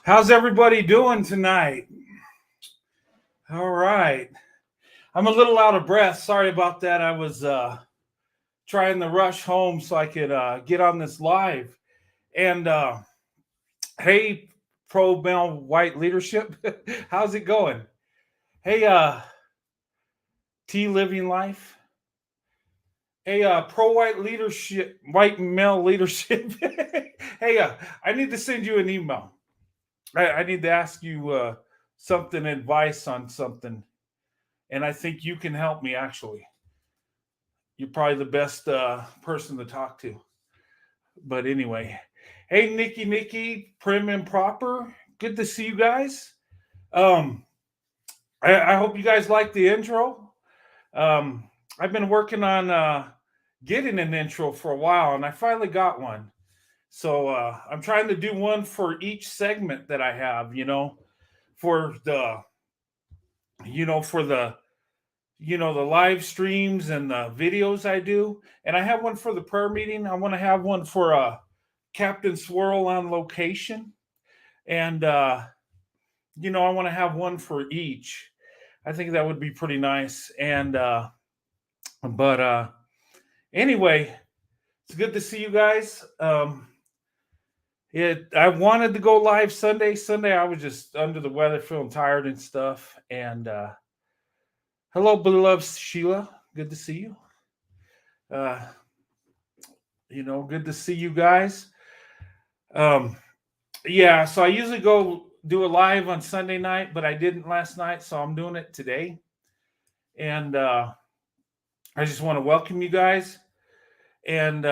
How's everybody doing tonight? All right. I'm a little out of breath. Sorry about that. I was trying to rush home so I could get on this live. And hey, pro male white leadership, how's it going? Hey, T Living Life. Hey, pro white leadership, white male leadership. Hey, I need to send you an email. I need to ask you something, advice on something. And I think you can help me, actually. You're probably the best person to talk to. But anyway, hey, Nikki, prim and proper. Good to see you guys. Um, I hope you guys like the intro. I've been working on getting an intro for a while, and I finally got one. So I'm trying to do one for each segment that I have, for the, for the live streams and the videos I do. And I have one for the prayer meeting. I want to have one for Captain Swirl on location. And, I want to have one for each. I think that would be pretty nice. And, but anyway, it's good to see you guys. I wanted to go live Sunday. I was just under the weather, feeling tired and stuff. And, hello, beloved Sheila. Good to see you. Good to see you guys. Yeah, so I usually go do a live on Sunday night, but I didn't last night, so I'm doing it today. And I just want to welcome you guys. And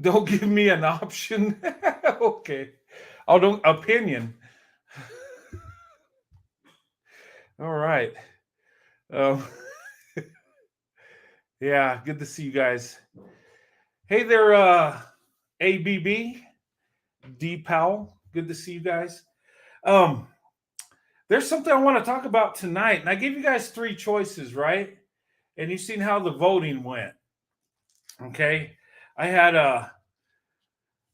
don't give me an option. Okay. Oh, don't opinion. All right. Yeah, good to see you guys. Hey there, ABB, D Powell. Good to see you guys. There's something I want to talk about tonight, and I gave you guys 3 choices, right? And you've seen how the voting went. Okay, I had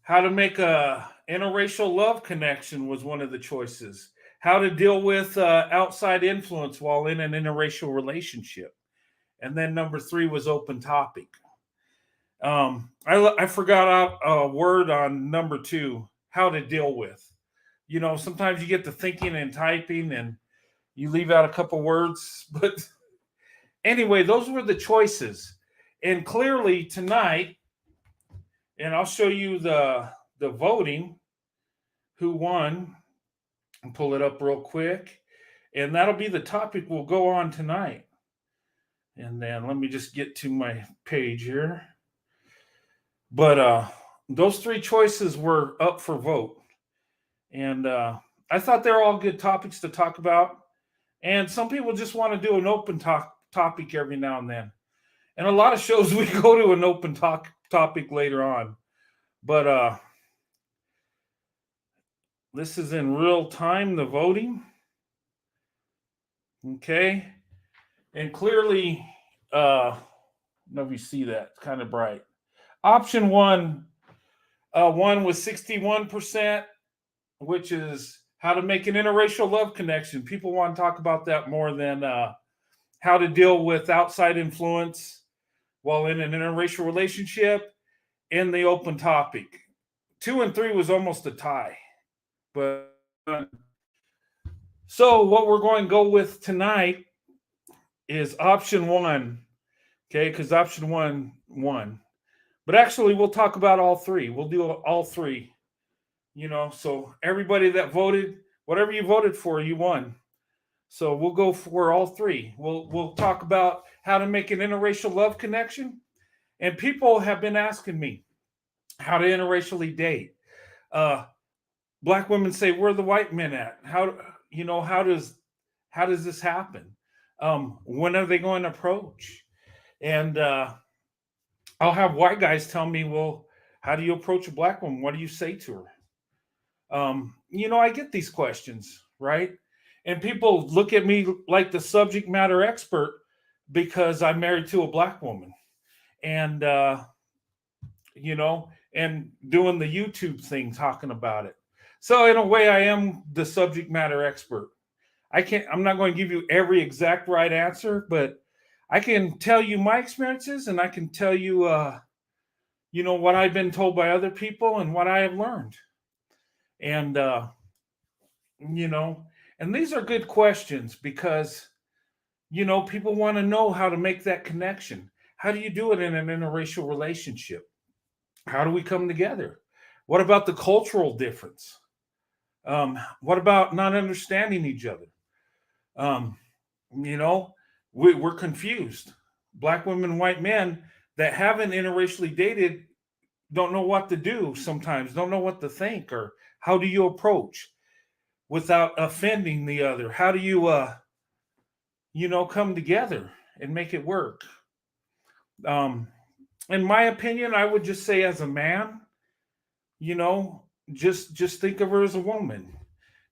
how to make a interracial love connection was one of the choices. How to deal with outside influence while in an interracial relationship. And then number 3 was open topic. I forgot a word on number 2, how to deal with. Sometimes you get to thinking and typing and you leave out a couple words. But anyway, those were the choices. And clearly tonight, and I'll show you the voting, who won. I'll pull it up real quick. And that'll be the topic we'll go on tonight. And then let me just get to my page here. But those 3 choices were up for vote. And I thought they're all good topics to talk about. And some people just want to do an open topic every now and then. And a lot of shows we go to an open topic later on. But this is in real time, the voting. Okay. And clearly, I don't know if you see that. It's kind of bright. Option 1 was 61%, which is how to make an interracial love connection. People want to talk about that more than how to deal with outside influence while in an interracial relationship and the open topic. 2 and 3 was almost a tie. But so what we're going to go with tonight is option 1. Okay, because option 1 won. But actually, we'll talk about all 3. We'll do all 3. So everybody that voted, whatever you voted for, you won. So we'll go for all 3. We'll talk about how to make an interracial love connection. And people have been asking me how to interracially date. Black women say, "Where are the white men at? How does this happen? When are they going to approach?" And I'll have white guys tell me, "Well, how do you approach a black woman? What do you say to her?" I get these questions, right? And people look at me like the subject matter expert because I'm married to a black woman. And, and doing the YouTube thing talking about it. So in a way, I am the subject matter expert. I'm not going to give you every exact right answer, but I can tell you my experiences, and I can tell you, what I've been told by other people and what I have learned. And, you know, and these are good questions because, people want to know how to make that connection. How do you do it in an interracial relationship? How do we come together? What about the cultural difference? What about not understanding each other? Um, you know, we're confused. Black women, white men that haven't interracially dated don't know what to do sometimes, don't know what to think, or how do you approach without offending the other? How do you, come together and make it work? Um, in my opinion, I would just say as a man, you know, just think of her as a woman.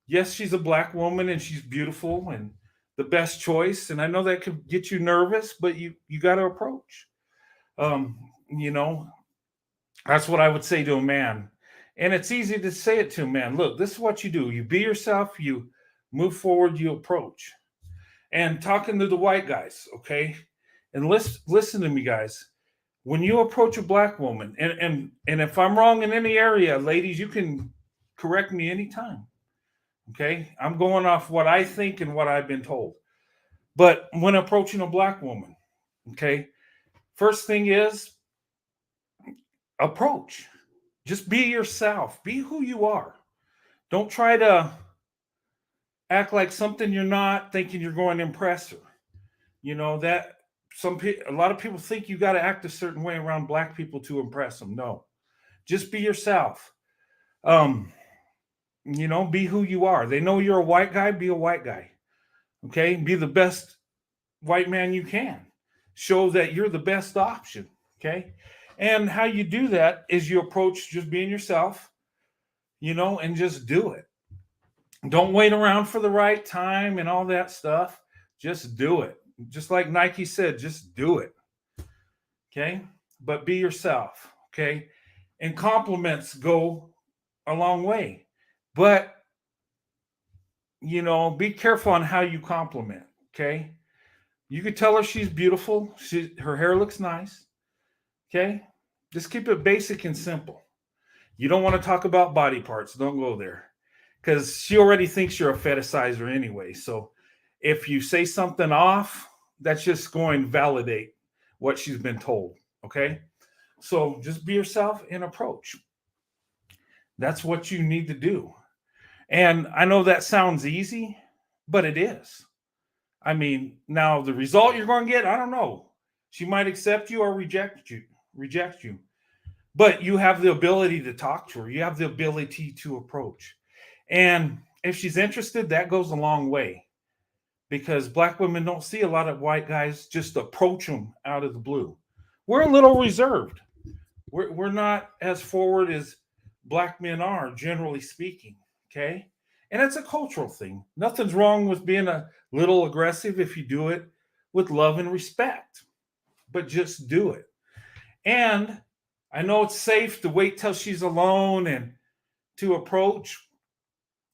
Yes, she's a black woman and she's beautiful and the best choice. And I know that could get you nervous, but you got to approach. Um, you know, that's what I would say to a man. And it's easy to say it to a man. Look, this is what you do. You be yourself, you move forward, you approach. And talking to the white guys, okay? And listen to me, guys. When you approach a black woman, and if I'm wrong in any area, ladies, you can correct me anytime. Okay? I'm going off what I think and what I've been told. But when approaching a black woman, okay, first thing is approach. Just be yourself. Be who you are. Don't try to act like something you're not, thinking you're going to impress her. You know that a lot of people think you got to act a certain way around black people to impress them. No, just be yourself. Um, be who you are. They know you're a white guy. Be a white guy. Okay, be the best white man you can. Show that you're the best option. Okay, and how you do that is you approach just being yourself. And just do it. Don't wait around for the right time and all that stuff. Just do it. Just like Nike said, just do it. Okay. But be yourself. Okay. And compliments go a long way. But, be careful on how you compliment. Okay. You could tell her she's beautiful. Her hair looks nice. Okay. Just keep it basic and simple. You don't want to talk about body parts. Don't go there because she already thinks you're a fetishizer anyway. So if you say something off, that's just going to validate what she's been told. Okay. So just be yourself and approach. That's what you need to do. And I know that sounds easy, but it is. I mean, now the result you're going to get, I don't know. She might accept you or reject you. But you have the ability to talk to her. You have the ability to approach. And if she's interested, that goes a long way because black women don't see a lot of white guys just approach them out of the blue. We're a little reserved. We're not as forward as black men are, generally speaking. Okay. And it's a cultural thing. Nothing's wrong with being a little aggressive if you do it with love and respect, but just do it. And I know it's safe to wait till she's alone and to approach,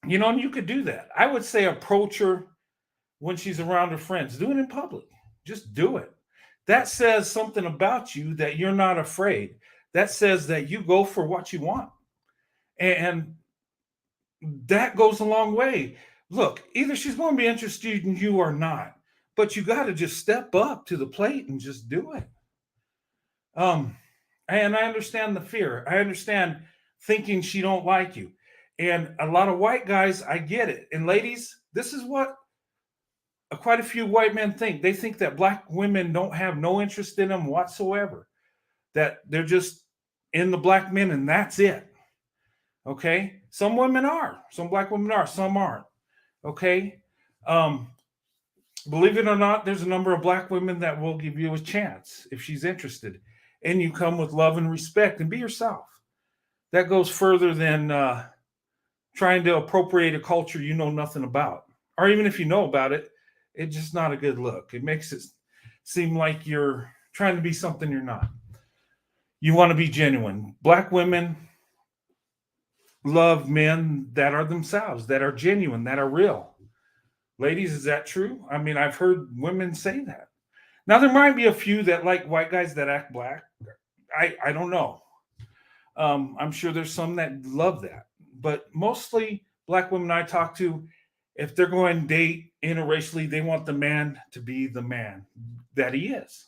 and you could do that. I would say approach her when she's around her friends. Do it in public. Just do it. That says something about you that you're not afraid. That says that you go for what you want. And that goes a long way. Look, either she's going to be interested in you or not, but you got to just step up to the plate and just do it. And I understand the fear. I understand thinking she don't like you. And a lot of white guys, I get it. And ladies, this is what quite a few white men think. They think that black women don't have no interest in them whatsoever. That they're just in the black men and that's it. Okay? Some women are. Some black women are. Some aren't. Okay? Believe it or not, there's a number of black women that will give you a chance if she's interested. And you come with love and respect and be yourself. That goes further than trying to appropriate a culture you know nothing about. Or even if you know about it, it's just not a good look. It makes it seem like you're trying to be something you're not. You want to be genuine. Black women love men that are themselves, that are genuine, that are real. Ladies, is that true? I mean, I've heard women say that. Now, there might be a few that like white guys that act black. I don't know. I'm sure there's some that love that. But mostly black women I talk to, if they're going to date interracially, they want the man to be the man that he is.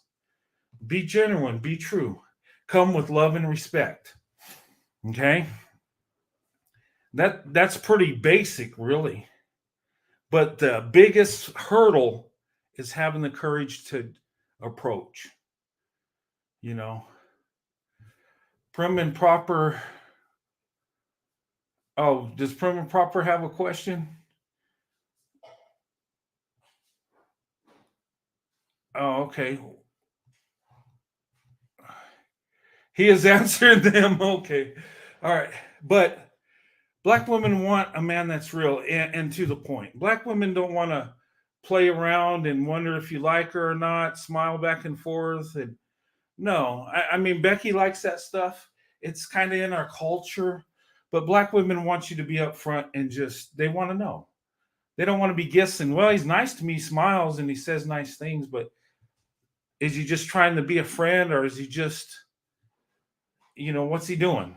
Be genuine, be true. Come with love and respect. Okay? That's pretty basic, really. But the biggest hurdle is having the courage to approach, you know. Prim and proper. Oh, does prim and proper have a question? Oh, okay. He is answering them. Okay. All right. But black women want a man that's real and to the point. Black women don't want to play around and wonder if you like her or not, smile back and forth. And no, I mean, Becky likes that stuff. It's kind of in our culture. But black women want you to be upfront and just, they want to know. They don't want to be guessing. Well, he's nice to me, he smiles and he says nice things, but is he just trying to be a friend or is he just, what's he doing?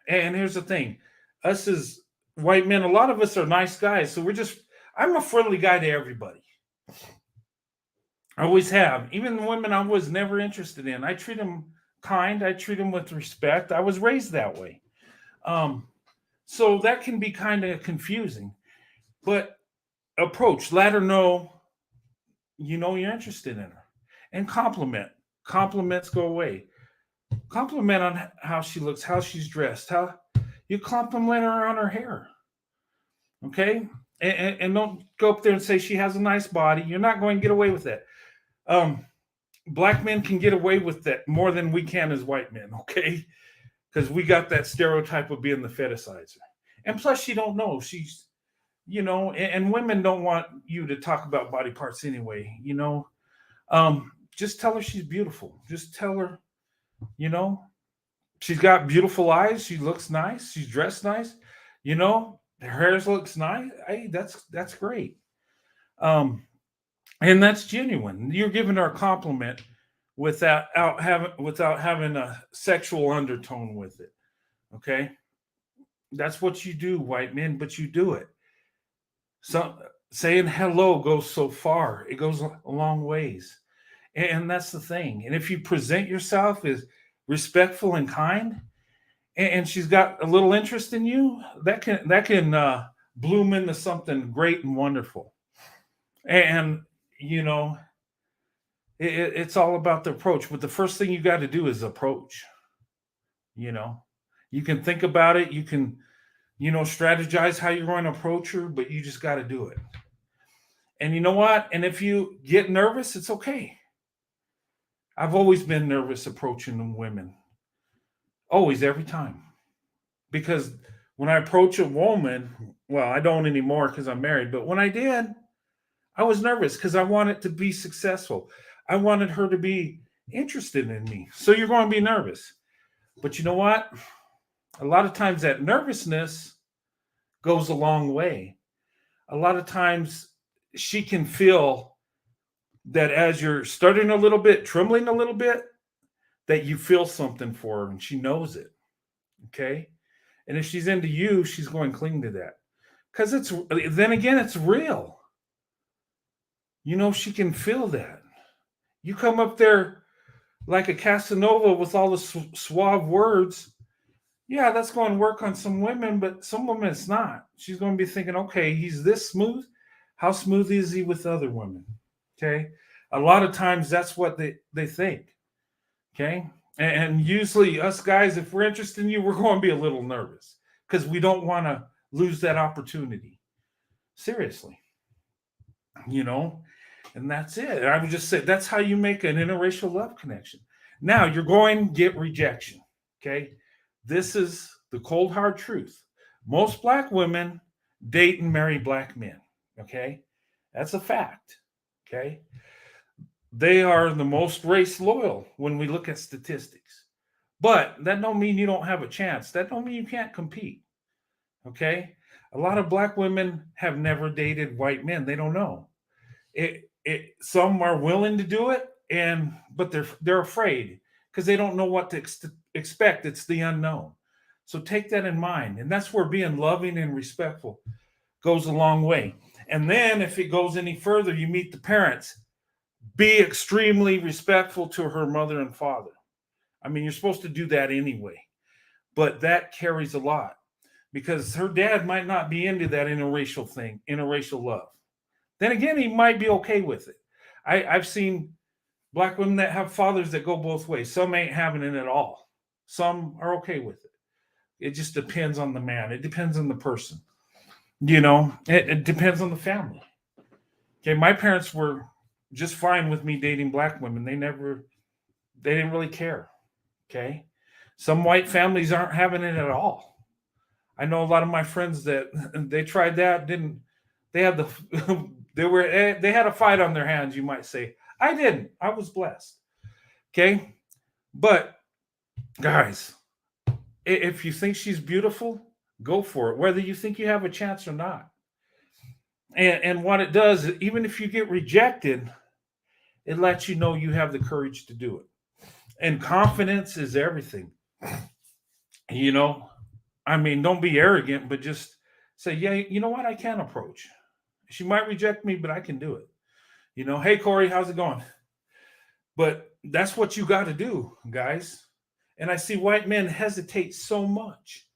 And here's the thing, us as white men, a lot of us are nice guys. So I'm a friendly guy to everybody. I always have. Even the women I was never interested in, I treat them kind. I treat them with respect. I was raised that way. So that can be kind of confusing. But approach, let her know you're interested in her. And compliment. Compliments go away. Compliment on how she looks, how she's dressed, how you compliment her on her hair. Okay? And don't go up there and say she has a nice body. You're not going to get away with that. Black men can get away with that more than we can as white men, okay? Because we got that stereotype of being the fetishizer. And plus, she don't know. She's, and women don't want you to talk about body parts anyway, just tell her she's beautiful. Just tell her, you know, she's got beautiful eyes. She looks nice. She's dressed nice. Her hair looks nice. Hey, that's great. Um, and that's genuine. You're giving her a compliment without having a sexual undertone with it. Okay, that's what you do, white men. But you do it. So saying hello goes so far. It goes a long ways. And that's the thing. And if you present yourself as respectful and kind, and she's got a little interest in you, that can bloom into something great and wonderful. And you know, it's all about the approach. But the first thing you got to do is approach. You know, you can think about it. You can strategize how you're going to approach her, but you just got to do it. And you know what? And if you get nervous, it's okay. I've always been nervous approaching women, always, every time. Because when I approach a woman, well, I don't anymore because I'm married, but when I did, I was nervous because I wanted to be successful. I wanted her to be interested in me. So you're going to be nervous. But you know what? A lot of times that nervousness goes a long way. A lot of times she can feel that as you're stuttering a little bit, trembling a little bit, that you feel something for her and she knows it. Okay. And if she's into you, she's going to cling to that. Because then again, it's real. She can feel that. You come up there like a Casanova with all the suave words. Yeah, that's going to work on some women, but some women it's not. She's going to be thinking, okay, he's this smooth. How smooth is he with other women? Okay. A lot of times that's what they think. Okay. And usually us guys, if we're interested in you, we're going to be a little nervous because we don't want to lose that opportunity. Seriously. And that's it. I would just say that's how you make an interracial love connection. Now you're going to get rejection. Okay. This is the cold hard truth. Most black women date and marry black men. Okay. That's a fact. Okay. They are the most race loyal when we look at statistics. But that don't mean you don't have a chance. That don't mean you can't compete. Okay? A lot of black women have never dated white men. They don't know. Some are willing to do it, but they're afraid because they don't know what to expect. It's the unknown. So take that in mind. And that's where being loving and respectful goes a long way. And then if it goes any further, you meet the parents. Be extremely respectful to her mother and father. I mean, you're supposed to do that anyway, but that carries a lot because her dad might not be into that interracial thing, interracial love. Then again, he might be okay with it. I've seen black women that have fathers that go both ways. Some ain't having it at all. Some are okay with it. It just depends on the man. It depends on the person. It depends on the family. Okay, my parents were just fine with me dating black women. They didn't really care. Okay. Some white families aren't having it at all. I know a lot of my friends that they tried that, didn't they had the they had a fight on their hands, you might say. I didn't. I was blessed. Okay? But guys, if you think she's beautiful, go for it, whether you think you have a chance or not. And what it does, even if you get rejected, it lets you know you have the courage to do it. And confidence is everything. You know, I mean, don't be arrogant, but just say, yeah, you know what? I can approach. She might reject me, but I can do it. Hey, Corey, how's it going? But that's what you got to do, guys. And I see white men hesitate so much.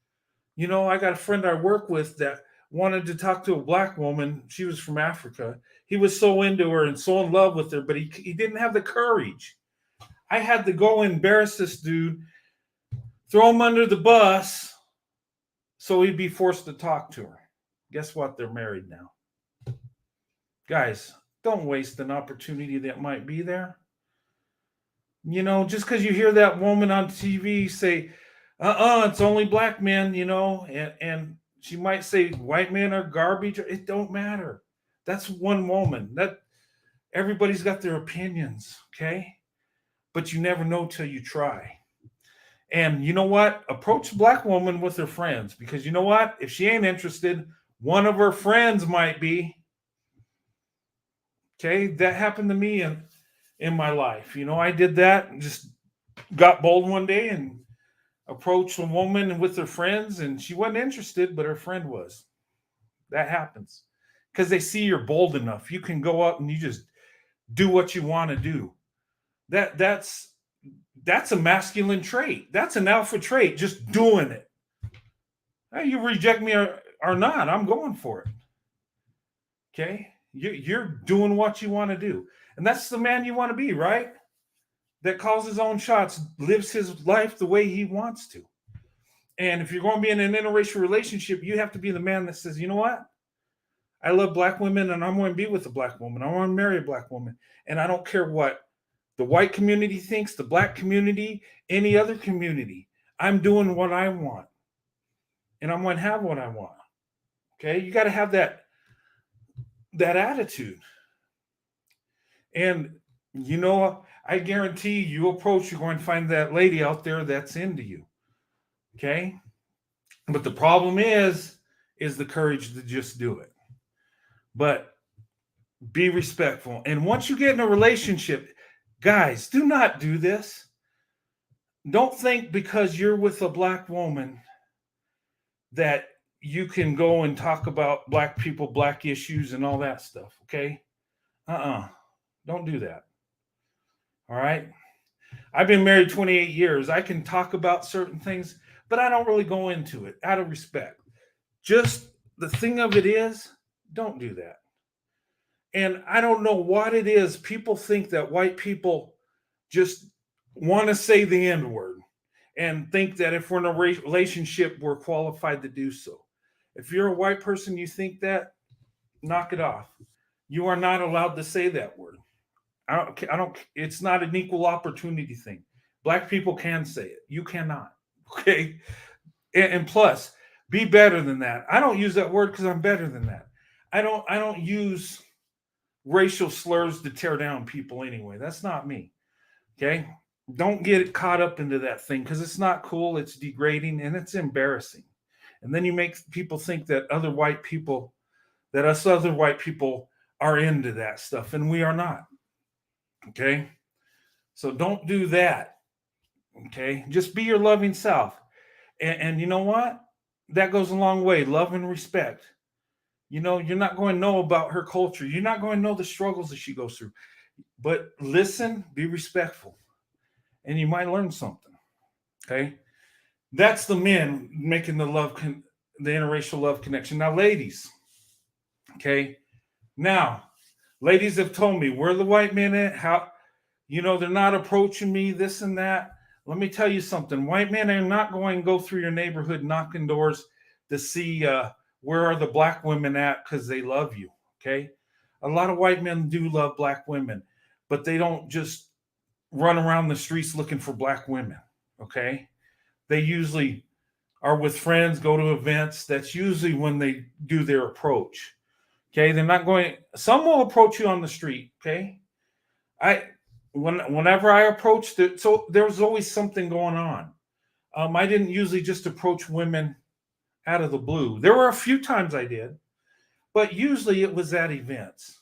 I got a friend I work with that wanted to talk to a black woman. She was from Africa. He was so into her and so in love with her, but he didn't have the courage. I had to go embarrass this dude, throw him under the bus, so he'd be forced to talk to her. Guess what? They're married now. Guys, don't waste an opportunity that might be there. Just because you hear that woman on TV say, it's only black men, and she might say white men are garbage. It don't matter. That's one woman. That everybody's got their opinions, okay? But you never know till you try. And you know what? Approach a black woman with her friends, because you know what? If she ain't interested, one of her friends might be. Okay, that happened to me in my life. I did that and just got bold one day and approached a woman with her friends, and she wasn't interested, but her friend was. That happens because they see you're bold enough. You can go up and you just do what you want to do. That's a masculine trait. That's an alpha trait, just doing it. Hey, you reject me or not, I'm going for it. Okay? You're doing what you want to do. And that's the man you want to be, right? That calls his own shots, lives his life the way he wants to. And if you're going to be in an interracial relationship, you have to be the man that says, you know what? I love black women and I'm going to be with a black woman. I want to marry a black woman. And I don't care what the white community thinks, the black community, any other community. I'm doing what I want. And I'm going to have what I want. Okay? You got to have that attitude. And I guarantee you approach, you're going to find that lady out there that's into you. Okay? But the problem is the courage to just do it. But be respectful. And once you get in a relationship, guys, do not do this. Don't think because you're with a black woman that you can go and talk about black people, black issues, and all that stuff. Okay? Don't do that. All right? I've been married 28 years. I can talk about certain things, but I don't really go into it out of respect. Just the thing of it is, don't do that. And I don't know what it is. People think that white people just want to say the N word and think that if we're in a relationship, we're qualified to do so. If you're a white person, you think that, knock it off. You are not allowed to say that word. I don't, it's not an equal opportunity thing. Black people can say it. You cannot. Okay. And plus, be better than that. I don't use that word because I'm better than that. I don't use racial slurs to tear down people anyway. That's not me. Okay. Don't get caught up into that thing because it's not cool, it's degrading, and it's embarrassing. And then you make people think that us other white people are into that stuff, and we are not. Okay. So don't do that. Okay. Just be your loving self. And you know what? That goes a long way. Love and respect. You're not going to know about her culture. You're not going to know the struggles that she goes through. But listen, be respectful, and you might learn something. Okay. That's the men making the interracial love connection. Now, ladies, okay. Now, ladies have told me where the white men at, how, they're not approaching me, this and that. Let me tell you something. White men are not going to go through your neighborhood knocking doors to see where are the black women at because they love you. Okay. A lot of white men do love black women, but they don't just run around the streets looking for black women. Okay. They usually are with friends, go to events. That's usually when they do their approach. Okay. They're not going, some will approach you on the street. Okay. Whenever I approached it, so there was always something going on. I didn't usually just approach women out of the blue. There were a few times I did, but usually it was at events.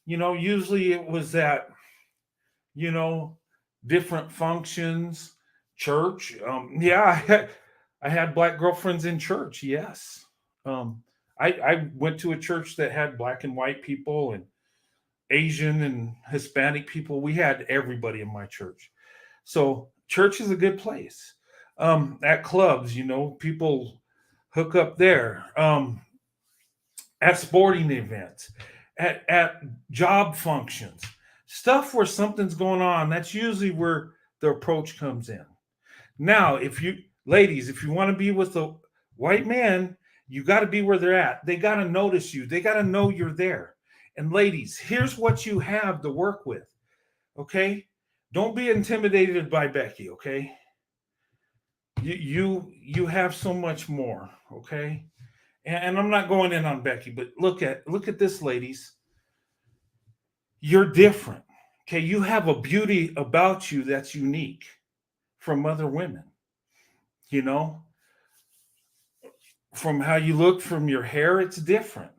Usually it was at, you know, different functions, church. Yeah, I had black girlfriends in church. Yes. I went to a church that had black and white people and Asian and Hispanic people. We had everybody in my church. So church is a good place. At clubs, people hook up there. At sporting events, at job functions, stuff where something's going on. That's usually where the approach comes in. Now, ladies, if you want to be with a white man, you got to be where they're at. They got to notice you. They got to know you're there. And ladies, here's what you have to work with. Okay, don't be intimidated by Becky. Okay, you have so much more. Okay, and I'm not going in on Becky, but look at this, ladies. You're different. Okay, you have a beauty about you that's unique from other women. You know, from how you look, from your hair, it's different.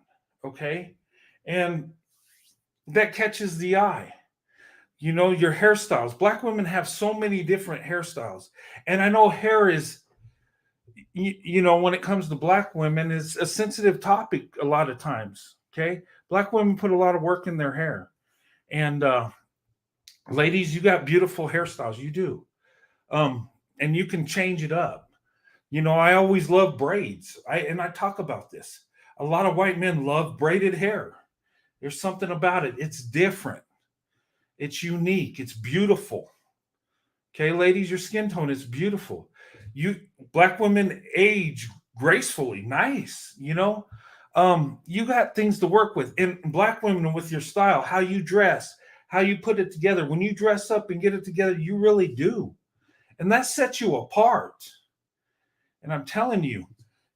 Okay, and that catches the eye. Your hairstyles. Black women have so many different hairstyles, and I know hair is, when it comes to black women, is a sensitive topic a lot of times. Okay, black women put a lot of work in their hair, and ladies, you got beautiful hairstyles. You do, and you can change it up. I always love braids. I talk about this. A lot of white men love braided hair. There's something about it. It's different. It's unique. It's beautiful. Okay, ladies, your skin tone is beautiful. Black women age gracefully, nice. You got things to work with. And black women with your style, how you dress, how you put it together. When you dress up and get it together, you really do, and that sets you apart. And I'm telling you,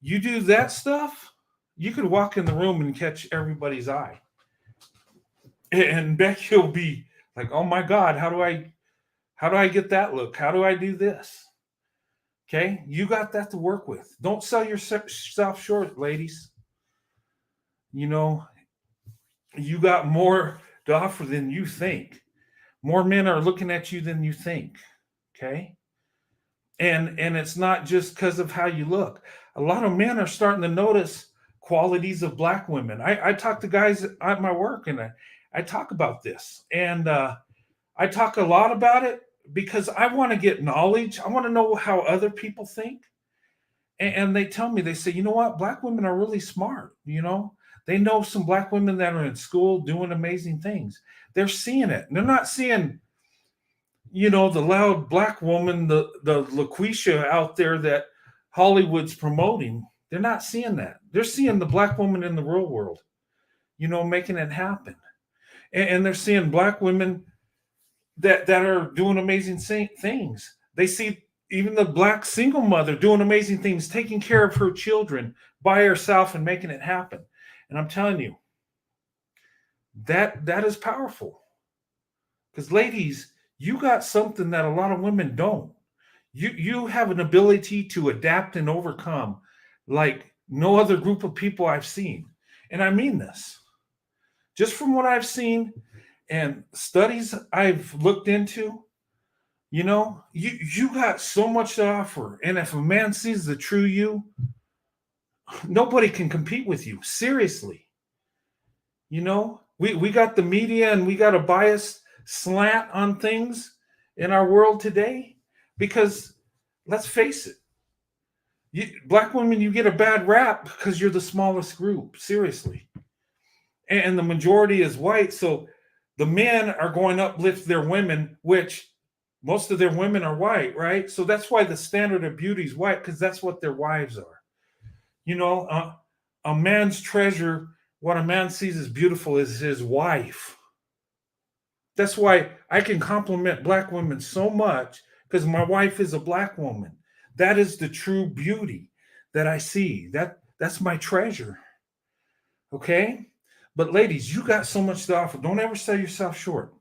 you do that stuff, you could walk in the room and catch everybody's eye. And Becky will be like, "Oh my God, how do I get that look? How do I do this?" Okay, you got that to work with. Don't sell yourself short, ladies. You got more to offer than you think. More men are looking at you than you think. Okay, and it's not just because of how you look. A lot of men are starting to notice qualities of black women. I talk to guys at my work, and I talk about this, and I talk a lot about it because I want to get knowledge. I want to know how other people think. And they tell me, they say, you know what? Black women are really smart. They know some black women that are in school doing amazing things. They're seeing it. And they're not seeing, the loud black woman, the LaQuisha out there that Hollywood's promoting. They're not seeing that. They're seeing the black woman in the real world, making it happen. And they're seeing black women that are doing amazing things. They see even the black single mother doing amazing things, taking care of her children by herself and making it happen. And I'm telling you, that is powerful. Because ladies, You got something that a lot of women don't. You have an ability to adapt and overcome like no other group of people I've seen. And I mean this. Just from what I've seen and studies I've looked into, you got so much to offer. And if a man sees the true you, nobody can compete with you. Seriously. We got the media and we got a biased slant on things in our world today because let's face it, black women, you get a bad rap because you're the smallest group. Seriously. And the majority is white. So the men are going to uplift their women, which most of their women are white, right? So that's why the standard of beauty is white, because that's what their wives are. A man's treasure, what a man sees as beautiful is his wife. That's why I can compliment black women so much, because my wife is a black woman. That is the true beauty that I see. That's my treasure. Okay? But ladies, you got so much to offer. Don't ever sell yourself short.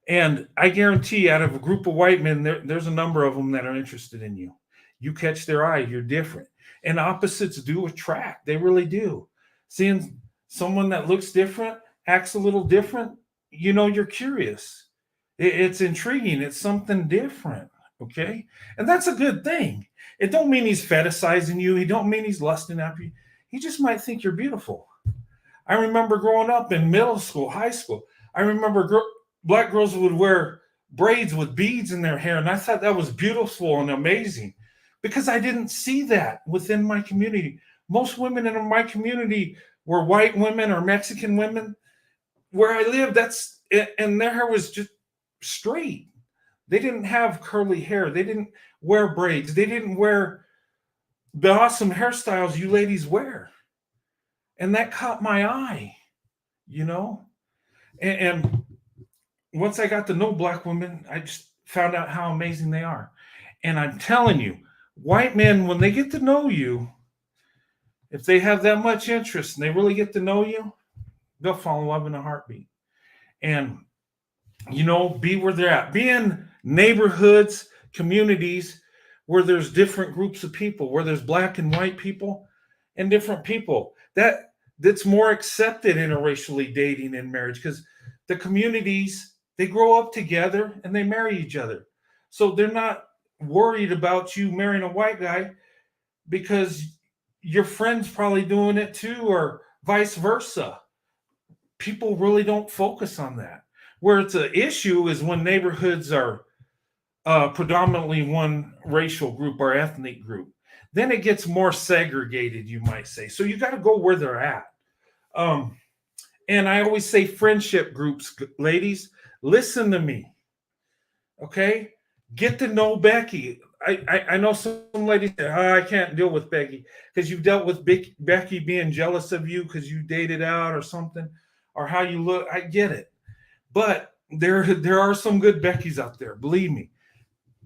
And I guarantee out of a group of white men, there's a number of them that are interested in you. You catch their eye, you're different. And opposites do attract. They really do. Seeing someone that looks different, acts a little different, you're curious. It's intriguing. It's something different. Okay? And that's a good thing. It don't mean he's fetishizing you. He don't mean he's lusting after you. He just might think you're beautiful. I remember growing up in middle school, high school. I remember black girls would wear braids with beads in their hair, and I thought that was beautiful and amazing because I didn't see that within my community. Most women in my community were white women or Mexican women. Where I lived, and their hair was just straight. They didn't have curly hair. They didn't wear braids. They didn't wear the awesome hairstyles you ladies wear. And that caught my eye, And once I got to know black women, I just found out how amazing they are. And I'm telling you, white men, when they get to know you, if they have that much interest and they really get to know you, they'll fall in love in a heartbeat. And, be where they're at. Be in neighborhoods, communities where there's different groups of people, where there's black and white people and different people. That's more accepted interracially dating and marriage because the communities, they grow up together and they marry each other. So they're not worried about you marrying a white guy because your friend's probably doing it too, or vice versa. People really don't focus on that. Where it's an issue is when neighborhoods are predominantly one racial group or ethnic group. Then it gets more segregated, you might say. So you got to go where they're at. And I always say friendship groups, ladies, listen to me. Okay? Get to know Becky. I know some ladies say, I can't deal with Becky because you've dealt with Becky being jealous of you because you dated out or something, or how you look. I get it. But there are some good Beckys out there. Believe me.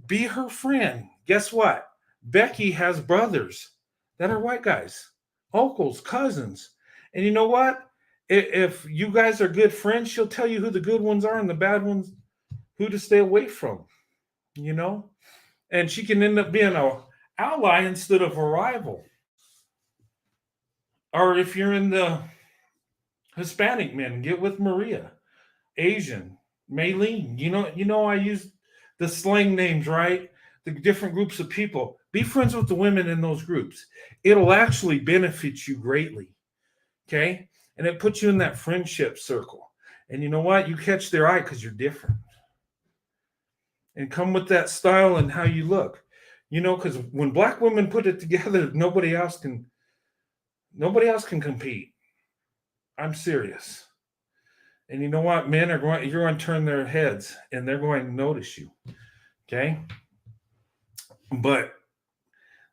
Be her friend. Guess what? Becky has brothers that are white guys, uncles, cousins. And you know what? If you guys are good friends, she'll tell you who the good ones are and the bad ones, who to stay away from, And she can end up being an ally instead of a rival. Or if you're in the Hispanic men, get with Maria. Asian, Maylene. I use the slang names, right? The different groups of people. Be friends with the women in those groups. It'll actually benefit you greatly. Okay? And it puts you in that friendship circle. And you know what? You catch their eye because you're different. And come with that style and how you look. Because when black women put it together, nobody else can compete. I'm serious. And you know what? Men you're going to turn their heads and they're going to notice you. Okay? But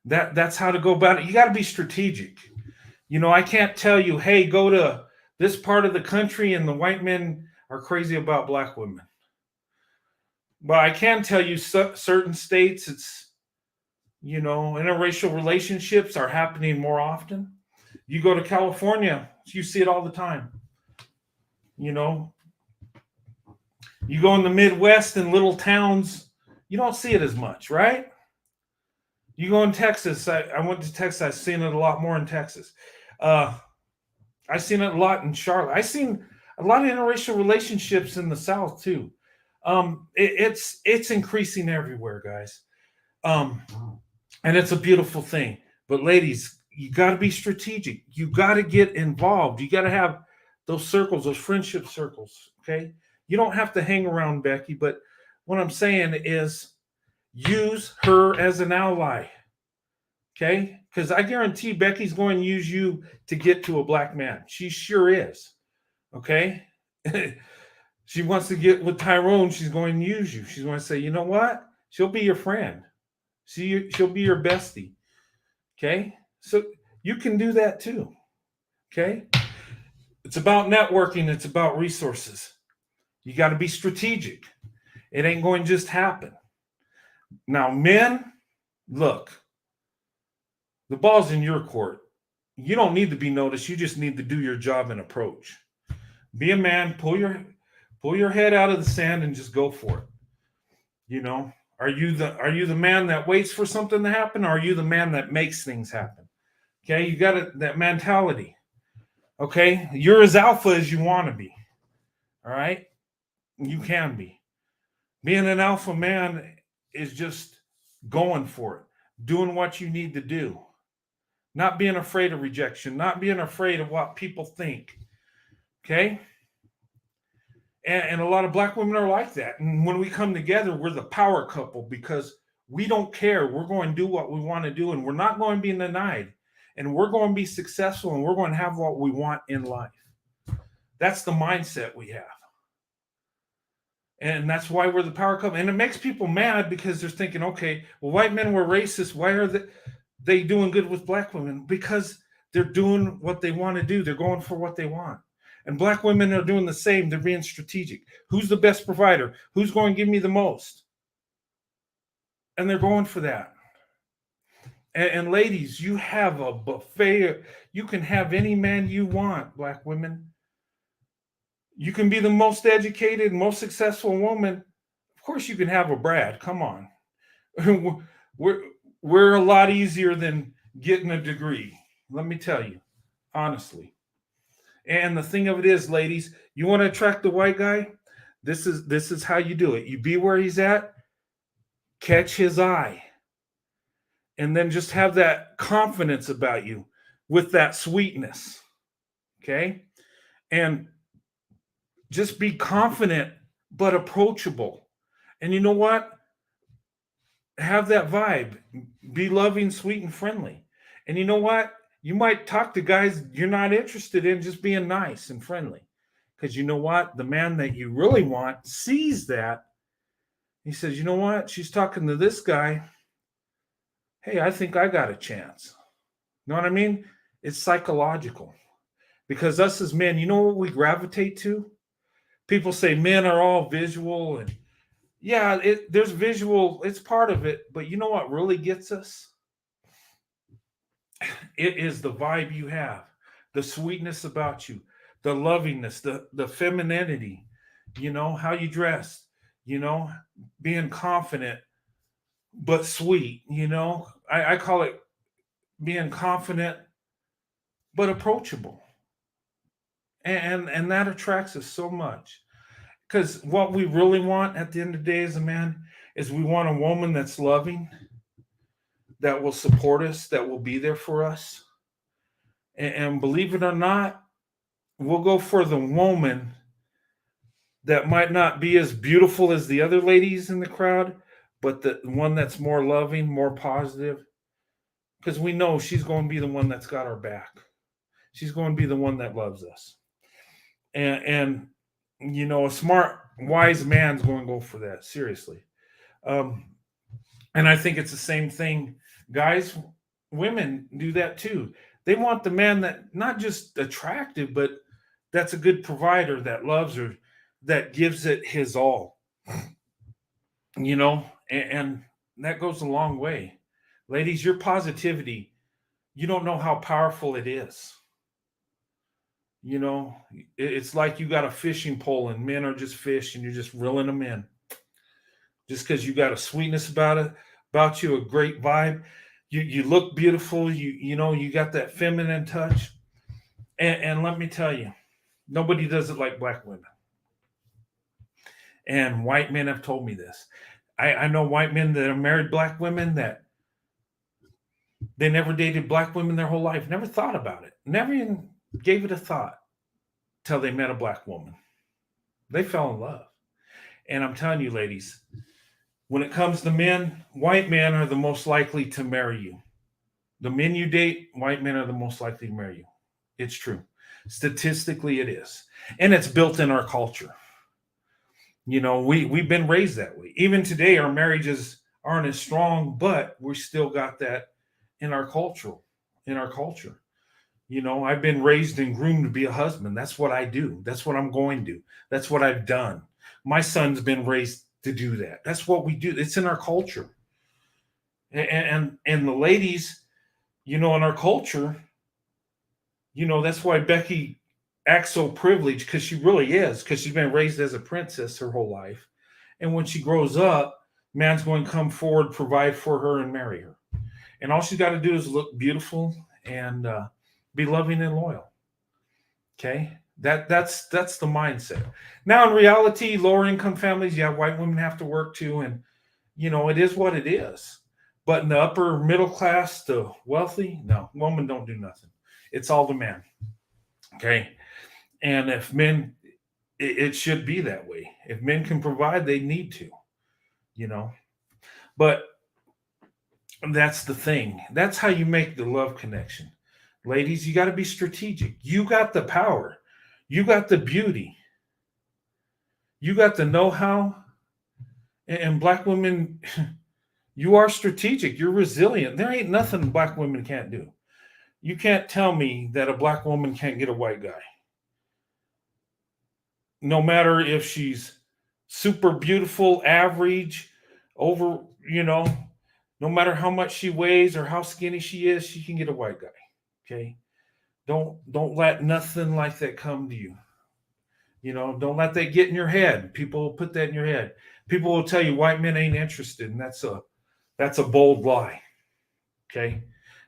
that's how to go about it. You got to be strategic. I can't tell you, hey, go to this part of the country and the white men are crazy about black women. But I can tell you certain states, it's, interracial relationships are happening more often. You go to California, you see it all the time. You go in the Midwest and little towns, you don't see it as much, right? You go in Texas. I went to Texas. I've seen it a lot more in Texas. Uh, I've seen it a lot in Charlotte. I've seen a lot of interracial relationships in the South too. It's increasing everywhere, guys. Um, and it's a beautiful thing. But ladies, you got to be strategic. You got to get involved. You got to have those circles, those friendship circles. Okay, you don't have to hang around Becky, but what I'm saying is use her as an ally. Okay, because I guarantee Becky's going to use you to get to a black man. She sure is. Okay. She wants to get with Tyrone. She's going to use you. She's going to say, you know what? She'll be your friend. She'll be your bestie. Okay. So you can do that too. Okay. It's about networking. It's about resources. You got to be strategic. It ain't going to just happen. Now, men, look, the ball's in your court. You don't need to be noticed. You just need to do your job and approach. Be a man, pull your head out of the sand and just go for it. You know, are you the man that waits for something to happen, or are you the man that makes things happen? Okay, you got that mentality. Okay, you're as alpha as you want to be. All right, you can be. Being an alpha man is just going for it, doing what you need to do, not being afraid of rejection, not being afraid of what people think. Okay. And a lot of black women are like that. And when we come together, we're the power couple because we don't care. We're going to do what we want to do, and we're not going to be denied. And we're going to be successful, and we're going to have what we want in life. That's the mindset we have. And that's why we're the power couple. And it makes people mad because they're thinking, okay, well, white men were racist. Why are they doing good with black women? Because they're doing what they want to do. They're going for what they want. And black women are doing the same. They're being strategic. Who's the best provider? Who's going to give me the most? And they're going for that. And ladies, you have a buffet. You can have any man you want, black women. You can be the most educated, most successful woman. Of course, you can have a Brad. Come on. We're a lot easier than getting a degree. Let me tell you, honestly. And the thing of it is, ladies, you want to attract the white guy? This is how you do it. You be where he's at, catch his eye, and then just have that confidence about you with that sweetness. Okay? And just be confident but approachable. And you know what? Have that vibe. Be loving, sweet, and friendly. And you know what? You might talk to guys you're not interested in, just being nice and friendly. Because you know what? The man that you really want sees that. He says, you know what? She's talking to this guy. Hey, I think I got a chance. You know what I mean? It's psychological. Because us as men, you know what we gravitate to? People say men are all visual. And yeah, there's visual. It's part of it. But you know what really gets us? It is the vibe you have, the sweetness about you, the lovingness, the femininity, how you dress, being confident but sweet, I call it being confident but approachable. And that attracts us so much. Because what we really want at the end of the day as a man is we want a woman that's loving, that will support us, that will be there for us. And believe it or not, we'll go for the woman that might not be as beautiful as the other ladies in the crowd, but the one that's more loving, more positive, because we know she's going to be the one that's got our back. She's going to be the one that loves us. And a smart, wise man's going to go for that, seriously. And I think it's the same thing. Guys, women do that too. They want the man that not just attractive, but that's a good provider, that loves her, that gives it his all. And that goes a long way. Ladies, your positivity, you don't know how powerful it is. You know, it's like you got a fishing pole and men are just fish and you're just reeling them in. Just because you got a sweetness about you, a great vibe. You look beautiful. You got that feminine touch. And let me tell you, nobody does it like black women. And white men have told me this. I know white men that have married black women that they never dated black women their whole life, never thought about it, never even gave it a thought till they met a black woman. They fell in love. And I'm telling you, ladies, when it comes to men, white men are the most likely to marry you. The men you date, white men are the most likely to marry you. It's true. Statistically, it is. And it's built in our culture. We've been raised that way. Even today, our marriages aren't as strong, but we still got that in our culture. In our culture. I've been raised and groomed to be a husband. That's what I do. That's what I'm going to do. That's what I've done. My son's been raised to do that. That's what we do. It's in our culture. And the ladies, in our culture, that's why Becky acts so privileged, because she really is, because she's been raised as a princess her whole life. And when she grows up, man's going to come forward, provide for her, and marry her. And all she's got to do is look beautiful and be loving and loyal. Okay, that's the mindset. Now, in reality, lower income families, yeah, white women have to work too, and it is what it is. But in the upper middle class, the wealthy, no, women don't do nothing. It's all the man. Okay, and if men, it should be that way. If men can provide, they need to. You know, but that's the thing. That's how you make the love connection. Ladies, you got to be strategic. You got the power. You got the beauty. You got the know how. And black women, you are strategic. You're resilient. There ain't nothing black women can't do. You can't tell me that a black woman can't get a white guy. No matter if she's super beautiful, average, over, no matter how much she weighs or how skinny she is, she can get a white guy. Okay. Don't let nothing like that come to you. Don't let that get in your head. People will put that in your head. People will tell you white men ain't interested, and that's a bold lie. Okay.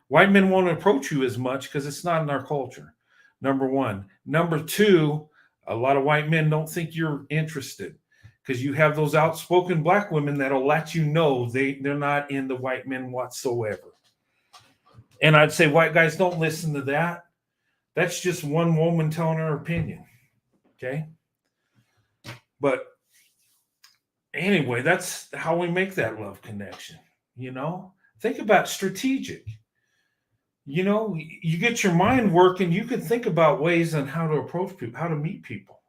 White men won't approach you as much because it's not in our culture. Number one. Number two, a lot of white men don't think you're interested because you have those outspoken black women that'll let you know they're not into white men whatsoever. And I'd say white guys don't listen to that. That's just one woman telling her opinion. Okay. But anyway, that's how we make that love connection. Think about strategic. You get your mind working, you can think about ways on how to approach people, how to meet people,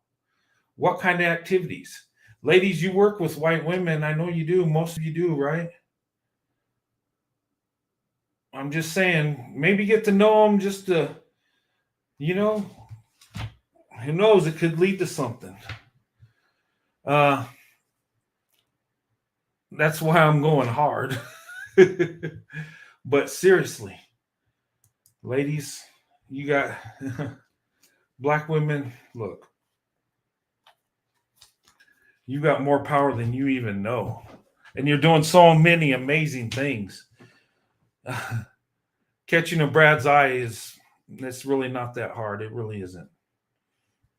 what kind of activities. Ladies, you work with white women. I know you do. Most of you do, right? I'm just saying, maybe get to know them just to, who knows? It could lead to something. That's why I'm going hard. But seriously, ladies, you got black women. Look, you got more power than you even know, and you're doing so many amazing things. Catching a Brad's eye it's really not that hard. It really isn't.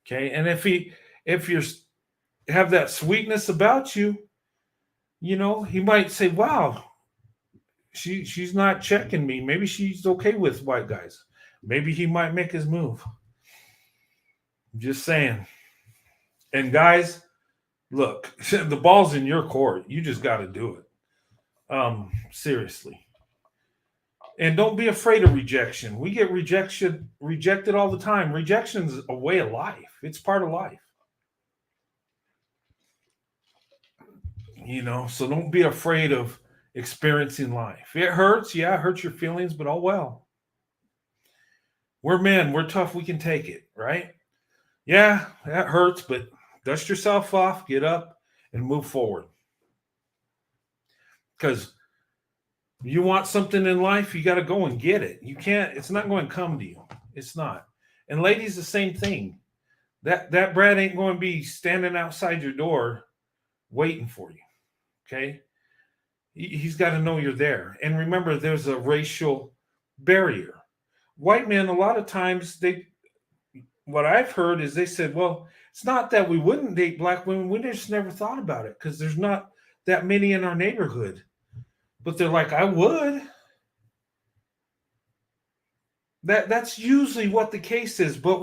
Okay, and if you have that sweetness about you, he might say, "Wow, she's not checking me. Maybe she's okay with white guys. Maybe he might make his move." I'm just saying. And guys, look, the ball's in your court. You just got to do it. Seriously. And don't be afraid of rejection. We get rejected all the time. Rejection is a way of life. It's part of life. So don't be afraid of experiencing life. It hurts, yeah, it hurts your feelings, but oh well. We're men, we're tough, we can take it, right? Yeah, that hurts, but dust yourself off, get up, and move forward. Because you want something in life, you got to go and get it. You can't, it's not going to come to you. It's not. And ladies, the same thing. That Brad ain't going to be standing outside your door waiting for you. Okay, he's got to know you're there. And remember, there's a racial barrier. White men, a lot of times, what I've heard is they said, well, it's not that we wouldn't date black women, we just never thought about it because there's not that many in our neighborhood. But they're like, I would. That's usually what the case is. But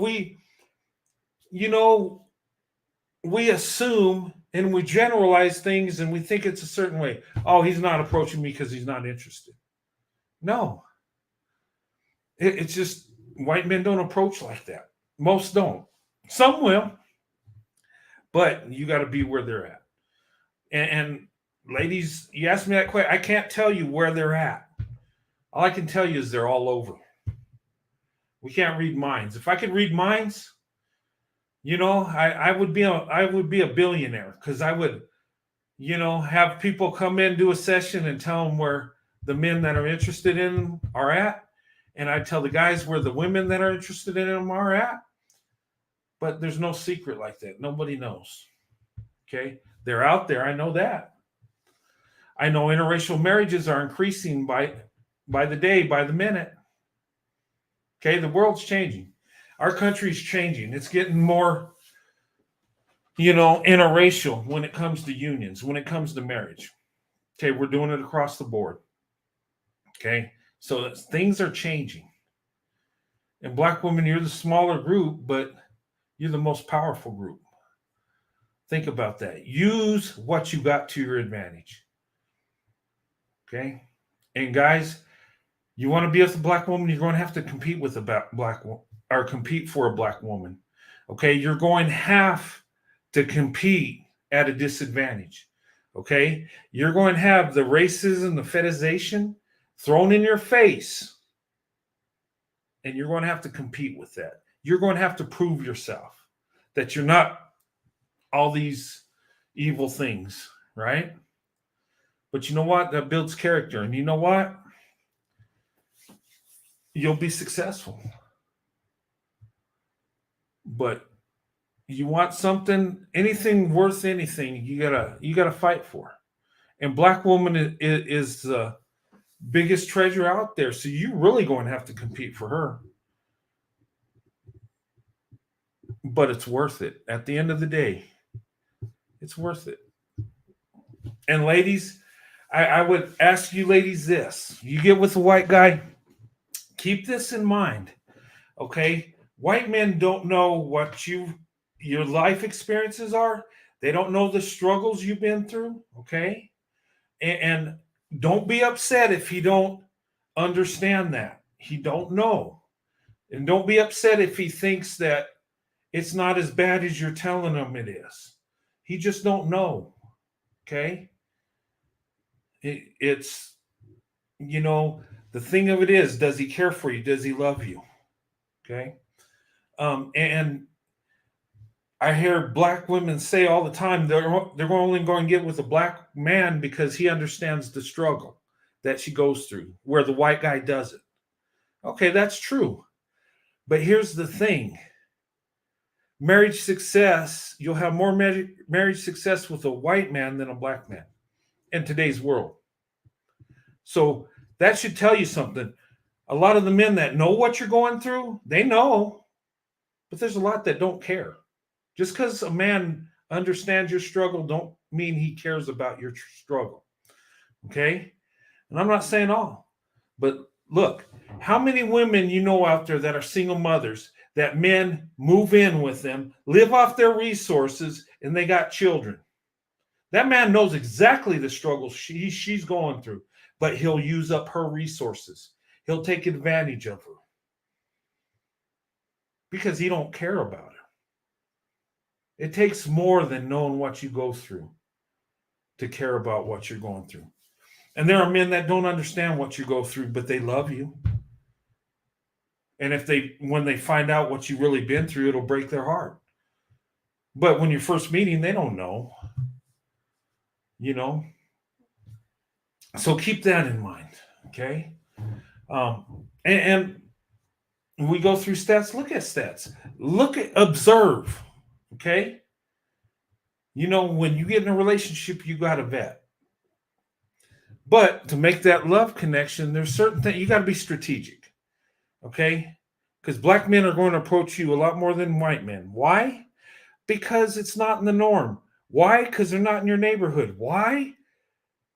you know, we assume and we generalize things and we think it's a certain way. Oh, he's not approaching me because he's not interested. No. It's just white men don't approach like that. Most don't. Some will, but you got to be where they're at. And ladies, you asked me that question. I can't tell you where they're at. All I can tell you is they're all over. We can't read minds. If I could read minds, you know, I would be a billionaire because I would, you know, have people come in, do a session, and tell them where the men that are interested in them are at, and I tell the guys where the women that are interested in them are at. But there's no secret like that. Nobody knows. Okay, they're out there. I know that. I know interracial marriages are increasing by the day, by the minute. Okay, the world's changing. Our country's changing. It's getting more, you know, interracial when it comes to unions, when it comes to marriage. Okay, we're doing it across the board. Okay, so things are changing. And black women, you're the smaller group, but you're the most powerful group. Think about that. Use what you got to your advantage. Okay, and guys, you want to be with a black woman, you're going to have to compete with a black or compete for a black woman. Okay, you're going to have to compete at a disadvantage. Okay, you're going to have the racism, the fetishization thrown in your face, and you're going to have to compete with that. You're going to have to prove yourself that you're not all these evil things, right? But you know what? That builds character. And you know what? You'll be successful. But you want something, anything worth anything, you gotta fight for. And black woman is the biggest treasure out there. So you're really going to have to compete for her. But it's worth it. At the end of the day, it's worth it. And ladies, I would ask you ladies this. You get with a white guy, keep this in mind. Okay? White men don't know what your life experiences are. They don't know the struggles you've been through. Okay? And don't be upset if he don't understand that. He don't know. And don't be upset if he thinks that it's not as bad as you're telling him it is. He just don't know. Okay? It's, you know, the thing of it is, does he care for you? Does he love you? Okay? And I hear black women say all the time they're only going to get with a black man because he understands the struggle that she goes through, where the white guy doesn't. Okay, that's true. But here's the thing. Marriage success, you'll have more marriage success with a white man than a black man in today's world. So that should tell you something. A lot of the men that know what you're going through, they know, but there's a lot that don't care. Just because a man understands your struggle don't mean he cares about your struggle. Okay? And I'm not saying all, but look, how many women you know out there that are single mothers that men move in with them, live off their resources, and they got children? That man knows exactly the struggles she's going through, but he'll use up her resources. He'll take advantage of her because he don't care about her. It takes more than knowing what you go through to care about what you're going through. And there are men that don't understand what you go through, but they love you. And when they find out what you've really been through, it'll break their heart. But when you're first meeting, they don't know. You know? So keep that in mind. Okay? And We go through stats. Look at stats. Observe. Okay. When you get in a relationship, you got to vet. But to make that love connection, there's certain things you got to be strategic. Okay. Because black men are going to approach you a lot more than white men. Why? Because it's not in the norm. Why? Because they're not in your neighborhood. Why?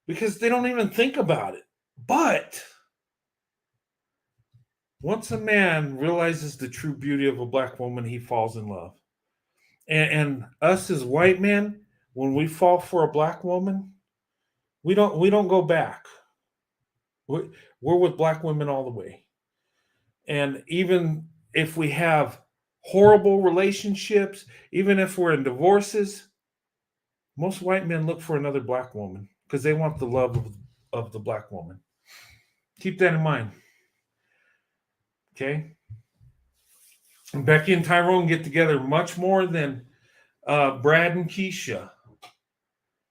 Because they don't even think about it. But once a man realizes the true beauty of a black woman, he falls in love. And us as white men, when we fall for a black woman, we don't go back. We're with black women all the way. And even if we have horrible relationships, even if we're in divorces, most white men look for another black woman because they want the love of the black woman. Keep that in mind. Okay. And Becky and Tyrone get together much more than Brad and Keisha,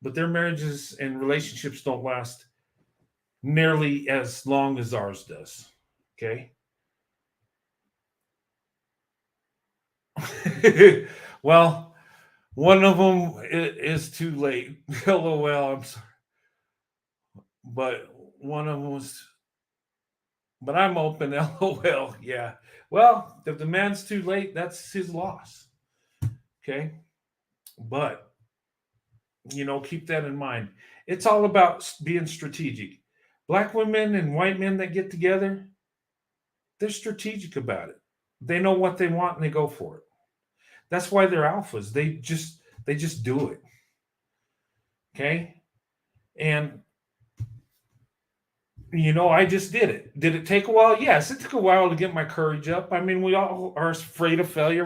but their marriages and relationships don't last nearly as long as ours does. Okay. Well, one of them is too late. LOL. I'm sorry, but one of them was. But I'm open. LOL. Yeah. Well, if the man's too late, that's his loss. Okay. But keep that in mind. It's all about being strategic. Black women and white men that get together, they're strategic about it. They know what they want and they go for it. That's why they're alphas. They just do it. Okay? And I just did it. Did it take a while? Yes, it took a while to get my courage up. I mean, we all are afraid of failure.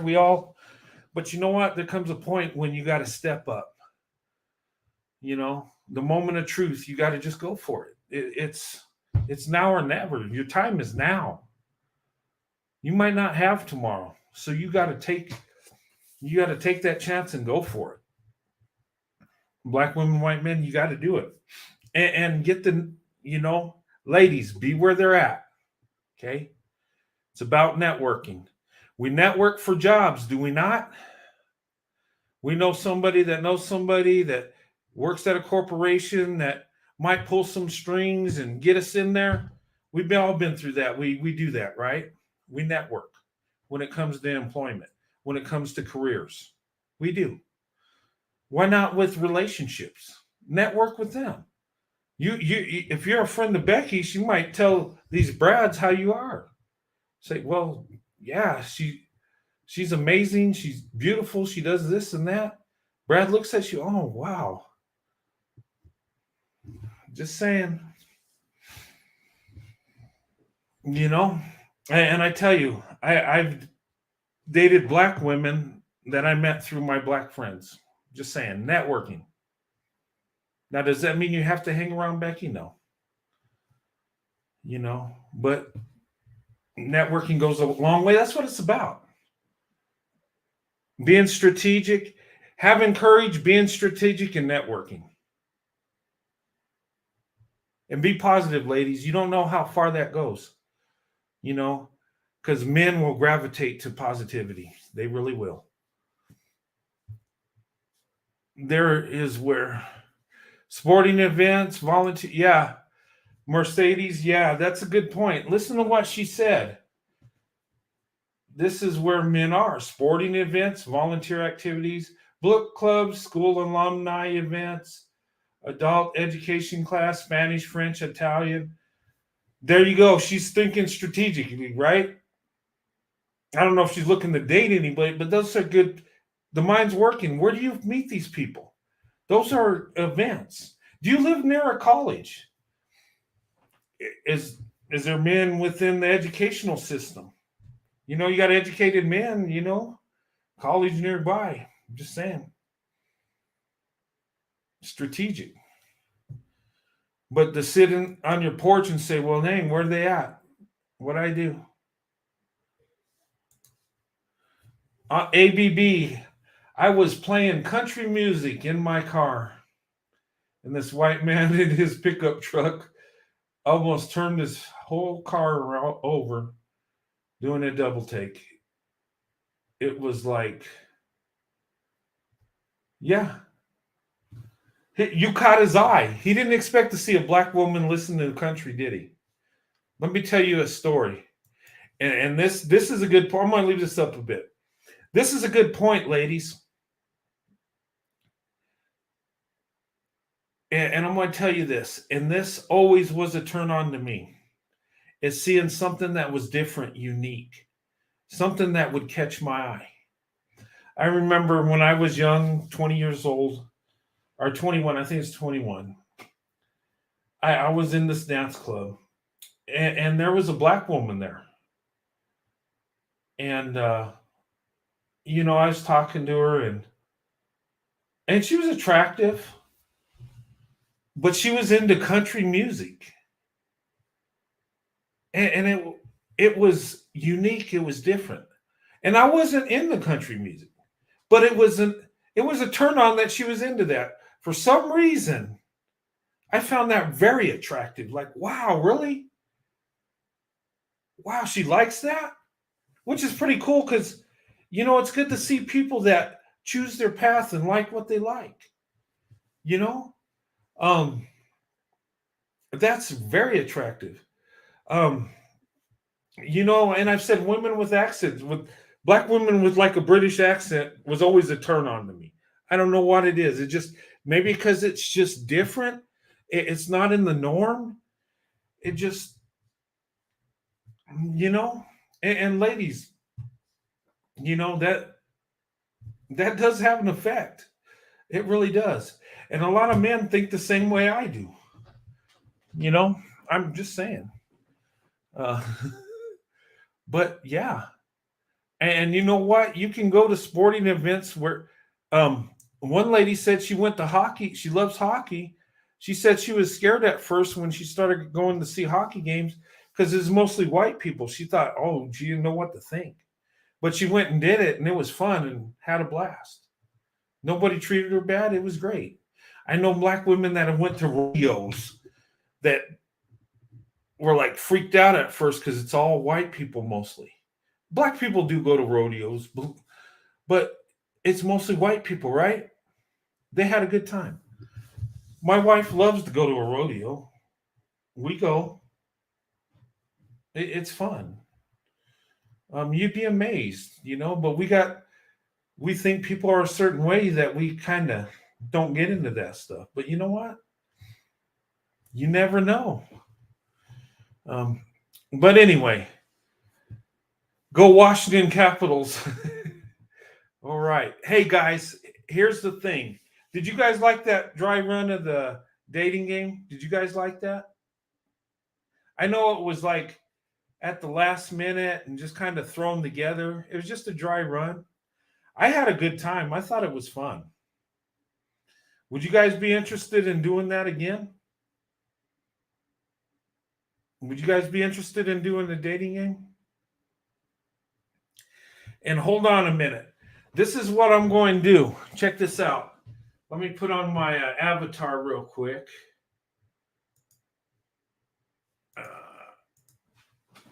But you know what? There comes a point when you got to step up. The moment of truth, you got to just go for it. It's now or never. Your time is now. You might not have tomorrow, so you got to take that chance and go for it. Black women, white men, you got to do it, and get ladies, be where they're at. Okay, it's about networking. We network for jobs, do we not? We know somebody that knows somebody that works at a corporation that might pull some strings and get us in there. We've all been through that. We do that, right? We network when it comes to employment, when it comes to careers. We do. Why not with relationships? Network with them. You if you're a friend of Becky's, you might tell these Brads how you are. Say, well, yeah, she's amazing, she's beautiful, she does this and that. Brad looks at you, oh wow. Just saying. And I tell you, I've dated black women that I met through my black friends. Just saying, networking. Now, does that mean you have to hang around Becky? No. But networking goes a long way. That's what it's about. Being strategic, having courage, being strategic, and networking. And be positive, ladies. You don't know how far that goes. Because men will gravitate to positivity. They really will. There is where sporting events, volunteer. Yeah. Mercedes. Yeah, that's a good point. Listen to what she said. This is where men are: sporting events, volunteer activities, book clubs, school alumni events, adult education class, Spanish, French, Italian. There you go. She's thinking strategically, right? I don't know if she's looking to date anybody, but those are good. The mind's working. Where do you meet these people? Those are events. Do you live near a college? Is there men within the educational system? You got educated men, college nearby. I'm just saying. Strategic. But to sit on your porch and say, well, dang, where are they at? What I do? ABB, I was playing country music in my car. And this white man in his pickup truck almost turned his whole car over. doing a double take. It was like, yeah, you caught his eye. He didn't expect to see a black woman listen to the country, did he? Let me tell you a story. And this is a good point. I'm going to leave this up a bit. This is a good point, ladies. And I'm going to tell you this. And this always was a turn on to me. Is seeing something that was different, unique, something that would catch my eye. I remember when I was young, 20 years old, or 21, I think it's 21. I was in this dance club, and there was a black woman there. And, I was talking to her, and she was attractive, but she was into country music. And it was unique, it was different. And I wasn't into country music, but it was a turn on that she was into that. For some reason, I found that very attractive. Like, wow, really? Wow, she likes that? Which is pretty cool because, it's good to see people that choose their path and like what they like. You know? That's very attractive. And I've said women with accents, with black women with like a British accent was always a turn on to me. I don't know what it is. It just, maybe because it's just different. It's not in the norm. It just, and ladies, that does have an effect. It really does. And a lot of men think the same way I do. I'm just saying. Uh, but yeah. And you know what? You can go to sporting events where one lady said she went to hockey. She loves hockey. She said she was scared at first when she started going to see hockey games because it's mostly white people. She thought, oh, she didn't know what to think. But she went and did it, and it was fun and had a blast. Nobody treated her bad. It was great. I know black women that have went to rodeos that were like freaked out at first because it's all white people mostly. Black people do go to rodeos, but it's mostly white people, right? They had a good time. My wife loves to go to a rodeo. We go. It's fun. You'd be amazed, but we think people are a certain way that we kind of don't get into that stuff. But you know what? You never know. But anyway, go Washington Capitals. All right. Hey, guys, here's the thing. Did you guys like that dry run of the dating game? Did you guys like that? I know it was like at the last minute and just kind of thrown together. It was just a dry run. I had a good time. I thought it was fun. Would you guys be interested in doing that again? Would you guys be interested in doing the dating game? And hold on a minute. This is what I'm going to do. Check this out. Let me put on my avatar real quick.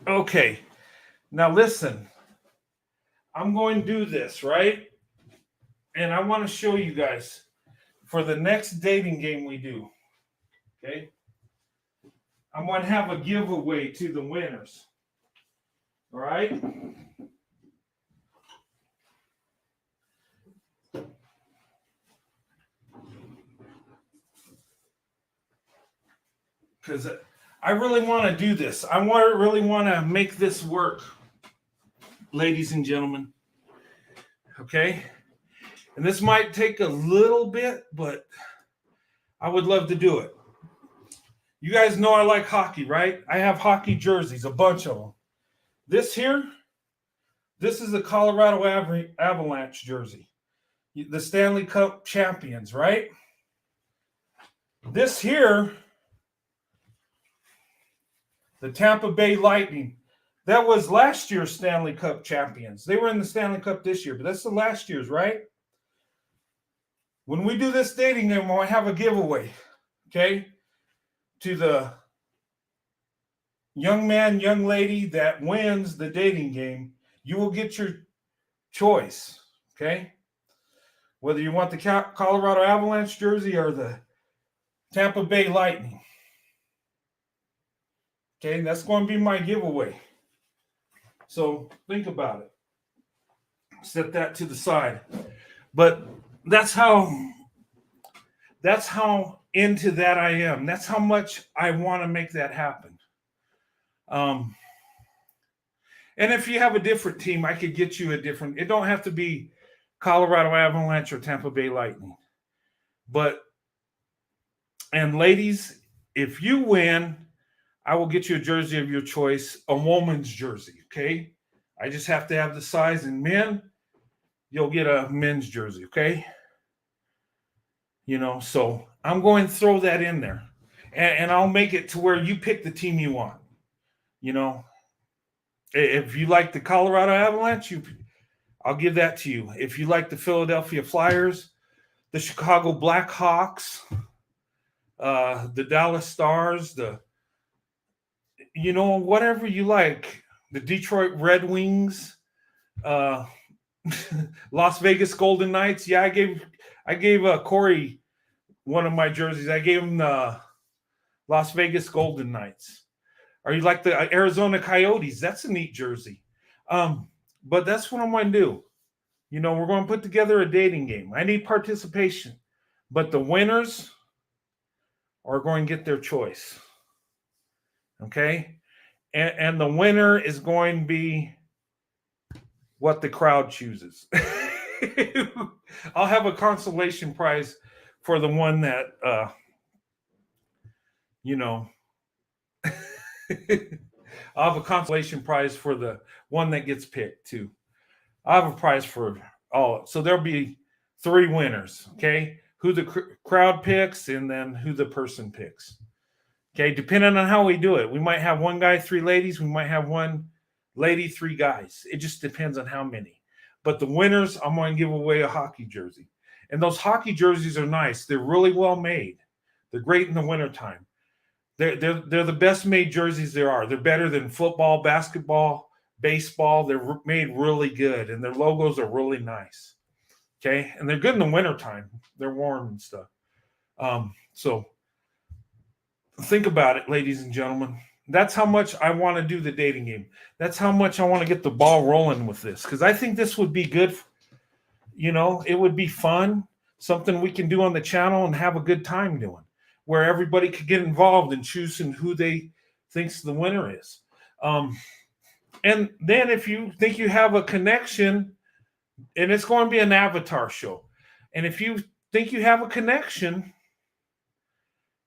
Okay. Now listen. I'm going to do this, right? And I want to show you guys for the next dating game we do. Okay? I'm going to have a giveaway to the winners. All right? Because I really want to do this. I really want to make this work, ladies and gentlemen. Okay? And this might take a little bit, but I would love to do it. You guys know I like hockey, right? I have hockey jerseys, a bunch of them. This here, this is the Colorado Avalanche jersey. The Stanley Cup champions, right? This here, the Tampa Bay Lightning. That was last year's Stanley Cup champions. They were in the Stanley Cup this year, but that's the last year's, right? When we do this dating game, we'll have a giveaway, okay? To the young man, young lady that wins the dating game, you will get your choice. Okay, whether you want the Colorado Avalanche jersey or the Tampa Bay Lightning. Okay, that's going to be my giveaway. So think about it. Set that to the side. But that's how into that I am. That's how much I want to make that happen. And if you have a different team, I could get you a different. It don't have to be Colorado Avalanche or Tampa Bay Lightning. But and ladies, if you win, I will get you a jersey of your choice, a woman's jersey. Okay, I just have to have the size. And men, you'll get a men's jersey. Okay. So I'm going to throw that in there, and I'll make it to where you pick the team you want. If you like the Colorado Avalanche, I'll give that to you. If you like the Philadelphia Flyers, the Chicago Blackhawks, the Dallas Stars, whatever you like, the Detroit Red Wings, Las Vegas Golden Knights. Yeah, I gave Corey one of my jerseys. I gave him the Las Vegas Golden Knights. Or you like the Arizona Coyotes? That's a neat jersey. But that's what I'm going to do. We're going to put together a dating game. I need participation. But the winners are going to get their choice. Okay? And the winner is going to be what the crowd chooses. I'll have a consolation prize for the one that, I'll have a consolation prize for the one that gets picked too. I'll have a prize for all. So there'll be 3 winners. Okay. Who the crowd picks and then who the person picks. Okay. Depending on how we do it, we might have 1 guy, 3 ladies. We might have 1 lady, 3 guys. It just depends on how many. But the winners, I'm going to give away a hockey jersey. And those hockey jerseys are nice. They're really well made. They're great in the wintertime. They're the best made jerseys there are. They're better than football, basketball, baseball. They're made really good, and their logos are really nice. Okay, and they're good in the wintertime. They're warm and stuff. So think about it, ladies and gentlemen. That's how much I want to do the dating game. That's how much I want to get the ball rolling with this, because I think this would be good. It would be fun, something we can do on the channel and have a good time doing, where everybody could get involved in choosing who they thinks the winner is. And then if you think you have a connection, and it's going to be an avatar show, and if you think you have a connection,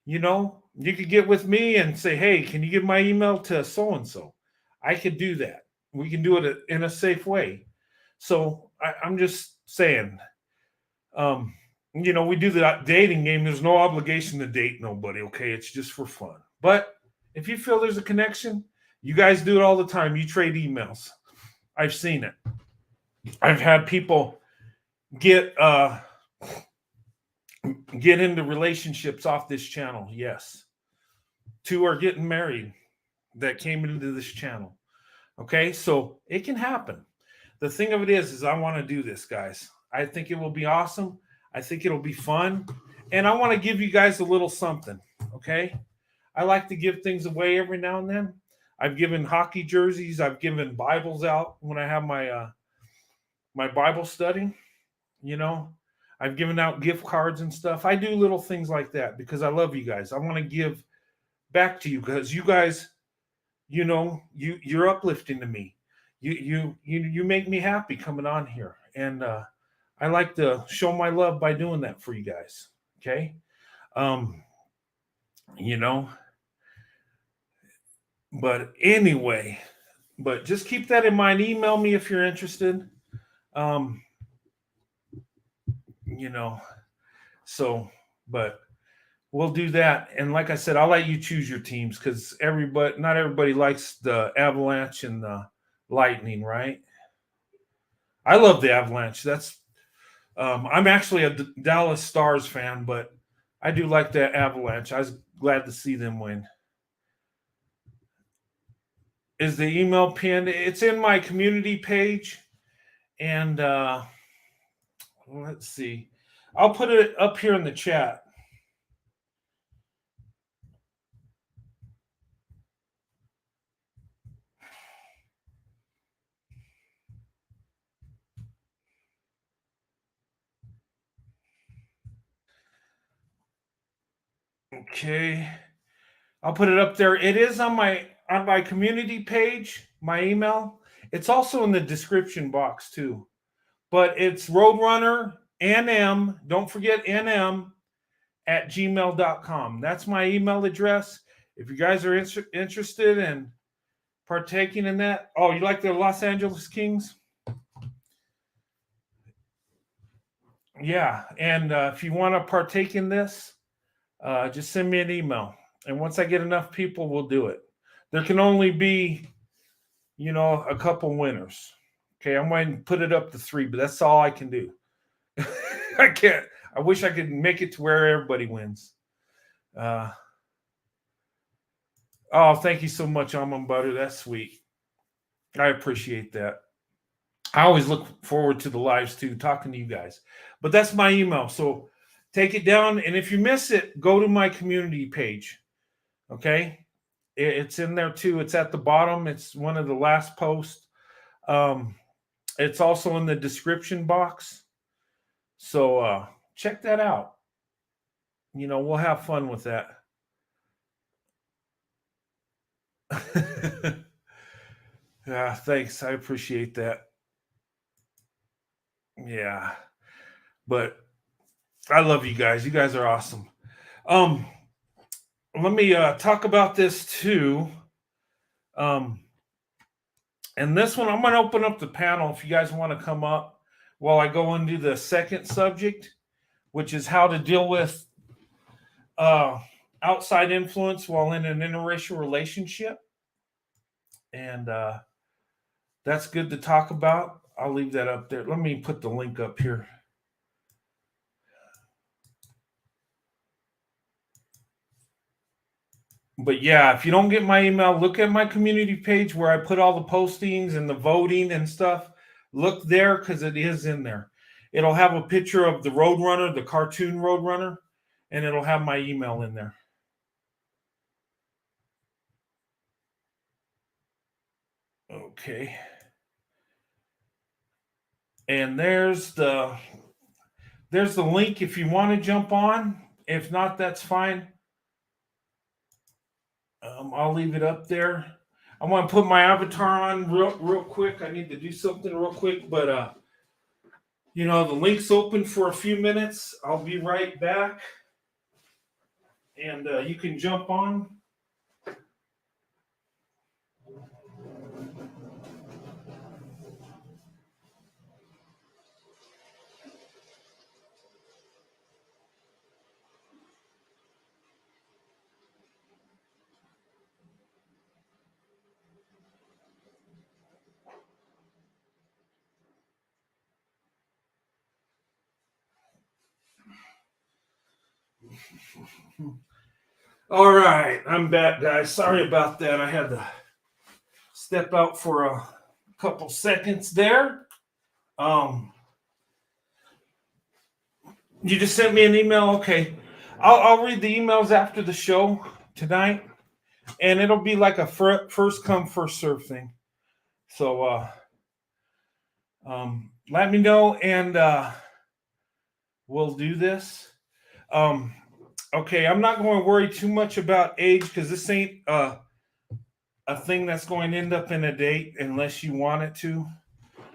you could get with me and say, hey, can you give my email to so-and-so? I could do that. We can do it in a safe way. So I'm just saying, we do the dating game. There's no obligation to date nobody, okay? It's just for fun. But if you feel there's a connection, you guys do it all the time. You trade emails. I've seen it. I've had people get into relationships off this channel. Yes. 2 are getting married that came into this channel. Okay, so it can happen. The thing of it is I want to do this, guys. I think it will be awesome. I think it'll be fun. And I want to give you guys a little something, okay? I like to give things away every now and then. I've given hockey jerseys. I've given Bibles out when I have my my Bible study. I've given out gift cards and stuff. I do little things like that because I love you guys. I want to give back to you because you guys, you're uplifting to me. You make me happy coming on here. And I like to show my love by doing that for you guys. Okay. But anyway, just keep that in mind. Email me if you're interested. But we'll do that. And like I said, I'll let you choose your teams because not everybody likes the Avalanche and the Lightning, right? I love the Avalanche. I'm actually a Dallas Stars fan, but I do like the Avalanche. I was glad to see them win. is the email pinned. It's in my community page, and let's see. I'll put it up here in the chat. Okay. I'll put it up there. It is on my community page, my email. It's also in the description box too. But it's Roadrunner NM, don't forget NM at gmail.com. That's my email address. If you guys are interested in partaking in that. Oh, you like the Los Angeles Kings? Yeah. And if you want to partake in this, just send me an email. And once I get enough people, we'll do it. There can only be, a couple winners. Okay, I'm going to put it up to 3, but that's all I can do. I can't. I wish I could make it to where everybody wins. Oh, thank you so much, Almond Butter. That's sweet. I appreciate that. I always look forward to the lives too, talking to you guys. But that's my email. So take it down. And if you miss it, go to my community page. Okay. It's in there too. It's at the bottom. It's one of the last posts. It's also in the description box. So check that out. We'll have fun with that. Yeah, thanks. I appreciate that. Yeah. But I love you guys. You guys are awesome. Let me talk about this too. And this one, I'm going to open up the panel if you guys want to come up while I go into the second subject, which is how to deal with outside influence while in an interracial relationship. And that's good to talk about. I'll leave that up there. Let me put the link up here. But yeah, if you don't get my email, look at my community page where I put all the postings and the voting and stuff. Look there because it is in there. It'll have a picture of the Roadrunner, the cartoon Roadrunner, and it'll have my email in there. Okay. And there's the link if you want to jump on. If not, that's fine. I'll leave it up there. I want to put my avatar on real quick. I need to do something real quick, but the link's open for a few minutes. I'll be right back, and you can jump on. All right, I'm back, guys. Sorry about that. I had to step out for a couple seconds there. You just sent me an email. Okay, I'll read the emails after the show tonight, and it'll be like a first come first serve thing. So let me know, and we'll do this. Okay, I'm not going to worry too much about age because this ain't a thing that's going to end up in a date unless you want it to.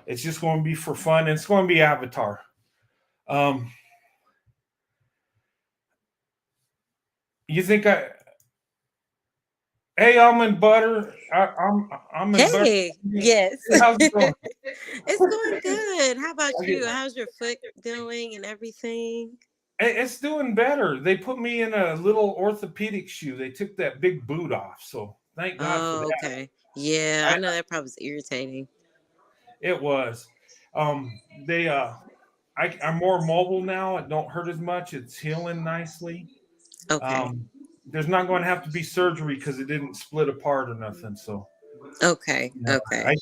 It's just going to be for fun. And it's going to be Avatar. You think Hey, Almond Butter. I'm in butter. Hey, yes. How's it going? It's going good. How about you? How's your foot doing and everything? It's doing better. They put me in a little orthopedic shoe. They took that big boot off. So thank God for that. Okay. Yeah, I know that probably was irritating. It was. I'm more mobile now. It don't hurt as much. It's healing nicely. Okay. There's not going to have to be surgery because it didn't split apart or nothing. So Okay. Yeah, Okay.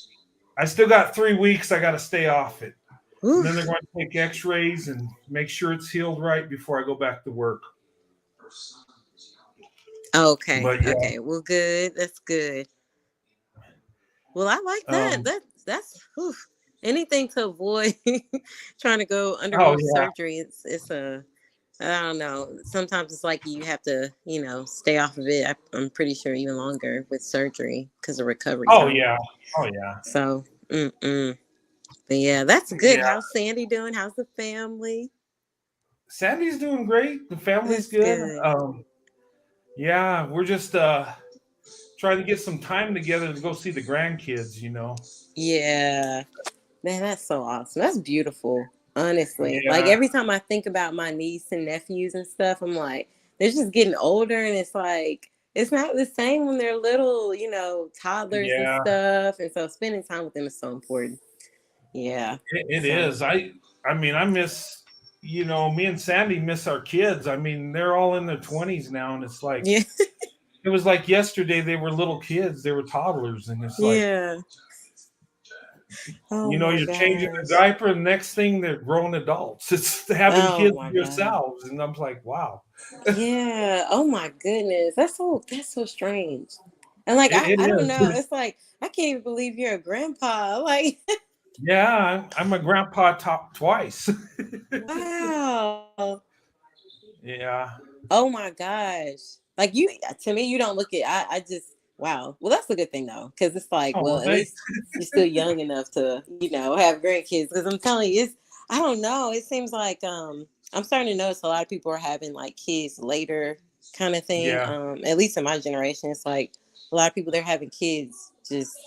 I still got 3 weeks. I got to stay off it, and then they're Oof. going to take X-rays and make sure it's healed right before I go back to work. Okay. But yeah, Okay. Well, good. That's good. Well, I like that. um, That's oof. Anything to avoid trying to go oh undergo yeah, surgery. It's a I don't know. Sometimes it's like you have to, stay off of it. I'm pretty sure even longer with surgery because of recovery oh time. yeah, oh yeah, So, but yeah, that's good. yeah. How's Sandy doing? How's the family? Sandy's doing great. The family's That's good. good. Yeah, we're just trying to get some time together to go see the grandkids. Yeah. Man, that's so awesome. That's beautiful. Honestly. Like Yeah, every time I think about my niece and nephews and stuff, I'm like, they're just getting older and it's like it's not the same when they're little, toddlers and yeah. stuff. And so spending time with them is so important. Yeah. It So is. I mean, I miss. Me and Sandy miss our kids. I mean, they're all in their 20s now, and it's like yeah. it was like yesterday. They were little kids. They were toddlers, and it's like Yeah. Oh my you're changing the gosh. diaper, and next thing they're grown adults. It's having Oh kids my god. yourselves, and I'm like, wow. Yeah. Oh my goodness. That's so strange. And like It I don't is. know. It's like I can't even believe you're a grandpa. Like Yeah, I'm a grandpa top twice. wow. Yeah. Oh my gosh. Like you to me, you don't look at I just wow. Well that's a good thing though. Cause it's like, Oh well, well, at thanks. least you're still young enough to, have grandkids. Cause I'm telling you, it's I don't know. It seems like I'm starting to notice a lot of people are having like kids later kind of thing. Yeah. At least in my generation, it's like a lot of people they're having kids just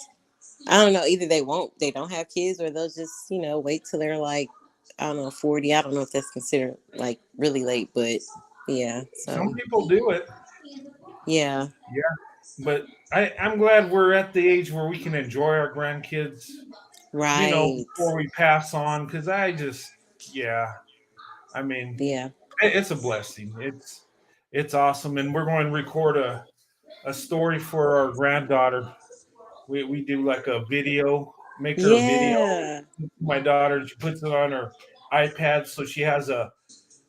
I don't know, either they don't have kids or they'll just, wait till they're like, I don't know, 40. I don't know if that's considered like really late, but yeah. Some So people do it. yeah. Yeah. But I'm glad we're at the age where we can enjoy our grandkids, Right. before we pass on. Because yeah, I mean, Yeah. it's a blessing. It's awesome, and we're going to record a story for our granddaughter. We do like a video, make her a video. Yeah. My daughter, she puts it on her iPad, so she has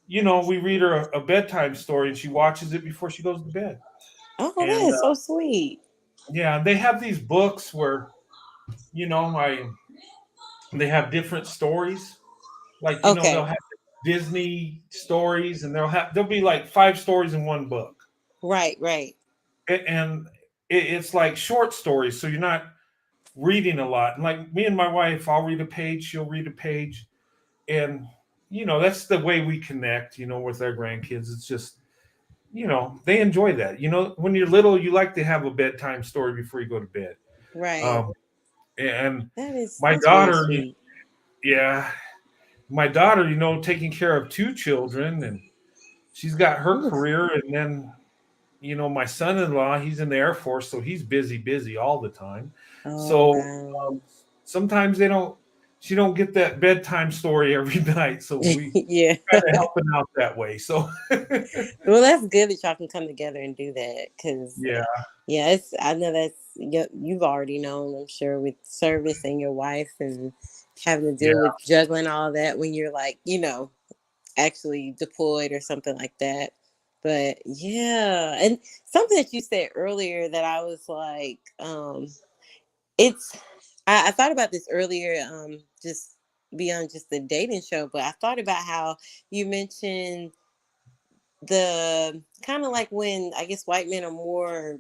we read her a bedtime story, and she watches it before she goes to bed. Oh, that And is so sweet. yeah, they have these books where I they have different stories. Like they'll Okay. have Disney stories, and there'll be like 5 stories in one book, Right, right. and it's like short stories, so you're not reading a lot. And like me and my wife, I'll read a page, she'll read a page, and that's the way we connect. With our grandkids, it's just they enjoy that. When you're little, you like to have a bedtime story before you go to bed. Right. Um, and my That's really daughter, sweet. yeah, my daughter, taking care of 2 children, and she's got her Ooh. career, and then my son-in-law, he's in the Air Force, so he's busy all the time. Oh So wow. sometimes she don't get that bedtime story every night, so we yeah. kind of helping out that way. So Well, that's good that y'all can come together and do that because, yeah, yeah, I know you've already known, I'm sure, with service and your wife and having to yeah, deal with juggling all that when you're like, actually deployed or something like that. But yeah, and something that you said earlier that I was like, it's, I thought about this earlier, just beyond just the dating show, but I thought about how you mentioned the kind of like when I guess white men are more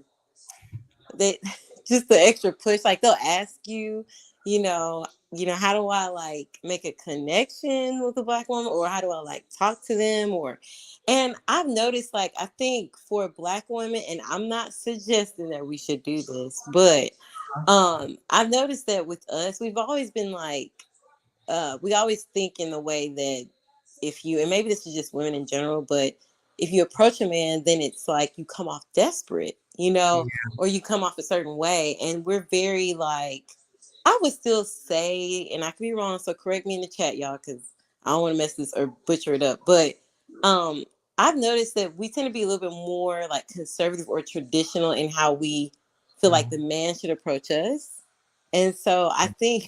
they just the extra push like they'll ask you how do I like make a connection with a black woman or how do I like talk to them or and I've noticed like I think for black women and I'm not suggesting that we should do this but I've noticed that with us we've always been like we always think in the way that if you and maybe this is just women in general but if you approach a man then it's like you come off desperate or you come off a certain way and we're very like I would still say and I could be wrong so correct me in the chat y'all because I don't want to mess this or butcher it up but um I've noticed that we tend to be a little bit more like conservative or traditional in how we feel like the man should approach us. And so I think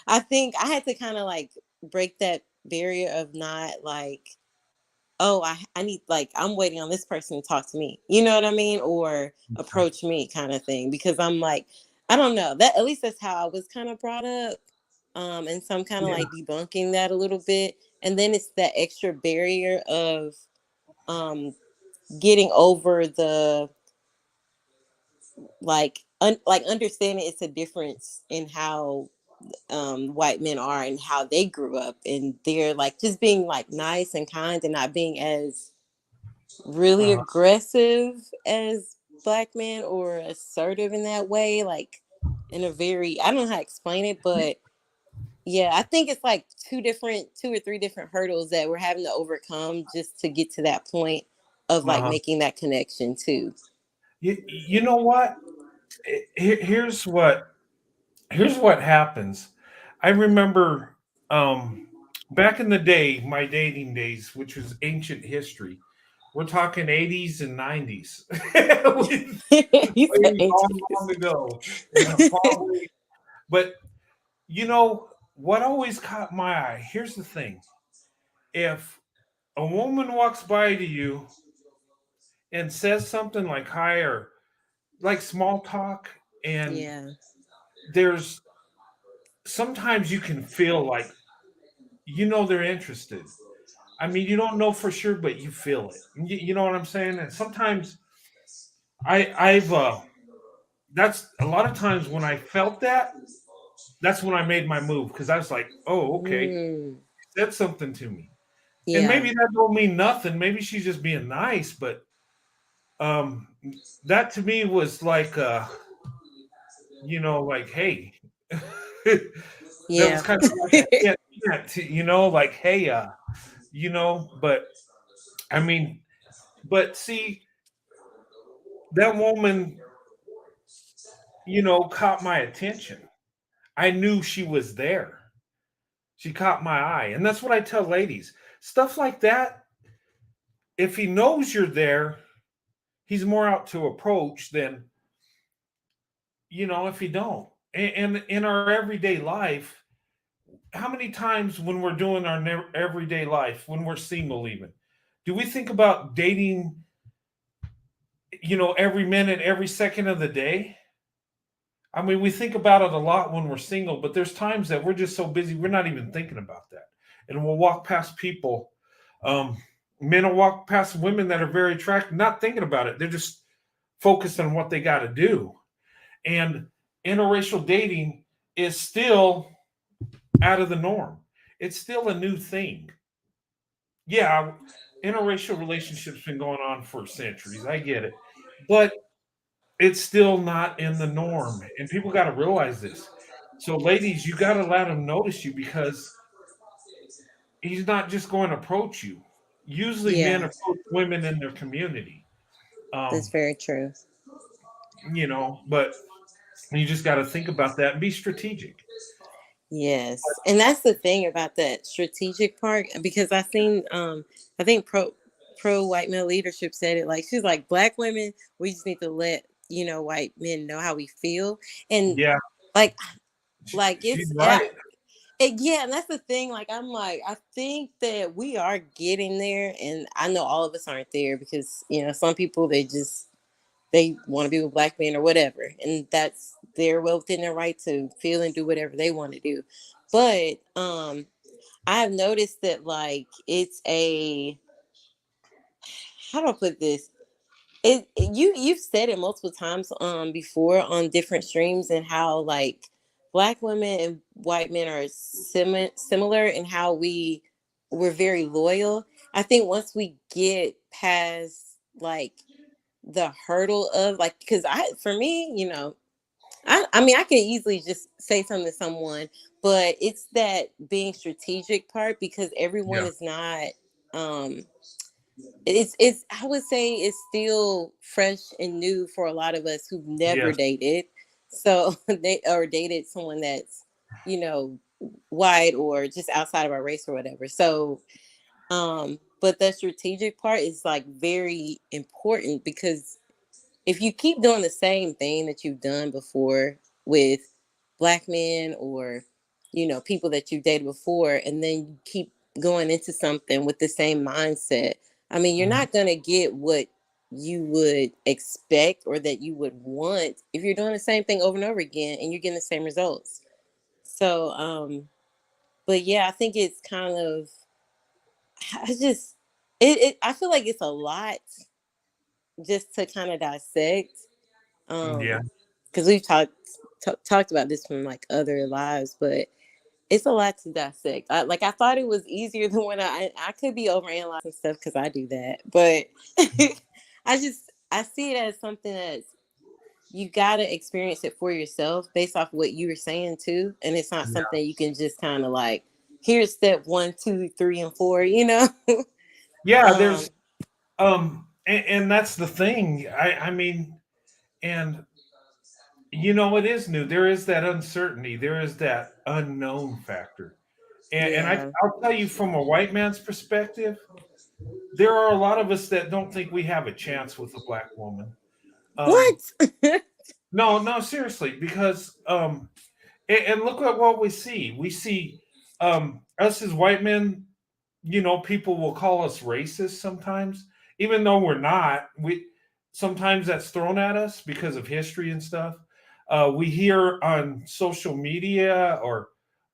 I think I had to kind of like break that barrier of not like, oh, I need, like, I'm waiting on this person to talk to me. You know what I mean? Or approach me kind of thing. Because I'm like, I don't know. That at least that's how I was kind of brought up. And so I'm kind of Yeah. like debunking that a little bit. And then it's that extra barrier of um getting over the like understanding it's a difference in how white men are and how they grew up, and they're like just being like nice and kind and not being as really Uh, aggressive as black men or assertive in that way, like in a very, I don't know how to explain it, but yeah, I think it's like two or three different hurdles that we're having to overcome just to get to that point of like uh, making that connection too. you know what? Here's what happens. I remember um, back in the day, my dating days, which was ancient history. We're talking 80s and 90s. He said Way long, ancient long history. ago. Far away. But you know what always caught my eye? Here's the thing. If a woman walks by to you and says something like hi or like small talk, and Yeah, there's sometimes you can feel like they're interested. I mean, you don't know for sure, but you feel it. You know what I'm saying? And sometimes I've that's a lot of times when I felt that, that's when I made my move because I was like, oh, okay, mm, said something to me, and yeah, maybe that don't mean nothing. Maybe she's just being nice, but um, that to me was like, like, hey, that was yeah. kind of like a hint, like, hey, but I mean, but see, that woman, caught my attention. I knew she was there. She caught my eye. And that's what I tell ladies. Stuff like that, if he knows you're there, he's more out to approach than, if you don't. And in our everyday life, how many times when we're doing our everyday life, when we're single even, do we think about dating, every minute, every second of the day? I mean, we think about it a lot when we're single, but there's times that we're just so busy, we're not even thinking about that. And we'll walk past people. Um, Men will walk past women that are very attractive, not thinking about it. They're just focused on what they got to do. And interracial dating is still out of the norm. It's still a new thing. Yeah, interracial relationships been going on for centuries. I get it. But it's still not in the norm, and people got to realize this. So ladies, you got to let him notice you because he's not just going to approach you. Usually men Yeah, approach women in their community. that's um very true. but you just got to think about that and be strategic. Yes. And that's the thing about that strategic part, because I think pro white male leadership said it, like she's like, black women, we just need to let, white men know how we feel. And Yeah, like she's it's right. yeah, and that's the thing. Like I'm like, I think that we are getting there, and I know all of us aren't there because some people they want to be with black men or whatever, and that's they're well within their right to feel and do whatever they want to do. But I've noticed that like it's a, how do I put this? You've said it multiple times before on different streams, and how like black women and white men are similar in how we're very loyal. I think once we get past like the hurdle of like, because I for me, I mean I could easily just say something to someone, but it's that being strategic part, because everyone Yeah. is not um it's I would say it's still fresh and new for a lot of us who've never Yes. dated. So they or dated someone that's, you know, white or just outside of our race or whatever. So but the strategic part is like very important, because if you keep doing the same thing that you've done before with black men or, people that you've dated before, and then you keep going into something with the same mindset, I mean, you're Mhm. not going to get what you would expect or that you would want if you're doing the same thing over and over again and you're getting the same results. So, but yeah, I think it's kind of, I just, I feel like it's a lot just to kind of dissect. Yeah. Because we've talked about this from like other lives, but it's a lot to dissect. I thought it was easier than when I could be overanalyzing stuff because I do that, but I see it as something that's, you gotta experience it for yourself based off what you were saying too, and it's not Yeah. something you can just kind of like, here's step 1, 2, 3, and 4, Yeah, um, and that's the thing. I mean, and it is new. There is that uncertainty. There is that unknown factor. yeah. I'll tell you from a white man's perspective, there are a lot of us that don't think we have a chance with a black woman. Um, What? no, no, seriously, because and look at what we see. We see us as white men. People will call us racist sometimes, even though we're not. We sometimes that's thrown at us because of history and stuff. We hear on social media or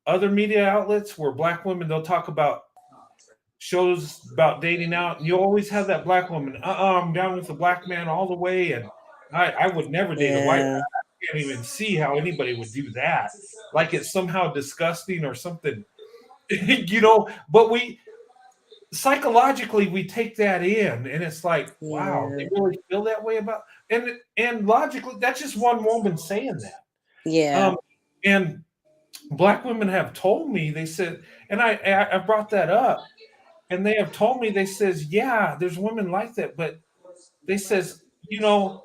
other media outlets where black women, they'll talk about shows about dating out, and you always have that black woman. I'm down with the black man all the way, and I would never date a white man. Yeah, I can't even see how anybody would do that. Like it's somehow disgusting or something, But we psychologically we take that in, and it's like, wow, yeah, they really feel that way about. And logically, that's just one woman saying that. yeah, Um, and black women have told me, they said, and I brought that up, and they have told me, they says, yeah, there's women like that, but they says, you know,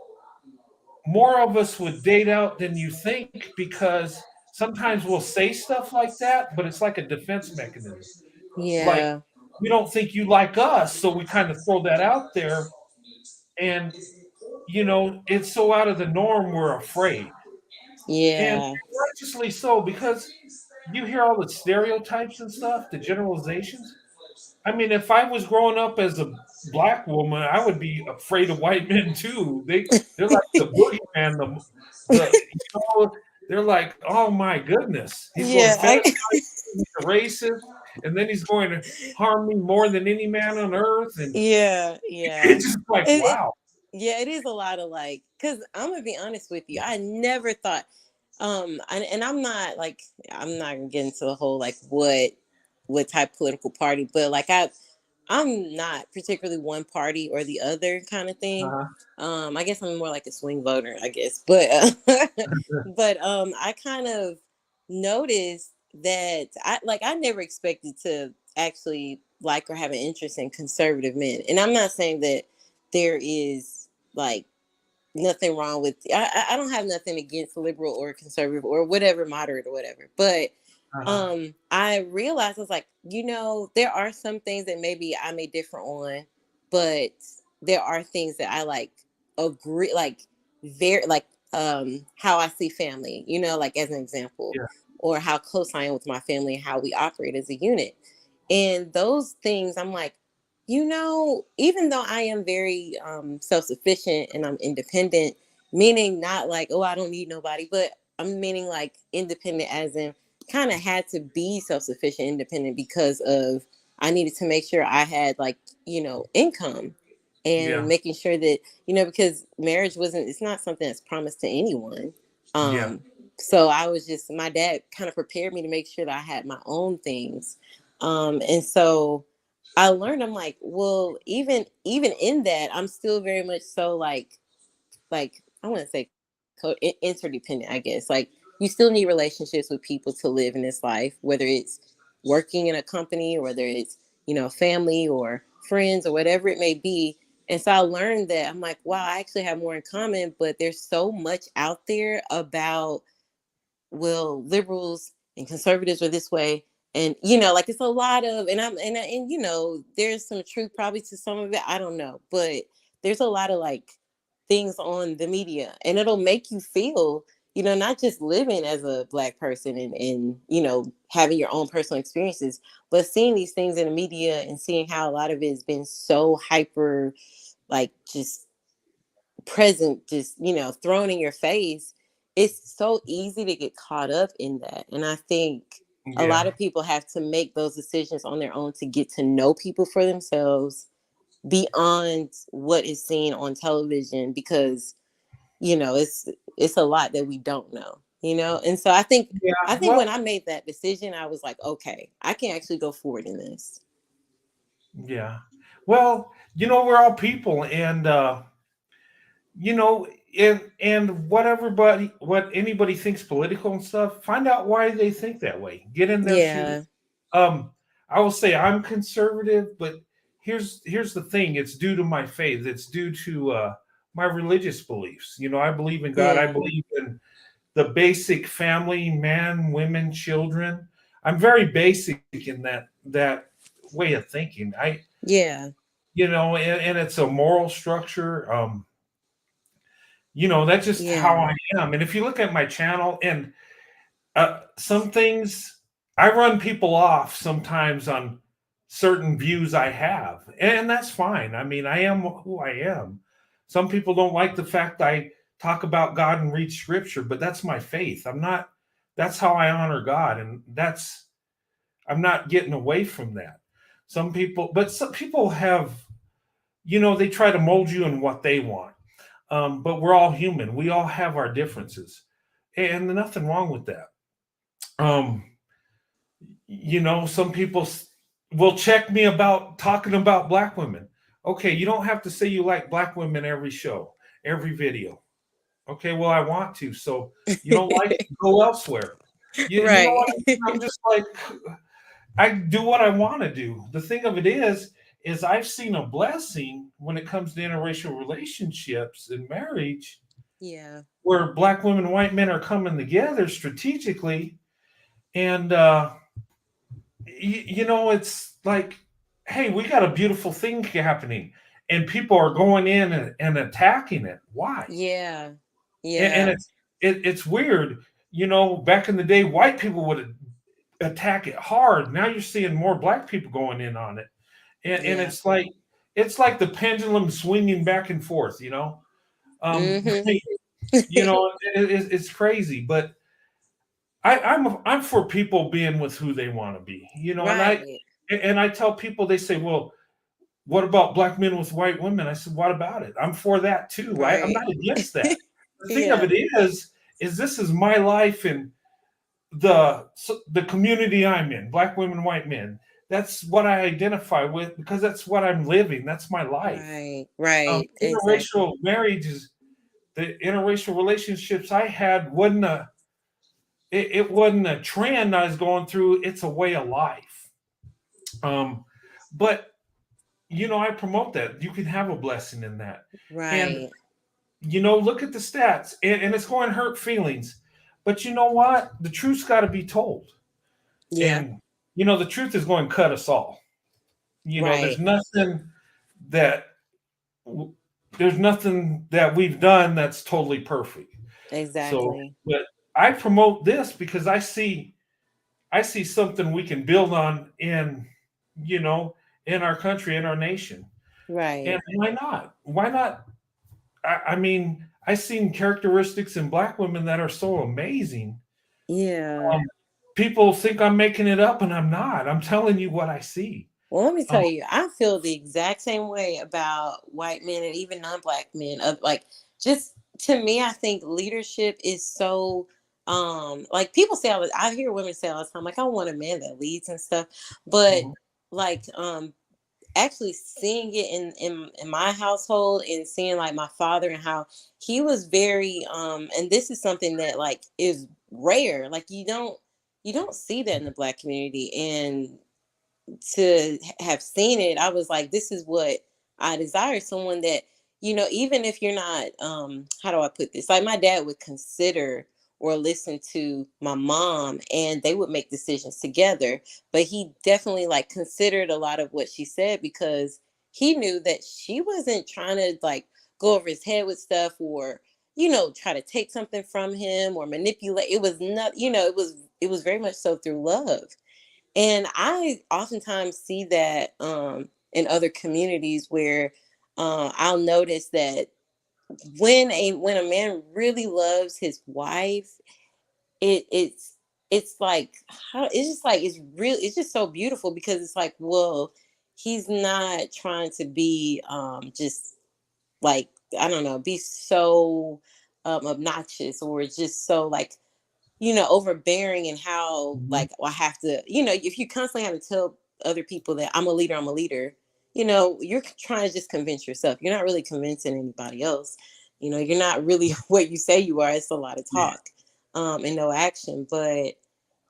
more of us would date out than you think because sometimes we'll say stuff like that, but it's like a defense mechanism. Like, yeah, we don't think you like us, so we kind of throw that out there, and it's so out of the norm, we're afraid, and yeah, righteously so, because you hear all the stereotypes and stuff, the generalizations. I mean, if I was growing up as a black woman, I would be afraid of white men too. They're like the boogeyman, they're like, oh my goodness, he's going yeah. to fetishize me, he's a racist, and then he's going to harm me more than any man on earth, and Yeah, yeah. it's just like, It wow. yeah, it is a lot of like, because I'm gonna be honest with you, I never thought, and I'm not like, I'm not gonna get into the whole like what type of political party, but like I'm not particularly one party or the other kind of thing. Uh-huh. I guess I'm more like a swing voter, I guess. But but I kind of noticed that I never expected to actually like or have an interest in conservative men. And I'm not saying that there is like nothing wrong with, I don't have nothing against liberal or conservative or whatever, moderate or whatever, but Uh-huh. I realized, I was like, there are some things that maybe I may differ on, but there are things that I like agree, like very like how I see family, like as an example, Yeah. or how close I am with my family and how we operate as a unit. And those things I'm like, even though I am very self-sufficient and I'm independent, meaning not like, oh, I don't need nobody, but I'm meaning like independent as in kind of had to be self-sufficient, independent because of, I needed to make sure I had like, income, and Yeah. making sure that, because marriage wasn't, it's not something that's promised to anyone. Yeah. Um, so I was just, my dad kind of prepared me to make sure that I had my own things. And so I learned, I'm like, well, even in that, I'm still very much so like I want to say interdependent, I guess. Like, you still need relationships with people to live in this life, whether it's working in a company or whether it's, family or friends or whatever it may be. And so I learned that, I'm like, wow, I actually have more in common, but there's so much out there about, well, liberals and conservatives are this way. And like, it's a lot of, and there's some truth probably to some of it, I don't know, but there's a lot of like things on the media, and it'll make you feel, not just living as a Black person and having your own personal experiences, but seeing these things in the media and seeing how a lot of it has been so hyper, like, just present, just thrown in your face. It's so easy to get caught up in that, and I think a lot Yeah. of people have to make those decisions on their own to get to know people for themselves beyond what is seen on television, because it's a lot that we don't know, and so I Yeah. think when I made that decision, I was like, okay, I can actually go forward in this. Yeah. Well, we're all people, and you know, and what anybody thinks political and stuff, find out why they think that way. Get in their shoes. Yeah, Um, I will say I'm conservative, but here's the thing: it's due to my faith. It's due to my religious beliefs. I believe in God. I yeah, believe in the basic family, man, women, children. I'm very basic in that way of thinking. yeah, And it's a moral structure. That's just how yeah, I am. And if you look at my channel, and some things, I run people off sometimes on certain views I have, and that's fine. I mean, I am who I am. Some people don't like the fact I talk about God and read scripture, but that's my faith. That's how I honor God, and I'm not getting away from that. Some people have, they try to mold you in what they want. But we're all human. We all have our differences, and nothing wrong with that. Um, some people will check me about talking about black women. Okay, you don't have to say you like black women every show, every video. Okay, well, I want to. So you don't like it, go elsewhere. You know right. what I mean? I'm just like, I do what I want to do. The thing of it is I've seen a blessing when it comes to interracial relationships and marriage, Yeah, where black women and white men are coming together strategically, and it's like, hey, we got a beautiful thing happening, and people are going in and attacking it. Why? yeah, And yeah, it's weird. Back in the day, white people would attack it hard. Now you're seeing more black people going in on it, and yeah. it's like the pendulum swinging back and forth. Um, Mm-hmm. it's crazy, but I'm for people being with who they want to be. Right, And I tell people, they say, well, what about black men with white women? I said, what about it? I'm for that too. I'm right. not against that. The thing of Yeah, it is this is my life, and the community I'm in, black women, white men. That's what I identify with, because that's what I'm living. That's my life. right, right, exactly. Interracial marriages, the interracial relationships I had it wasn't a trend I was going through. It's a way of life. But I promote that. You can have a blessing in that. And Right. look at the stats, and it's going to hurt feelings. But you know what? The truth's got to be told. Yeah, And the truth is going to cut us all. There's right. nothing that we've done that's totally perfect. So, Exactly. but I promote this because I see something we can build on you know, in our country, in our nation. And Right. why not? Why not? I mean, I've seen characteristics in black women that are so amazing. Yeah. Um, People think I'm making it up, and I'm not. I'm telling you what I see. Well, let me Um, tell you, I feel the exact same way about white men and even non-black men. Of like, just to me, I think leadership is so like people say all the, I hear women say all the time, like, I want a man that leads and stuff. But mhm, like actually seeing it in my household and seeing like my father and how he was very and this is something that like is rare, like you don't see that in the black community, and to have seen it, I was like, this is what I desire. Someone that, even if you're not, how do I put this? Like my dad would consider or listen to my mom and they would make decisions together. But he definitely like considered a lot of what she said because he knew that she wasn't trying to like go over his head with stuff or, try to take something from him or manipulate. It was not, it was very much so through love. And I oftentimes see that in other communities where I'll notice that when a man really loves his wife, it's like how it's just like it's just so beautiful because it's like, well, he's not trying to be just like, I don't know, be so obnoxious or just so like, overbearing, and how Mhm. like, well, I have to, if you constantly have to tell other people that I'm a leader, you're trying to just convince yourself. You're not really convincing anybody else. You're not really what you say you are. It's a lot of Yeah. talk, and no action. But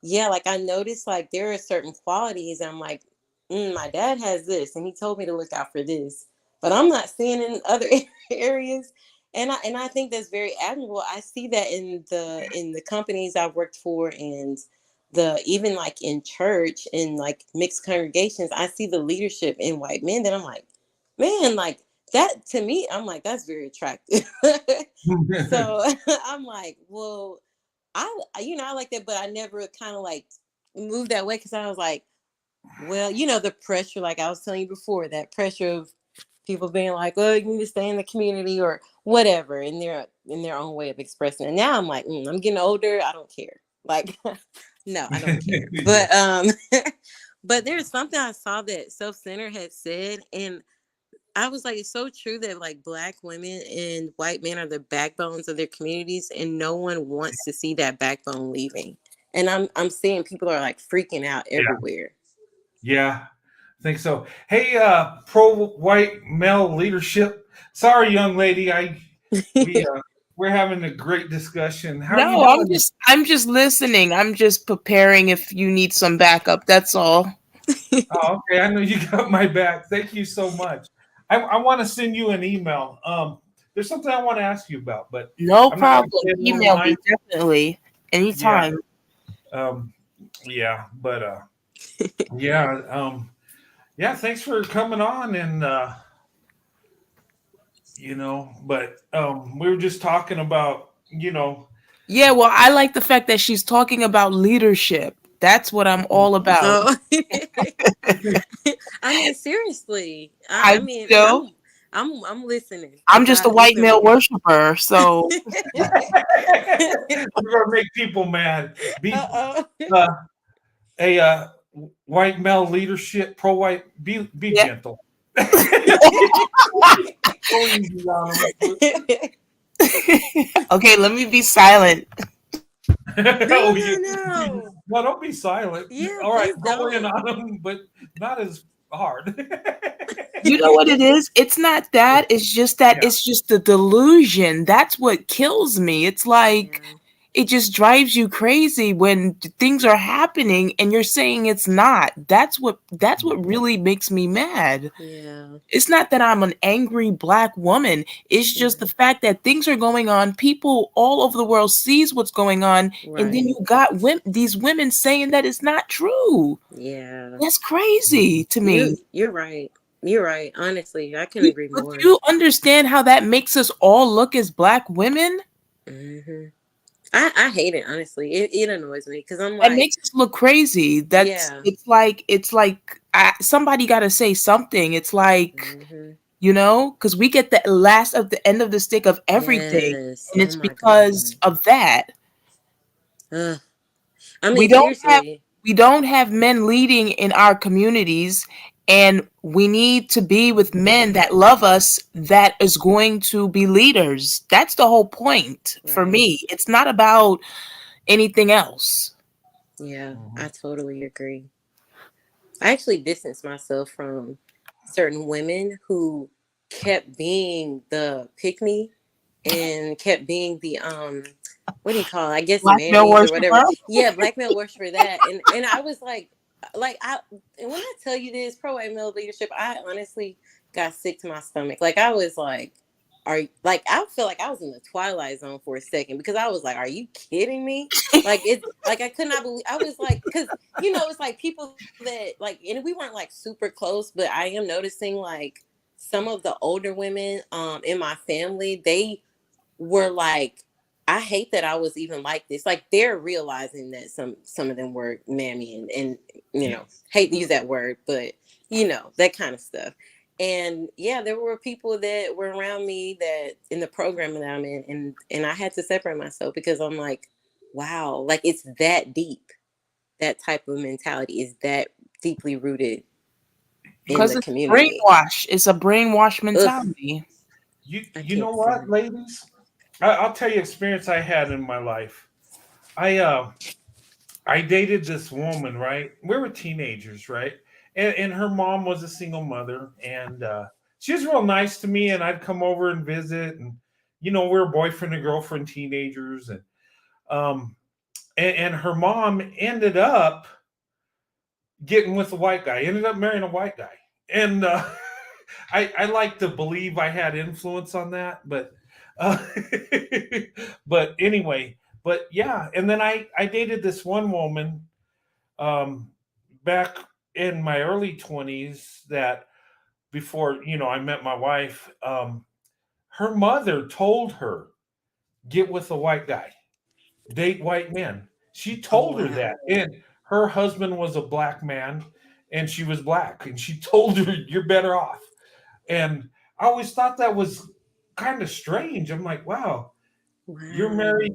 yeah, like I noticed like there are certain qualities. I'm like, my dad has this, and he told me to look out for this, but I'm not seeing in other areas. And I think that's very admirable. I see that in the companies I've worked for, and the even like in church and like mixed congregations, I see the leadership in white men that I'm like, man, like that to me, I'm like, that's very attractive. So I'm like, well, I like that, but I never kind of like moved that way because I was like, well, the pressure, like I was telling you before, that pressure of people being like, oh, you need to stay in the community or whatever, in their own way of expressing it. Now I'm like, I'm getting older. I don't care. Like, no, I don't care. Yeah. But but there's something I saw that Self Center had said, and I was like, it's so true that like black women and white men are the backbones of their communities, and no one wants to see that backbone leaving. And I'm seeing people are like freaking out everywhere. Yeah, I think so. Hey, pro white male leadership. Sorry, young lady. We we're having a great discussion. How you No, I'm doing? just I'm just listening. I'm just preparing if you need some backup. That's all. Oh, okay. I know you got my back. Thank you so much. I want to send you an email. There's something I want to ask you about, but No I'm not going to problem. say it Email me online. definitely Yeah, anytime. um, yeah, but yeah, yeah. Thanks for coming on, and but we were just talking about Yeah, well, I like the fact that she's talking about leadership. That's what I'm all about. Oh, I mean, seriously. I I mean, you and know, I'm listening I'm because just a this white been really male good. worshiper, so we're gonna make people mad. Be Uh uh, a white male leadership, pro white. Be yeah. gentle. Go easy on them. oh. Okay, let me be silent. No, Oh, no, you, no. no, don't be silent. Yeah, All right, please go in don't. on them, but not as hard. You know what it is? It's not that. It's just that Yeah. it's just the delusion. That's what kills me. It's like Yeah, it just drives you crazy when things are happening and you're saying it's not. That's what really makes me mad. yeah, It's not that I'm an angry black woman. It's just the yeah. fact that things are going on. People all over the world sees what's going on, and then you Right. got these women saying that it's not true. Yeah. That's crazy to You're me. you're right. You're right. Honestly, I can You, agree but more. do you understand how that makes us all look as black women? hmm I hate it, honestly. It annoys me because I'm That like, makes us look crazy. That's yeah. it's like somebody got to say something. It's like hmm because we get the last of the end of the stick of everything, Yes. and Oh it's my because God. of that. Ugh. I We mean, don't have seriously. we don't have men leading in our communities, and we need to be with men that love us, that is going to be leaders. That's the whole point for Right. me. It's not about anything else. Yeah, Mhm. I totally agree. I actually distanced myself from certain women who kept being the pick me and kept being the what do you call it? I guess Black male mammies or whatever. worshiper. Yeah, black male worshiper that. And I was like I and when I tell you this, pro white male leadership, I honestly got sick to my stomach. Like I was like, like I feel like I was in the twilight zone for a second because I was like, are you kidding me? Like it's like I could not believe. I was like, because it's like people that like, and we weren't like super close, but I am noticing like some of the older women in my family, they were like, I hate that I was even like this. Like they're realizing that some of them were mammy and you know, hate to use that word, but you know, that kind of stuff. And yeah, there were people that were around me that in the program that I'm in, and I had to separate myself because I'm like, wow, like it's that deep. That type of mentality is that deeply rooted in Because the it's community. brainwash. It's a brainwash Ugh, mentality. I You know can't what, stand it. ladies? I'll tell you experience I had in my life. I dated this woman, right? We were teenagers, right? And her mom was a single mother, and she was real nice to me. And I'd come over and visit, and we were boyfriend and girlfriend teenagers, um, and her mom ended up getting with a white guy, ended up marrying a white guy, and I like to believe I had influence on that, uh, but anyway, but yeah, and then I dated this one woman um, back in my early 20s that before I met my wife. Her mother told her get with a white guy, date white men. She Oh told her wow. that, and her husband was a black man, and she was black, and she told her you're better off. And I always thought that was kind of strange. I'm like, wow, you're married,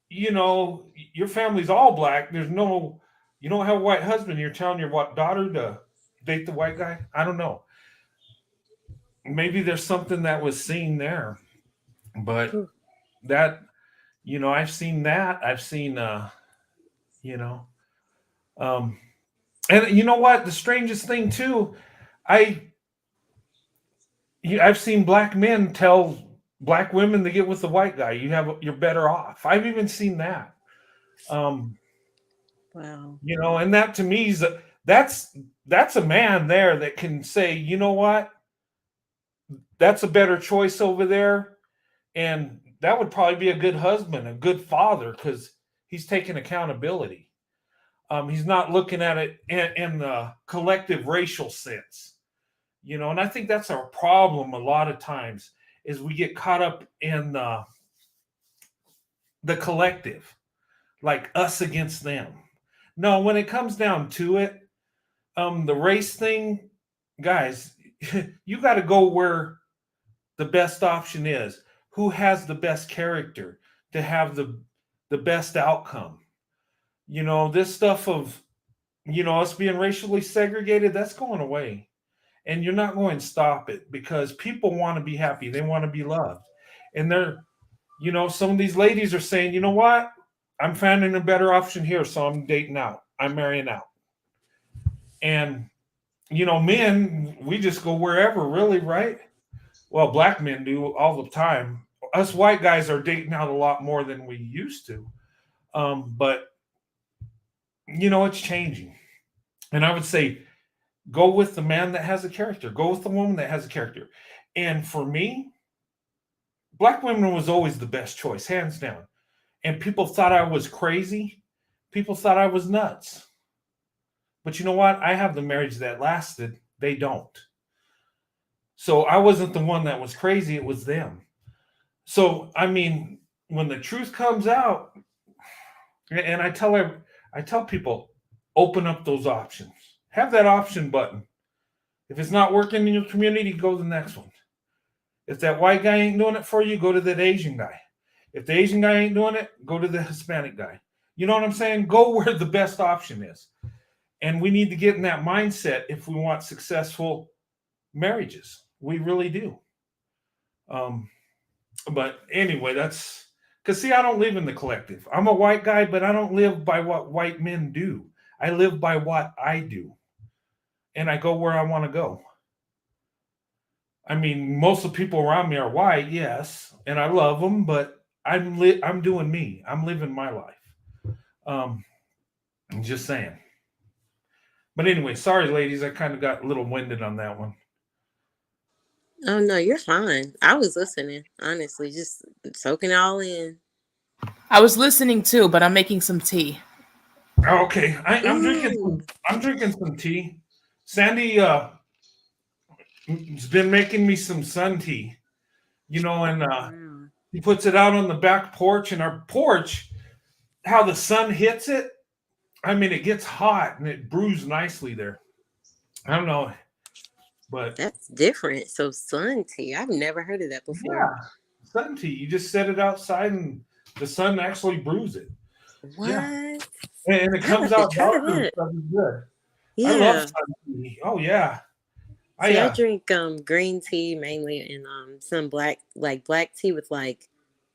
Wow. your family's all black. You don't have a white husband. You're telling your what daughter to date the white guy? I don't know. Maybe there's something that was seen there, but Whew. that, I've seen that. I've seen, you know, um, and you know what? The strangest thing too, I, I've seen black men tell black women to get with the white guy. You're better off. I've even seen that. Um, Wow. and that to me is that's a man there that can say, you know what, that's a better choice over there, and that would probably be a good husband, a good father, because he's taking accountability. He's not looking at it in the collective racial sense, and I think that's our problem a lot of times is we get caught up in the collective, like us against them. No, when it comes down to it, the race thing, guys, you got to go where the best option is. Who has the best character to have the best outcome? This stuff of us being racially segregated, that's going away, and you're not going to stop it because people want to be happy. They want to be loved, and some of these ladies are saying, you know what? I'm finding a better option here, so I'm dating out. I'm marrying out, and men, we just go wherever, really, right? Well, black men do all the time. Us white guys are dating out a lot more than we used to. But it's changing. And I would say go with the man that has a character. Go with the woman that has a character. And for me, black women was always the best choice, hands down. And people thought I was crazy. People thought I was nuts. But you know what? I have the marriage that lasted. They don't. So I wasn't the one that was crazy. It was them. So I mean, when the truth comes out, and I tell people, open up those options. Have that option button. If it's not working in your community, go to the next one. If that white guy ain't doing it for you, go to that Asian guy. If the Asian guy ain't doing it, go to the Hispanic guy. You know what I'm saying? Go where the best option is. And we need to get in that mindset if we want successful marriages. We really do. Um, but anyway, that's because see, I don't live in the collective. I'm a white guy, but I don't live by what white men do. I live by what I do, and I go where I want to go. I mean, most of the people around me are white, yes, and I love them, but I'm doing me. I'm living my life. Um, I'm just saying. But anyway, sorry, ladies, I kind of got a little winded on that one. Oh no, you're fine. I was listening, honestly, just soaking it all in. I was listening too, but I'm making some tea. Okay, I'm drinking. Ooh. I'm drinking some tea. Sandy has been making me some sun tea, and Wow. he puts it out on the back porch. And our porch, how the sun hits it, I mean, it gets hot and it brews nicely there. I don't know, but That's different. So sun tea. I've never heard of that before. yeah, sun tea. You just set it outside and the sun actually brews it. What? Yeah, and it I have comes to out try dark and that. stuff is good. I love Yeah. sun tea. Oh yeah, See, I I drink green tea mainly and some black tea with like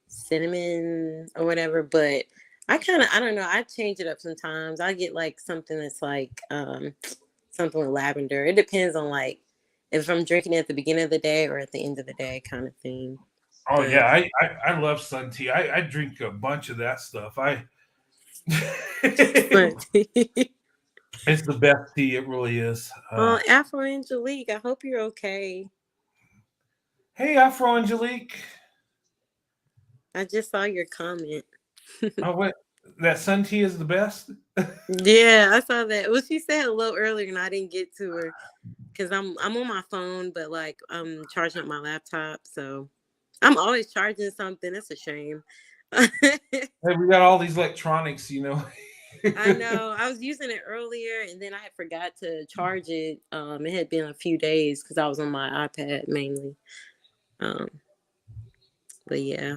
cinnamon or whatever, but I don't know, I change it up sometimes. I get like something that's like something with lavender. It depends on like if I'm drinking it at the beginning of the day or at the end of the day kind of thing. oh But yeah, I love sun tea. I drink a bunch of that stuff. sun tea. It's the best tea. It really is. Oh, Afro Angelique, I hope you're okay. Hey, Afro Angelique. I just saw your comment. Oh, what? That sun tea is the best. Yeah, I saw that. Well, she said hello earlier and I didn't get to her because I'm on my phone, but like I'm charging up my laptop, so I'm always charging something. That's a shame. Hey, we got all these electronics. I know. I was using it earlier and then I had forgot to charge it. It had been a few days because I was on my iPad mainly. But yeah.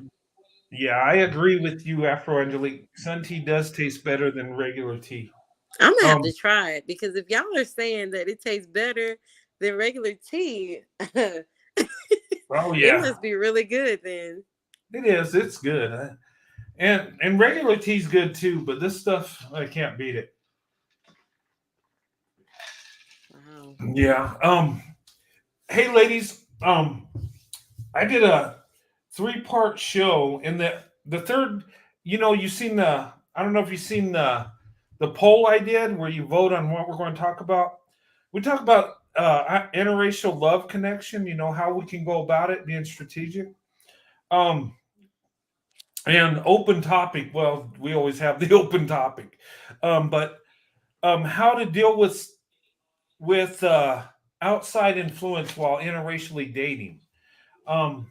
Yeah, I agree with you, Afro Angelique. Sun tea does taste better than regular tea. I'm gonna have Um, to try it because if y'all are saying that it tastes better than regular tea, it oh yeah, must be really good then. it is. It's good. And regular tea's good too, but this stuff I can't beat it. Wow. Yeah. Hey ladies, I did a 3-part show and the third, you've seen I don't know if you've seen the poll I did where you vote on what we're going to talk about. We talk about interracial love connection, how we can go about it being strategic. And open topic, well, we always have the open topic. But how to deal with outside influence while interracially dating. Um,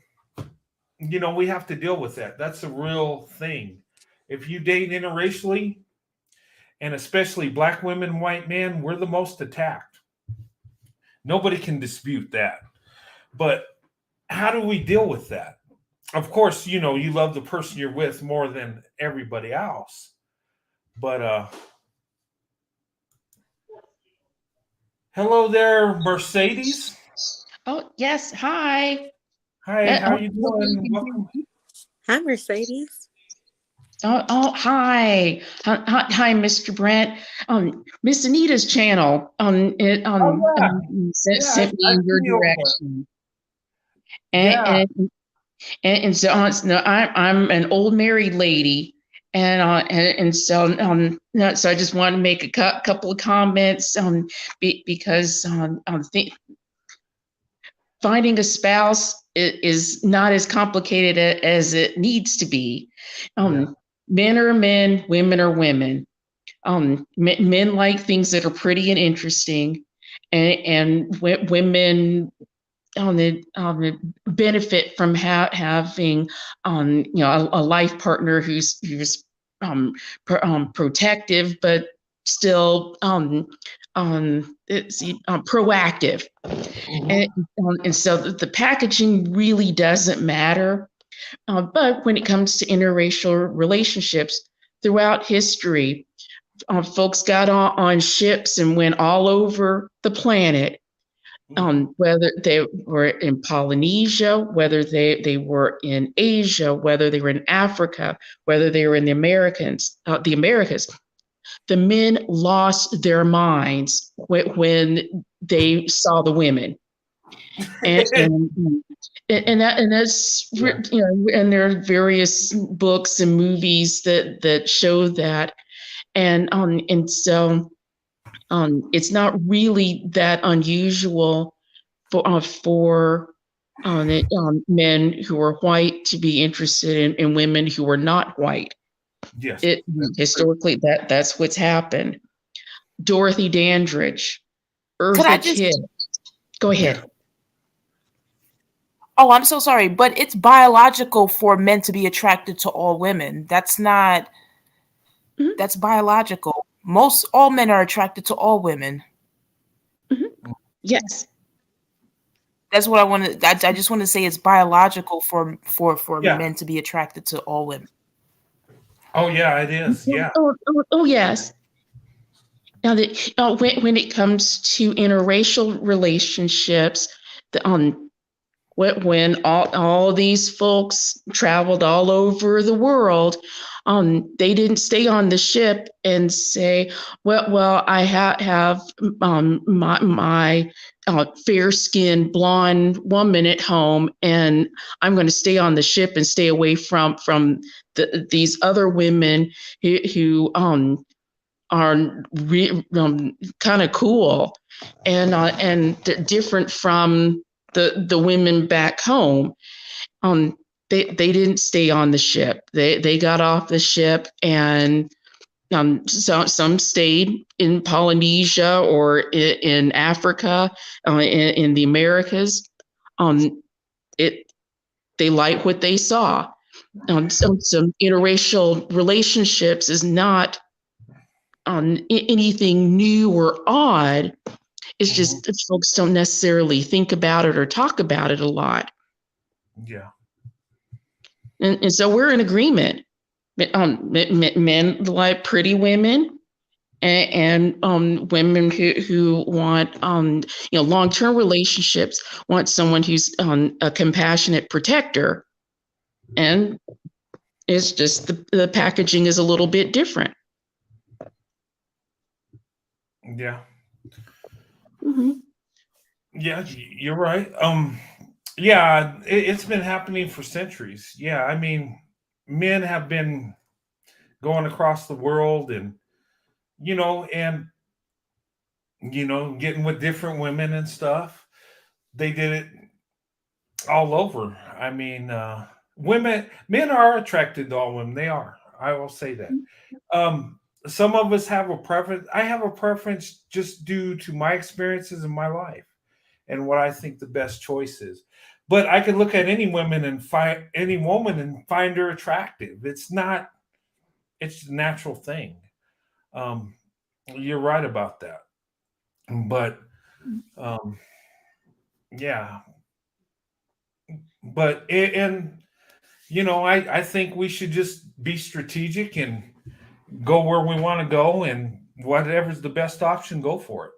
we have to deal with that. That's a real thing. If you date interracially, and especially black women, white men, we're the most attacked. Nobody can dispute that. But how do we deal with that? Of course, you love the person you're with more than everybody else. But hello there, Mercedes. Oh, yes. Hi. Hi, how you doing? Welcome. Hi, Mercedes. Hi. Hi, Mr. Brent. Miss Anita's channel Oh yeah, sent me I in your see you over there. direction. Yeah. And so no, I'm an old married lady, and so so I just want to make a couple of comments because finding a spouse is not as complicated as it needs to be. Men are men, women are women. Men like things that are pretty and interesting, and women benefit from having a life partner who's protective but still proactive. And so the packaging really doesn't matter. But when it comes to interracial relationships throughout history, folks got on ships and went all over the planet. Whether they were in Polynesia, whether they were in Asia, whether they were in Africa, whether they were in the Americas, the men lost their minds when they saw the women, and that's and there are various books and movies that show that, and so. It's not really that unusual for men who are white to be interested in women who are not white. Yes. Historically, that's what's happened. Dorothy Dandridge, Eartha Kitt. Go ahead. Oh, I'm so sorry, but it's biological for men to be attracted to all women. That's not, Mhm, that's biological. All men are attracted to all women. mhm. Yes. That's what I want to, I just want to say it's biological for Yeah. men to be attracted to all women. Oh yeah, it is. Yeah. Oh, yes. Now that when it comes to interracial relationships, the, when all these folks traveled all over the world, they didn't stay on the ship and say, well, I have my fair-skinned blonde woman at home, and I'm going to stay on the ship and stay away from these other women who are kind of cool and different from the women back home. Um, they didn't stay on the ship. They got off the ship, and some stayed in Polynesia or in Africa, in the Americas. Um, it they liked what they saw. Some interracial relationships is not anything new or odd. It's Mhm. just that folks don't necessarily think about it or talk about it a lot. Yeah. And so we're in agreement. Men like pretty women, and women who want long-term relationships, want someone who's a compassionate protector. And it's just the packaging is a little bit different. Yeah. Mhm. Yeah, you're right. Yeah, it's been happening for centuries. Yeah, I mean, men have been going across the world and and getting with different women and stuff. They did it all over. I mean, men are attracted to all women. They are. I will say that. Some of us have a preference. I have a preference just due to my experiences in my life and what I think the best choice is. But I could look at any woman and find any woman and find her attractive. It's not. It's a natural thing. Um, you're right about that. But um, yeah, and I think we should just be strategic and go where we want to go, and whatever's the best option, go for it.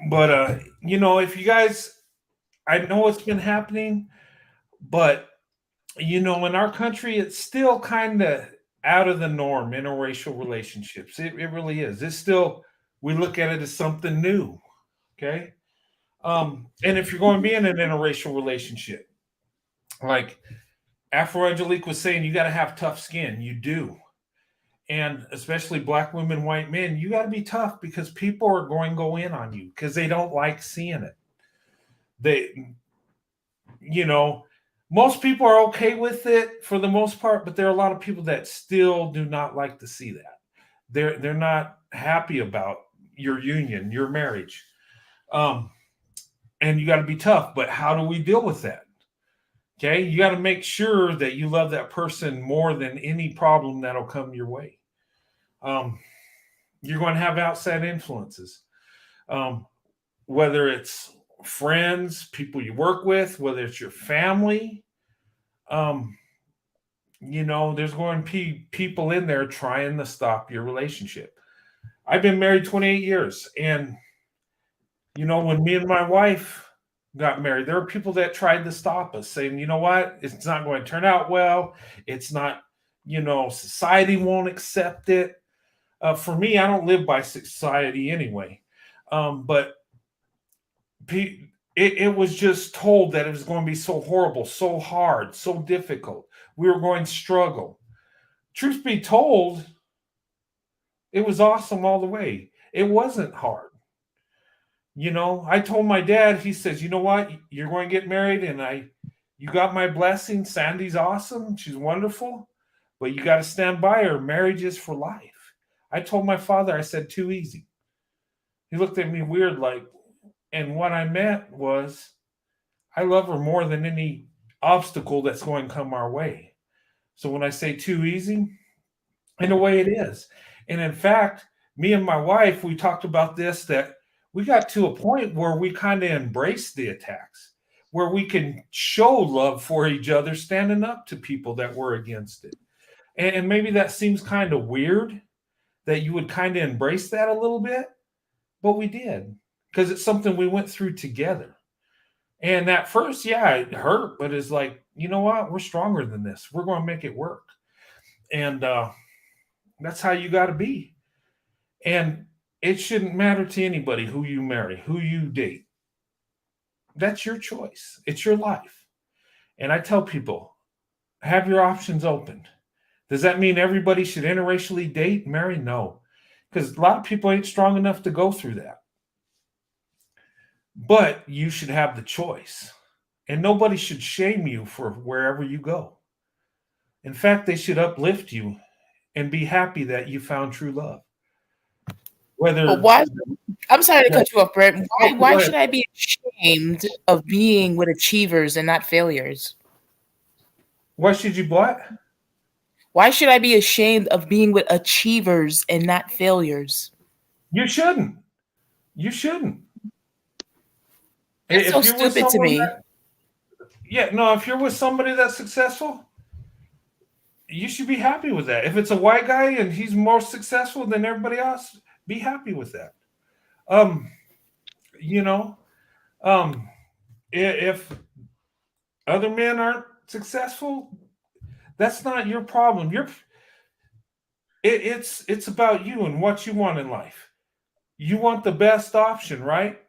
But if you guys, I know it's been happening, but in our country, it's still kind of out of the norm. Interracial relationships, it really is. It's still, we look at it as something new. Okay. And if you're going to be in an interracial relationship, like Afro Angelique was saying, you got to have tough skin. You do. And especially black women, white men, you got to be tough because people are going to go in on you because they don't like seeing it. They, you know, most people are okay with it for the most part, but there are a lot of people that still do not like to see that. They're not happy about your union, your marriage. Um, and you got to be tough. But how do we deal with that? Okay, you got to make sure that you love that person more than any problem that'll come your way. Um, you're going to have outside influences, um, whether it's friends, people you work with, whether it's your family. Um, there's going to be people in there trying to stop your relationship. I've been married 28 years, and when me and my wife got married, there were people that tried to stop us, saying, "You know what? It's not going to turn out well. It's not. Society won't accept it." For me, I don't live by society anyway. But it was just told that it was going to be so horrible, so hard, so difficult. We were going to struggle. Truth be told, it was awesome all the way. It wasn't hard. I told my dad, he says, "You know what? You're going to get married, and you got my blessing. Sandy's awesome. She's wonderful, but you got to stand by her. Marriage is for life." I told my father, I said, "Too easy." He looked at me weird, like, And what I meant was, I love her more than any obstacle that's going to come our way. So when I say too easy, in a way it is. And in fact, me and my wife, we talked about this, that we got to a point where we kind of embraced the attacks, where we can show love for each other, standing up to people that were against it. And maybe that seems kind of weird that you would kind of embrace that a little bit, but we did because it's something we went through together. And at first, yeah, it hurt, but it's like, you know what? We're stronger than this. We're going to make it work. And that's how you got to be. And it shouldn't matter to anybody who you marry, who you date. That's your choice. It's your life. And I tell people, have your options open. Does that mean everybody should interracially date, marry? No, because a lot of people ain't strong enough to go through that. But you should have the choice. And nobody should shame you for wherever you go. In fact, they should uplift you and be happy that you found true love. Whether But why? I'm sorry to Yeah. cut you off, Brett. Go Why ahead. should I be ashamed of being with achievers and not failures? Why should you what? Why should I be ashamed of being with achievers and not failures? You shouldn't. You shouldn't. That's so If you're with stupid to someone me. if you're with somebody that's successful, you should be happy with that. If it's a white guy and he's more successful than everybody else, be happy with that. You know, if other men aren't successful, that's not your problem. It's about you and what you want in life. You want the best option, right?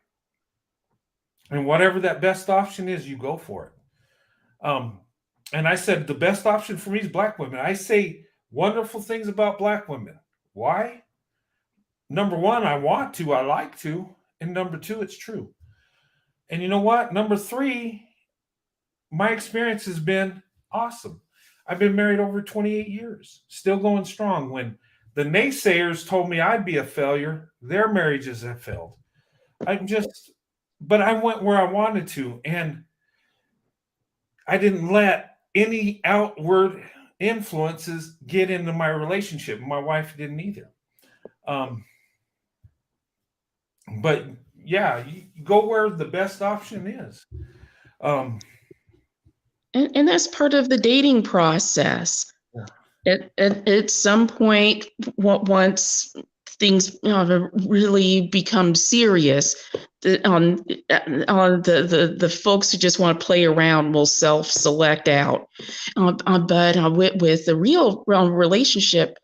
And whatever that best option is, you go for it. And I said the best option for me is black women. I say wonderful things about black women. Why? Number one, I want to, I like to. And number two, it's true. And you know what? Number three, my experience has been awesome. I've been married over 28 years, still going strong. When the naysayers told me I'd be a failure, their marriages have failed. But I went where I wanted to, and I didn't let any outward influences get into my relationship. My wife didn't either. But yeah, you go where the best option is. And that's part of the dating process. Yeah. At some point, once things really become serious, the folks who just want to play around will select out. But with the real relationship,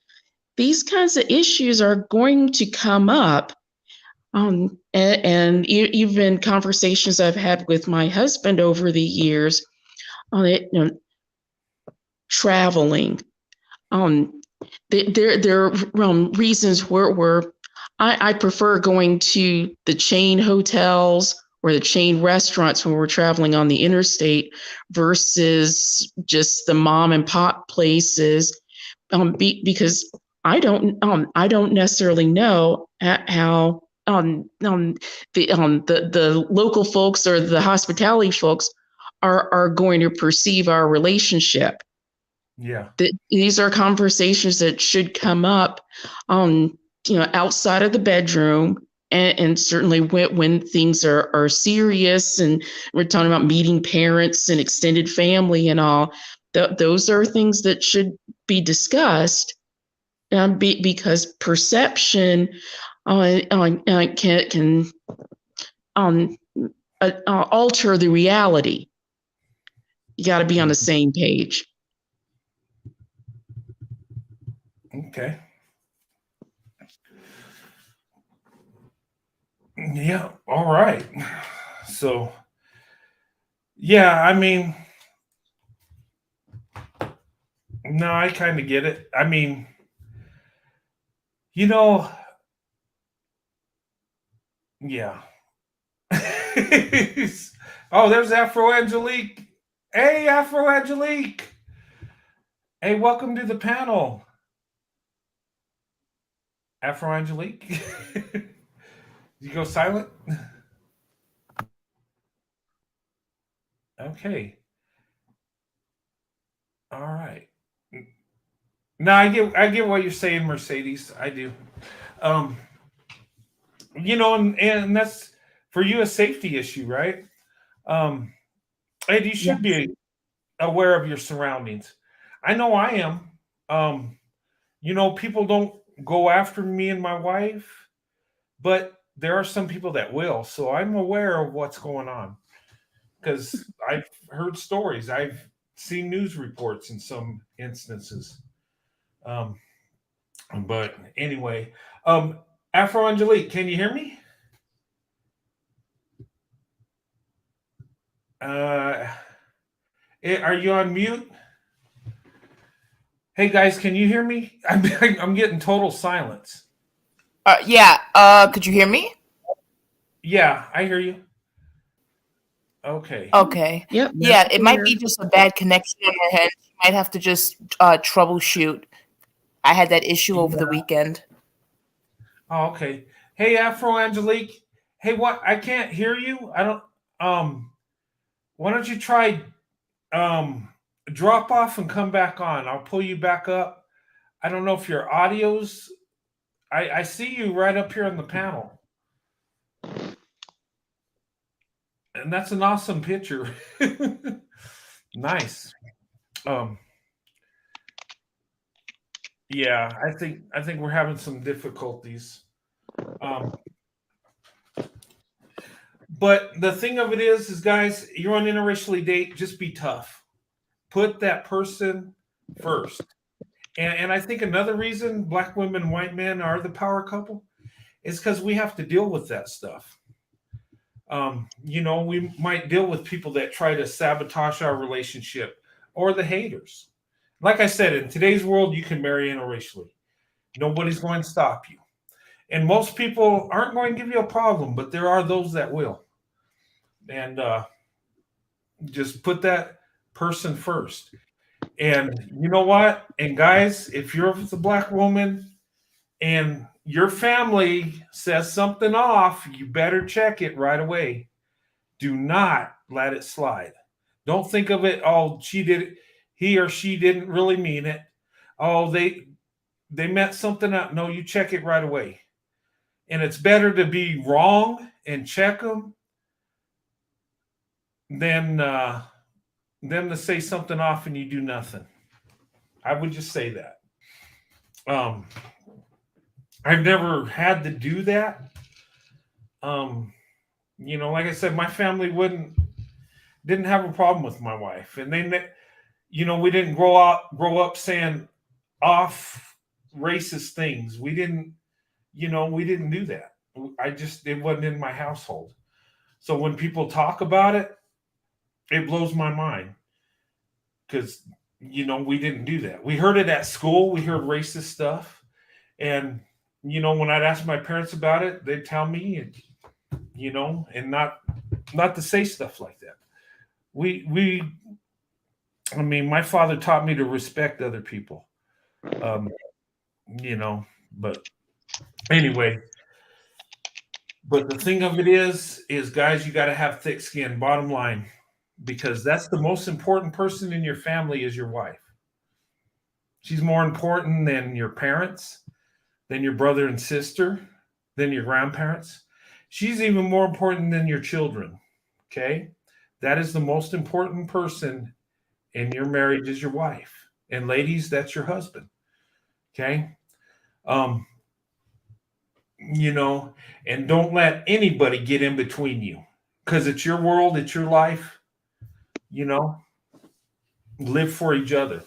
these kinds of issues are going to come up. And even conversations I've had with my husband over the years on it, traveling. There are reasons where I prefer going to the chain hotels or the chain restaurants when we're traveling on the interstate versus just the mom and pop places, because I don't necessarily know how the local folks or the hospitality folks are going to perceive our relationship. Yeah. These are conversations that should come up outside of the bedroom, and certainly when things are serious and we're talking about meeting parents and extended family and all. Those are things that should be discussed, because perception can alter the reality. You got to be on the same page. Okay. Yeah. All right. So, yeah, I mean, no, I kind of get it. I mean, yeah. Oh, there's Afro Angelique. Hey, Afro Angelique. Hey, welcome to the panel. Afro Angelique. You go silent? Okay. All right. Now I get what you're saying, Mercedes. I do. Um, and that's for you a safety issue, right? Um, and you should Yes. be aware of your surroundings. I know I am. Um, people don't go after me and my wife, but there are some people that will. So I'm aware of what's going on because I've heard stories. I've seen news reports in some instances. Um, but anyway, Afro Angelique, can you hear me? Uh, are you on mute? Hey guys, can you hear me? I'm getting total silence. Yeah. Could you hear me? Yeah, I hear you. Okay. Okay. Yep. That's Yeah, it might be clear. just a bad connection on your end. You might have to just troubleshoot. I had that issue over the Yeah. weekend. Oh, okay. Hey, Afro Angelique. Hey, what? I can't hear you. I don't. Um. Why don't you try drop off and come back on? I'll pull you back up. I don't know if your audio's. I see you right up here on the panel, and that's an awesome picture. Nice. Um. Yeah, I think we're having some difficulties. Um. But the thing of it is guys, you're on interracially date. Just be tough. Put that person first. And I think another reason black women and white men are the power couple is because we have to deal with that stuff. We might deal with people that try to sabotage our relationship or the haters. Like I said, in today's world, you can marry interracially. Nobody's going to stop you. And most people aren't going to give you a problem, but there are those that will. And just put that person first. And you know what? And guys, if you're with a black woman and your family says something off, you better check it right away. Do not let it slide. Don't think of it, oh, he or she didn't really mean it. Oh, they meant something up. No, you check it right away. And it's better to be wrong and check them than them to say something off and you do nothing. I would just say that. Um, I've never had to do that. Um, like I said, my family didn't have a problem with my wife, and we didn't grow up saying off racist things. We didn't do that. It wasn't in my household. So when people talk about it, it blows my mind because we didn't do that. We heard it at school. We heard racist stuff, and when I'd ask my parents about it, they'd tell me, and not to say stuff like that. I mean, my father taught me to respect other people. Um, but anyway, but the thing of it is guys, you got to have thick skin. Bottom line, because that's the most important person in your family is your wife. She's more important than your parents, than your brother and sister, than your grandparents. She's even more important than your children. Okay. That is the most important person in your marriage is your wife. And ladies, that's your husband. Okay. Um, and don't let anybody get in between you because it's your world, it's your life. Live for each other.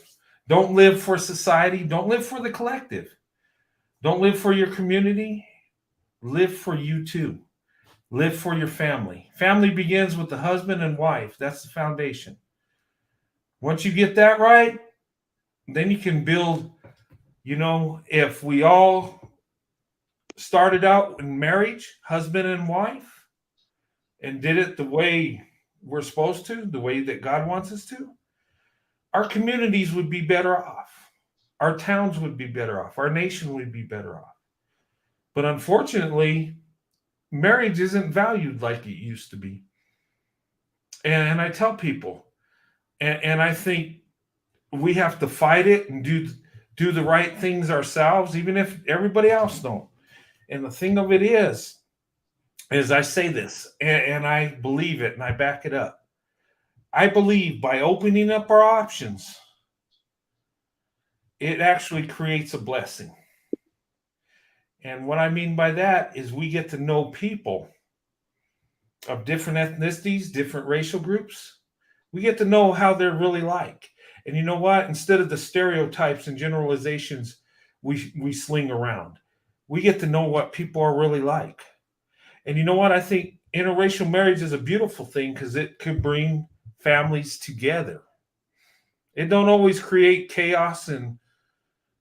Don't live for society. Don't live for the collective. Don't live for your community. Live for you too. Live for your family. Family begins with the husband and wife. That's the foundation. Once you get that right, then you can build, if we all started out in marriage, husband and wife, and did it the way we're supposed to, the way that God wants us to, our communities would be better off. Our towns would be better off. Our nation would be better off. But unfortunately, marriage isn't valued like it used to be. And I tell people, and I think we have to fight it and do the right things ourselves, even if everybody else don't. And the thing of it is I say this, and I believe it, and I back it up. I believe by opening up our options, it actually creates a blessing. And what I mean by that is we get to know people of different ethnicities, different racial groups. We get to know how they're really like. And you know what? Instead of the stereotypes and generalizations we sling around, we get to know what people are really like. And you know what? I think interracial marriage is a beautiful thing because it could bring families together. It don't always create chaos and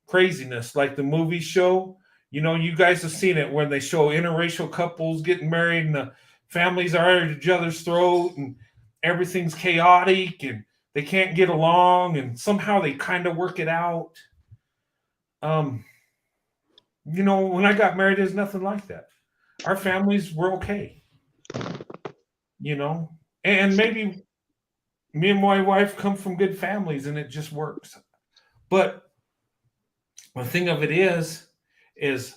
craziness like the movies show. You know, you guys have seen it when they show interracial couples getting married and the families are at each other's throat and everything's chaotic and they can't get along and somehow they kind of work it out. Um, you know, when I got married, there's nothing like that. Our families were okay, you know, and maybe me and my wife come from good families and it just works. But the thing of it is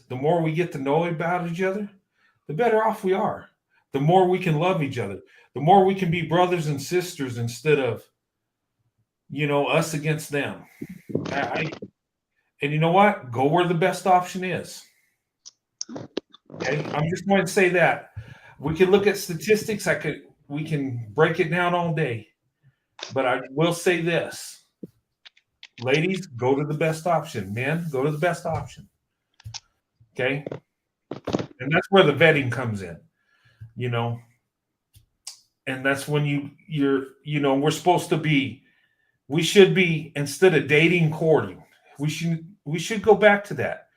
the more we get to know about each other, the better off we are. The more we can love each other, the more we can be brothers and sisters instead of, you know, us against them. And you know what? Go where the best option is. Okay, I'm just going to say that. We can look at statistics. We can break it down all day, but I will say this: ladies, go to the best option. Men, go to the best option. Okay, and that's where the vetting comes in. You know, and that's when we're supposed to be. We should be, instead of dating, courting. We should go back to that,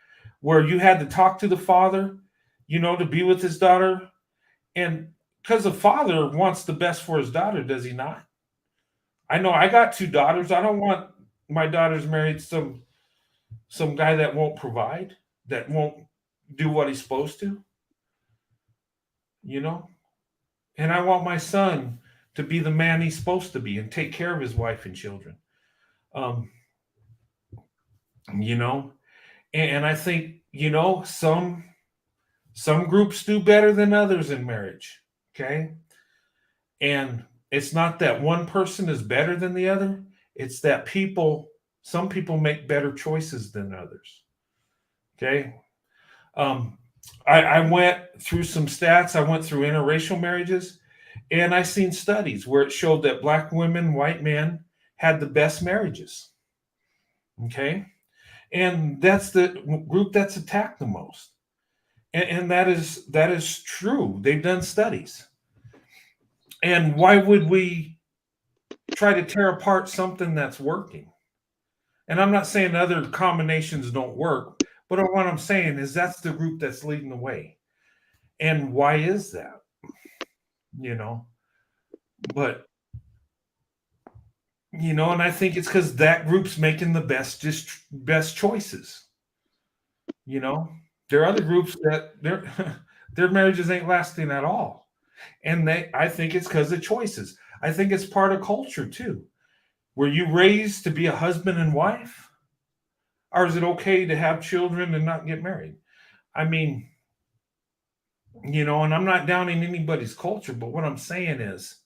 where you had to talk to the father, you know, to be with his daughter, and because the father wants the best for his daughter, does he not? I know I got two daughters. I don't want my daughters married some guy that won't provide, that won't do what he's supposed to, you know. And I want my son to be the man he's supposed to be and take care of his wife and children. Um, you know, and I think, you know, some groups do better than others in marriage. Okay. And it's not that one person is better than the other. It's that some people make better choices than others. Okay. Um, I went through some stats. I went through interracial marriages and I seen studies where it showed that black women, white men had the best marriages. Okay. And that's the group that's attacked the most. And that is true. They've done studies. And why would we try to tear apart something that's working? And I'm not saying other combinations don't work, but what I'm saying is that's the group that's leading the way. And why is that? You know, but you know, and I think it's because that group's making the best choices. You know, there are other groups that their marriages ain't lasting at all. And I think it's because of choices. I think it's part of culture too. Were you raised to be a husband and wife? Or is it okay to have children and not get married? I mean, you know, and I'm not downing anybody's culture, but what I'm saying is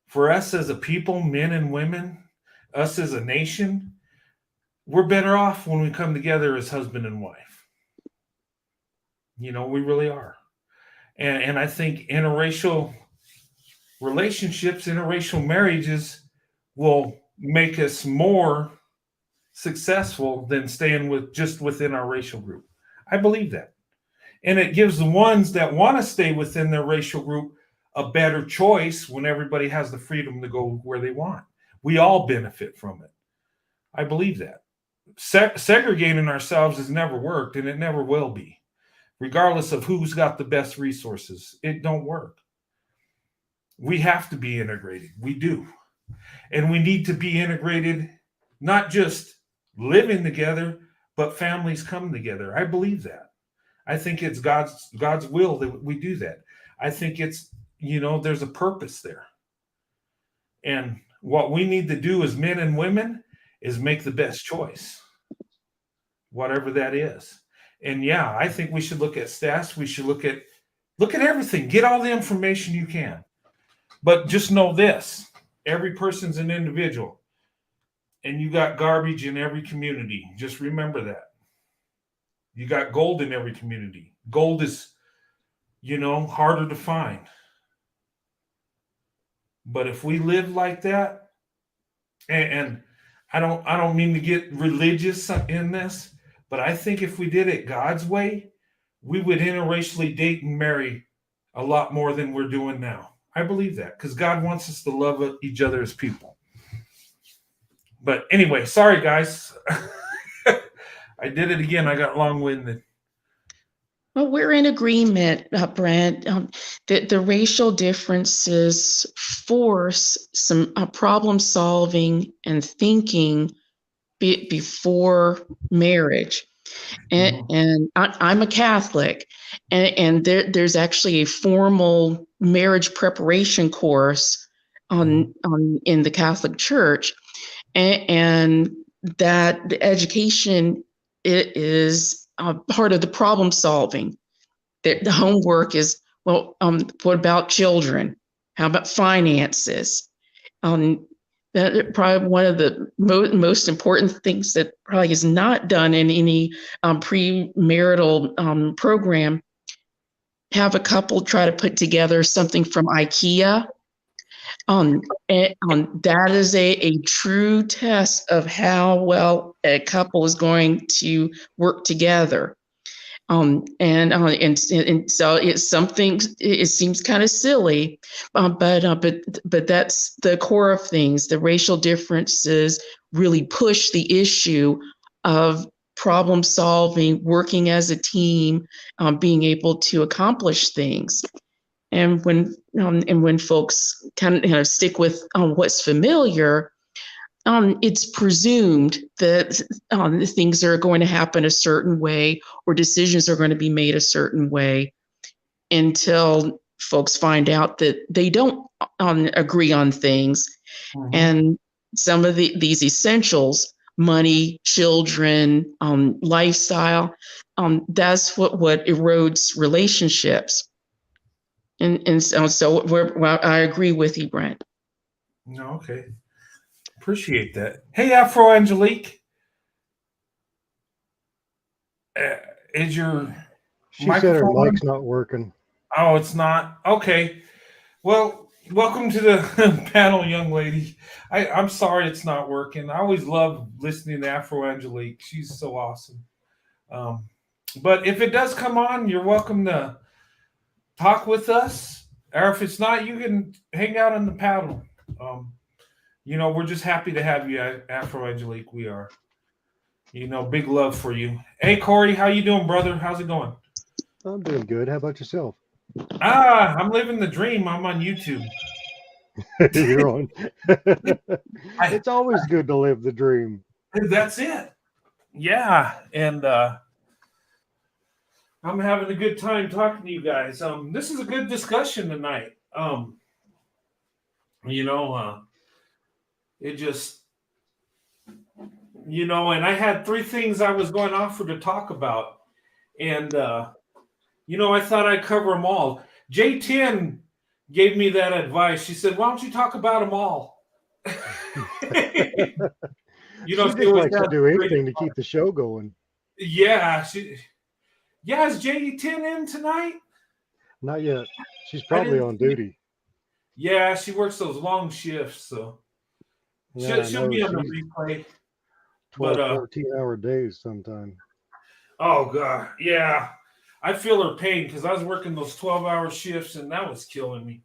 for us as a people, men and women, us as a nation, we're better off when we come together as husband and wife. You know, we really are. And I think interracial relationships, interracial marriages will make us more successful than staying within our racial group. I believe that. And it gives the ones that want to stay within their racial group a better choice when everybody has the freedom to go where they want. We all benefit from it. I believe that. Segregating ourselves has never worked and it never will be. Regardless of who's got the best resources, it don't work. We have to be integrated. We do. And we need to be integrated, not just living together, but families come together. I believe that. I think it's God's will that we do that. I think it's, you know, there's a purpose there. And what we need to do as men and women is make the best choice, whatever that is. And yeah, I think we should look at stats. We should look at everything. Get all the information you can. But just know this: every person's an individual, and you got garbage in every community. Just remember that. You got gold in every community. Gold is, harder to find. But if we live like that, and I don't mean to get religious in this, but I think if we did it God's way, we would interracially date and marry a lot more than we're doing now. I believe that because God wants us to love each other as people. But anyway, sorry guys. I did it again. I got long-winded. Well, we're in agreement, Brent, that the racial differences force some problem solving and thinking before marriage. And I'm a Catholic, and there's actually a formal marriage preparation course in the Catholic Church, and that the education is part of the problem solving. The homework is, well, what about children? How about finances? That probably one of the most important things that probably is not done in any premarital program. Have a couple try to put together something from IKEA. That is a true test of how well a couple is going to work together. And so it's something. It seems kind of silly, but that's the core of things. The racial differences really push the issue of problem solving, working as a team, being able to accomplish things. And when folks kind of stick with what's familiar, it's presumed that things are going to happen a certain way or decisions are going to be made a certain way until folks find out that they don't agree on things. And some of these essentials, money, children, lifestyle, that's what erodes relationships. And so I agree with you, Brent. No, okay. Appreciate that. Hey, Afro Angelique. Is your She said her mic's not working. Oh, it's not? Okay. Well, welcome to the panel, young lady. I'm sorry it's not working. I always love listening to Afro Angelique. She's so awesome. But if it does come on, you're welcome to talk with us. Or if it's not, you can hang out on the panel. We're just happy to have you, Afro Angelique. We are. Big love for you. Hey, Corey, how you doing, brother? How's it going? I'm doing good. How about yourself? I'm living the dream. I'm on YouTube. You're on. It's always good to live the dream. That's it. Yeah, and I'm having a good time talking to you guys. This is a good discussion tonight. It just, and I had 3 things I was going to offer to talk about. And, I thought I'd cover them all. J10 gave me that advice. She said, why don't you talk about them all? She just likes to do anything to keep the show going. Yeah. Is J10 in tonight? Not yet. She's probably on duty. Yeah, she works those long shifts, so yeah, she'll be on the replay. 12, 14-hour days sometime. Oh, God. Yeah. I feel her pain because I was working those 12-hour shifts, and that was killing me.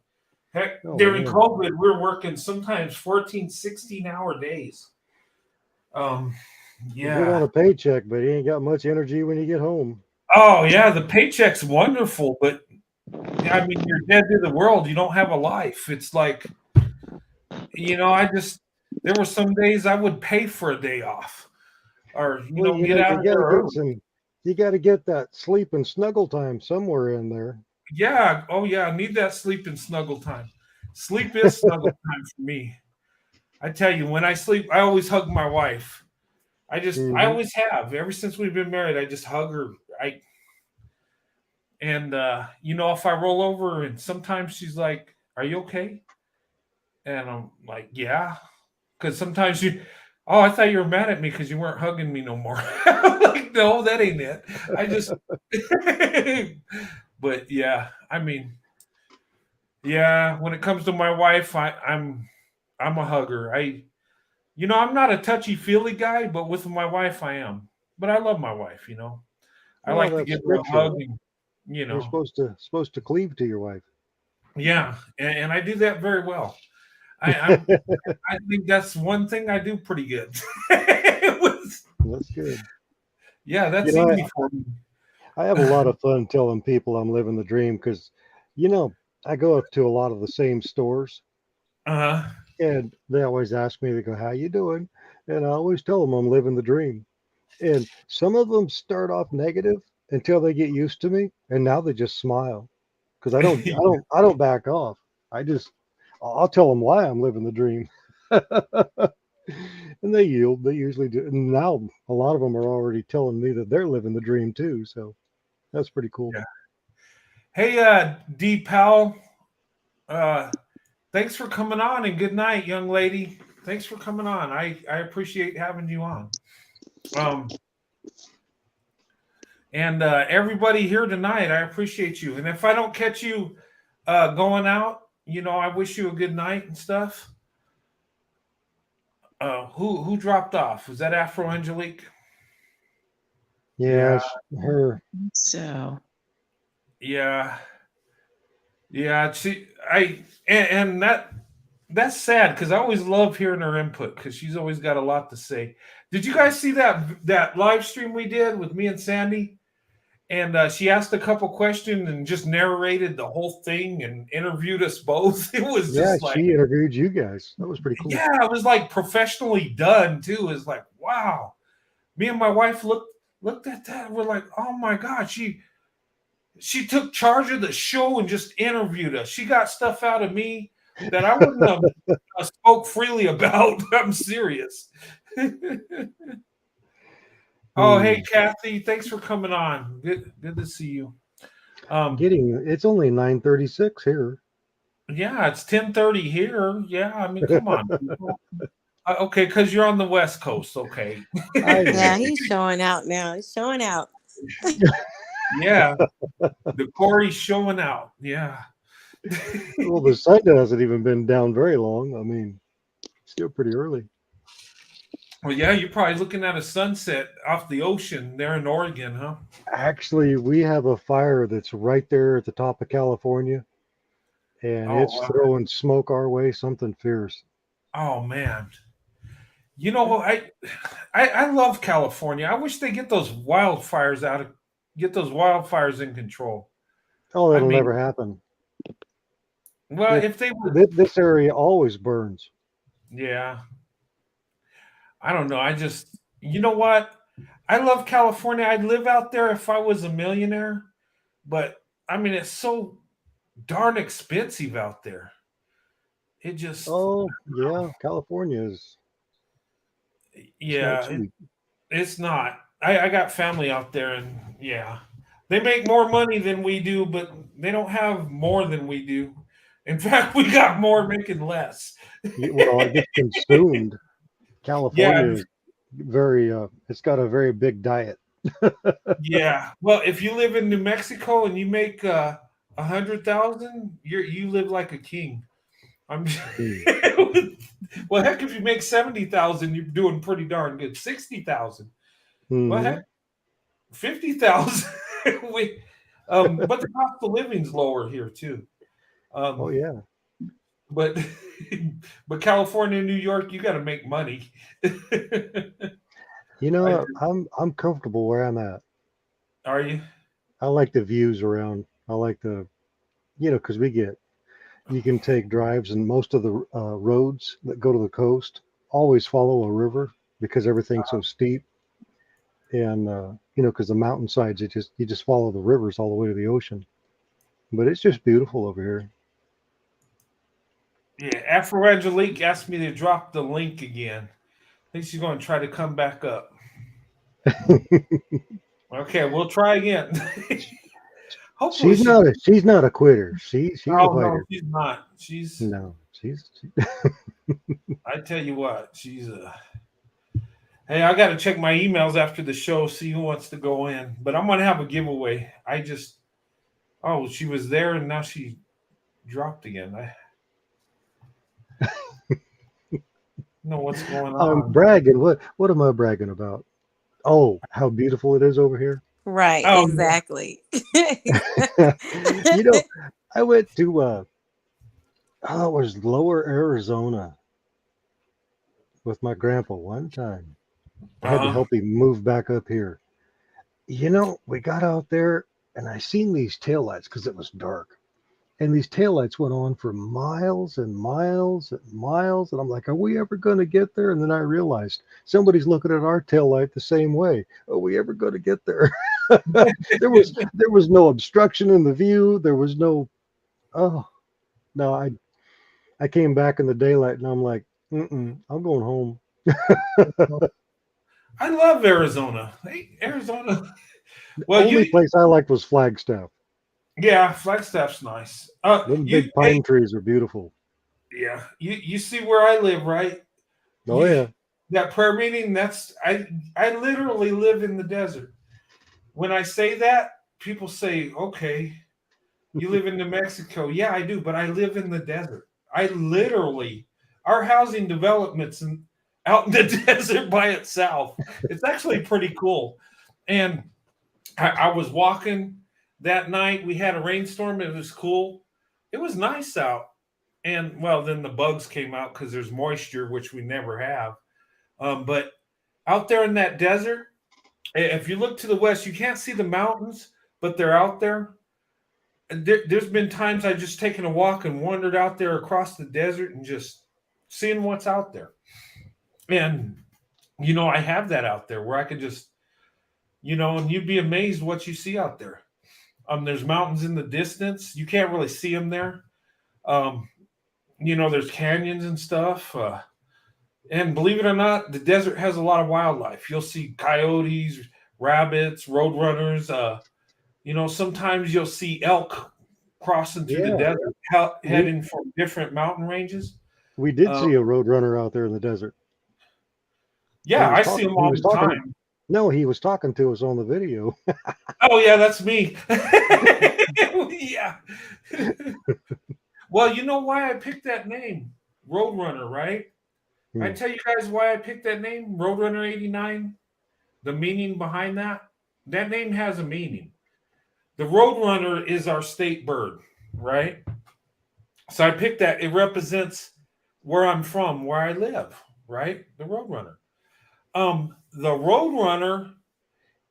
Heck, during COVID, we were working sometimes 14, 16-hour days. Yeah. You get on a paycheck, but you ain't got much energy when you get home. Oh, yeah. The paycheck's wonderful, but, I mean, you're dead to the world. You don't have a life. It's like, there were some days I would pay for a day off or, get out of there. You got to get that sleep and snuggle time somewhere in there. Yeah. Oh, yeah. I need that sleep and snuggle time. Sleep is snuggle time for me. I tell you, when I sleep, I always hug my wife. I Mhm. always have ever since we've been married. I just hug her. If I roll over and sometimes she's like, "Are you okay?" And I'm like, "Yeah," because sometimes oh, I thought you were mad at me because you weren't hugging me no more. I'm like, no, that ain't it. I just, but yeah, I mean, yeah. When it comes to my wife, I'm a hugger. I'm not a touchy feely guy, but with my wife, I am. But I love my wife. I Well, like to that's give her a hug, scripture. and You're supposed to cleave to your wife. yeah, and I do that very well. I think that's one thing I do pretty good. That's good. Yeah, You that's know, easy for me. I have a lot of fun telling people I'm living the dream because, you know, I go up to a lot of the same stores Uh-huh. and they always ask me, they go, "How you doing?" And I always tell them I'm living the dream. And some of them start off negative until they get used to me, and now they just smile because I don't back off. I just I'll tell them why I'm living the dream. And they yield. They usually do. And now a lot of them are already telling me that they're living the dream too. So that's pretty cool. Yeah. Hey, D Powell. Uh, thanks for coming on, and good night, young lady. Thanks for coming on. I appreciate having you on. Um, and everybody here tonight, I appreciate you. And if I don't catch you going out, I wish you a good night and stuff. Who dropped off? Was that Afro Angelique? Yeah, Yeah, her. So yeah, yeah. And that's sad because I always love hearing her input because she's always got a lot to say. Did you guys see that live stream we did with me and Sandy? And she asked a couple questions and just narrated the whole thing and interviewed us both. It was Yeah, just like, she interviewed you guys. That was pretty cool. yeah, it was like professionally done too. It's like, wow. Me and my wife looked at that. And we're like, oh my god, she took charge of the show and just interviewed us. She got stuff out of me that I wouldn't have spoke freely about. I'm serious. Oh, hey, Hmm. Kathy, thanks for coming on. Good to see you. It's only 9:36 here. Yeah, it's 10:30 here. Yeah, I mean, come on. Okay, because you're on the West Coast. Okay. I Yeah, know. he's showing out now. He's showing out. Yeah, the Corey's showing out. Yeah. Well, the sun hasn't even been down very long. I mean, still pretty early. Well, yeah, you're probably looking at a sunset off the ocean there in Oregon, huh? Actually, we have a fire that's right there at the top of California, and Oh, it's wow. throwing smoke our way, something fierce. Oh man. I love California. I wish they get those wildfires in control. Oh, I that'll mean, never happen. well, It, if they were, this area always burns. yeah, I don't know. You know what? I love California. I'd live out there if I was a millionaire, but I mean, it's so darn expensive out there. It just, Oh, yeah, California is. It's not yeah, cheap. it's not. I got family out there, and yeah, they make more money than we do, but they don't have more than we do. In fact, we got more making less. Well, it gets consumed. Yeah, California is very. It's got a very big diet. yeah. Well, if you live in New Mexico and you make 100,000, you live like a king. I'm. Hmm. Well, heck, if you make 70,000, you're doing pretty darn good. 60,000. Well, Hmm. heck, 50,000. we, but the cost of living's lower here too. Oh Um, yeah. but but California, New York, you got to make money. You know, I what? do. I'm comfortable where I'm at. Are you? I like the views around. I like because you can take drives, and most of the roads that go to the coast always follow a river because everything's so steep, and because the mountainsides, you just follow the rivers all the way to the ocean. But it's just beautiful over here. Yeah, Afro Angelique asked me to drop the link again. I think she's going to try to come back up. Okay, we'll try again. Hopefully She's she. not a quitter. She's a Oh no, fighter. she's not. She's. No, I tell you what, she's a. Hey, I got to check my emails after the show, see who wants to go in. But I'm going to have a giveaway. I just. Oh, she was there and now she dropped again. I don't know what's going I'm on. bragging. What am I bragging about? Oh, how beautiful it is over here. Right, Oh, yeah. exactly. You know, I went to it was Lower Arizona with my grandpa one time. I had to Uh-huh. help him move back up here. You know, we got out there and I seen these taillights because it was dark. And these taillights went on for miles and miles and miles. And I'm like, are we ever going to get there? And then I realized somebody's looking at our taillight the same way. Are we ever going to get there? There was no obstruction in the view. There was no, oh, no, I came back in the daylight and I'm like, I'm going home. I love Arizona. Hey, Arizona. The Well, only place I liked was Flagstaff. yeah, Flagstaff's nice. Them big Hey, pine trees are beautiful. yeah, you see where I live, right? Oh, You yeah. that prayer meeting. I literally live in the desert. When I say that, people say, "Okay, you live in New Mexico." Yeah, I do, but I live in the desert. I literally our housing developments out in the desert by itself. It's actually pretty cool. And I was walking that night. We had a rainstorm. It was cool. It was nice out. And well, then the bugs came out because there's moisture, which we never have. But out there in that desert, if you look to the west, you can't see the mountains, but they're out there. There's been times I just taken a walk and wandered out there across the desert and just seeing what's out there. And I have that out there where I could just, and you'd be amazed what you see out there. There's mountains in the distance. You can't really see them there. Um, there's canyons and stuff. And believe it or not, the desert has a lot of wildlife. You'll see coyotes, rabbits, roadrunners. Sometimes you'll see elk crossing through the Yeah. desert, We heading from different mountain ranges. we did Uh, see a roadrunner out there in the desert. He yeah, was I see talking them he all was the talking time. no, he was talking to us on the video. Oh yeah, that's me. Yeah. Well, you know why I picked that name, Roadrunner, right? I Hmm. tell you guys why I picked that name, Roadrunner 89. The meaning behind that. That name has a meaning. The Roadrunner is our state bird, right? So I picked that. It represents where I'm from, where I live, right? The Roadrunner. The Roadrunner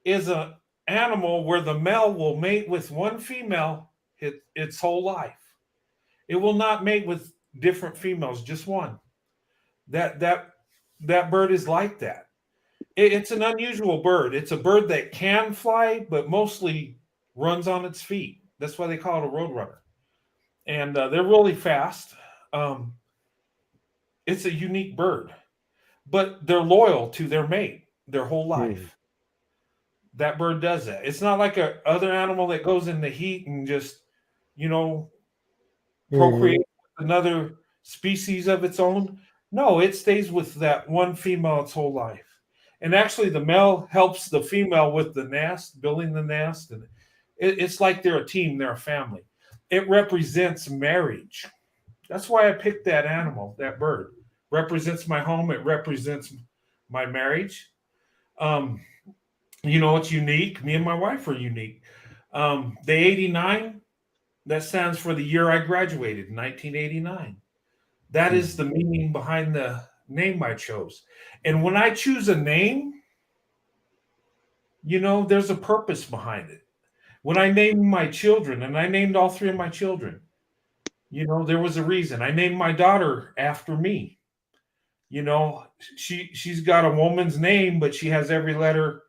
is an animal where the male will mate with one female its whole life. It will not mate with different females, just one. That bird is like that. It's an unusual bird. It's a bird that can fly, but mostly runs on its feet. That's why they call it a roadrunner. And they're really fast. Um, it's a unique bird, but they're loyal to their mate their whole Hmm. life. That bird does that. It's not like a other animal that goes in the heat and just, you know, Hmm. procreate with another species of its own. No, it stays with that one female its whole life. And actually, the male helps the female with the nest, building the nest, and it's like they're a team, they're a family. It represents marriage. That's why I picked that animal, that bird. Represents my home. It represents my marriage. Um, it's unique. Me and my wife are unique. The 89, that stands for the year I graduated, 1989. That is Hmm. the meaning behind the name I chose. And when I choose a name, there's a purpose behind it. When I named my children, and I named all three of my children, there was a reason. I named my daughter after me. You know, she's got a woman's name, but she has every letter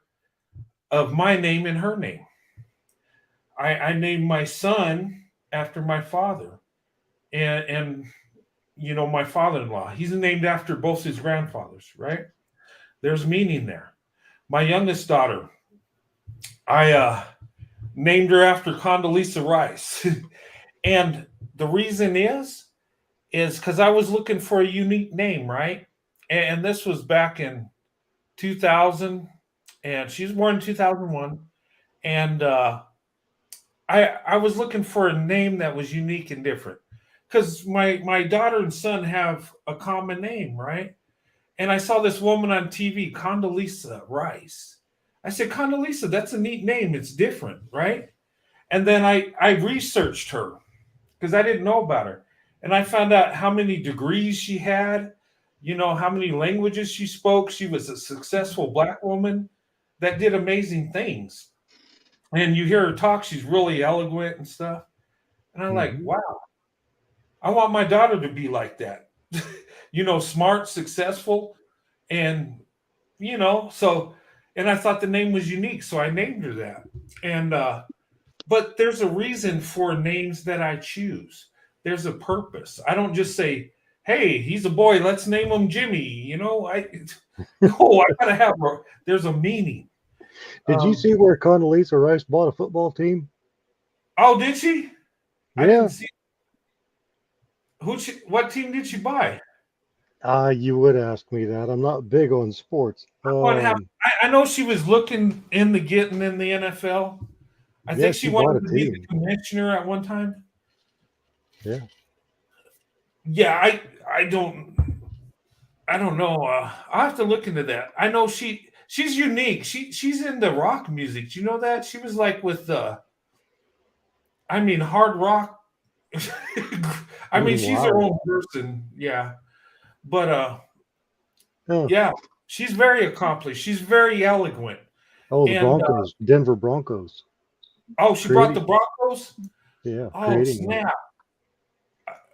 of my name in her name. I named my son after my father. And my father-in-law. He's named after both his grandfathers, right? There's meaning there. My youngest daughter, I named her after Condoleezza Rice. And the reason is because I was looking for a unique name, right? And this was back in 2000, and she was born in 2001. And I was looking for a name that was unique and different because my daughter and son have a common name, right? And I saw this woman on TV, Condoleezza Rice. I said, Condoleezza, that's a neat name. It's different, right? And then I researched her because I didn't know about her. And I found out how many degrees she had, how many languages she spoke. She was a successful Black woman that did amazing things. And you hear her talk, she's really eloquent and stuff. And I'm like, wow, I want my daughter to be like that. Smart, successful, and so, and I thought the name was unique, so I named her that. And but there's a reason for names that I choose. There's a purpose. I don't just say, hey, he's a boy, let's name him Jimmy. I gotta have there's a meaning. Did you see where Condoleezza Rice bought a football team? Oh, did she? I Yeah. didn't see. What team did she buy? You would ask me that. I'm not big on sports. I know she was looking into getting in the NFL. I think she wanted to be the commissioner at one time. Yeah. Yeah, I don't know. I'll have to look into that. I know she's unique. She's into rock music. Do you know that? She was like with hard rock. She's her own person. Yeah. But yeah, she's very accomplished. She's very eloquent. Oh, the Broncos, Denver Broncos. Oh, she brought the Broncos? Yeah. Oh, snap.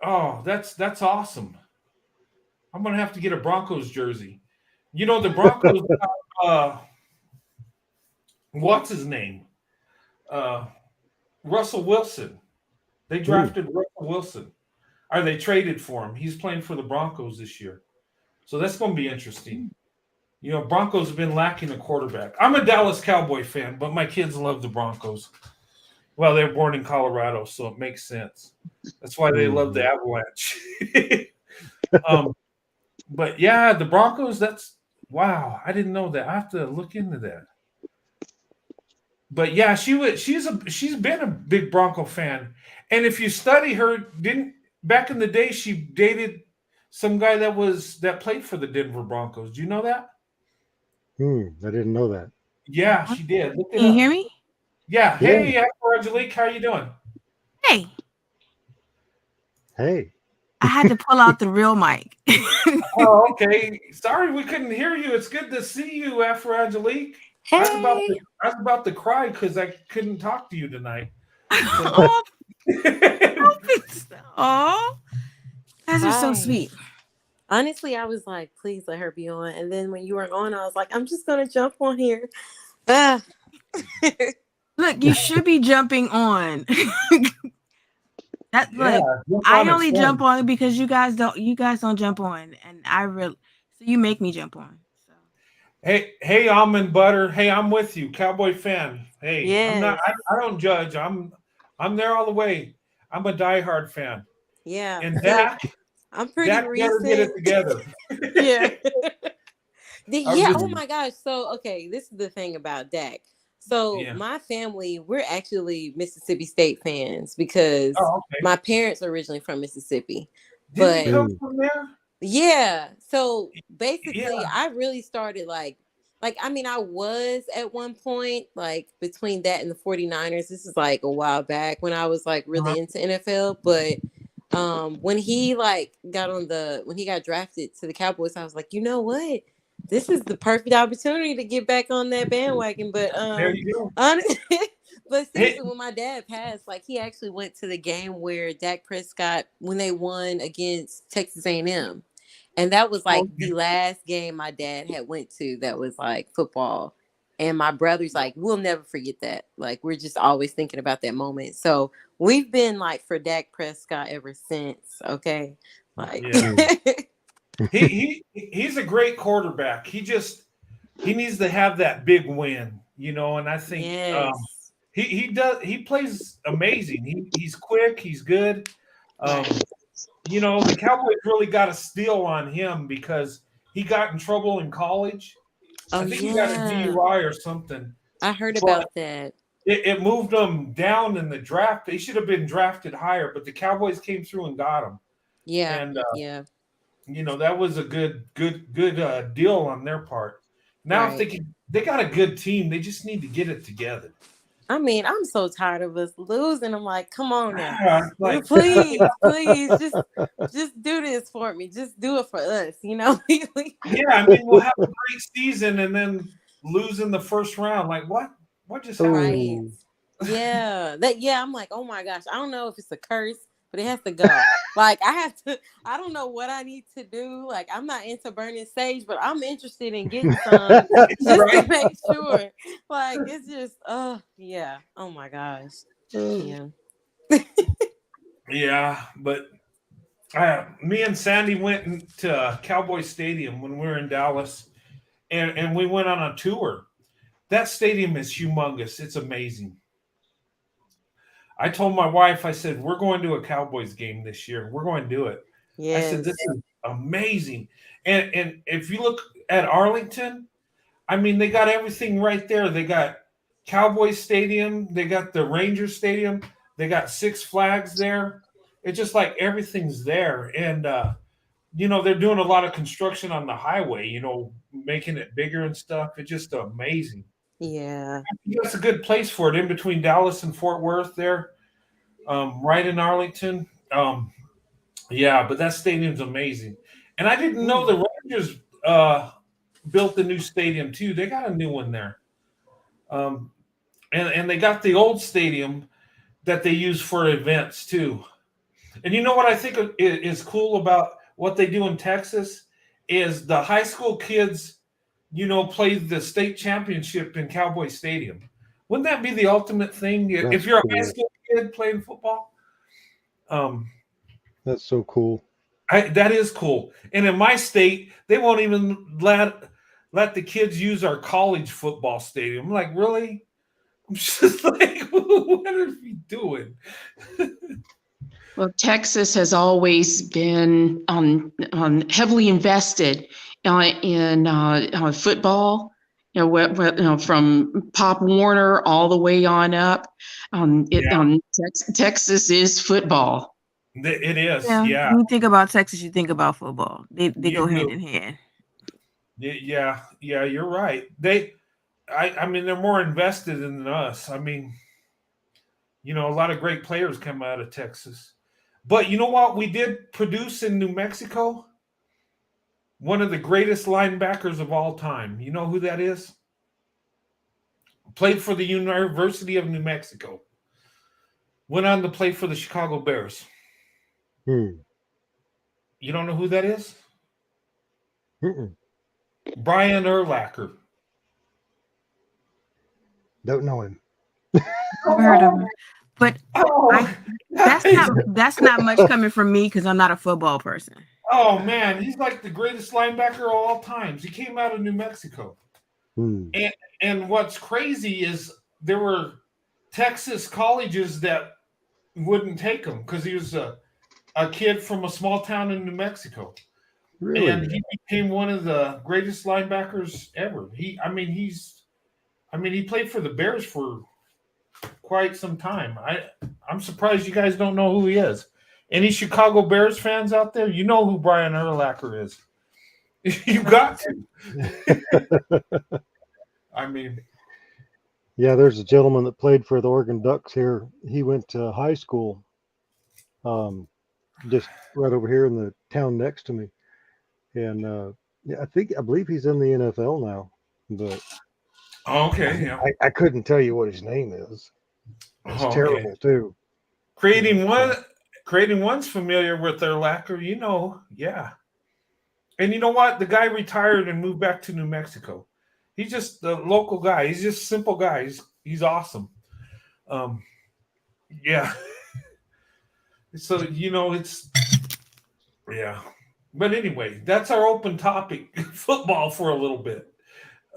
Oh, that's awesome. I'm gonna have to get a Broncos jersey. The Broncos what's his name? Russell Wilson. They drafted Russell Wilson. Or they traded for him. He's playing for the Broncos this year. So that's going to be interesting. Broncos have been lacking a quarterback. I'm a Dallas Cowboy fan, but my kids love the Broncos. Well, they're born in Colorado, so it makes sense. That's why they love the Avalanche. But yeah, the Broncos, wow, I didn't know that. I have to look into that. But yeah, she's been a big Bronco fan. And if you study her, back in the day, she dated some guy that played for the Denver Broncos. Do you know that? I didn't know that. Yeah, she did. Look it Can you up. hear me? Yeah. Hey, Angelique, how you doing? Hey. Hey. I had to pull out the real mic. Oh, okay. Sorry we couldn't hear you. It's good to see you, Angelique. Hey. I was about to cry because I couldn't talk to you tonight. Oh, guys are so sweet. Honestly, I was like, please let her be on. And then when you weren't on, I was like, I'm just going to jump on here. Look, you should be jumping on. I only jump on because you guys don't jump on. And so you make me jump on. So. Hey, almond butter. Hey, I'm with you, Cowboy fan. Hey, yes. I don't judge. I'm there all the way. I'm a diehard fan. Yeah. And Dak, I'm pretty better recent. get it together. Yeah. Oh my gosh. So, okay, this is the thing about Dak. So my family, we're actually Mississippi State fans because my parents are originally from Mississippi. Didn't you come from there? Yeah. So basically, I really started I was at one point, between that and the 49ers. This is a while back when I was really into NFL. But when he when he got drafted to the Cowboys, I was like, you know what? This is the perfect opportunity to get back on that bandwagon. But there you go. but seriously, when my dad passed, he actually went to the game where Dak Prescott, when they won against Texas A&M. And that was the last game my dad had went to that was football. And my brother's we'll never forget that. We're just always thinking about that moment. So we've been for Dak Prescott ever since. Okay. Like, Yeah. He's a great quarterback. He needs to have that big win, and I think yes, he plays amazing. He's quick, he's good. right. The Cowboys really got a steal on him because he got in trouble in college. Oh I think he got a yeah, DUI or something. I heard But about that. it moved him down in the draft. He should have been drafted higher, but the Cowboys came through and got him. Yeah, And yeah, that was a good deal on their part. Now, if right. they got a good team. They just need to get it together. I mean, I'm so tired of us losing. I'm like, come on now, Like, please, please, just do this for me. Just do it for us, yeah, I mean, we'll have a great season and then lose in the first round. Like, what? What just happened? Right. Oh, Yeah. I'm like, oh my gosh. I don't know if it's a curse, but it has to go. Like I don't know what I need to do. Like I'm not into burning sage, but I'm interested in getting some just Right? to make sure. Like it's just yeah. Oh my gosh. Yeah. Yeah, but me and Sandy went to Cowboy Stadium when we were in Dallas, and we went on a tour. That stadium is humongous. It's amazing. I told my wife, I said, we're going to a Cowboys game this year. We're going to do it. I said, Yes. this is amazing. And if you look at Arlington, I mean, they got everything right there. They got Cowboys Stadium. They got the Rangers Stadium. They got Six Flags there. It's just like everything's there. And, they're doing a lot of construction on the highway, making it bigger and stuff. It's just amazing. Yeah. That's a good place for it in between Dallas and Fort Worth there, right in Arlington. Yeah, but that stadium's amazing. And I didn't know the Rangers built the new stadium too. They got a new one there. And they got the old stadium that they use for events too. And you know what I think is cool about what they do in Texas is the high school kids, play the state championship in Cowboy Stadium. Wouldn't that be the ultimate thing if that's you're a high cool. school kid playing football? That's so cool. That is cool. And in my state, they won't even let the kids use our college football stadium. I'm like, really? I'm just like, what are we doing? Well, Texas has always been heavily invested in football. From Pop Warner all the way on up. Texas is football. It is, Yeah. yeah. When you think about Texas, you think about football. They You go hand do. in hand. Yeah, you're right. I mean, they're more invested than us. I mean, a lot of great players come out of Texas. But you know what? We did produce in New Mexico one of the greatest linebackers of all time. You know who that is? Played for the University of New Mexico. Went on to play for the Chicago Bears. Hmm. You don't know who that is? Mm-mm. Brian Urlacher. Don't know him. Never heard of him. But that's not much coming from me because I'm not a football person. Oh man, he's like the greatest linebacker of all times. He came out of New Mexico. Hmm. And what's crazy is there were Texas colleges that wouldn't take him because he was a kid from a small town in New Mexico. Really? And he became one of the greatest linebackers ever. He played for the Bears for quite some time. I'm surprised you guys don't know who he is. Any Chicago Bears fans out there? You know who Brian Urlacher is. You got to. I mean, Yeah, there's a gentleman that played for the Oregon Ducks here. He went to high school, just right over here in the town next to me, and yeah, I believe he's in the NFL now, but okay, yeah. I couldn't tell you what his name is. It's terrible too. Creating one's familiar with Urlacher, yeah. And you know what? The guy retired and moved back to New Mexico. He's just the local guy. He's just a simple guy. He's awesome. Yeah. So it's Yeah. But anyway, that's our open topic, football for a little bit.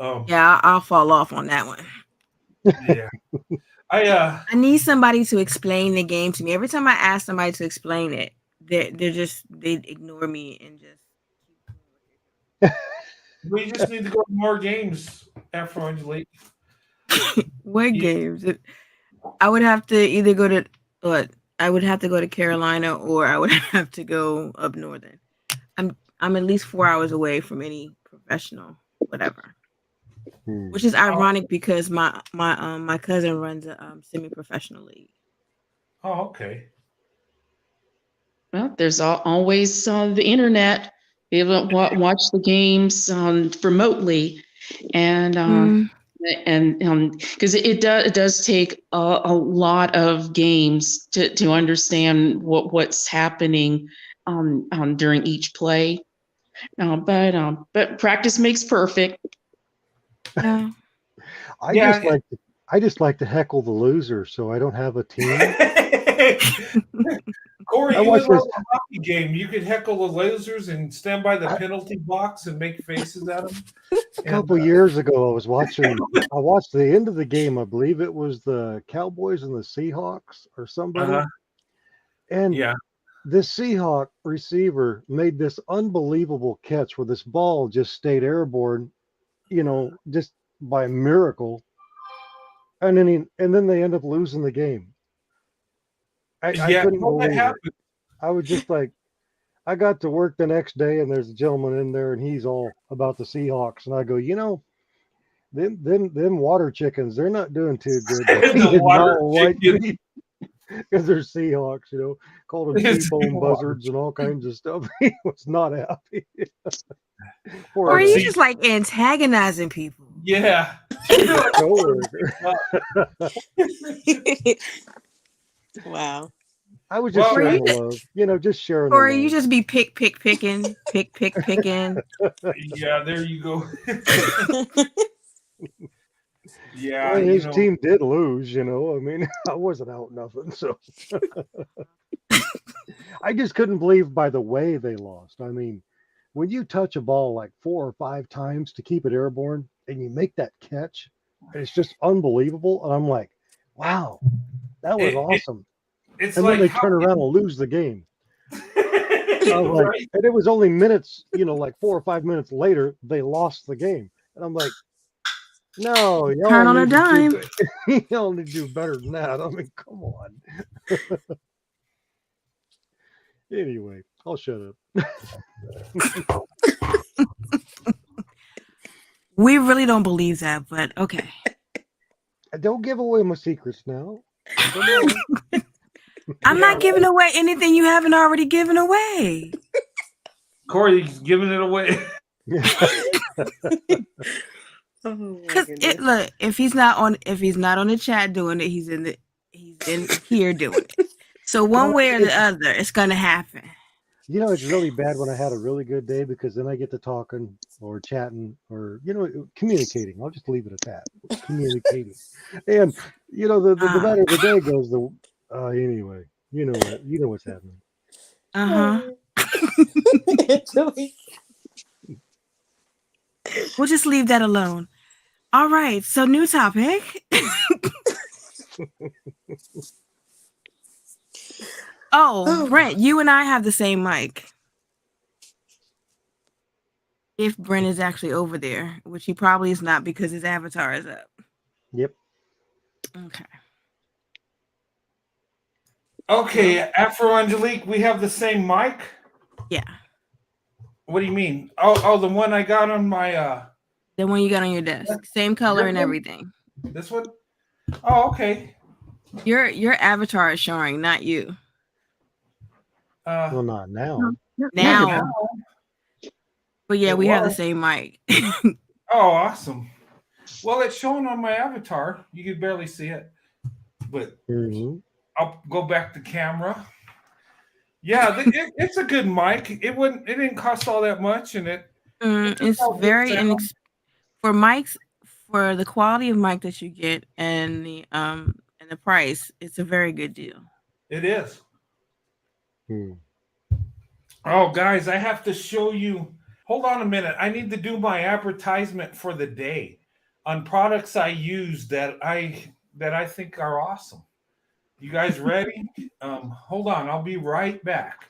Yeah, I'll fall off on that one. Yeah. I need somebody to explain the game to me. Every time I ask somebody to explain it, they ignore me and just We just need to go to more games after Angelique. what games? I would have to either go to I would have to go to Carolina or I would have to go up northern. I'm at least 4 hours away from any professional whatever. Which is ironic because my cousin runs a semi-professional league. Oh, okay. Well, there's always the internet. Be able to watch the games remotely, and because it does take a lot of games to understand what's happening during each play. But practice makes perfect. Yeah. I just like to heckle the loser, so I don't have a team. Corey, you would love a hockey game. You could heckle the losers and stand by the penalty box and make faces at them. A couple years ago, I watched the end of the game. I believe it was the Cowboys and the Seahawks or somebody. And this Seahawk receiver made this unbelievable catch where this ball just stayed airborne, just by miracle. And then they end up losing the game. I couldn't believe it. I was just like, I got to work the next day and there's a gentleman in there and he's all about the Seahawks. And I go, them water chickens, they're not doing too good. Because they're Seahawks, called them T-bone buzzards and all kinds of stuff. He was not happy. Or are you just like antagonizing people? Yeah. Wow. I was just sharing love, just sharing. Or you just be picking. Yeah, there you go. Yeah, well, his team did lose. I mean, I wasn't out nothing, so I just couldn't believe by the way they lost. I mean, when you touch a ball like 4 or 5 times to keep it airborne and you make that catch, it's just unbelievable. And I'm like, wow, that was awesome. And then they turn around and lose the game. And it was only minutes, like 4 or 5 minutes later, they lost the game. And I'm like, no, turn on a dime. Y'all need to do better than that. I mean, come on. Anyway, I'll shut up. We really don't believe that, but okay. Don't give away my secrets now. I'm not giving away anything you haven't already given away. Corey's giving it away. Because look, if he's not on the chat doing it, he's in here doing it. So one way or the other, it's gonna happen. It's really bad when I had a really good day because then I get to talking or chatting or communicating. I'll just leave it at that. Communicating, and the better the day goes, anyway. You know what's happening. We'll just leave that alone. All right. So new topic. Brent, you and I have the same mic. If Brent is actually over there, which he probably is not because his avatar is up. Yep. Okay, Afro Angelique, we have the same mic? Yeah. What do you mean? Oh, the one I got on my the one you got on your desk. Same color and everything. This one? Oh, okay. Your avatar is showing, not you. Well, not now. Now. But yeah, we have the same mic. Oh, awesome. Well, it's showing on my avatar. You can barely see it. But I'll go back to camera. Yeah, it's a good mic. It didn't cost all that much, and it's very for mics, for the quality of mic that you get and the price. It's a very good deal. It is. Oh, guys, I have to show you. Hold on a minute. I need to do my advertisement for the day on products I use that I think are awesome. You guys ready? Hold on. I'll be right back.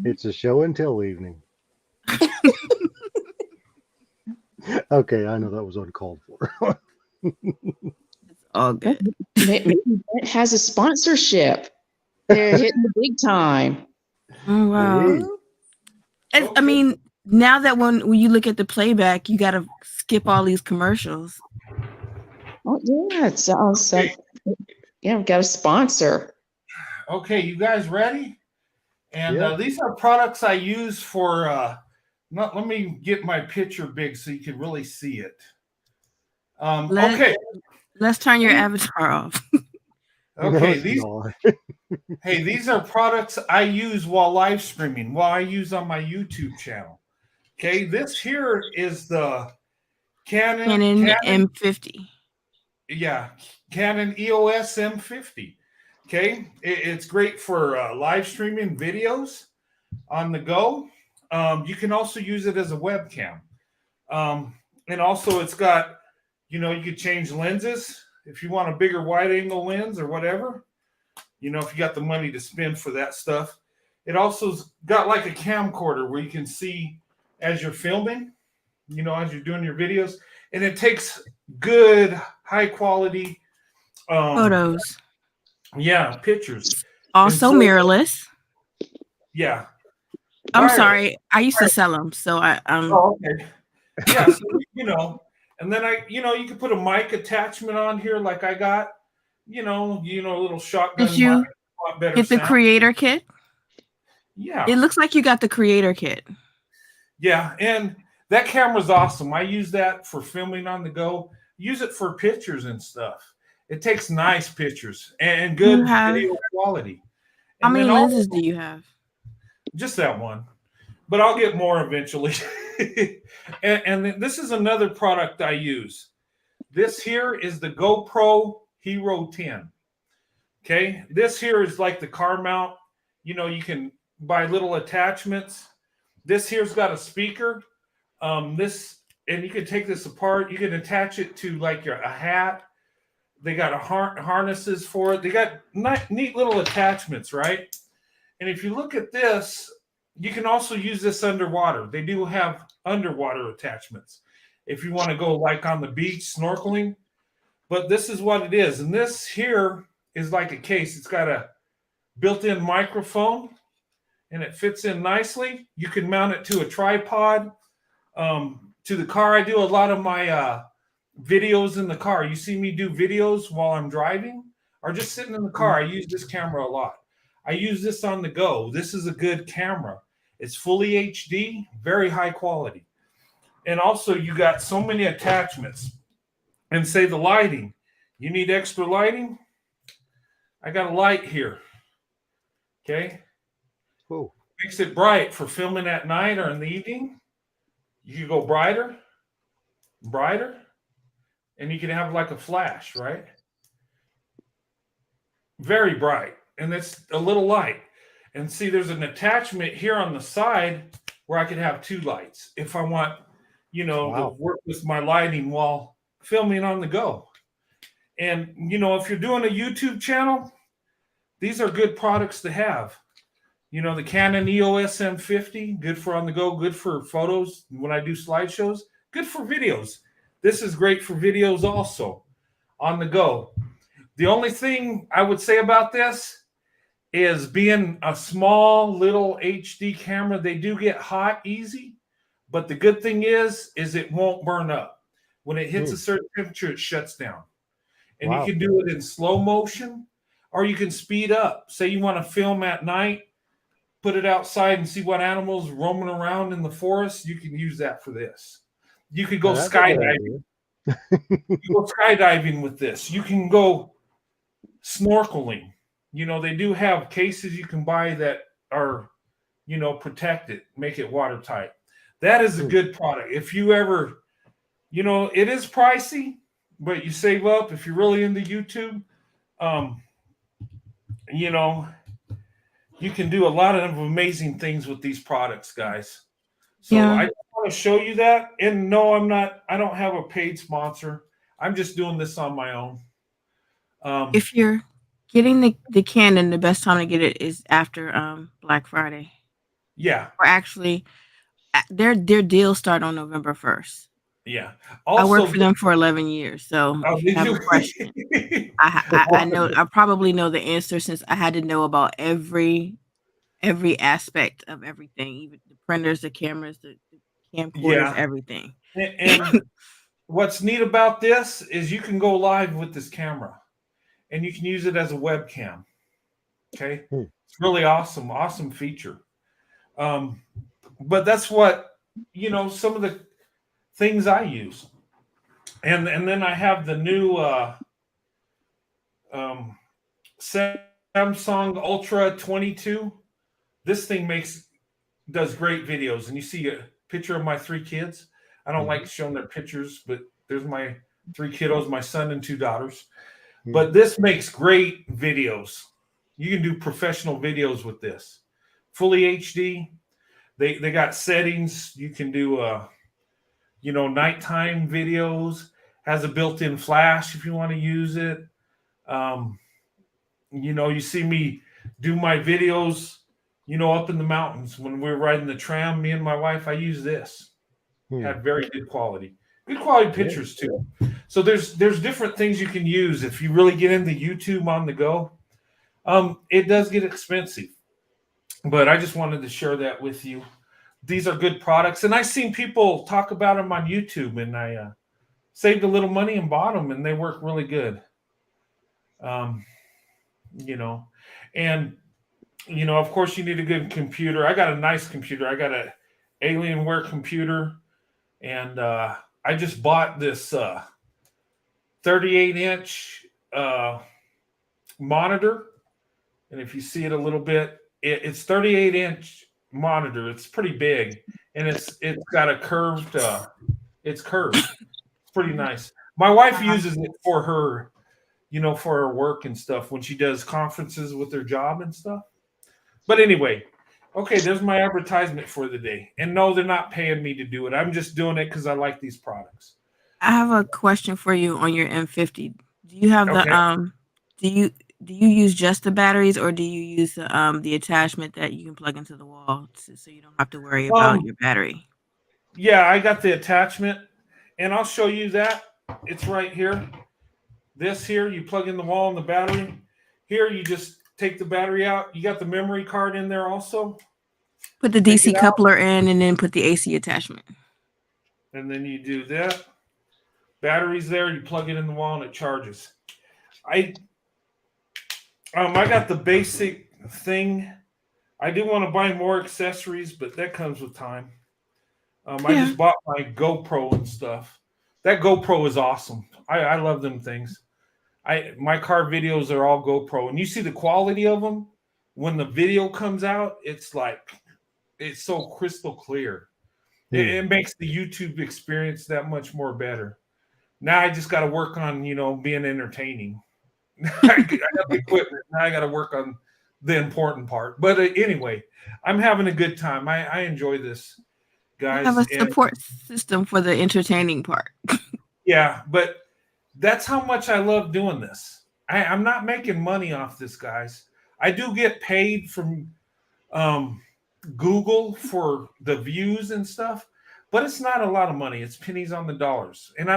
It's a show and tell evening. Okay, I know that was uncalled for. All good. Maybe it has a sponsorship. They're hitting the big time. Oh wow. Hey. I mean, now that when you look at the playback, you got to skip all these commercials. Oh yeah, it sounds like yeah, we've got a sponsor. Okay, you guys ready? And Yeah. these are products I use for. Let me get my picture big so you can really see it. Okay. Let's turn your avatar off. Okay. No, Hey, these are products I use while live streaming, while I use on my YouTube channel. Okay, this here is the Canon M50. Yeah, Canon EOS M50. Okay, it's great for live streaming videos on the go. You can also use it as a webcam. And also it's got, you could change lenses if you want a bigger wide angle lens or whatever. If you got the money to spend for that stuff. It also's got like a camcorder where you can see as you're filming, as you're doing your videos. And it takes good, high quality Photos. Yeah, pictures. Also mirrorless. Yeah. I'm sorry. I used to sell them, so Oh, okay. Yeah, so, and then you can put a mic attachment on here like I got. A little shotgun. Did you get the creator kit? Yeah. It looks like you got the creator kit. Yeah, and that camera's awesome. I use that for filming on the go. Use it for pictures and stuff. It takes nice pictures and good video quality. How many lenses do you have? Just that one, but I'll get more eventually. and this is another product I use. This here is the GoPro Hero 10. Okay, this here is like the car mount. You can buy little attachments. This here's got a speaker. And you can take this apart. You can attach it to like a hat. They got harnesses for it. They got neat little attachments, right? And if you look at this, you can also use this underwater. They do have underwater attachments if you want to go like on the beach snorkeling. But this is what it is. And this here is like a case. It's got a built-in microphone and it fits in nicely. You can mount it to a tripod, to the car. I do a lot of my videos in the car. You see me do videos while I'm driving or just sitting in the car. I use this camera a lot. I use this on the go. This is a good camera. It's fully HD, very high quality. And also you got so many attachments. And say the lighting. You need extra lighting? I got a light here. Okay. Whoa. Makes it bright for filming at night or in the evening. You can go brighter, and you can have like a flash, right? Very bright. And it's a little light. And see, there's an attachment here on the side where I could have two lights if I want, to work with my lighting while filming on the go. And, if you're doing a YouTube channel, these are good products to have. The Canon EOS M50, good for on the go, good for photos when I do slideshows, good for videos. This is great for videos also on the go. The only thing I would say about this is being a small little HD camera, they do get hot easy, but the good thing is it won't burn up. When it hits a certain temperature, it shuts down. And you can do it in slow motion or you can speed up. Say you want to film at night, put it outside and see what animals roaming around in the forest. You can use that for this. You could go skydiving. You go skydiving with this. You can go snorkeling. They do have cases you can buy that are, protected, make it watertight. That is a good product. If you ever, it is pricey, but you save up. If you're really into YouTube, um, you know, you can do a lot of amazing things with these products, guys. So Yeah. I just want to show you that. And no, I don't have a paid sponsor. I'm just doing this on my own. If you're getting the Canon, the best time to get it is after Black Friday. Yeah. Or actually, their deals start on November 1st. Yeah. I worked Also, for them for 11 years, so oh, if you did have a you? question, I know I probably know the answer since I had to know about every aspect of everything, even the printers, the cameras, the camcorders, Yeah. everything. And what's neat about this is you can go live with this camera and you can use it as a webcam. Okay. It's really awesome. Awesome feature. But that's what, some of the things I use. And then I have the new Samsung Ultra 22. This thing does great videos. And you see a picture of my 3 kids. I don't like showing their pictures, but there's my 3 kiddos, my son and 2 daughters. But this makes great videos. You can do professional videos with this. Fully HD. They got settings. You can do nighttime videos. Has a built-in flash if you want to use it. You see me do my videos, up in the mountains when we're riding the tram. Me and my wife, I use this. Had very good quality. Good quality pictures too. So there's different things you can use if you really get into YouTube on the go. It does get expensive, but I just wanted to share that with you. These are good products, and I've seen people talk about them on YouTube, and I saved a little money and bought them, and they work really good. And of course, you need a good computer. I got a nice computer. I got an Alienware computer, and I just bought this 38-inch monitor. And if you see it a little bit, it's 38-inch monitor. It's pretty big, and it's got a curved. It's curved. It's pretty nice. My wife uses it for her, for her work and stuff when she does conferences with her job and stuff. But anyway, okay, there's my advertisement for the day. And no, they're not paying me to do it. I'm just doing it because I like these products. I have a question for you on your M50. Do you have the do you use just the batteries, or do you use the attachment that you can plug into the wall so you don't have to worry about your battery? Yeah, I got the attachment, and I'll show you that. It's right here. This here, you plug in the wall and the battery. Here, you just take the battery out. You got the memory card in there also. Put the DC coupler in, and then put the AC attachment. And then you do that. Battery's there. You plug it in the wall, and it charges. I got the basic thing. I do want to buy more accessories, but that comes with time. I just bought my GoPro and stuff. That GoPro is awesome. I love them things. My car videos are all GoPro, and you see the quality of them when the video comes out. It's so crystal clear. It makes the YouTube experience that much more better. Now I just got to work on being entertaining. I got the equipment. Now I got to work on the important part. But anyway, I'm having a good time. I enjoy this, guys. I have a support system for the entertaining part. Yeah, but that's how much I love doing this. I'm not making money off this, guys. I do get paid from Google for the views and stuff, but it's not a lot of money. It's pennies on the dollars. And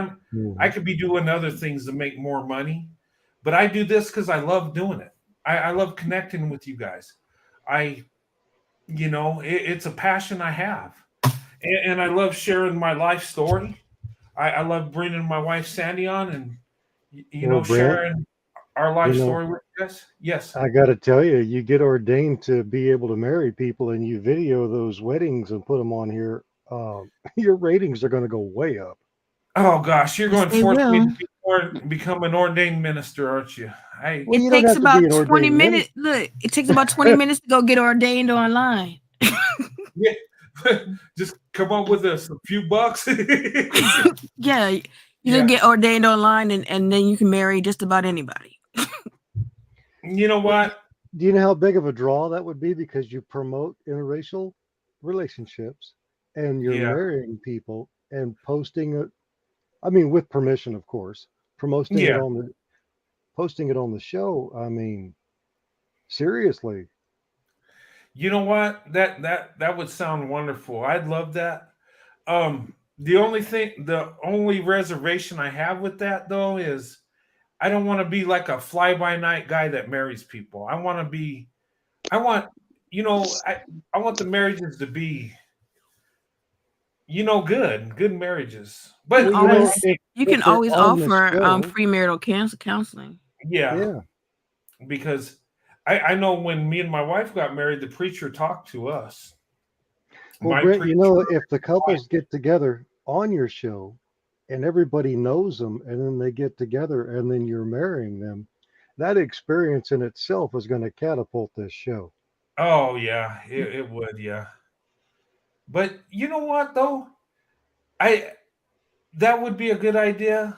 I could be doing other things to make more money, but I do this because I love doing it. I love connecting with you guys. It's a passion I have, and I love sharing my life story. I love bringing my wife Sandy on and sharing our life story with you guys. Yes. I got to tell you, you get ordained to be able to marry people, and you video those weddings and put them on here. Your ratings are going to go way up. Oh gosh, you're going to force me to become an ordained minister, aren't you? It takes about 20 minutes. Look, it takes about 20 minutes to go get ordained online. Yeah. Just come up with a few bucks. Yeah, you just get ordained online, and then you can marry just about anybody. You know what? Do you know how big of a draw that would be? Because you promote interracial relationships and you're Yeah. marrying people and posting it. I mean, with permission, of course, promoting it Yeah. on the posting it on the show. I mean, seriously. You know what? That would sound wonderful. I'd love that. The only reservation I have with that though is I don't want to be like a fly by night guy that marries people. I want, you know, I want the marriages to be, good marriages. Well, But you know, You if can they're always on the offer show, premarital counseling. yeah, yeah. because I know when me and my wife got married, the preacher talked to us. Well, My Brent, you preacher. know, if the couples get together on your show and everybody knows them and then they get together and then you're marrying them, that experience in itself is going to catapult this show. Oh yeah, it would, yeah. But you know what though? I That would be a good idea.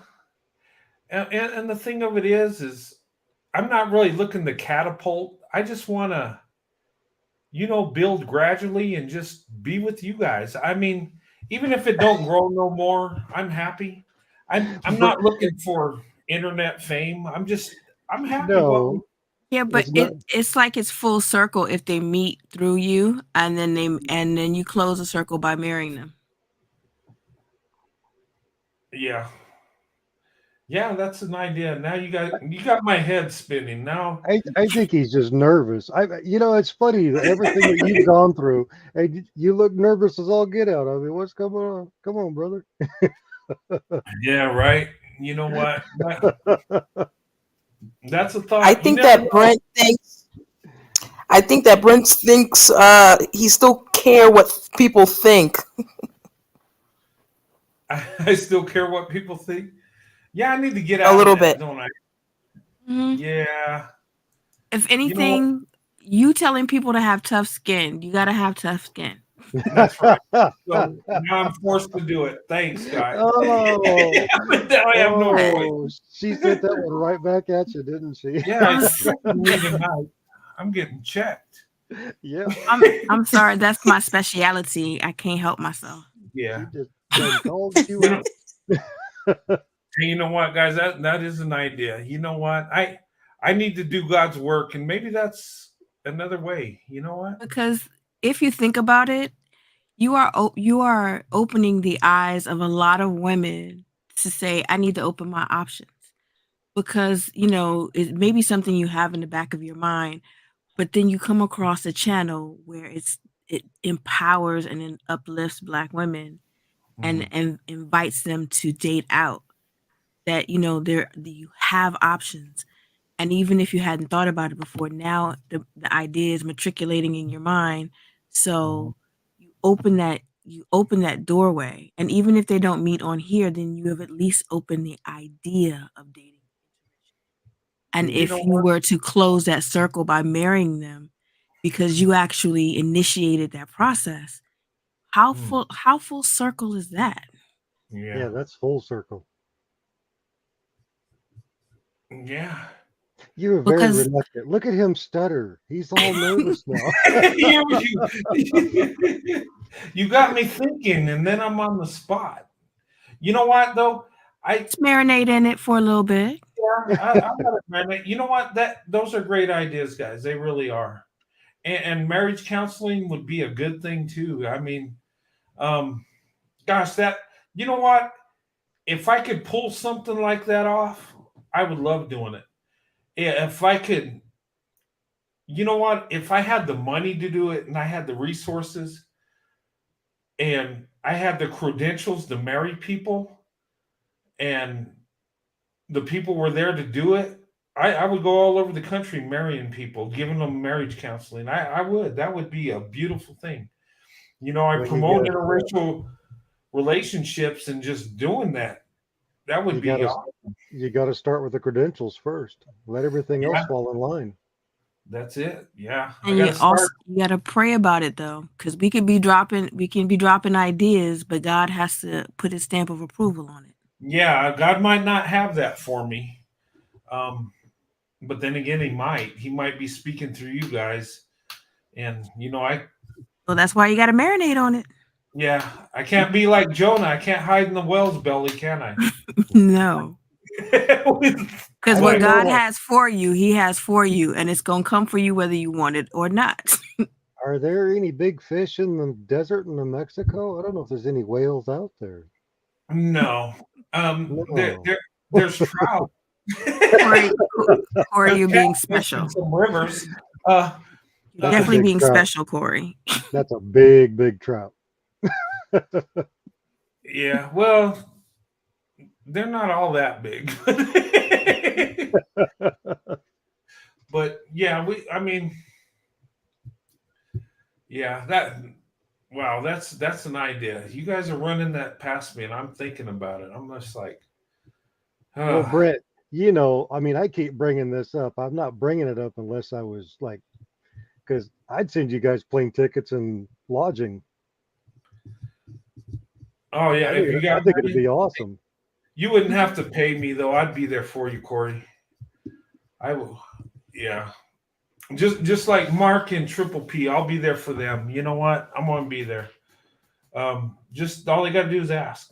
And the thing of it is I'm not really looking to catapult. I just want to, build gradually and just be with you guys. I mean, even if it don't grow no more, I'm happy. I'm Br- not looking for internet fame. I'm happy what we. no, Yeah, but it's not. it's like it's full circle if they meet through you and then you close the circle by marrying them. Yeah. Yeah, that's an idea. Now you got my head spinning. Now I think he's just nervous. It's funny that everything that you've gone through, and you look nervous as all get out. I mean, what's going on? Come on, brother. yeah, right. You know what? That's a I thought. You think never that know. Brent thinks he still care what people think. I still care what people think. Yeah, I need to get A out of little that, bit. don't I? Mhm. Yeah. If You know what? anything, you telling people to have tough skin, you gotta have tough skin. That's right. So now I'm forced to do it. Thanks, guy. Oh, Now I have no choice. oh, she sent that one right back at you, didn't she? Yeah, it's checking me tonight. I'm getting checked. Yeah, I'm sorry, that's my speciality. I can't help myself. she Yeah. just done called you You know, out. you know what, guys? That is an idea. You know what? I need to do God's work, and maybe that's another way. You know what? Because if you think about it, you are opening the eyes of a lot of women to say, I need to open my options. Because, it may be something you have in the back of your mind, but then you come across a channel where it empowers and it uplifts Black women Mm. and invites them to date out. That you have options, and even if you hadn't thought about it before, now the idea is matriculating in your mind. Mhm. So you open that doorway, and even if they don't meet on here, then you have at least opened the idea of dating. And You know if you what? were to close that circle by marrying them because you actually initiated that process, Mm. how full circle is that? Yeah, Yeah. that's full circle. Yeah. You were very Because reluctant. Look at him stutter. He's all nervous now. You got me thinking, and then I'm on the spot. You know what though? I just marinate in it for a little bit. I got it, man. You know what? Those are great ideas, guys. They really are. And marriage counseling would be a good thing too. I mean, um, gosh, that you know what? If I could pull something like that off, I would love doing it. Yeah, if I could, you know what? If I had the money to do it and I had the resources and I had the credentials to marry people and the people were there to do it, I would go all over the country marrying people, giving them marriage counseling. I would. That would be a beautiful thing. I Well, promote interracial relationships and just doing that. That would you be gotta awesome. you gotta start with the credentials first. Let everything else Yeah, fall in line. that's it. Yeah, I And got you to also start. you gotta pray about it though, because we can be dropping ideas, but God has to put his stamp of approval on it. Yeah, God might not have that for me. Um, but then again, he might be speaking through you guys, and Well, that's why you got to marinate on it. yeah, I can't be like Jonah. I can't hide in the whale's belly, can I? No. Because I what don't know God what- has for you, He has for you, and it's gonna come for you whether you want it or not. Are there any big fish in the desert in New Mexico? I don't know if there's any whales out there. No, No. there's trout. Corey, Corey, you're being Catfish in special. some rivers. You're That's a definitely big being trout. special, Corey. That's a big, big trout. Yeah, well, they're not all that big. But yeah, that's an idea. You guys are running that past me, and I'm thinking about it. I'm just like, Well, Brett, I keep bringing this up. I'm not bringing it up unless I was like, because I'd send you guys plane tickets and lodging. oh yeah, if you I got think it'd be awesome. you wouldn't have to pay me though. I'd be there for you, Corey. I will. Yeah. Just like Mark and Triple P, I'll be there for them. You know what? I'm gonna be there. Just all they gotta do is ask.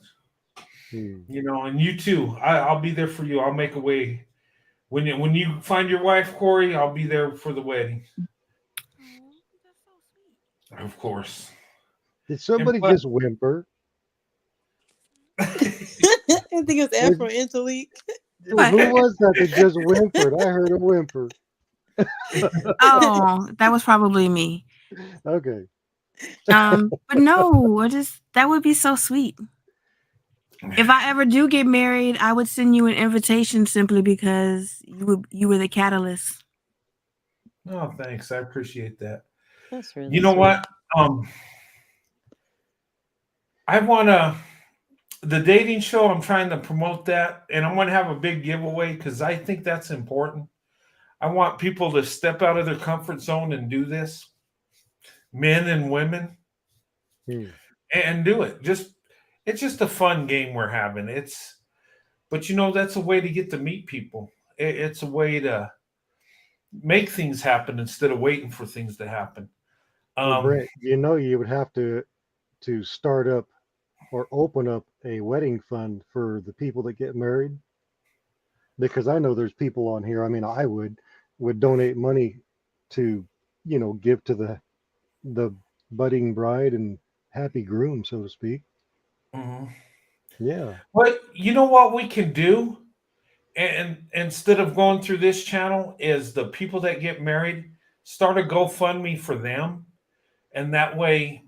And you too. I'll be there for you. I'll make a way. When you find your wife, Corey, I'll be there for the wedding. Of course. Did somebody just whimper? I think it was Afro Angelique. Who was that just whimpered? I heard a whimper. Oh, that was probably me. Okay. But no, that would be so sweet. If I ever do get married, I would send you an invitation simply because you were the catalyst. Oh, thanks. I appreciate that. That's really You know sweet. what? I want the dating show. I'm trying to promote that, and I'm going to have a big giveaway because I think that's important. I want people to step out of their comfort zone and do this, men and women, and do it. It's just a fun game we're having. But that's a way to get to meet people. It's a way to make things happen instead of waiting for things to happen. Well, Brett, you would have to start up or open up a wedding fund for the people that get married, because I know there's people on here. I mean, I would donate money to give to the budding bride and happy groom, so to speak. Mm-hmm. Yeah. But you know what we can do, and instead of going through this channel, is the people that get married start a GoFundMe for them, and that way,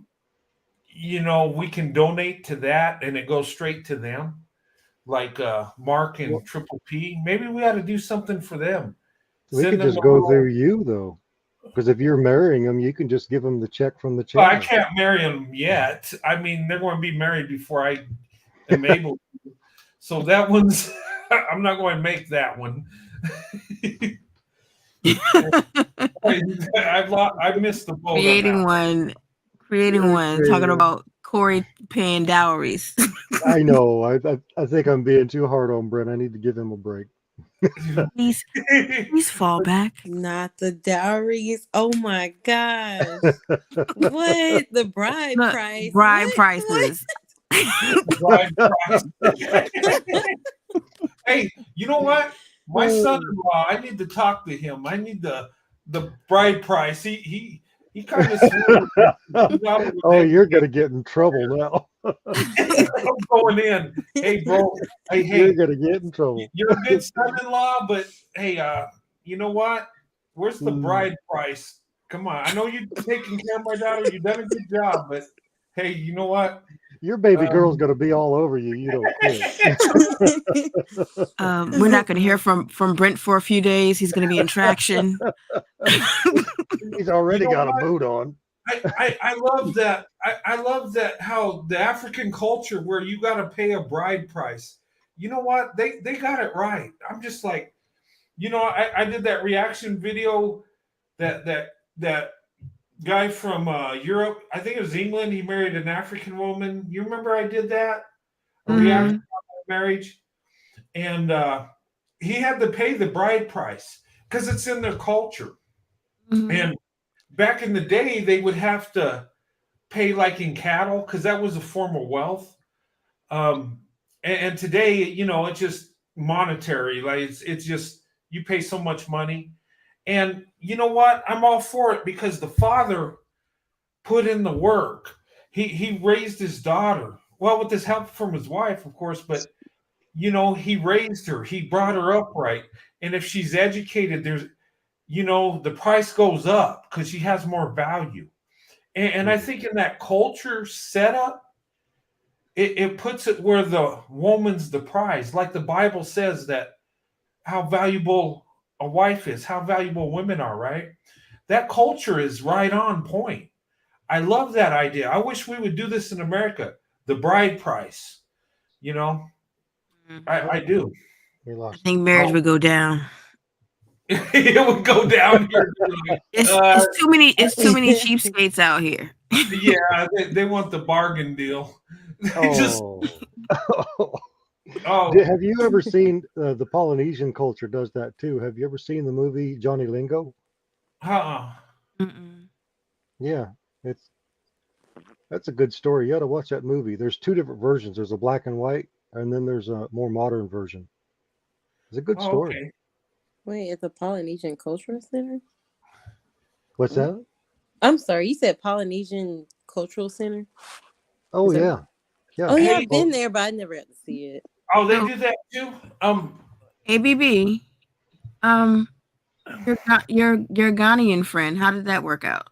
we can donate to that, and it goes straight to them, like Mark and Triple P. Maybe we ought to do something for them. We could just go through you though, because if you're marrying them, you can just give them the check from the channel. Well, I can't marry them yet. I mean, they're going to be married before I am able to. So that one's, I'm not going to make that one. I missed the boat. Creating one, talking about Corey paying dowries. I know. I think I'm being too hard on Brent. I need to give him a break. Please fall back. Not the dowries. Oh my gosh. What? The bride price. Bride What? prices. Bride price. Hey, you know what? My son-in-law, I need to talk to him. I need the bride price. He kind of Oh, you're gonna get in trouble now. I'm going in. Hey, bro. Hey, you're gonna get in trouble. You're a good son-in-law, but hey, you know what? Where's the bride price? Come on. I know you're taking care of my daughter. You've done a good job, but hey, you know what? Your baby girl's gonna be all over you. You don't care. We're not gonna hear from Brent for a few days. He's gonna be in traction. He's already got a boot on. I love that. I love that how the African culture where you got to pay a bride price. You know what? They got it right. I'm just like, I did that reaction video that guy from Europe. I think it was England. He married an African woman. You remember I did that? A reaction marriage, and he had to pay the bride price. because it's in their culture. Mhm. And back in the day, they would have to pay like in cattle because that was a form of wealth. And today, it's just monetary. Like it's just you pay so much money. And you know what? I'm all for it because the father put in the work. He raised his daughter. Well, with this help from his wife, of course, but he raised her. He brought her up right. And if she's educated, the price goes up because she has more value. And I think in that culture setup, it puts it where the woman's the prize. Like the Bible says that how valuable a wife is, how valuable women are, right? That culture is right on point. I love that idea. I wish we would do this in America. The bride price, you know, I do. We I lost. think marriage would go down. It would go down here. Like, It's too many. It's too many cheapskates out here. yeah, they want the bargain deal. They just oh Have you ever seen the Polynesian culture does that too? Have you ever seen the movie Johnny Lingo? uh-uh. Mm-mm. Yeah, that's a good story. You ought to watch that movie. There's two different versions. There's a black and white, and then there's a more modern version. It's a good Oh, story. okay. Wait, it's a Polynesian Cultural Center? What's that? I'm sorry, you said Polynesian Cultural Center? Oh Is that- yeah, yeah. Oh, yeah, Hey, I've been there, but I never got to see it. oh, they So, do that too. ABB, your Ghanaian friend, how did that work out?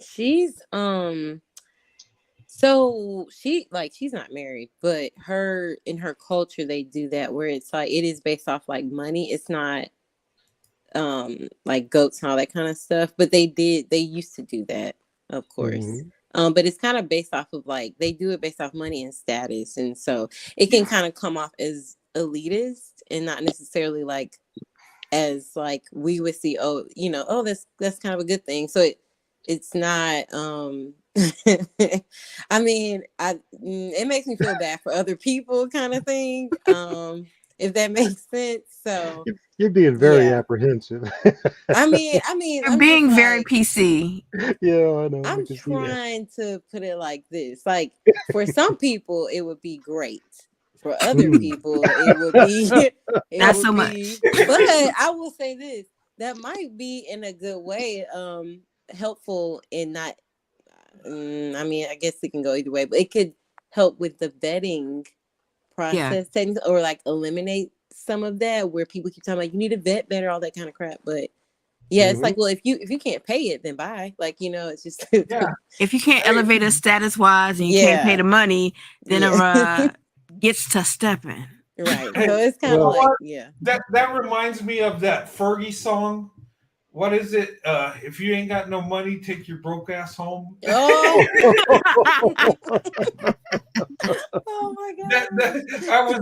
She's so she's not married, but in her culture they do that where it's like it is based off like money. It's not like goats and all that kind of stuff, but they used to do that, of course. Mhm. But it's kind of based off of like they do it based off money and status, and so it can kind of come off as elitist and not necessarily like as like we would see, that's kind of a good thing. So it's not I mean, it makes me feel bad for other people kind of thing, if that makes sense. So You're being very yeah. apprehensive. I mean, You're I'm being just very like, PC. Yeah, I know. I I'm can see that. trying to put it like this. Like for some people it would be great. For other people it would be Not so much. but I will say this, that might be in a good way helpful in not I mean, I guess it can go either way, but it could help with the vetting process things or like eliminate some of that where people keep talking like you need to vet better, all that kind of crap. But yeah, it's like, well, if you can't pay it, then bye. Like, it's just Yeah. If you can't elevate us status wise and you can't pay the money, then gets to stepping. Right. Hey, So it's kind you of know like, what? yeah. That reminds me of that Fergie song. What is it? If you ain't got no money, take your broke ass home. Oh, oh my god. I was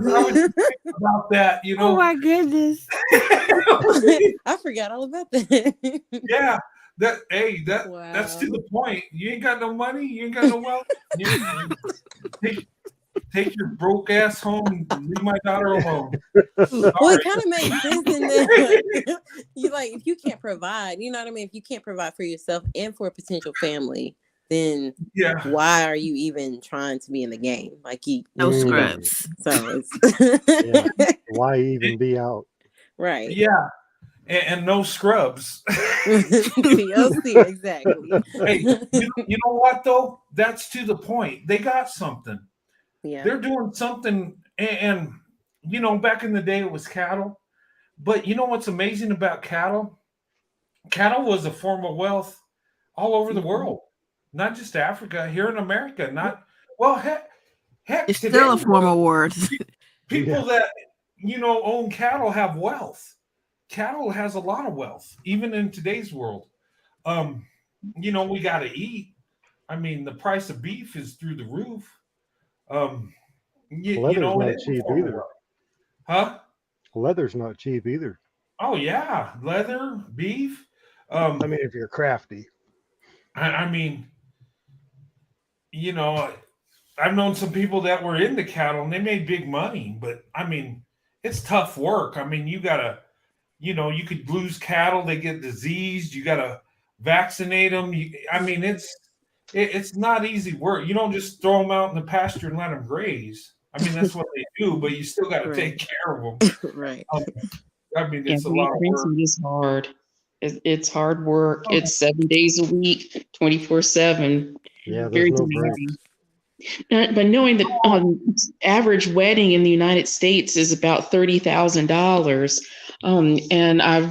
thinking about that, Oh my goodness. I forgot all about that. Yeah. That's to the point. You ain't got no money, you ain't got no wealth. Take your broke ass home and leave my daughter alone. Well, it kind of makes sense in that you like if you can't provide, you know what I mean? If you can't provide for yourself and for a potential family, then why are you even trying to be in the game? Like no scrubs. So it's Why even be out? Right. Yeah. And no scrubs. TLC, exactly. Hey, you know what though? That's to the point. They got something. Yeah. They're doing something, and back in the day it was cattle. But you know what's amazing about cattle? Cattle was a form of wealth all over the world, not just Africa. Here in America, heck, It's today, still a form of word. people that own cattle have wealth. Cattle has a lot of wealth, even in today's world. We got to eat. I mean, the price of beef is through the roof. Leather's not cheap either. Huh? Leather's not cheap either. Oh yeah, leather, beef. I mean, if you're crafty. I mean, I've known some people that were into cattle and they made big money, but I mean, it's tough work. I mean, you gotta you could lose cattle. They get diseased. You got to vaccinate them. I mean, it's not easy work. You don't just throw them out in the pasture and let them graze. I mean, that's what they do, but you still got to take care of them. Right. I mean, it's a lot of raising work. is hard. It's hard work. It's 7 days a week, 24/7. Yeah, Very there's no demanding. breaks. But knowing that average wedding in the United States is about $30,000, and I've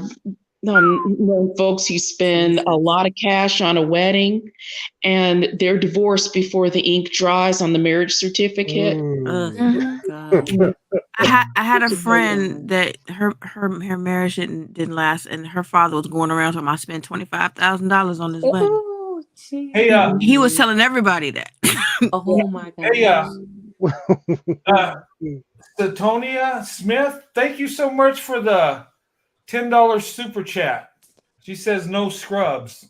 known folks who spend a lot of cash on a wedding, and they're divorced before the ink dries on the marriage certificate. Mm. God. I had a friend that her marriage didn't last, and her father was going around talking about spend $25,000 on this wedding. Oh, Hey, He was telling everybody that. oh my God. Hey, Satonia Smith, thank you so much for the $10 super chat. She says no scrubs.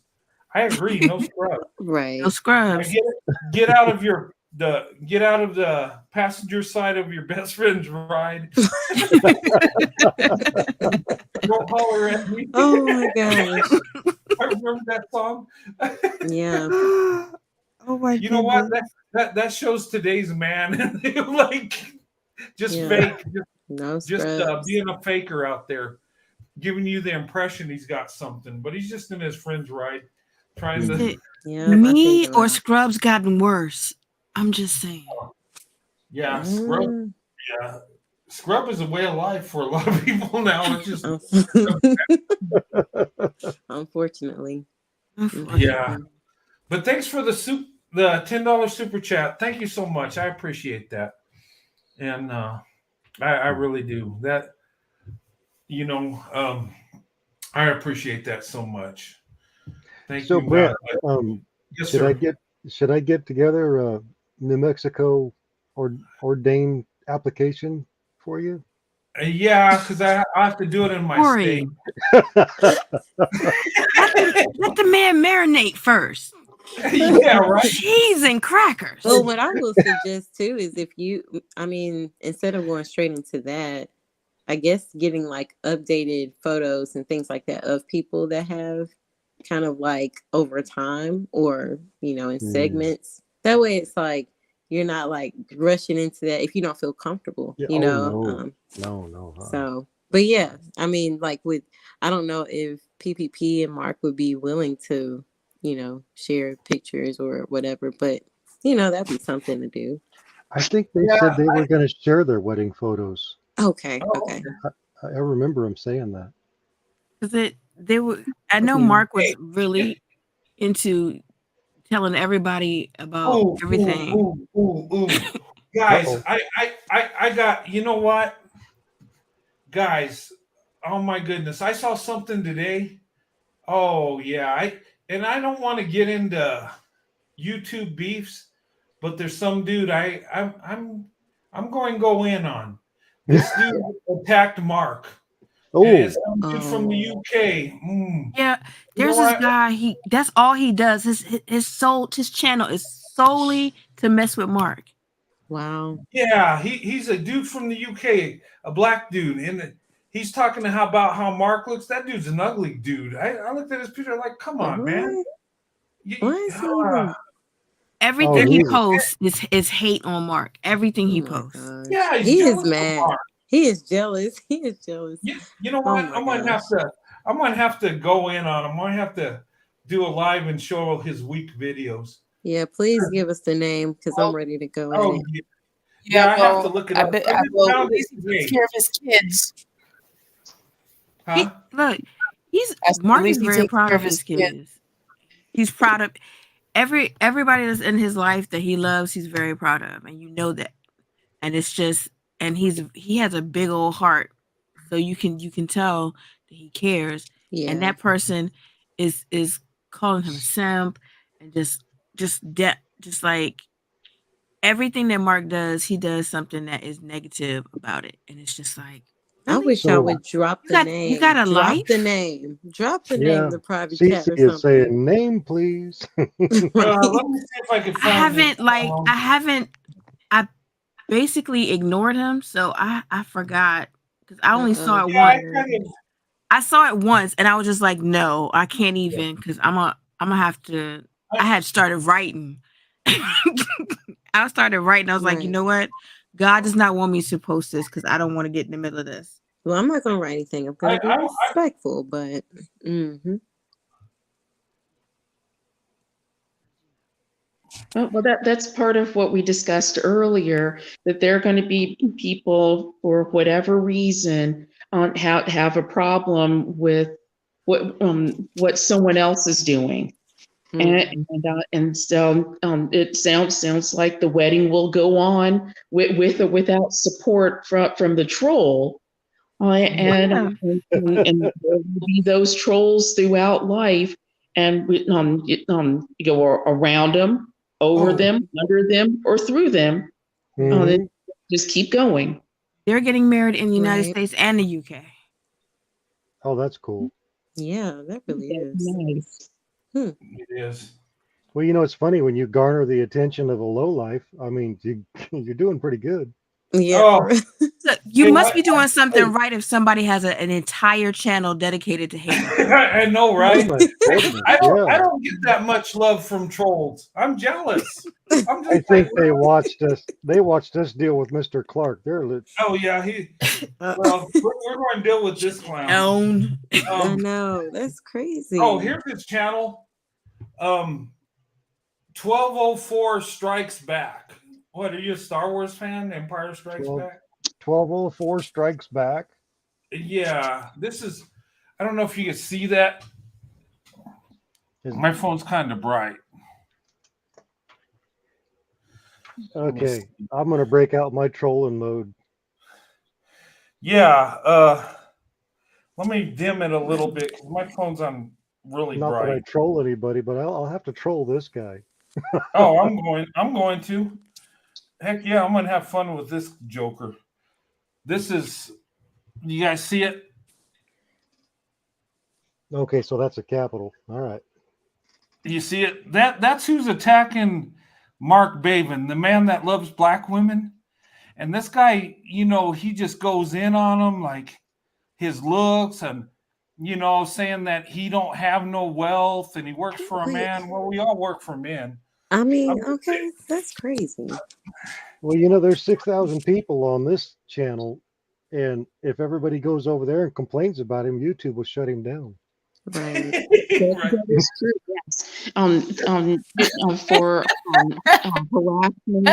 I agree, no scrubs. Right. No scrubs. Get out of the passenger side of your best friend's ride. Don't holler at me. Oh my gosh. I remember that song. Yeah. Oh my You know what? That shows today's man. Like just fake, No just scrubs. being a faker out there, giving you the impression he's got something, but he's just in his friend's ride, trying to. Yeah, Me or scrubs gotten worse. I'm just saying. Yeah, scrub. Yeah, scrub is a way of life for a lot of people now. It's just unfortunately. Yeah, but thanks for the $10 super chat. Thank you so much. I appreciate that, and I really do. That I appreciate that so much. Thank So, you. Brett, Yes, should sir. should I get together a New Mexico ordained application for you? Yeah, because I have to do it in my Corey. state. Let the man marinate first. Yeah, right. Cheese and crackers. Well, what I will suggest too is instead of going straight into that, I guess getting like updated photos and things like that of people that have kind of like over time or, in segments. That way it's like, you're not like rushing into that if you don't feel comfortable, No. So, but yeah, I mean, like I don't know if PPP and Mark would be willing to, share pictures or whatever, but that'd be something to do. I think they said they were going to share their wedding photos. Okay. I remember them saying that. I know Mark was really into telling everybody about everything. Guys, I got, you know what? Guys, oh my goodness. I saw something today. Oh yeah. I don't want to get into YouTube beefs, but there's some dude I'm going to go in on. This dude attacked Mark. Oh, it's dude from the UK. Yeah, there's this guy. That's all he does. His channel is solely to mess with Mark. Wow. Yeah, he's a dude from the UK, a black dude, and he's talking about how Mark looks. That dude's an ugly dude. I looked at his picture like, come on, man. Everything he posts is hate on Mark. Everything he posts. Yeah, he is mad. He is jealous. He is jealous. You know what? I might have to go in on him. I might have to do a live and show his weak videos. Yeah, please give us the name because I'm ready to go. Yeah, I have to look it up. I will. He's taking care of his kids. Huh? Mark is very proud of his kids. He's proud of everybody that's in his life that he loves. He's very proud of, and you know that. And it's just, and he has a big old heart, so you can tell that he cares. Yeah. And that person is calling him a simp and just like everything that Mark does, he does something that is negative about it, and it's just like. I wish I would drop the name. You got a life? The name. Drop the name. The private chat or Cece is something. saying name, please. Let me see if I can find I basically ignored him, so I forgot because I only saw it once. I saw it once and I was just like, no, I can't even, because I'm gonna have to. I had started writing. I started writing. I was like, you Right. know what? God does not want me to post this because I don't want to get in the middle of this. Well, I'm not gonna write anything. I'm gonna be respectful, but Well, that's part of what we discussed earlier, that there are going to be people for whatever reason have a problem with what someone else is doing. And so it sounds like the wedding will go on with or without support from the troll. And there will be those trolls throughout life, and you go around them, over them, under them, or through them. Just keep going. They're getting married in the United States and the UK. Oh, that's cool. Yeah, that really is. Nice. It is. Well, it's funny when you garner the attention of a lowlife. I mean, you're doing pretty good. Yeah. Oh, So you must be doing something right if somebody has an entire channel dedicated to hate. I know, right? Oh my goodness, I yeah. don't get that much love from trolls. I'm jealous. I'm just I think they watched us. They watched us deal with Mr. Clark. Oh yeah, well, we're going to deal with this clown. I know, that's crazy. Oh, here's his channel. 1204 Strikes Back. What, are you a Star Wars fan? Empire Strikes Back? 1204 Strikes Back. Yeah, this is. I don't know if you can see that. My phone's kind of bright. Okay, I'm gonna break out my trolling mode. Yeah, let me dim it a little bit. My phone's on really Not bright. that I troll anybody, but I'll have to troll this guy. Oh, I'm going to. Heck yeah, I'm gonna have fun with this joker. This is. You guys see it? Okay, so that's a capital. All right. You see it? That's who's attacking Mark Baven, the man that loves black women. And this guy, he just goes in on him, like his looks, and saying that he don't have no wealth and he works for a man. Well, we all work for men. I mean, okay, that's crazy. Well, there's 6,000 people on this channel, and if everybody goes over there and complains about him, YouTube will shut him down. Right. That is true. Yes. For harassment,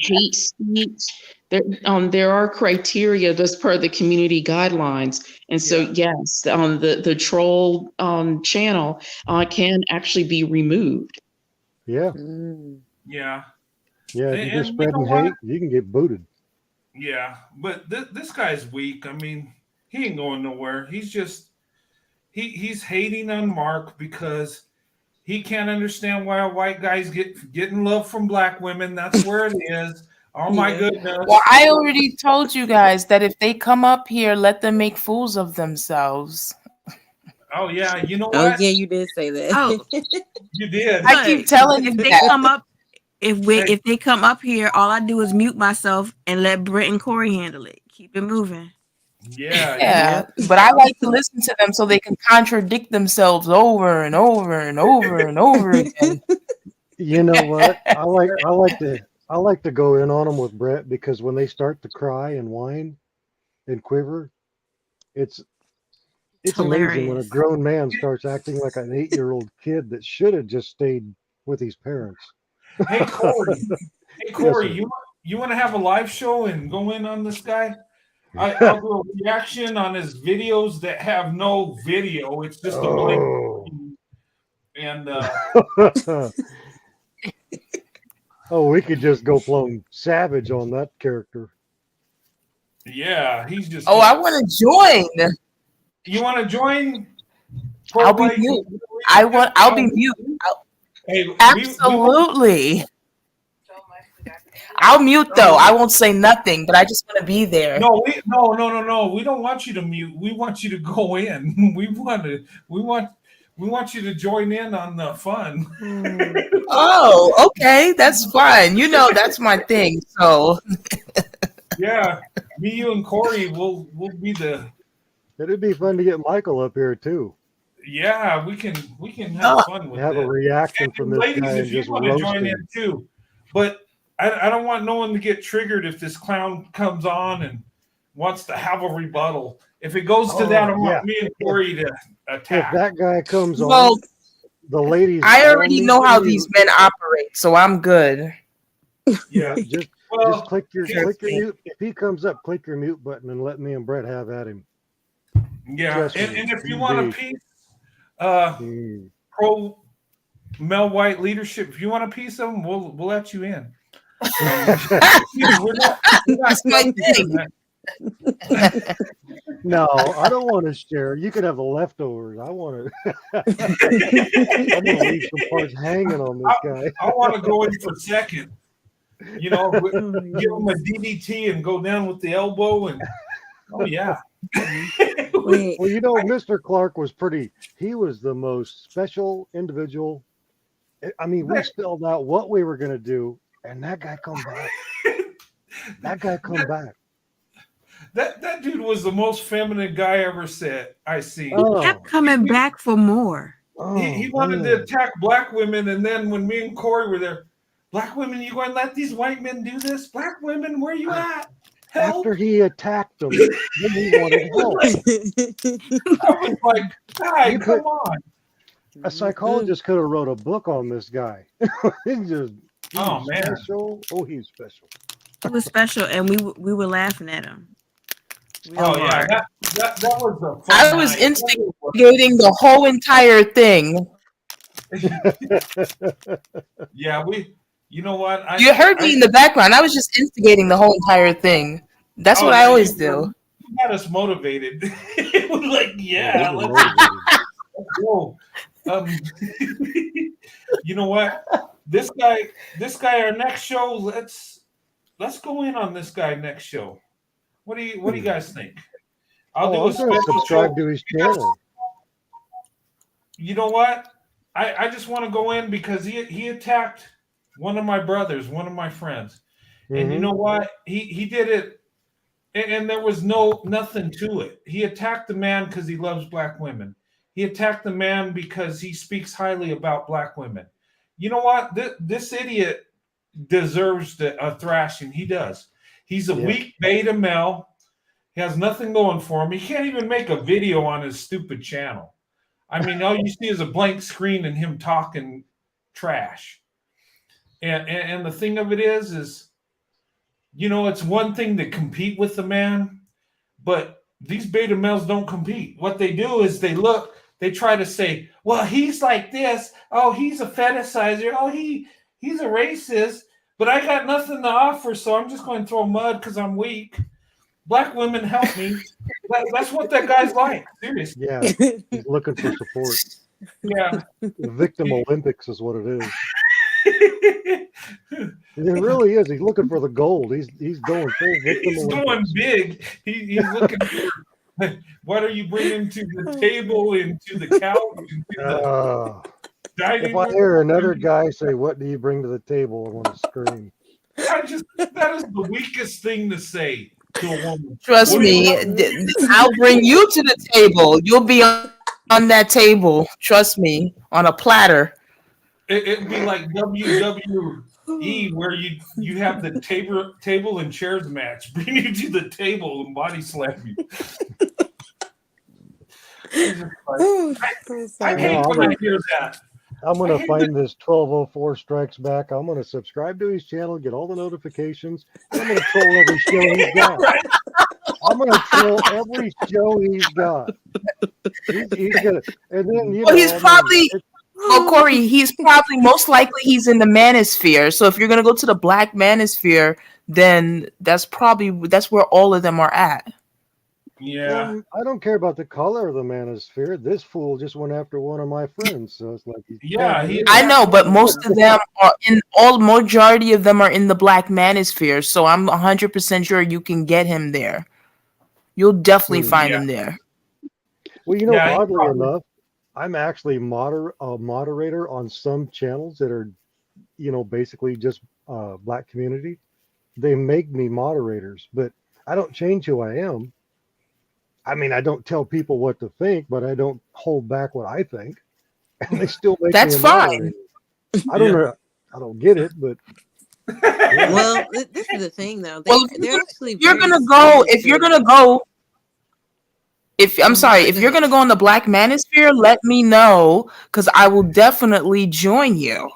hate speech, there are criteria that's part of the community guidelines, and so yes, the troll channel can actually be removed. Yeah. Yeah. Yeah. If you're spreading hate, you can get booted. Yeah, but this guy's weak. I mean, he ain't going nowhere. He's just he's hating on Mark because he can't understand why a white guy's getting love from black women. That's where it is. Oh my goodness. Well, I already told you guys that if they come up here, let them make fools of themselves. Oh yeah, you know what? Oh yeah, you did say that. Oh, you did. I keep telling you if they that. come up, if they come up here, all I do is mute myself and let Britt and Corey handle it. Keep it moving. Yeah. But I like to listen to them so they can contradict themselves over and over and over and over again. You know what? I like to go in on them with Brett, because when they start to cry and whine and quiver, it's amazing when a grown man starts acting like an 8-year-old kid that should have just stayed with his parents. Hey Corey, yes, you want to have a live show and go in on this guy? I'll do a reaction on his videos that have no video. It's just a blank. And we could just go plumb savage on that character. Yeah, he's just. Oh, I want to join. You want to join? I'll be mute. I'll be mute. Absolutely. I'll mute though. I won't say nothing, but I just want to be there. No. We don't want you to mute. We want you to go in. We want you to join in on the fun. Oh, okay, that's fine. That's my thing. So yeah, me, you, and Corey will be the It'd be fun to get Michael up here too. Yeah, we can have Oh. fun with Have a that. reaction And from this ladies, guy and if you just want to roast join him. in too, but I don't want no one to get triggered if this clown comes on and wants to have a rebuttal. If it goes to that, I want me and Corey to attack. If that guy comes Well, on, the ladies. I all already need know to how mute. these men operate, so I'm good. Yeah, Just well, click your trust me. mute. If he comes up, click your mute button and let me and Brett have at him. Yeah, Trust me, and if you he's want a big. piece, Mm. pro Mel White leadership, if you want a piece of them, we'll let you in. We're not That's my thing. No, I don't want to share. You can have the leftovers. I want to. I'm gonna leave some parts hanging on this guy. I want to go in for second. You know, Oh, give him a DDT and go down with the elbow, and oh yeah. Wait, Well, Mr. Clark was pretty. He was the most special individual. I mean, we spelled out what we were gonna do, and that guy come back. That dude was the most feminine guy I ever I seen. Oh, kept coming back for more. He wanted to attack black women, and then when me and Corey were there, black women, you going to let these white men do this? Black women, where you at? Help! After he attacked them, then he wanted help. I was like, guy, come on. A psychologist could have wrote a book on this guy. He's Oh, man. special. Oh, he's special. He was special, and we were laughing at him. Oh yeah, that was a fun I was night. instigating the whole entire thing. Yeah, you know what? You heard me in the background. I was just instigating the whole entire thing. That's what I always do. You got us motivated. It was like, yeah, We were let's go. You know what? This guy, our next show. Let's go in on this guy next show. What do you guys think? I'll do a I'm gonna special subscribe show. to his channel. You know what? I just want to go in because he attacked one of my brothers, one of my friends, and you know what? He did it, and there was nothing to it. He attacked the man because he loves black women. He attacked the man because he speaks highly about black women. You know what? This idiot deserves a thrashing. He does. He's a weak beta male. He has nothing going for him. He can't even make a video on his stupid channel. I mean, all you see is a blank screen and him talking trash. And the thing of it is, it's one thing to compete with the man, but these beta males don't compete. What they do is they try to say, well, he's like this. Oh, he's a fetishizer. Oh, he's a racist. But I got nothing to offer, so I'm just going to throw mud because I'm weak. Black women help me. That's what that guy's like. Seriously. Yeah, he's looking for support. Yeah. The Victim Olympics is what it is. It really is. He's looking for the gold. He's going full Victim He's Olympics. going big. He's looking for what are you bringing to the table and to the couch and to the dining if I room? hear another guy say, "What do you bring to the table?" I want to scream. that is the weakest thing to say to a woman. Trust me, I'll bring you to the table. You'll be on that table. Trust me, on a platter. It'd be like WWE where you have the table and chairs match. Bring you to the table and body slam you. I hate when I hear that. I'm going to find this 1204 Strikes Back. I'm going to subscribe to his channel, get all the notifications. And I'm going to troll every show he's got. I'm going to troll every show he's got. He's going to, and then, he's probably, Corey, he's probably, most likely he's in the manosphere. So if you're going to go to the black manosphere, then that's where all of them are at. Yeah. I don't care about the color of the manosphere. This fool just went after one of my friends. So it's like, I know, but most of them majority of them are in the black manosphere. So I'm 100% sure you can get him there. You'll definitely find him there. Well, oddly enough, I'm actually a moderator on some channels that are, basically just black community. They make me moderators, but I don't change who I am. I mean, I don't tell people what to think, but I don't hold back what I think, and they still make me That's a fine. moderator. I don't know. I don't get it, but yeah. Well, this is the thing though. Well, They're actually if you're very gonna go, if you're gonna sensitive. go, if I'm sorry, Sorry, if go you're ahead. gonna go on the Black Manosphere, let me know because I will definitely join you.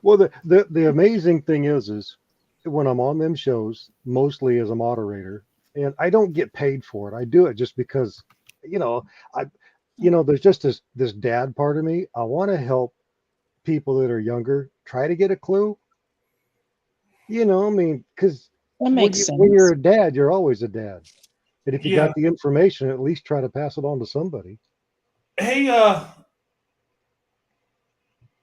Well, the amazing thing is when I'm on them shows, mostly as a moderator, and I don't get paid for it. I do it just because, you know, I, there's just this dad part of me. I want to help people that are younger try to get a clue. I mean, because That when makes when you're sense. a dad, you're always a dad. And if you Yeah. got the information, at least try to pass it on to somebody. Hey,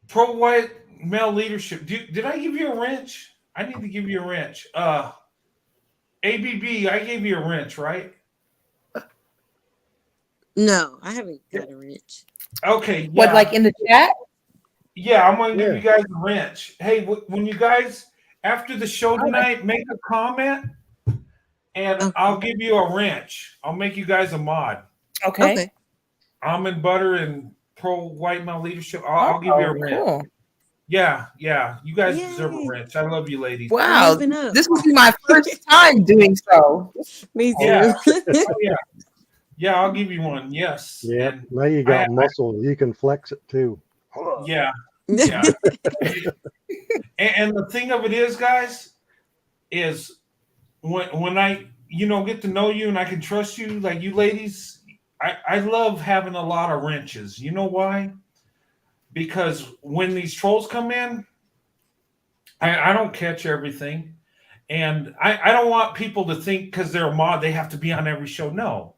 pro white male leadership. Did I give you a wrench? I need to give you a wrench. ABB, I gave you a wrench, right? No, I haven't got a wrench. Okay, What, like yeah. in the chat? Yeah, I'm going to give Yeah. you guys a wrench. Hey, when you guys, after the show tonight, make a comment and Okay. I'll give you a wrench. I'll make you guys a mod. Okay. Okay. Almond butter and pro white male leadership. I'll give you a Oh, wrench. cool. Yeah. You guys deserve a Yay. wrench. I love you, ladies. We're Wow, moving up. this will be my first time doing so. Me Yeah. too. Oh, yeah. Yeah, I'll give you one. Yes. Yeah. And Now you got muscle. You can flex it too. yeah. Yeah. And the thing of it is, guys, is when I get to know you and I can trust you, like you ladies, I love having a lot of wrenches. You know why? Because when these trolls come in, I don't catch everything. And I don't want people to think because they're a mod, they have to be on every show. No.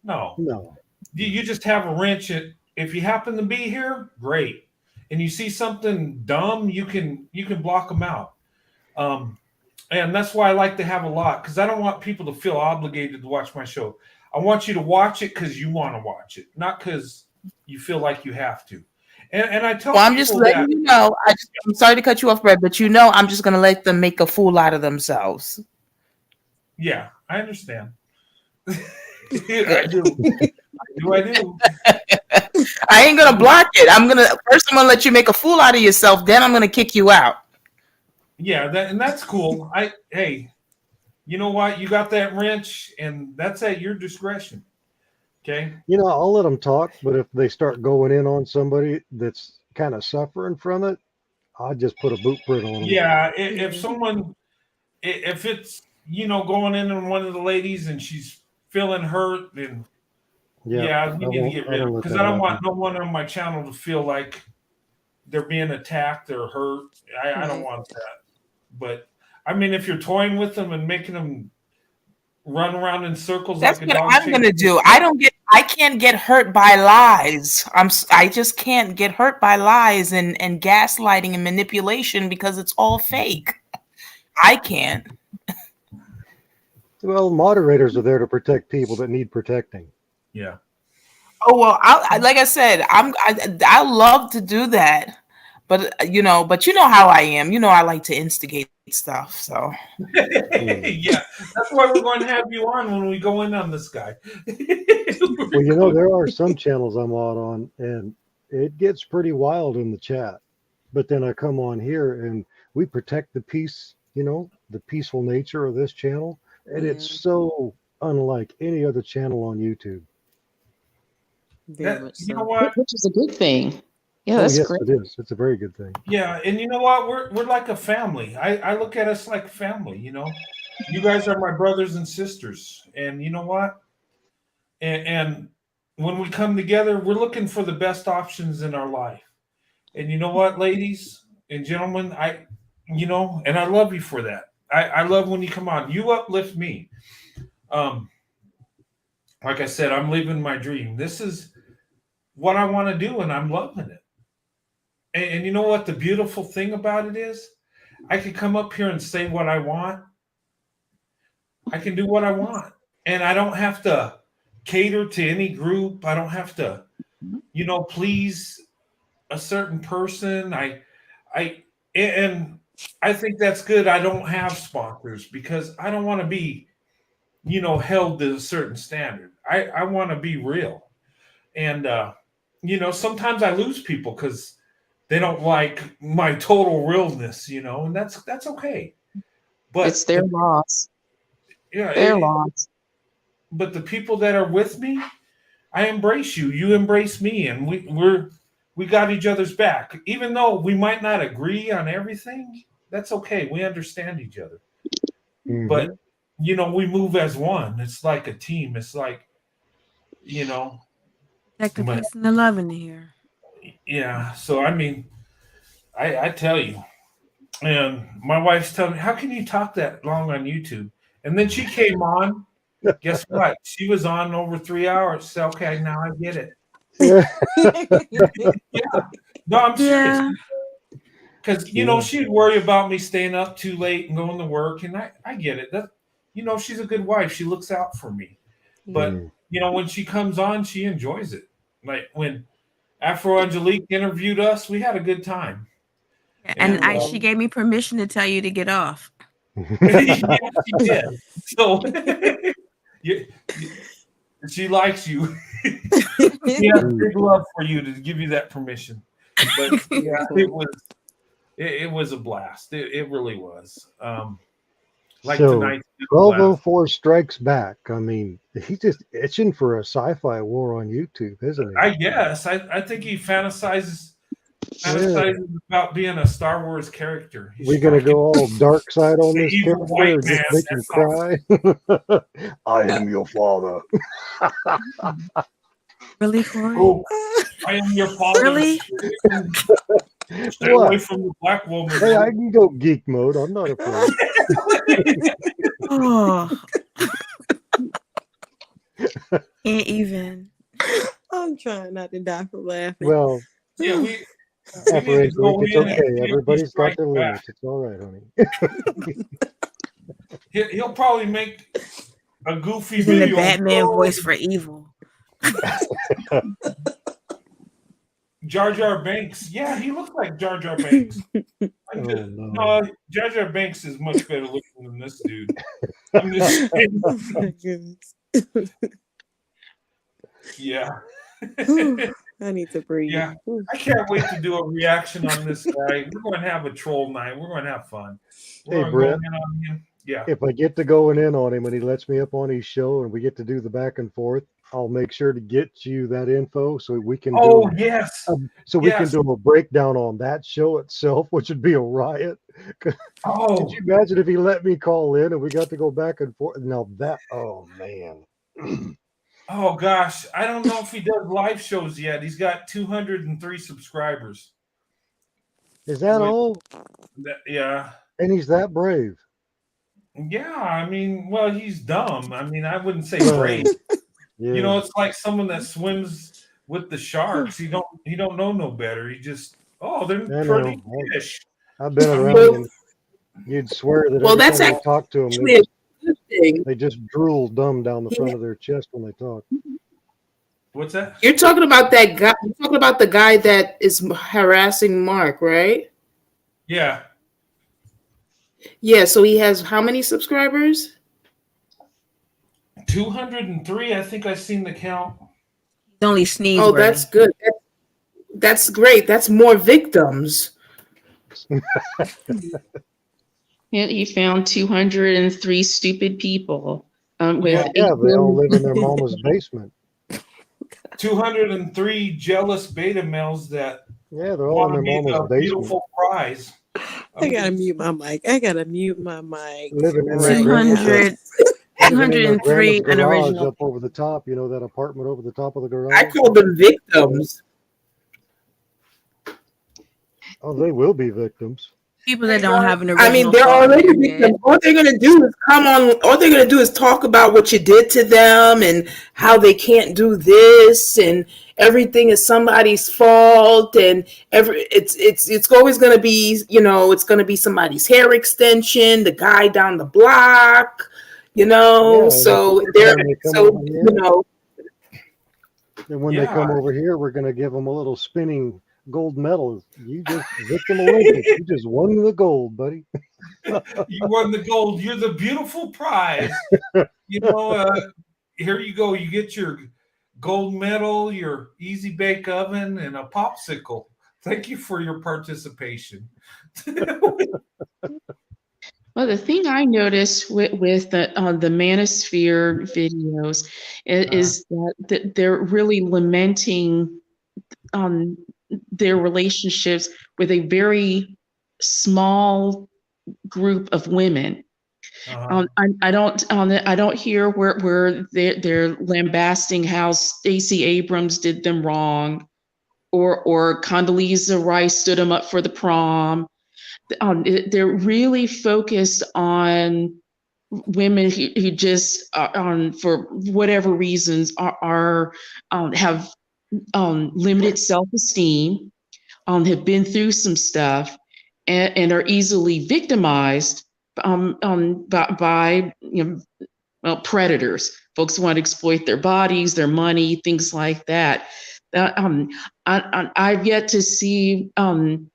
No. You just have a wrench. If you happen to be here, great. And you see something dumb, you can block them out. And that's why I like to have a lot, because I don't want people to feel obligated to watch my show. I want you to watch it because you want to watch it, not because you feel like you have to. And I tell Well, I'm just people letting that, you know. I'm sorry to cut you off, Brad, but I'm just going to let them make a fool out of themselves. yeah, I understand. I Good. do. I do. I ain't going to block it. I'm going to let you make a fool out of yourself. Then I'm going to kick you out. Yeah, and that's cool. Hey, you know what? You got that wrench, and that's at your discretion. Okay. I'll let them talk, but if they start going in on somebody that's kind of suffering from it, I'll just put a boot print on them. Yeah, if someone, if it's going in on one of the ladies and she's feeling hurt, then yeah, we need to get rid of it, because I don't want no one on my channel to feel like they're being attacked or hurt. I don't want that. But I mean, if you're toying with them and making them run around in circles That's like a what dog, I'm going to do. I can't get hurt by lies. I just can't get hurt by lies and gaslighting and manipulation because it's all fake. I can't. Well, moderators are there to protect people that need protecting. Yeah. Oh well, like I said, I love to do that, but you know how I am. I like to instigate stuff. So Yeah, that's why we're going to have you on when we go in on this guy. Well, there are some channels I'm on, and it gets pretty wild in the chat. But then I come on here, and we protect the peace, the peaceful nature of this channel, and it's so unlike any other channel on YouTube. Very much so. You know what? Which is a good thing. Yeah, Oh, that's yes, great. it is. It's a very good thing. Yeah, and you know what? We're like a family. I look at us like family. You guys are my brothers and sisters, and you know what? And when we come together, we're looking for the best options in our life. And you know what, ladies and gentlemen, and I love you for that. I love when you come on. You uplift me. Like I said, I'm living my dream. This is what I want to do, and I'm loving it. And you know what? The beautiful thing about it is, I can come up here and say what I want. I can do what I want, and I don't have to cater to any group. I don't have to, please a certain person. And I think that's good. I don't have sponsors because I don't want to be held to a certain standard. I want to be real. And, sometimes I lose people because they don't like my total realness, and that's okay. But It's their loss. yeah, Their loss. but the people that are with me, I embrace you. You embrace me, and we got each other's back. Even though we might not agree on everything, that's okay. We understand each other. Mhm. But we move as one. It's like a team. It's like, That the but peace and the love in here. yeah. So I mean, I tell you, and my wife's telling me, how can you talk that long on YouTube? And then she came on. Guess what? She was on over 3 hours. So, okay, now I get it. Yeah. No, I'm serious. Yeah. Because, Yeah. she'd worry about me staying up too late and going to work. And I get it. That, she's a good wife. She looks out for me. But, Mm. when she comes on, she enjoys it. Like when Afro Angelique interviewed us, we had a good time. And she gave me permission to tell you to get off. Yeah, she did. So she likes you. She has big love for you to give you that permission. But yeah, it was a blast. It really was. Like So tonight. 1204 Strikes Back. I mean, he's just itching for a sci-fi war on YouTube, isn't he? I guess. I think he fantasizes about being a Star Wars character. We're gonna go all dark side on The this evil character white or just man, make him cry. I am your father. Really, Corey? Oh, I am your father. Really? Stay away from the black woman. Hey, I can go geek mode. I'm not afraid. Oh. Can't even. I'm trying not to die from laughing. Well, Yeah, we Afro need to go Angelique, it's in and okay. see if Everybody's he got strikes their back. limits. It's all right, honey. He'll probably make a goofy Using the video. Batman voice for evil. Jar Jar Banks. Yeah, he looks like Jar Jar Banks. No, Jar Jar Banks is much better looking than this dude. I'm just saying. Oh my goodness. Yeah. I need to breathe. Yeah. I can't wait to do a reaction on this guy. We're going to have a troll night. We're going to have fun. We're Hey, going to Brett. go in on him. Yeah. If I get to going in on him and he lets me up on his show and we get to do the back and forth, I'll make sure to get you that info so we can Oh, yes. we can do a breakdown on that show itself, which would be a riot. Could Oh, you imagine if he let me call in and we got to go back and forth? Now that, oh man. oh gosh. I don't know if he does live shows yet. He's got 203 subscribers. Is that Wait. all? Yeah. And he's that brave. Yeah. I mean, well, he's dumb. I mean, I wouldn't say Well, brave. Yeah. It's like someone that swims with the sharks. He don't know no better. He just they're I pretty know. fish. I've been I mean, around and you'd swear that Well, every that's time you talk to them, actually a good thing. they just drool dumb down the front of their chest when they talk. What's that? You're talking about that guy. You're talking about the guy that is harassing Mark, right? Yeah. Yeah. So he has how many subscribers? 203. I think I've seen the count. He's only sneeze. Oh, that's good. That's great. That's more victims. He found 203 stupid people. With Yeah, they all live in their mama's basement. 203 jealous beta males that Yeah, they're all in want their to be a mama's basement. beautiful prize. I gotta mute my mic. Living in right their now. 200, living in their 203 grandma's an garage original. up over the top. You know that apartment over the top of the garage? I call them victims. Oh, they will be victims. People that don't have an original. I mean, they're thought already in their head. victims. All they're gonna do is come on. All they're gonna do is talk about what you did to them and how they can't do this and everything is somebody's fault and it's always gonna be it's gonna be somebody's hair extension, the guy down the block, Yeah, So and they're when they come so over here, and when they come over here, we're going to give them a little spinning gold medal. You just victim Olympics. You just won the gold, buddy. You won the gold. You're the beautiful prize. You know, here you go. You get your gold medal, your easy bake oven, and a popsicle. Thank you for your participation. Well, the thing I noticed with the Manosphere videos is that they're really lamenting their relationships with a very small group of women. I don't hear where they're lambasting how Stacey Abrams did them wrong, or Condoleezza Rice stood them up for the prom. They're really focused on women who just for whatever reasons are have limited self-esteem, have been through some stuff, and are easily victimized by predators, folks who want to exploit their bodies, their money, things like that. I've yet to see the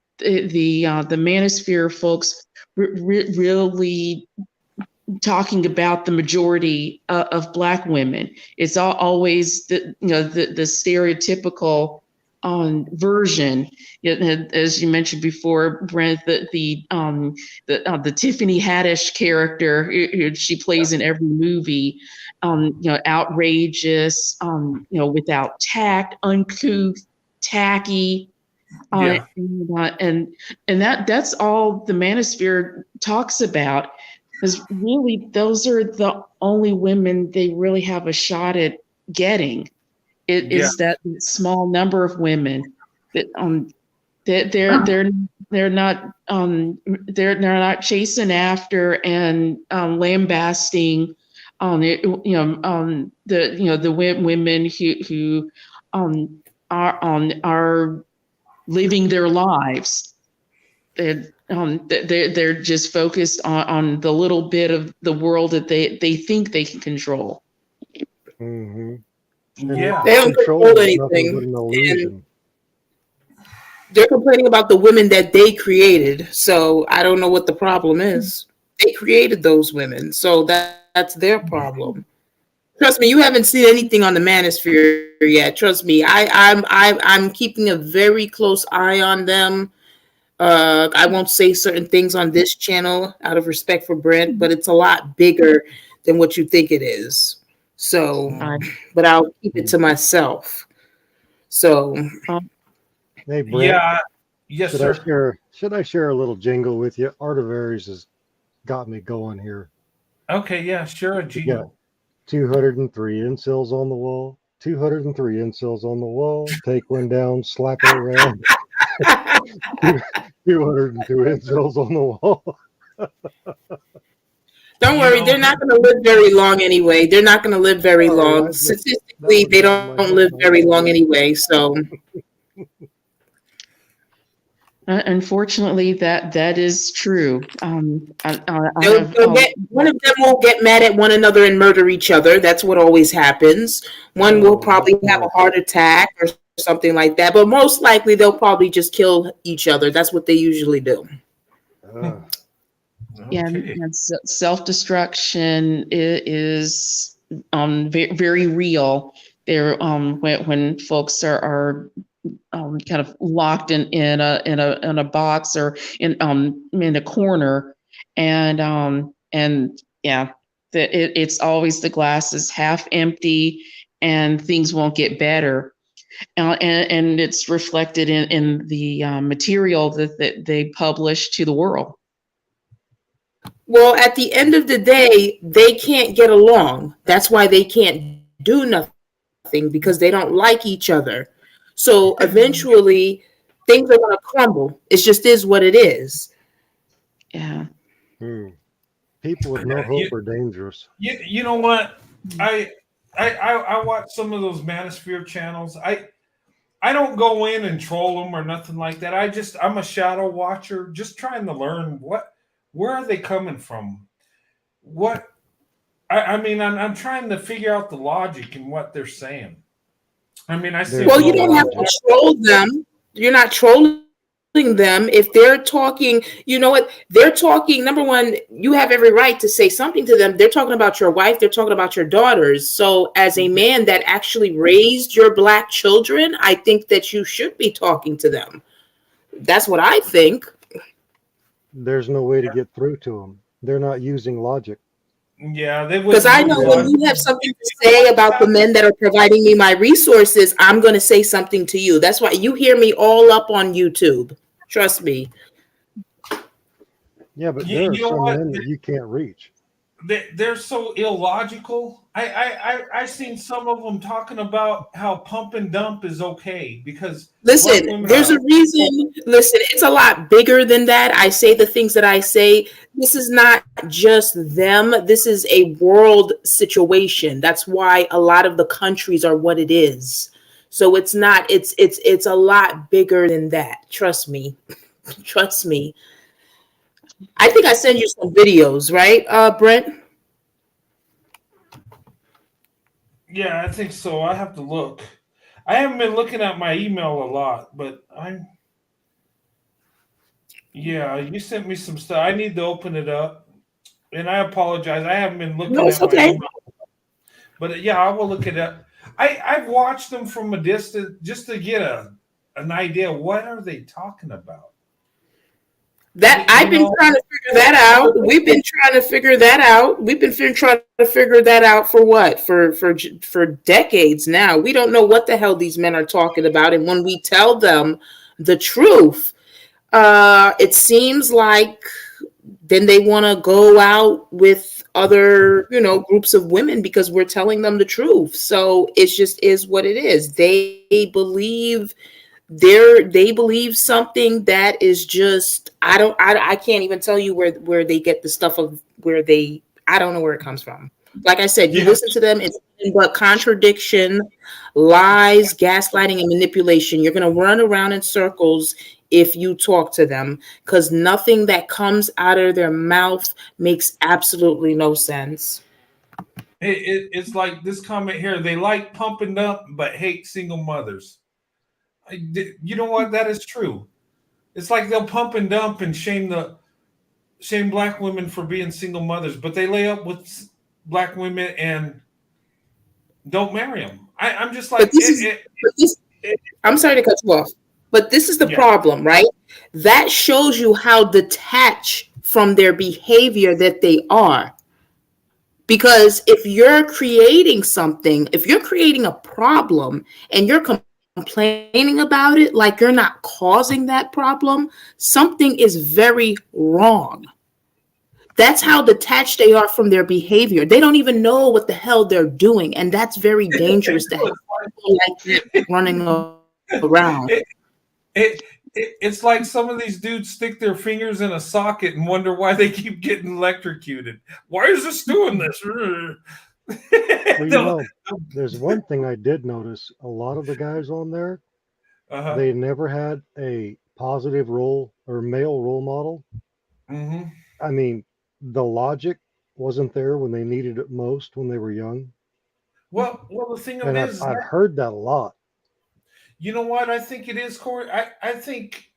Manosphere folks really talking about the majority of Black women. It's always the stereotypical version. As you mentioned before, Brent, the Tiffany Haddish character she plays in every movie, outrageous, without tact, uncouth, tacky. And that's all the Manosphere talks about, because really those are the only women they really have a shot at getting. It is that small number of women that they're not chasing after and lambasting the women who are living their lives. They're just focused on the little bit of the world that they think they can control. Mm-hmm. They don't control anything. And they're complaining about the women that they created. So I don't know what the problem is. They created those women, so that's their problem. Trust me, you haven't seen anything on the Manosphere yet. Trust me, I'm keeping a very close eye on them. I won't say certain things on this channel out of respect for Brent, but it's a lot bigger than what you think it is. So, but I'll keep it to myself. So, hey, Brent. Yes, sir. Should I share a little jingle with you? Art of Aries has got me going here. Okay, yeah, sure. A jingle. 203 incels on the wall. 203 incels on the wall. Take one down, slap it around. 202 incels on the wall. Don't worry, they're not going to live very long anyway. They're not going to live very long. Statistically, they don't live very long anyway. So, unfortunately, that is true. one of them will get mad at one another and murder each other. That's what always happens. One will probably have a heart attack or something like that. But most likely, they'll probably just kill each other. That's what they usually do. Yeah, and self-destruction is very real. There, when folks are kind of locked in a box or in a corner, and yeah, it's always the glass is half empty and things won't get better. And it's reflected in the material that they publish to the world. Well, at the end of the day, they can't get along. That's why they can't do nothing, because they don't like each other. So eventually, things are going to crumble. It just is what it is. Yeah. People with no hope are dangerous. You know what? I watch some of those Manosphere channels. I don't go in and troll them or nothing like that. I'm a shadow watcher, just trying to learn where are they coming from? I'm trying to figure out the logic in what they're saying. I mean, I see. Well, you don't have to troll them. You're not trolling them, if they're talking, you know what, they're talking, number one, you have every right to say something to them. They're talking about your wife, they're talking about your daughters. So as a man that actually raised your Black children, I think that you should be talking to them. That's what I think. There's no way to get through to them. They're not using logic. Yeah, they Because wouldn't I use know when logic. you have something to say about the men that are providing me my resources, I'm going to say something to you. That's why you hear me all up on YouTube. Trust me. Yeah, but You, there are you know some what? men that you can't reach. They're so illogical. I seen some of them talking about how pump and dump is okay because Black Listen, women there's are. a reason. Listen, it's a lot bigger than that. I say the things that I say. This is not just them. This is a world situation. That's why a lot of the countries are what it is. So it's not, it's a lot bigger than that. Trust me. Trust me. I think I sent you some videos, right, Brent? Yeah, I think so. I have to look. I haven't been looking at my email a lot, but I'm. Yeah, you sent me some stuff. I need to open it up, and I apologize. I haven't been No, looking it's at my okay. email, but yeah, I will look it up. I've watched them from a distance just to get an idea. What are they talking about? That You I've been know, trying to figure that out. We've been trying to figure that out. We've been trying to figure that out for what? For decades now. We don't know what the hell these men are talking about, and when we tell them the truth, it seems like then they want to go out with other, groups of women because we're telling them the truth. So it just is what it is. They believe something that is just, I can't even tell you where they get the stuff of where they, I don't know where it comes from. Like I said, you yeah, listen to them, it's nothing but contradiction, lies, gaslighting, and manipulation. You're going to run around in circles if you talk to them because nothing that comes out of their mouth makes absolutely no sense. it's like this comment here. They like pump and dump, but hate single mothers. You know what? That is true. It's like they'll pump and dump and shame Black women for being single mothers, but they lay up with Black women and don't marry them. I'm just But like this is, but this, it, I'm sorry to cut you off, but this is the yeah. problem, right? That shows you how detached from their behavior that they are. Because if you're creating something, if you're creating a problem and you're complaining about it like you're not causing that problem, something is very wrong. That's how detached they are from their behavior. They don't even know what the hell they're doing. And that's very dangerous to have people like that running around. It, it's like some of these dudes stick their fingers in a socket and wonder why they keep getting electrocuted. Why is this doing this? Well, there's one thing I did notice. A lot of the guys on there, Uh-huh. they never had a positive role or male role model. Mm-hmm. I mean, the logic wasn't there when they needed it most when they were young. Well, the thing of And it I've, is I've that heard that a lot. you know what I think it is, Corey. I think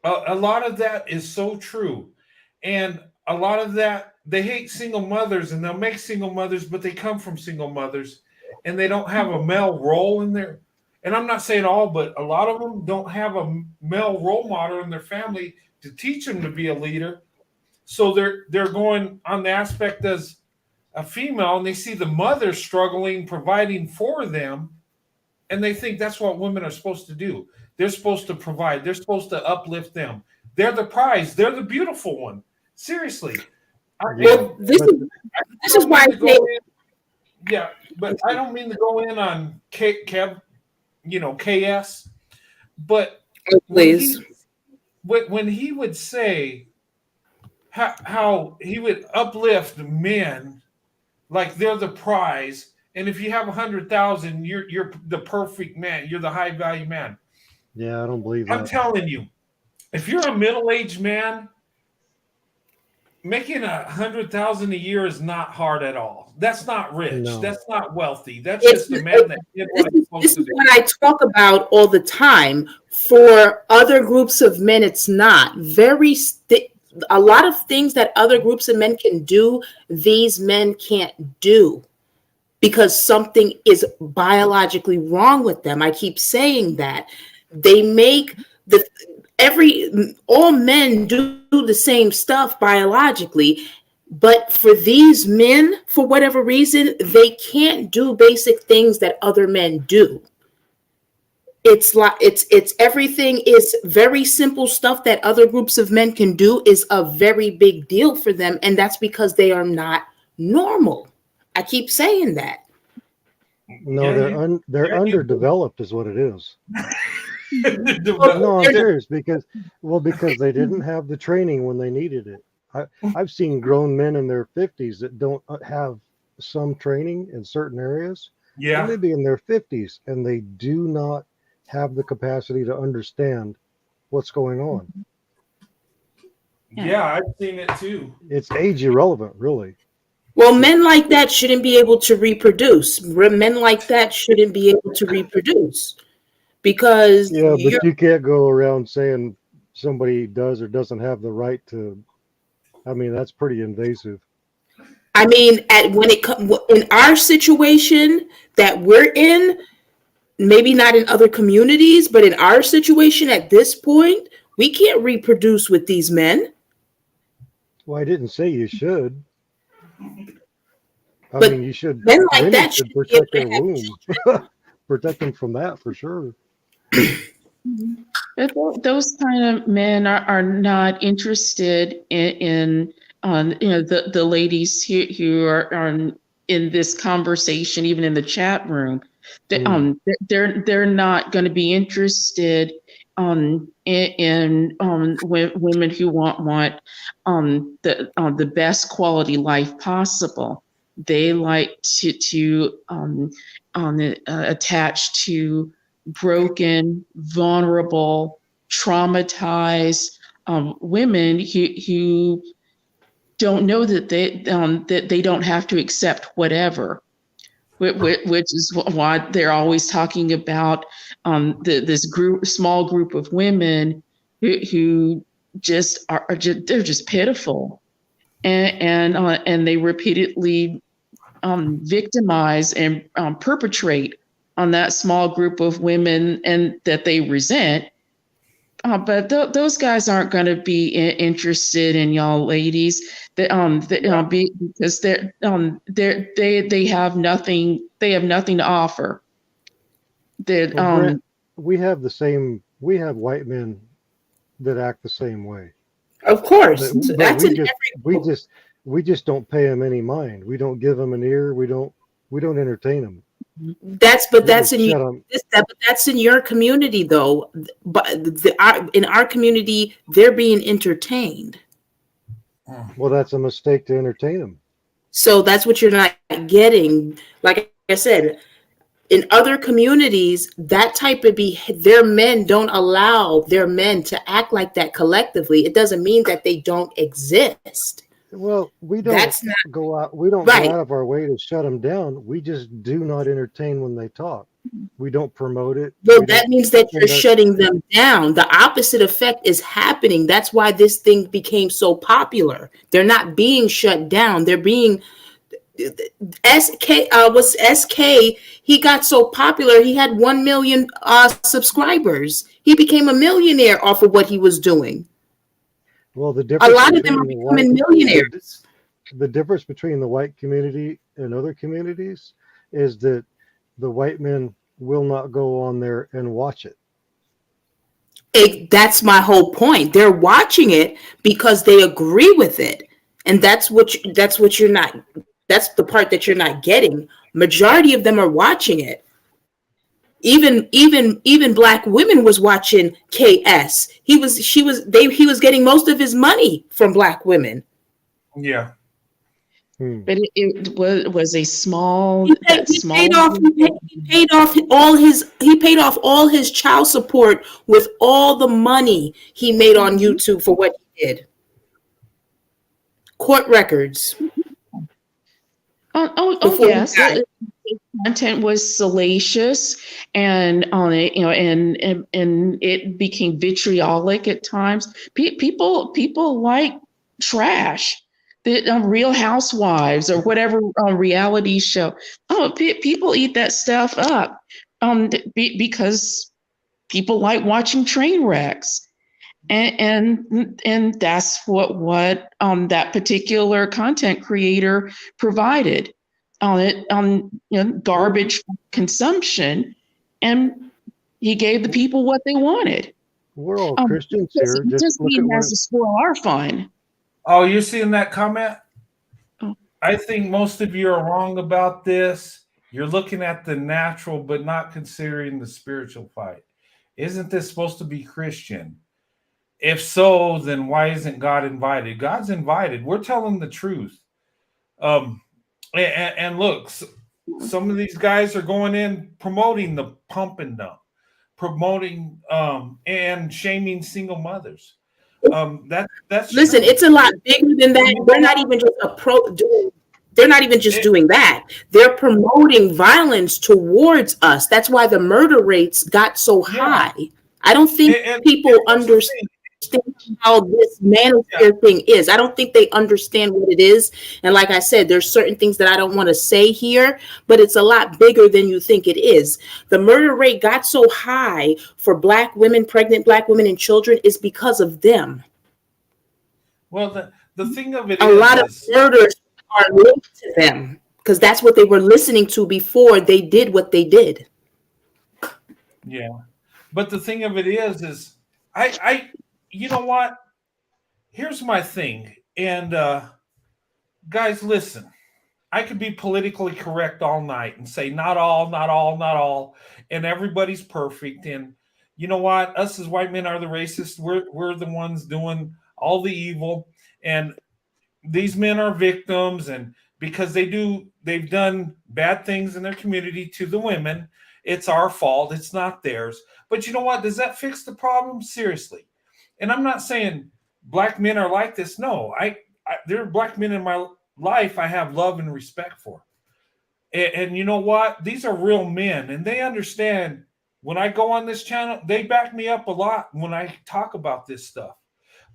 a lot of that is so true, and a lot of that they hate single mothers and they'll make single mothers, but they come from single mothers, and they don't have a male role in there. And I'm not saying all, but a lot of them don't have a male role model in their family to teach them to be a leader. So they're going on the aspect as a female, and they see the mother struggling, providing for them, and they think that's what women are supposed to do. They're supposed to provide. They're supposed to uplift them. They're the prize. They're the beautiful one. Seriously, Yeah, Well, this but is I this is don't why mean I to go say, in. Yeah, but I don't mean to go in on Kev, KS. But oh, when please. he when he would say how he would uplift men like they're the prize, and if you have 100,000, you're the perfect man. You're the high value man. yeah, I don't believe I'm that. telling you, if you're a middle aged man, making 100,000 a year is not hard at all. That's not rich. No. That's not wealthy. That's It's, just a man that did what he's supposed this to is do. what I talk about all the time. For other groups of men, it's not a lot of things that other groups of men can do, these men can't do because something is biologically wrong with them. I keep saying that. They make all men do the same stuff biologically, but for these men, for whatever reason, they can't do basic things that other men do. It's like it's everything is very simple stuff that other groups of men can do is a very big deal for them, and that's because they are not normal. I keep saying that. No, they're underdeveloped, is what it is. Well, No, I'm serious because they didn't have the training when they needed it. I've seen grown men in their 50s that don't have some training in certain areas. yeah. They may be in their 50s and they do not have the capacity to understand what's going on. Yeah, I've seen it too. It's age irrelevant, really. Well, men like that shouldn't be able to reproduce. Men like that shouldn't be able to reproduce because Yeah, but you can't go around saying somebody does or doesn't have the right to. I mean, that's pretty invasive. I mean, in our situation that we're in, maybe not in other communities, but in our situation at this point, we can't reproduce with these men. Well, I didn't say you should. I But mean, you should. men like Women that should should be able protect to their have womb, protect them from that for sure. But those kind of men are not interested in the ladies who are in this conversation, even in the chat room. They're not going to be interested in women who want the best quality life possible. They like to attach to broken, vulnerable, traumatized women who don't know that they don't have to accept whatever, which is why they're always talking about this small group of women who just they're just pitiful, and they repeatedly victimize and perpetrate on that small group of women and that they resent. But those guys aren't going to be interested in y'all ladies because they have nothing to offer. Brent, we have white men that act the same way. Of course, But that's we just don't pay them any mind. We don't give them an ear. We don't entertain them. that's in your community though. But in our community, they're being entertained. Well, that's a mistake to entertain them. So that's what you're not getting. Like I said, in other communities, that type of their men don't allow their men to act like that collectively. It doesn't mean that they don't exist. Well, we don't go out of our way to shut them down. We just do not entertain when they talk. We don't promote it. Well, that means that you're shutting them down. The opposite effect is happening. That's why this thing became so popular. They're not being shut down. They're being SK. He got so popular. He had 1 million subscribers. He became a millionaire off of what he was doing. Well, the difference. A lot of them are becoming millionaires. The difference between the white community and other communities is that the white men will not go on there and watch it. That's my whole point. They're watching it because they agree with it, and that's what you're not. That's the part that you're not getting. Majority of them are watching it. Even Black women was watching KS. He was getting most of his money from Black women. Yeah. But it was a small. He paid off all his child support with all the money he made on YouTube for what he did. Court records Oh, before he yes. died. The content was salacious, and on it, and it became vitriolic at times. People like trash. The Real Housewives or whatever reality show. Oh, people eat that stuff up, because people like watching train wrecks. And that's what that particular content creator provided on it, garbage consumption, and he gave the people what they wanted. We're all Christians Because here. he Just just look need at what has to spoil our fun. Oh, you're seeing that comment? Oh. I think most of you are wrong about this. You're looking at the natural, but not considering the spiritual fight. Isn't this supposed to be Christian? If so, then why isn't God invited? God's invited. We're telling the truth. And look, some of these guys are going in promoting the pump and dump, promoting and shaming single mothers. That's Listen, true. it's a lot bigger than that. They're not even just they're not even just doing that. They're promoting violence towards us. That's why the murder rates got so high. I don't think people understand how this manosphere thing is. I don't think they understand what it is. And like I said, there's certain things that I don't want to say here, but it's a lot bigger than you think it is. The murder rate got so high for Black women, pregnant Black women and children is because of them. Well, the thing of it a is, lot of murders are linked to them because that's what they were listening to before they did what they did. Yeah. But the thing of it is I you know what? Here's my thing. And guys, listen. I could be politically correct all night and say not all, not all, not all, and everybody's perfect. And you know what? Us as white men are the racists. We're the ones doing all the evil, and these men are victims. And because they've done bad things in their community to the women, it's our fault. It's not theirs. But you know what? Does that fix the problem? Seriously. And I'm not saying Black men are like this. No, there are Black men in my life I have love and respect for. And you know what? These are real men, and they understand when I go on this channel, they back me up a lot when I talk about this stuff.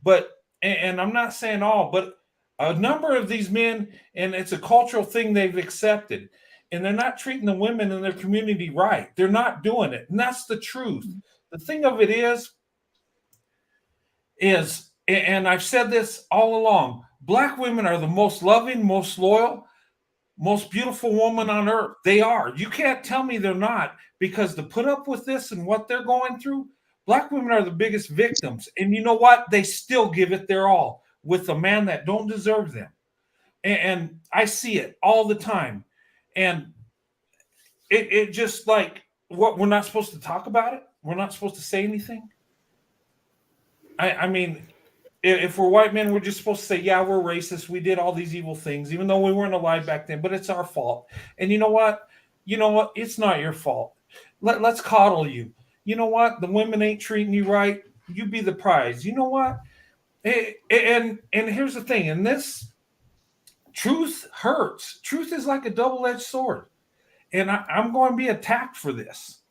But, and I'm not saying all, but a number of these men, and it's a cultural thing they've accepted, and they're not treating the women in their community right. They're not doing it. And that's the truth. The thing of it is, and I've said this all along, Black women are the most loving, most loyal, most beautiful woman on earth. They are. You can't tell me they're not, because to put up with this and what they're going through, Black women are the biggest victims. And you know what? They still give it their all with a man that don't deserve them. And I see it all the time. And it just like, what, we're not supposed to talk about it? We're not supposed to say anything? I mean, if we're white men, we're just supposed to say, yeah, we're racist. We did all these evil things, even though we weren't alive back then, but it's our fault. And you know what? It's not your fault. Let's coddle you. You know what? The women ain't treating you right. You be the prize. You know what? And here's the thing. And this truth hurts. Truth is like a double-edged sword. And I'm going to be attacked for this.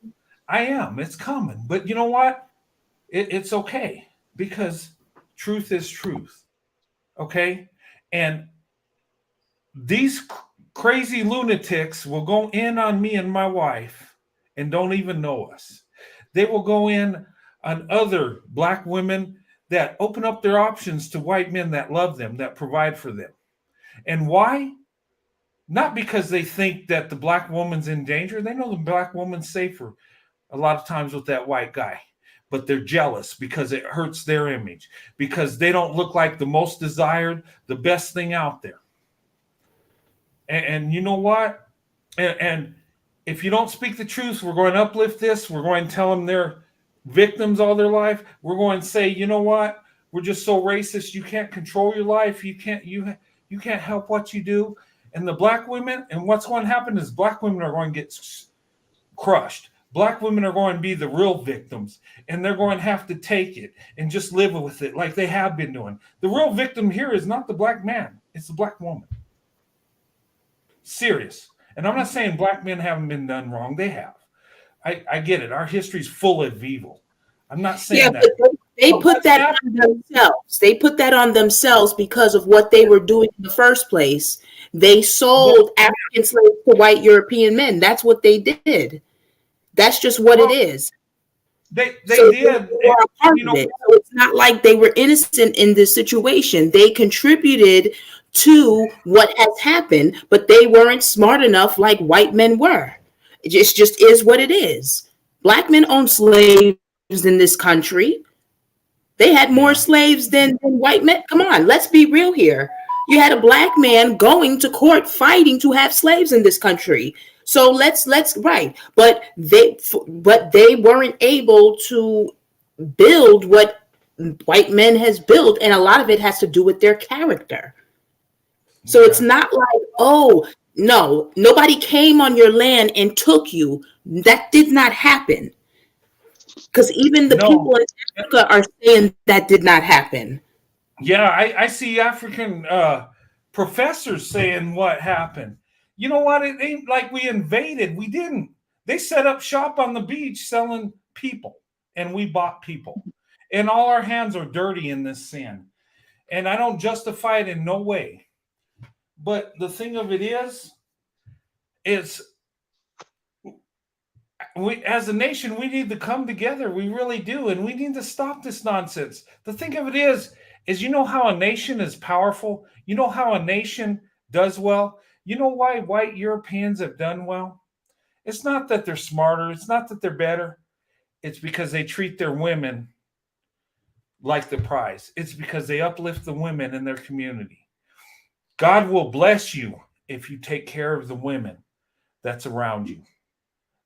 I am. It's coming. But you know what? It's okay, because truth is truth. Okay? And these crazy lunatics will go in on me and my wife and don't even know us. They will go in on other Black women that open up their options to white men that love them, that provide for them. And why? Not because they think that the Black woman's in danger. They know the Black woman's safer a lot of times with that white guy. But they're jealous because it hurts their image, because they don't look like the most desired, the best thing out there. And you know what? And if you don't speak the truth, we're going to uplift this. We're going to tell them they're victims all their life. We're going to say, you know what? We're just so racist. You can't control your life. You can't help what you do. And the Black women, and what's going to happen is Black women are going to get crushed. Black women are going to be the real victims, and they're going to have to take it and just live with it like they have been doing. The real victim here is not the Black man. It's the black woman. Serious. And I'm not saying black men haven't been done wrong. They have. I get it. Our history's full of evil. I'm not saying that. But they put that on themselves. They put that on themselves because of what they were doing in the first place. They sold African slaves to white European men. That's what they did. That's just what it is. They So did. they were a part of it. So it's not like they were innocent in this situation. They contributed to what has happened, but they weren't smart enough like white men were. It just is what it is. Black men owned slaves in this country. They had more slaves than white men. Come on, let's be real here. You had a black man going to court fighting to have slaves in this country. So let's right. But they weren't able to build what white men has built, and a lot of it has to do with their character. So it's not like, oh, no, nobody came on your land and took you. That did not happen. Because even the people in Africa are saying that did not happen. Yeah, I see African professors saying what happened. You know what? It ain't like we invaded. We didn't. They set up shop on the beach selling people, and we bought people. And all our hands are dirty in this sin. And I don't justify it in no way. But the thing of it is we, as a nation, we need to come together. We really do. And we need to stop this nonsense. The thing of it is you know how a nation is powerful? You know how a nation does well? You know why white Europeans have done well? It's not that they're smarter. It's not that they're better. It's because they treat their women like the prize. It's because they uplift the women in their community. God will bless you if you take care of the women that's around you.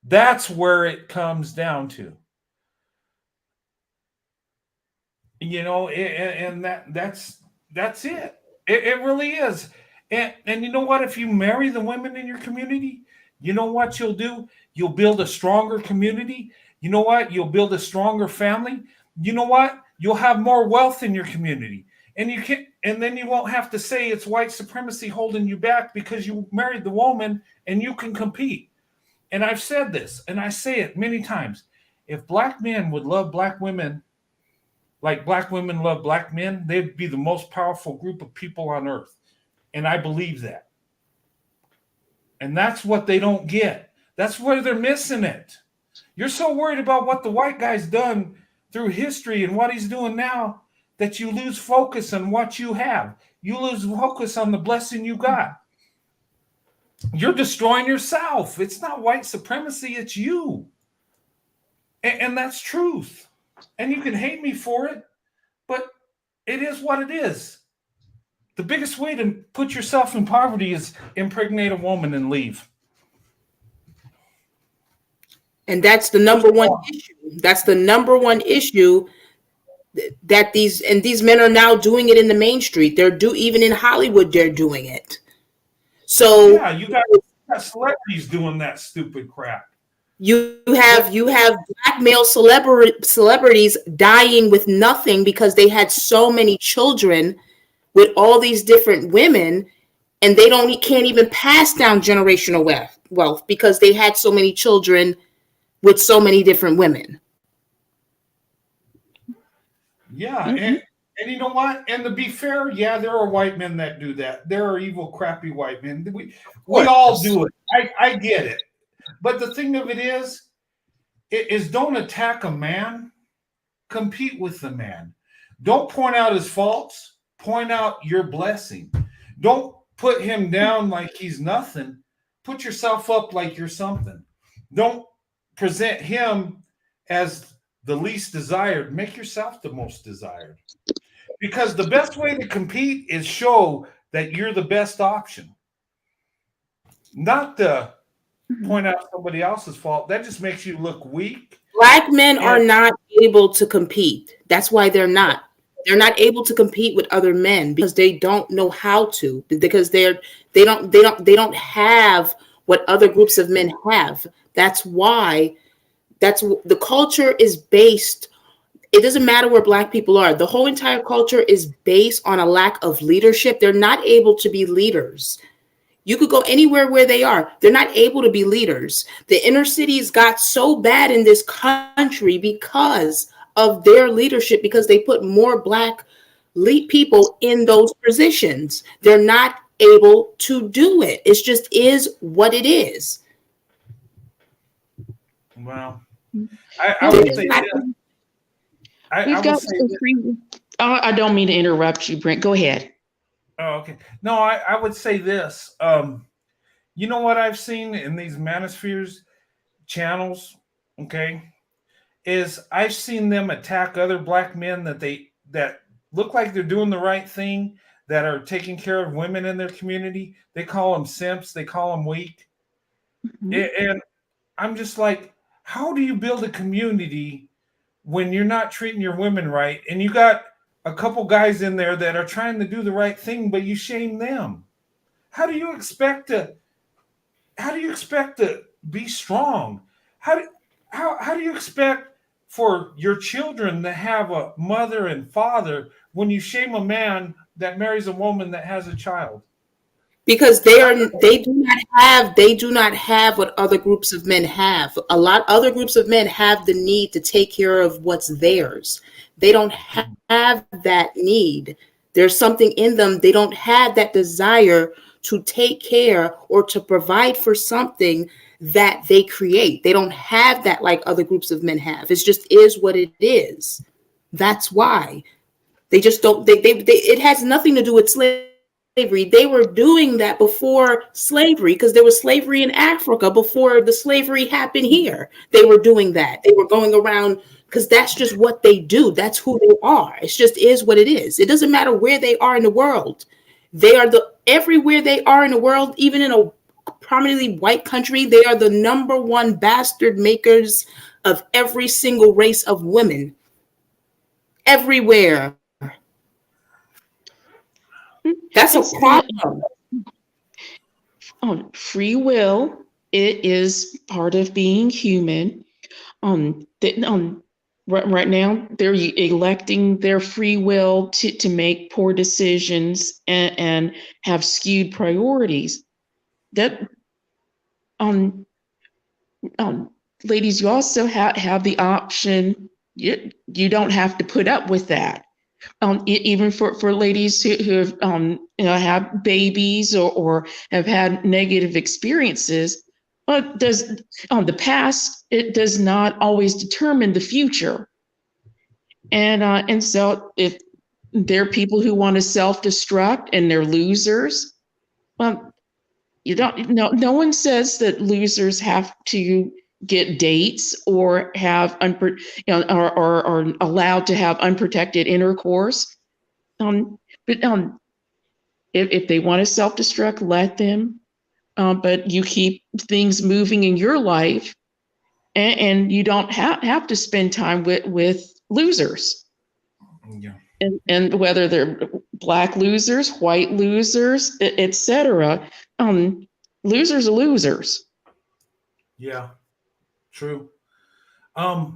That's where it comes down to. You know, and that's it. It really is. And you know what? If you marry the women in your community, you know what you'll do? You'll build a stronger community. You know what? You'll build a stronger family. You know what? You'll have more wealth in your community. And then you won't have to say it's white supremacy holding you back because you married the woman and you can compete. And I've said this, and I say it many times. If black men would love black women like black women love black men, they'd be the most powerful group of people on earth. And I believe that. And that's what they don't get. That's where they're missing it. You're so worried about what the white guy's done through history and what he's doing now that you lose focus on what you have. You lose focus on the blessing you got. You're destroying yourself. It's not white supremacy, it's you. And that's truth. And you can hate me for it, but it is what it is. The biggest way to put yourself in poverty is impregnate a woman and leave. And that's the number one issue. That's the number one issue that these men are now doing it in the main street. Even in Hollywood, they're doing it. So yeah, you got celebrities doing that stupid crap. You have black male celebrities dying with nothing because they had so many children with all these different women, and they can't even pass down generational wealth because they had so many children with so many different women. Yeah, and you know what? And to be fair, yeah, there are white men that do that. There are evil, crappy white men. We all do it. I get it. But the thing of it is don't attack a man. Compete with the man. Don't point out his faults. Point out your blessing. Don't put him down like he's nothing. Put yourself up like you're something. Don't present him as the least desired. Make yourself the most desired. Because the best way to compete is show that you're the best option. Not to point out somebody else's fault. That just makes you look weak. Black men are not able to compete. That's why they're not. They're not able to compete with other men because they don't know how to, because they don't have what other groups of men have. That's why the culture is based. It doesn't matter where Black people are. The whole entire culture is based on a lack of leadership. They're not able to be leaders. You could go anywhere where they are. They're not able to be leaders. The inner cities got so bad in this country because of their leadership, because they put more Black lead people in those positions. They're not able to do it. It just is what it is. Well, Yeah, I would say this. I we've will got say some this. free. I don't mean to interrupt you, Brent. Go ahead. Oh, okay. No, I would say this. You know what I've seen in these manospheres channels, okay, is I've seen them attack other Black men that look like they're doing the right thing, that are taking care of women in their community. They call them simps. They call them weak. Mhm. And I'm just like, how do you build a community when you're not treating your women right, and you got a couple guys in there that are trying to do the right thing, but you shame them? How do you expect to be strong? How do you expect for your children to have a mother and father when you shame a man that marries a woman that has a child? Because they do not have what other groups of men have. A lot other groups of men have the need to take care of what's theirs. They don't have that need. There's something in them. They don't have that desire to take care or to provide for something that they create. They don't have that like other groups of men have. It just is what it is. That's why they just don't. It has nothing to do with slavery. They were doing that before slavery, because there was slavery in Africa before the slavery happened here. They were doing that. They were going around because that's just what they do. That's who they are. It just is what it is. It doesn't matter where they are in the world. They are everywhere they are in the world, even in a prominently white country, they are the number one bastard makers of every single race of women. Everywhere. That's a It's problem. free will. It is part of being human. Right now they're electing their free will to make poor decisions and have skewed priorities. That um, um ladies, you also have the option. You don't have to put up with that. Even for ladies who have have babies or have had negative experiences, but does the past, it does not always determine the future. And so if there are people who want to self-destruct and they're losers, well, you don't, no one says that losers have to get dates or have are allowed to have unprotected intercourse. But if they want to self-destruct, let them. But you keep things moving in your life, and you don't have to spend time with losers. Yeah. And whether they're Black losers, white losers, etc. Losers are losers. Yeah. True. I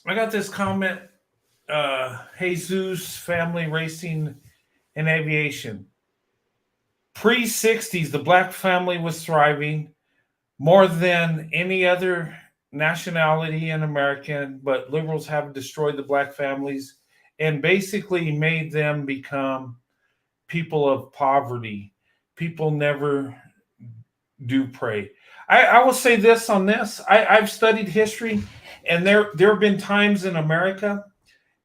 got this comment. Jesus family racing and aviation. Pre-60s, the Black family was thriving more than any other nationality in America, but liberals have destroyed the Black families and basically made them become people of poverty. People never do pray. I will say this on this. I've studied history, and there have been times in America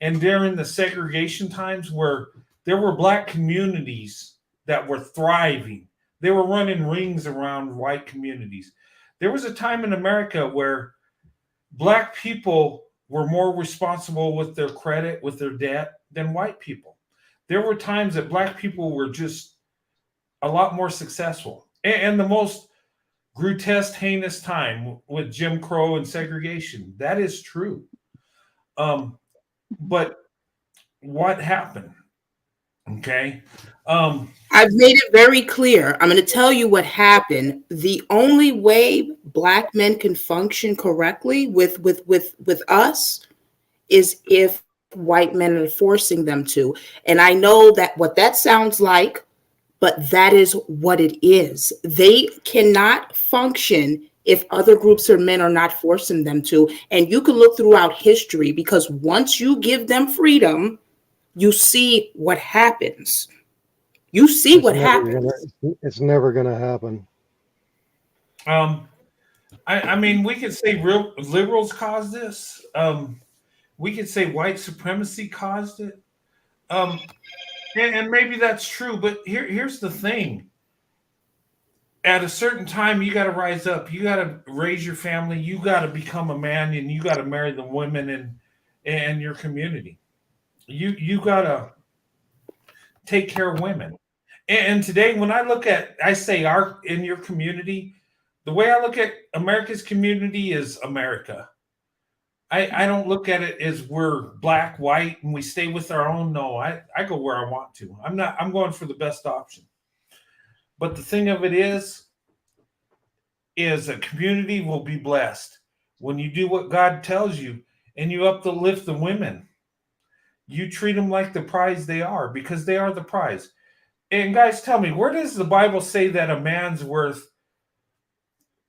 and during the segregation times where there were Black communities that were thriving. They were running rings around white communities. There was a time in America where Black people were more responsible with their credit, with their debt, than white people. There were times that Black people were just a lot more successful. And the most grotesque, heinous time with Jim Crow and segregation. That is true. But what happened? Okay. I've made it very clear. I'm going to tell you what happened. The only way Black men can function correctly with us is if white men and forcing them to. And I know that what that sounds like, but that is what it is. They cannot function if other groups of men are not forcing them to. And you can look throughout history, because once you give them freedom, you see what happens. You see It's what never happens. it's never gonna happen. I mean, we could say real liberals caused this. We could say white supremacy caused it. Um, and maybe that's true, but here's the thing. At a certain time, you got to rise up. You got to raise your family. You got to become a man, and you got to marry the women in your community. You got to take care of women. And today, when I say our in your community, the way I look at America's community is America. I don't look at it as we're black, white, and we stay with our own. No, I go where I want to. I'm going for the best option. But the thing of it is a community will be blessed when you do what God tells you and you uplift the women. You treat them like the prize they are, because they are the prize. And guys, tell me, where does the Bible say that a man's worth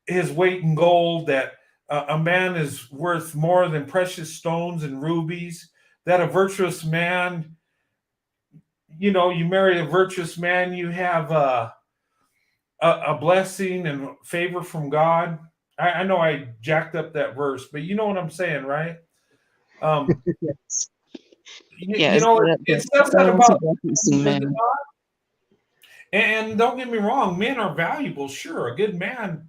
his weight in gold, that a man is worth more than precious stones and rubies, that a virtuous man, you marry a virtuous man, you have a blessing and favor from God? I know I jacked up that verse, but you know what I'm saying, right? Yes. It says that Stones about of reference men, does it men. not? And don't get me wrong, men are valuable. Sure, a good man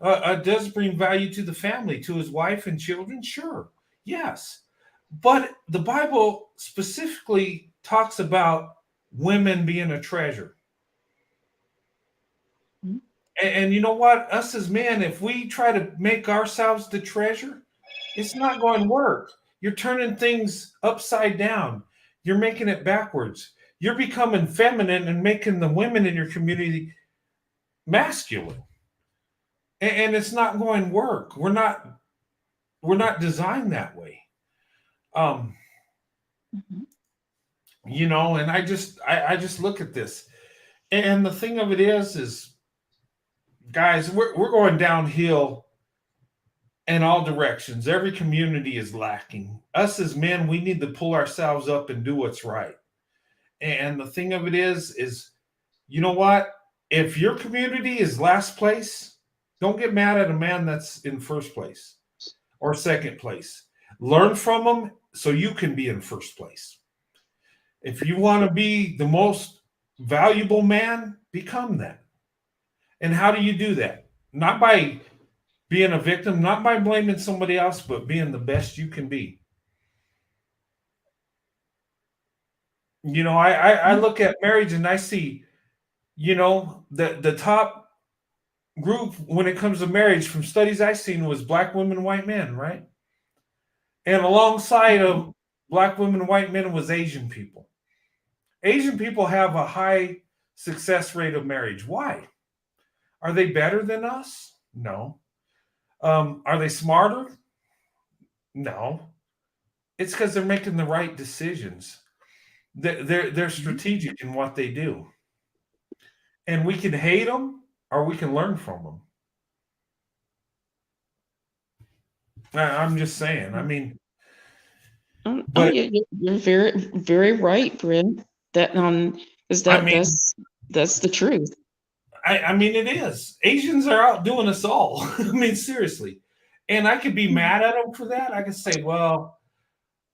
does bring value to the family, to his wife and children. Sure, yes. But the Bible specifically talks about women being a treasure. Mhm. And you know what? Us as men, if we try to make ourselves the treasure, it's not going to work. You're turning things upside down. You're making it backwards. You're becoming feminine and making the women in your community masculine. And it's not going to work. We're not designed that way. Um, Mhm. and I just look at this. And the thing of it is guys, we're going downhill in all directions. Every community is lacking. Us as men, we need to pull ourselves up and do what's right. And the thing of it is, you know what? If your community is last place, don't get mad at a man that's in first place or second place. Learn from them so you can be in first place. If you want to be the most valuable man, become that. And how do you do that? Not by being a victim, not by blaming somebody else, but being the best you can be. I look at marriage and I see, the top group when it comes to marriage from studies I've seen was black women, white men, right? And alongside of black women, white men was Asian people. Asian people have a high success rate of marriage. Why? Are they better than us? No. Are they smarter? No. It's because they're making the right decisions. They're strategic in what they do, and we can hate them or we can learn from them. I'm just saying. I mean, but Yeah, you're very, very right, Brent. That is I that mean, that's the truth. I mean, it is. Asians are outdoing us all. I mean, seriously. And I could be mad at them for that. I could say, well,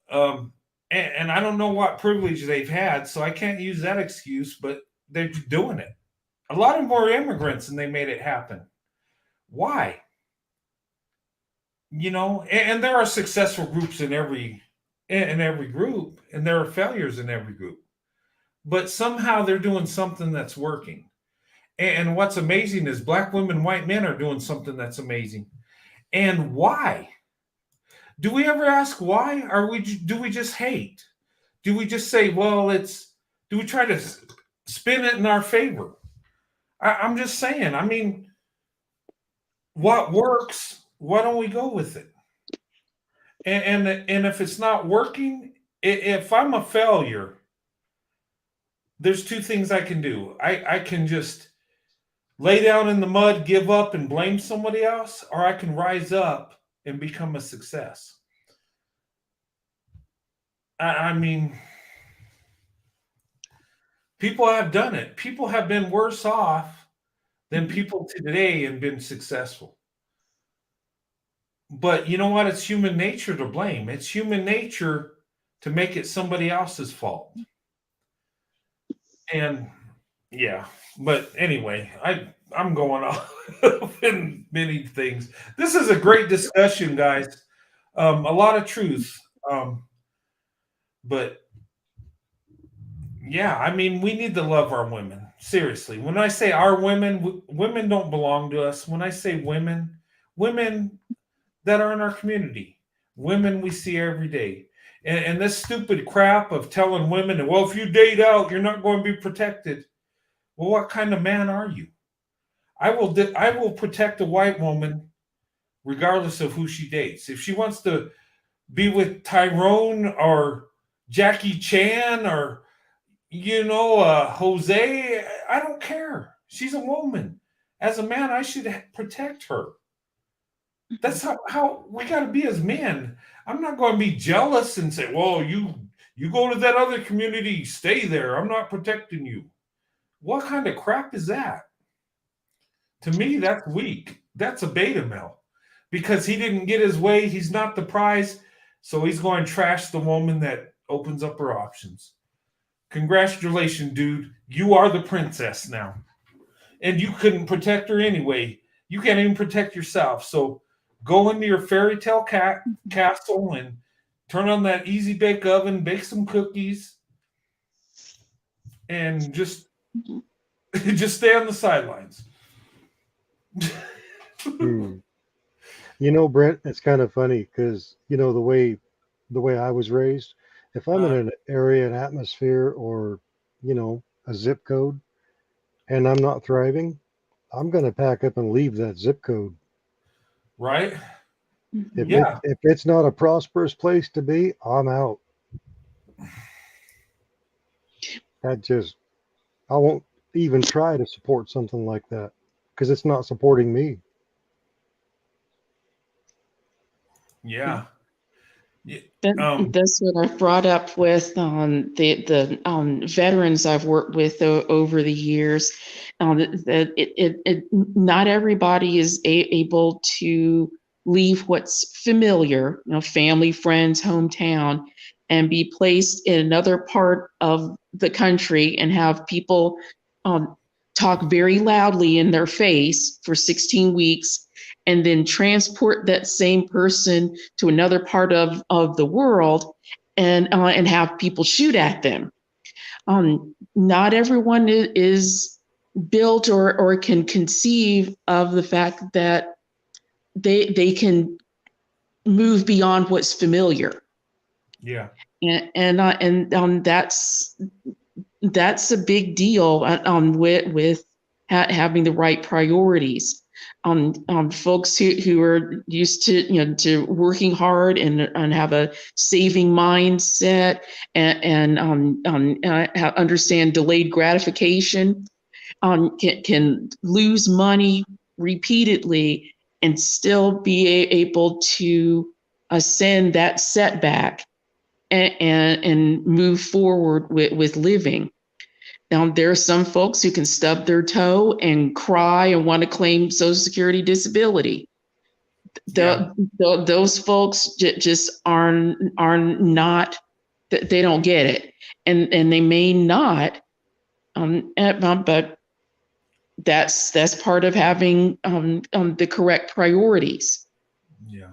and I don't know what privilege they've had, so I can't use that excuse, but they're doing it. A lot of them were immigrants and they made it happen. Why? And there are successful groups in every group, and there are failures in every group. But somehow they're doing something that's working. And what's amazing is black women, white men are doing something that's amazing. And why? Do we ever ask why? Do we just hate? Do we just say, well, do we try to spin it in our favor? I'm just saying, I mean, what works, why don't we go with it? And if it's not working, If I'm a failure, there's two things I can do. I can just lay down in the mud, give up, and blame somebody else, or I can rise up and become a success. I mean, people have done it. People have been worse off than people today and been successful. But you know what? It's human nature to blame. It's human nature to make it somebody else's fault. And yeah, but anyway, I'm going off in many things. This is a great discussion, guys. A lot of truth. But yeah, I mean, we need to love our women. Seriously. When I say our women, women don't belong to us. When I say women, women that are in our community, women we see every day. And this stupid crap of telling women, well, if you date out, you're not going to be protected. Well, what kind of man are you? I will protect a white woman regardless of who she dates. If she wants to be with Tyrone or Jackie Chan or Jose, I don't care. She's a woman. As a man, I should protect her. That's how we got to be as men. I'm not going to be jealous and say, well, you go to that other community, stay there. I'm not protecting you. What kind of crap is that? To me, that's weak. That's a beta male. Because he didn't get his way, he's not the prize, so he's going to trash the woman that opens up her options. Congratulations, dude. You are the princess now. And you couldn't protect her anyway. You can't even protect yourself. So go into your fairy tale castle and turn on that easy bake oven, bake some cookies, and just stay on the sidelines. You know, Brent, it's kind of funny because the way I was raised, if I'm in an area, an atmosphere, or a zip code, and I'm not thriving, I'm going to pack up and leave that zip code. Right? If it's not a prosperous place to be, I'm out. I won't even try to support something like that because it's not supporting me. Yeah. That's what I've brought up with the veterans I've worked with over the years. Not everybody is able to leave what's familiar, family, friends, hometown, and be placed in another part of the country and have people talk very loudly in their face for 16 weeks and then transport that same person to another part of the world and have people shoot at them. Not everyone is built or can conceive of the fact that they can move beyond what's familiar. Yeah. And that's a big deal with having the right priorities. Folks who are used to working hard and have a saving mindset and understand delayed gratification can lose money repeatedly and still be able to ascend that setback and move forward with living. Now, there are some folks who can stub their toe and cry and want to claim Social Security disability. Those folks just are not, they don't get it. And they may not, but that's part of having the correct priorities. Yeah.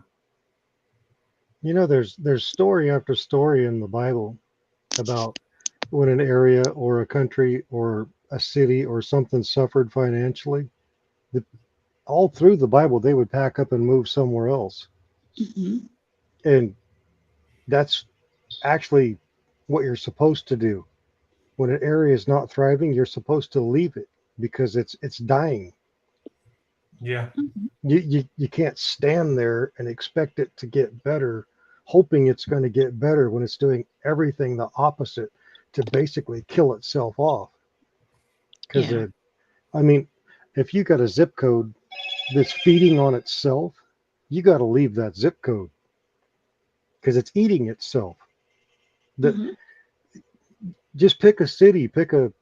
There's story after story in the Bible about when an area or a country or a city or something suffered financially. All through the Bible, they would pack up and move somewhere else. Mm-hmm. And that's actually what you're supposed to do. When an area is not thriving, you're supposed to leave it because it's dying. Yeah. You can't stand there and expect it to get better hoping it's going to get better when it's doing everything the opposite to basically kill itself off. Because, Yeah. I mean, if you got a zip code that's feeding on itself, you got to leave that zip code because it's eating itself. That Mhm. just pick a city, pick a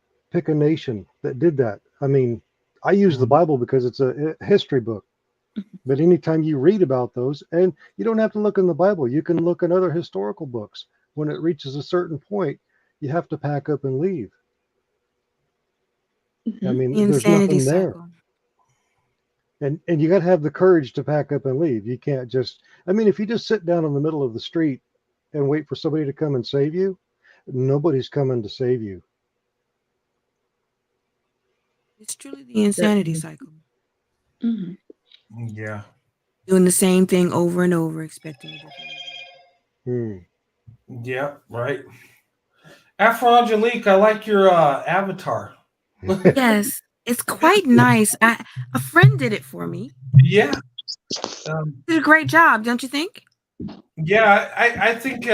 nation that did that. I mean, I use the Bible because it's a history book. But anytime you read about those, and you don't have to look in the Bible, you can look in other historical books. When it reaches a certain point, you have to pack up and leave. I Mhm. mean, The there's insanity nothing there. cycle. And you got to have the courage to pack up and leave. You can't just, I mean, if you just sit down in the middle of the street and wait for somebody to come and save you, nobody's coming to save you. It's truly the insanity cycle. Mhm. Yeah. Doing the same thing over and over, expecting a different result. Yeah. Right. Afro Angelique, I like your avatar. Yes, it's quite nice. A friend did it for me. Yeah. Did a great job, don't you think? Yeah. I think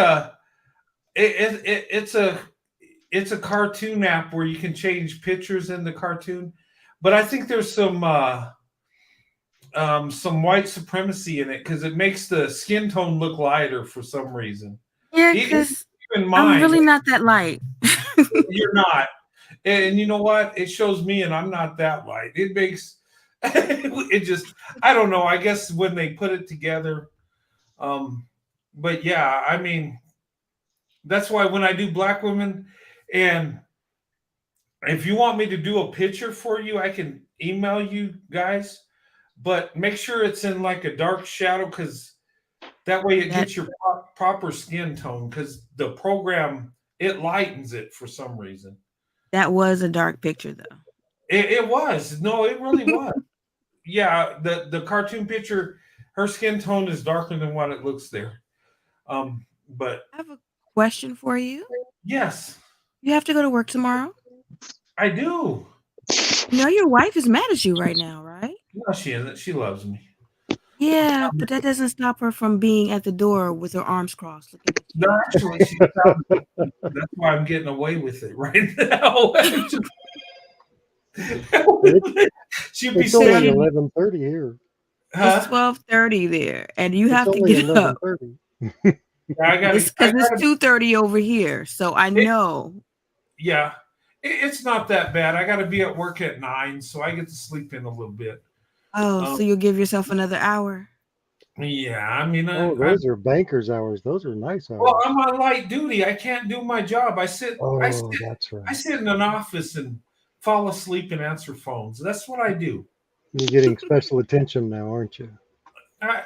it's a cartoon app where you can change pictures in the cartoon, but I think there's some white supremacy in it because it makes the skin tone look lighter for some reason. Yeah, Even because I'm mine, really not that light. you're not. And you know what? It shows me, and I'm not that light. It makes it just. I don't know. I guess when they put it together, but yeah, I mean, that's why when I do black women, and if you want me to do a picture for you, I can email you guys. But make sure it's in like a dark shadow because that way it That gets your proper skin tone because the program it lightens it for some reason. that was a dark picture, though. It was. No, it really was. Yeah, the cartoon picture, her skin tone is darker than what it looks there. But I have a question for you. yes, You have to go to work tomorrow. I do. You know your wife is mad at you right now, right? No, she isn't. She loves me. Yeah, but that doesn't stop her from being at the door with her arms crossed, looking at No, you. actually, she's proud of me. That's why I'm getting away with it right now. She'd be It's only standing, 11:30 here. It's huh? 12:30 there, and you It's have to only get up. 11:30. Yeah, It's I because it's gotta. 2:30 over here, so I It, know. yeah, it's not that bad. I got to be at work at 9, so I get to sleep in a little bit. Oh, Um, so you'll give yourself another hour. yeah, I mean, Oh, those are banker's hours. Those are nice well, hours. I'm on light duty. I can't do my job. Oh, that's I right. sit in an office and fall asleep and answer phones. That's what I do. You're getting special attention now, aren't you? I,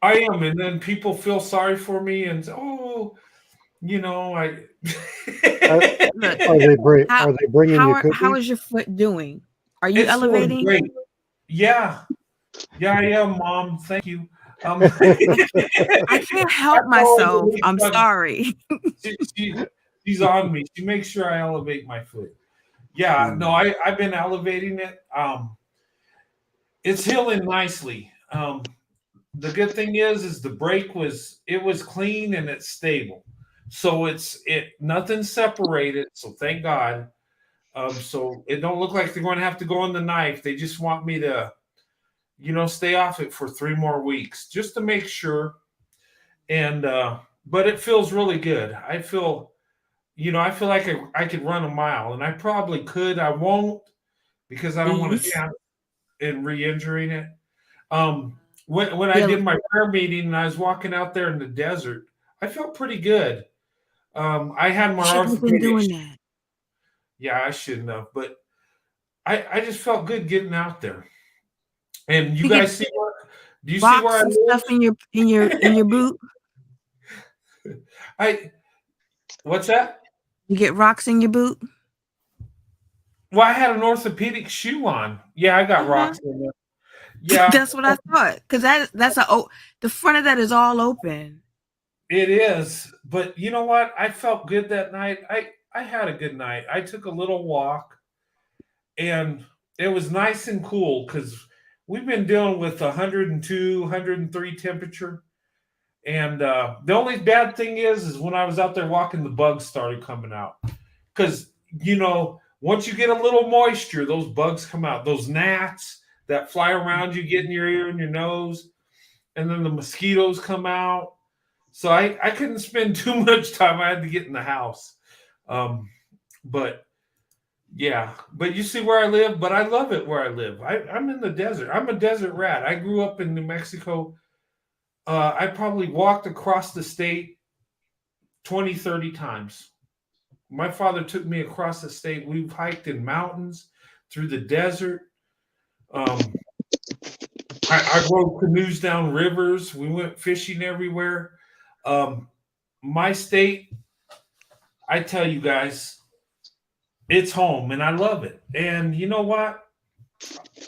I am, and then people feel sorry for me and say, "Oh, you know, I." Are, Look, how are they bringing you how cookies? is your foot doing? Are you It's doing elevating? great. Yeah, yeah, I am, Mom. Thank you. I can't help Afro myself. Angelique, I'm sorry. she's on me. She makes sure I elevate my foot. Yeah, no, I've been elevating it. It's healing nicely. The good thing is the break was clean and it's stable. So it nothing separated. So thank God. So it don't look like they're going to have to go on the knife. They just want me to, stay off it for 3 more weeks just to make sure. And but it feels really good. I feel like I could run a mile, and I probably could. I won't because I don't want to Please. chance in re-injuring it. When I Yeah, did my prayer meeting and I was walking out there in the desert, I felt pretty good. I had you my shouldn't have been orthopedic. doing that. Yeah, I shouldn't have, but I just felt good getting out there. And you You get guys see where? Do you see where rocks I and stuff live? in your boot. I what's that? You get rocks in your boot. Well, I had an orthopedic shoe on. Yeah, I got Uh-huh. rocks in there. Yeah, That's what I thought. Because that's the front of that is all open. it is. But you know what? I felt good that night. I had a good night. I took a little walk and it was nice and cool because we've been dealing with 102, 103 temperature. And the only bad thing is when I was out there walking, the bugs started coming out. Because, once you get a little moisture, those bugs come out. Those gnats that fly around you, get in your ear and your nose. And then the mosquitoes come out. So I couldn't spend too much time. I had to get in the house. But you see where I live, but I love it where I live. I'm in the desert. I'm a desert rat. I grew up in New Mexico. I probably walked across the state 20, 30 times. My father took me across the state. We've hiked in mountains, through the desert. I rode canoes down rivers. We went fishing everywhere. My state, I tell you guys, it's home, and I love it. And you know what?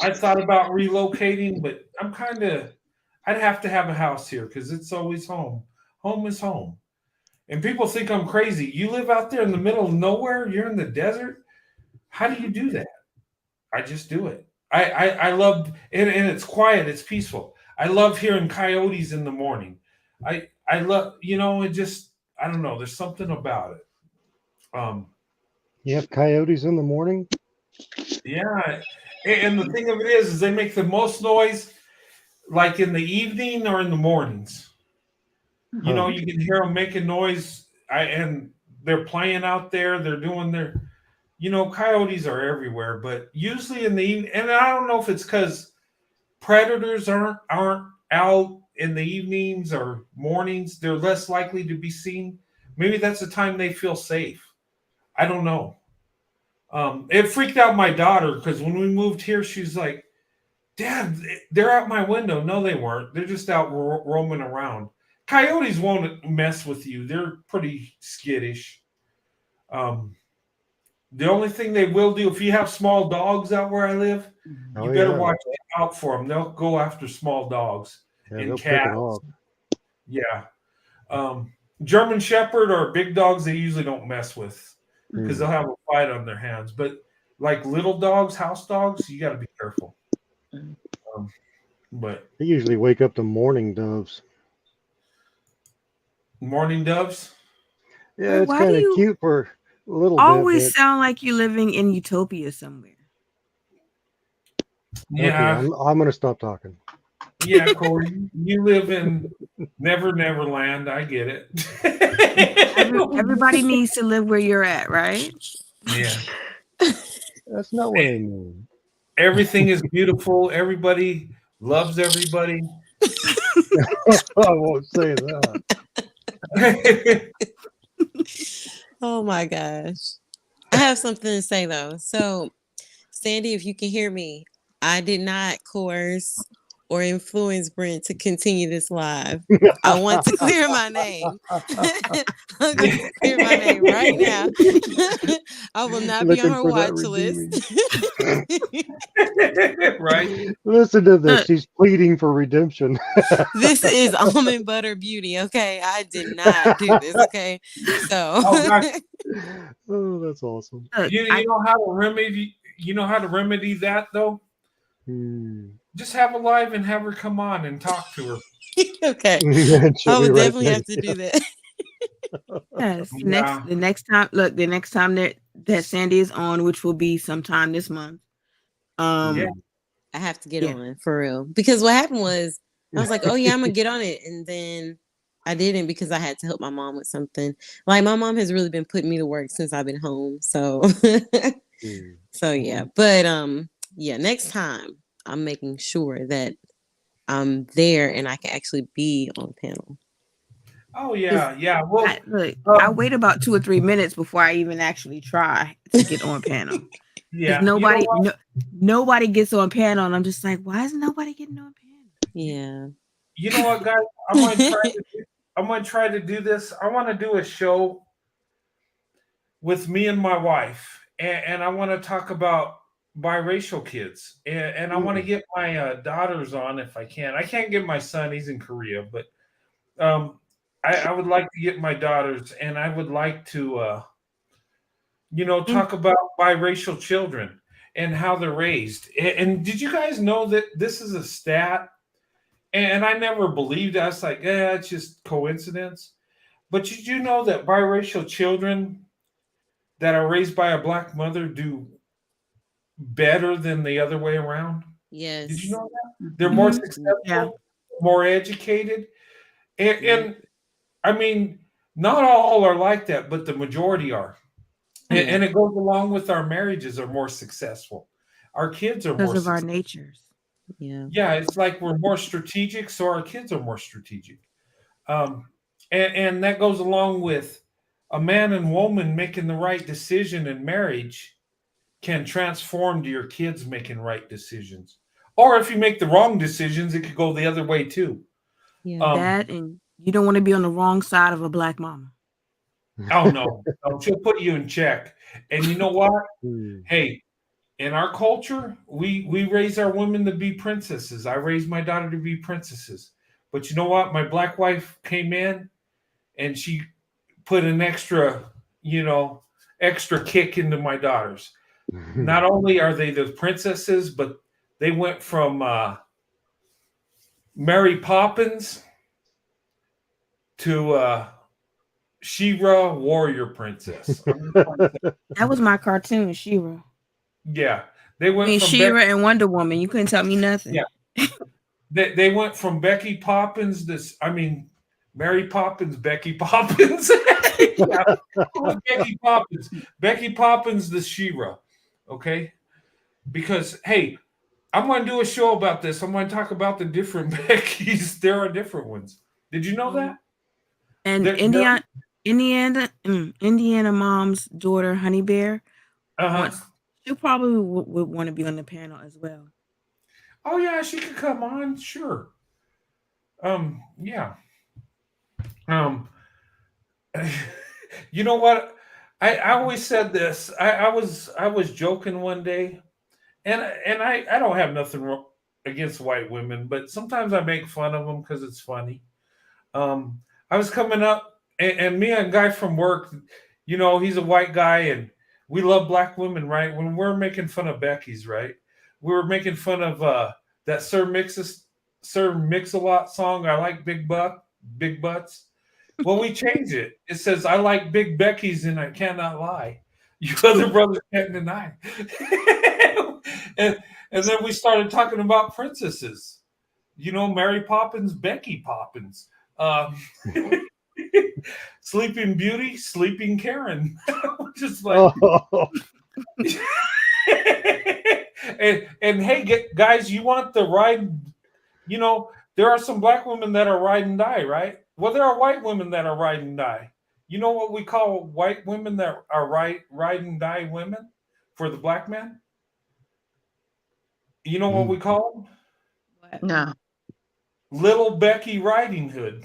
I thought about relocating, but I'd have to have a house here because it's always home. Home is home. And people think I'm crazy. You live out there in the middle of nowhere. You're in the desert. How do you do that? I just do it. I love, and it's quiet. It's peaceful. I love hearing coyotes in the morning. I love, it just, I don't know. There's something about it. You have coyotes in the morning? Yeah. And the thing of it is they make the most noise like in the evening or in the mornings. You can hear them making noise, and they're playing out there. They're doing their, coyotes are everywhere, but usually in the evening. And I don't know if it's because predators aren't out in the evenings or mornings. They're less likely to be seen. Maybe that's the time they feel safe. I don't know. It freaked out my daughter because when we moved here, she's like, "Dad, they're out my window." No, they weren't. They're just out roaming around. Coyotes won't mess with you. They're pretty skittish. The only thing they will do, if you have small dogs out where I live, you better watch out for them. They'll go after small dogs and cats. Yeah. German Shepherd or big dogs, they usually don't mess with because they'll have a fight on their hands. But like little dogs, house dogs, you got to be careful. But they usually wake up to mourning doves. Morning doves? Yeah, it's kind of cute for a little bit. Always sound like you're living in utopia somewhere. Yeah. Okay, I'm going to stop talking. Yeah, Corey, you live in Neverland. I get it. Everybody needs to live where you're at, right? Yeah. That's not what I mean. Everything is beautiful. Everybody loves everybody. I won't say that. Oh my gosh. I have something to say though. So, Sandy, if you can hear me, I did not coerce or influence Brent to continue this live. I want to clear my name. I'm going to clear my name right now. I will not be on her watch list. Right? Listen to this. She's pleading for redemption. This is almond butter beauty. Okay, I did not do this. Okay, so. Oh, that's awesome. You know how to remedy. You know how to remedy that though. Just have a live and have her come on and talk to her. Okay, I would definitely have to do that. Yes. The next time that Sandy is on, which will be sometime this month. I have to get on for real, because what happened was I was like, oh yeah, I'm gonna get on it, and then I didn't because I had to help my mom with something. Like my mom has really been putting me to work since I've been home, so so yeah. But next time I'm making sure that I'm there and I can actually be on panel. Oh yeah. Well, I wait about 2 or 3 minutes before I even actually try to get on panel. Yeah, nobody gets on panel, and I'm just like, why is nobody getting on panel? Yeah. You know what, guys? I'm gonna try to do this. I want to do a show with me and my wife, and I want to talk about biracial kids, and I want to get my daughters on if I can. I can't get my son; he's in Korea, but I would like to get my daughters, and I would like to, talk about biracial children and how they're raised. And did you guys know that this is a stat? And I never believed that. I was like, yeah, it's just coincidence. But did you know that biracial children that are raised by a black mother do better than the other way around? Did you Yes. know that? They're more Yeah. successful, more educated. And, Yep. and I mean, not all are like that, but the majority are. Yeah. And it goes along with our marriages are more successful. Our kids are Because more of our successful. natures. Yeah. Yeah, it's like we're more strategic, so our kids are more strategic. Um, and that goes along with a man and woman making the right decision in marriage can transform to your kids making right decisions. Or if you make the wrong decisions, it could go the other way too. Yeah. That, and you don't want to be on the wrong side of a black mama. Oh no, she'll put you in check. And you know what? Hey, in our culture, we raise our women to be princesses. I raised my daughter to be princesses. But you know what? My black wife came in and she put an extra kick into my daughters. Not only are they the princesses, but they went from Mary Poppins to She-Ra warrior princess. That was my cartoon, She-Ra. Yeah, they I went mean, from She-Ra and Wonder Woman. You couldn't tell me nothing. Yeah. They went from Becky Poppins Mary Poppins, Becky Poppins. Yeah, it was Becky Poppins. Becky Poppins the She-Ra. Okay? Because hey, I'm going to do a show about this. I'm going to talk about the different Beckys. There are different ones. Did you know that? And Indiana mom's daughter, Honey Bear, she probably would want to be on the panel as well. Oh yeah, she could come on, sure. Yeah. You know what? I always said this. I was joking one day, and I don't have nothing against white women, but sometimes I make fun of them because it's funny. I was coming up, and me and a guy from work, he's a white guy, and we love black women, right? When we're making fun of Becky's, right? We were making fun of that Sir Mix-a-Lot song. I like big butts. Well, we change it. It says, I like big Becky's and I cannot lie. You other brothers can't deny. and then we started talking about princesses. Mary Poppins, Becky Poppins. Sleeping Beauty, Sleeping Karen. Just like and hey guys, you want the ride? There are some black women that are ride and die, right? Well, there are white women that are ride and die. You know what we call white women that are ride and die women for the black man? You know what we call them? No. Little Becky Riding Hood.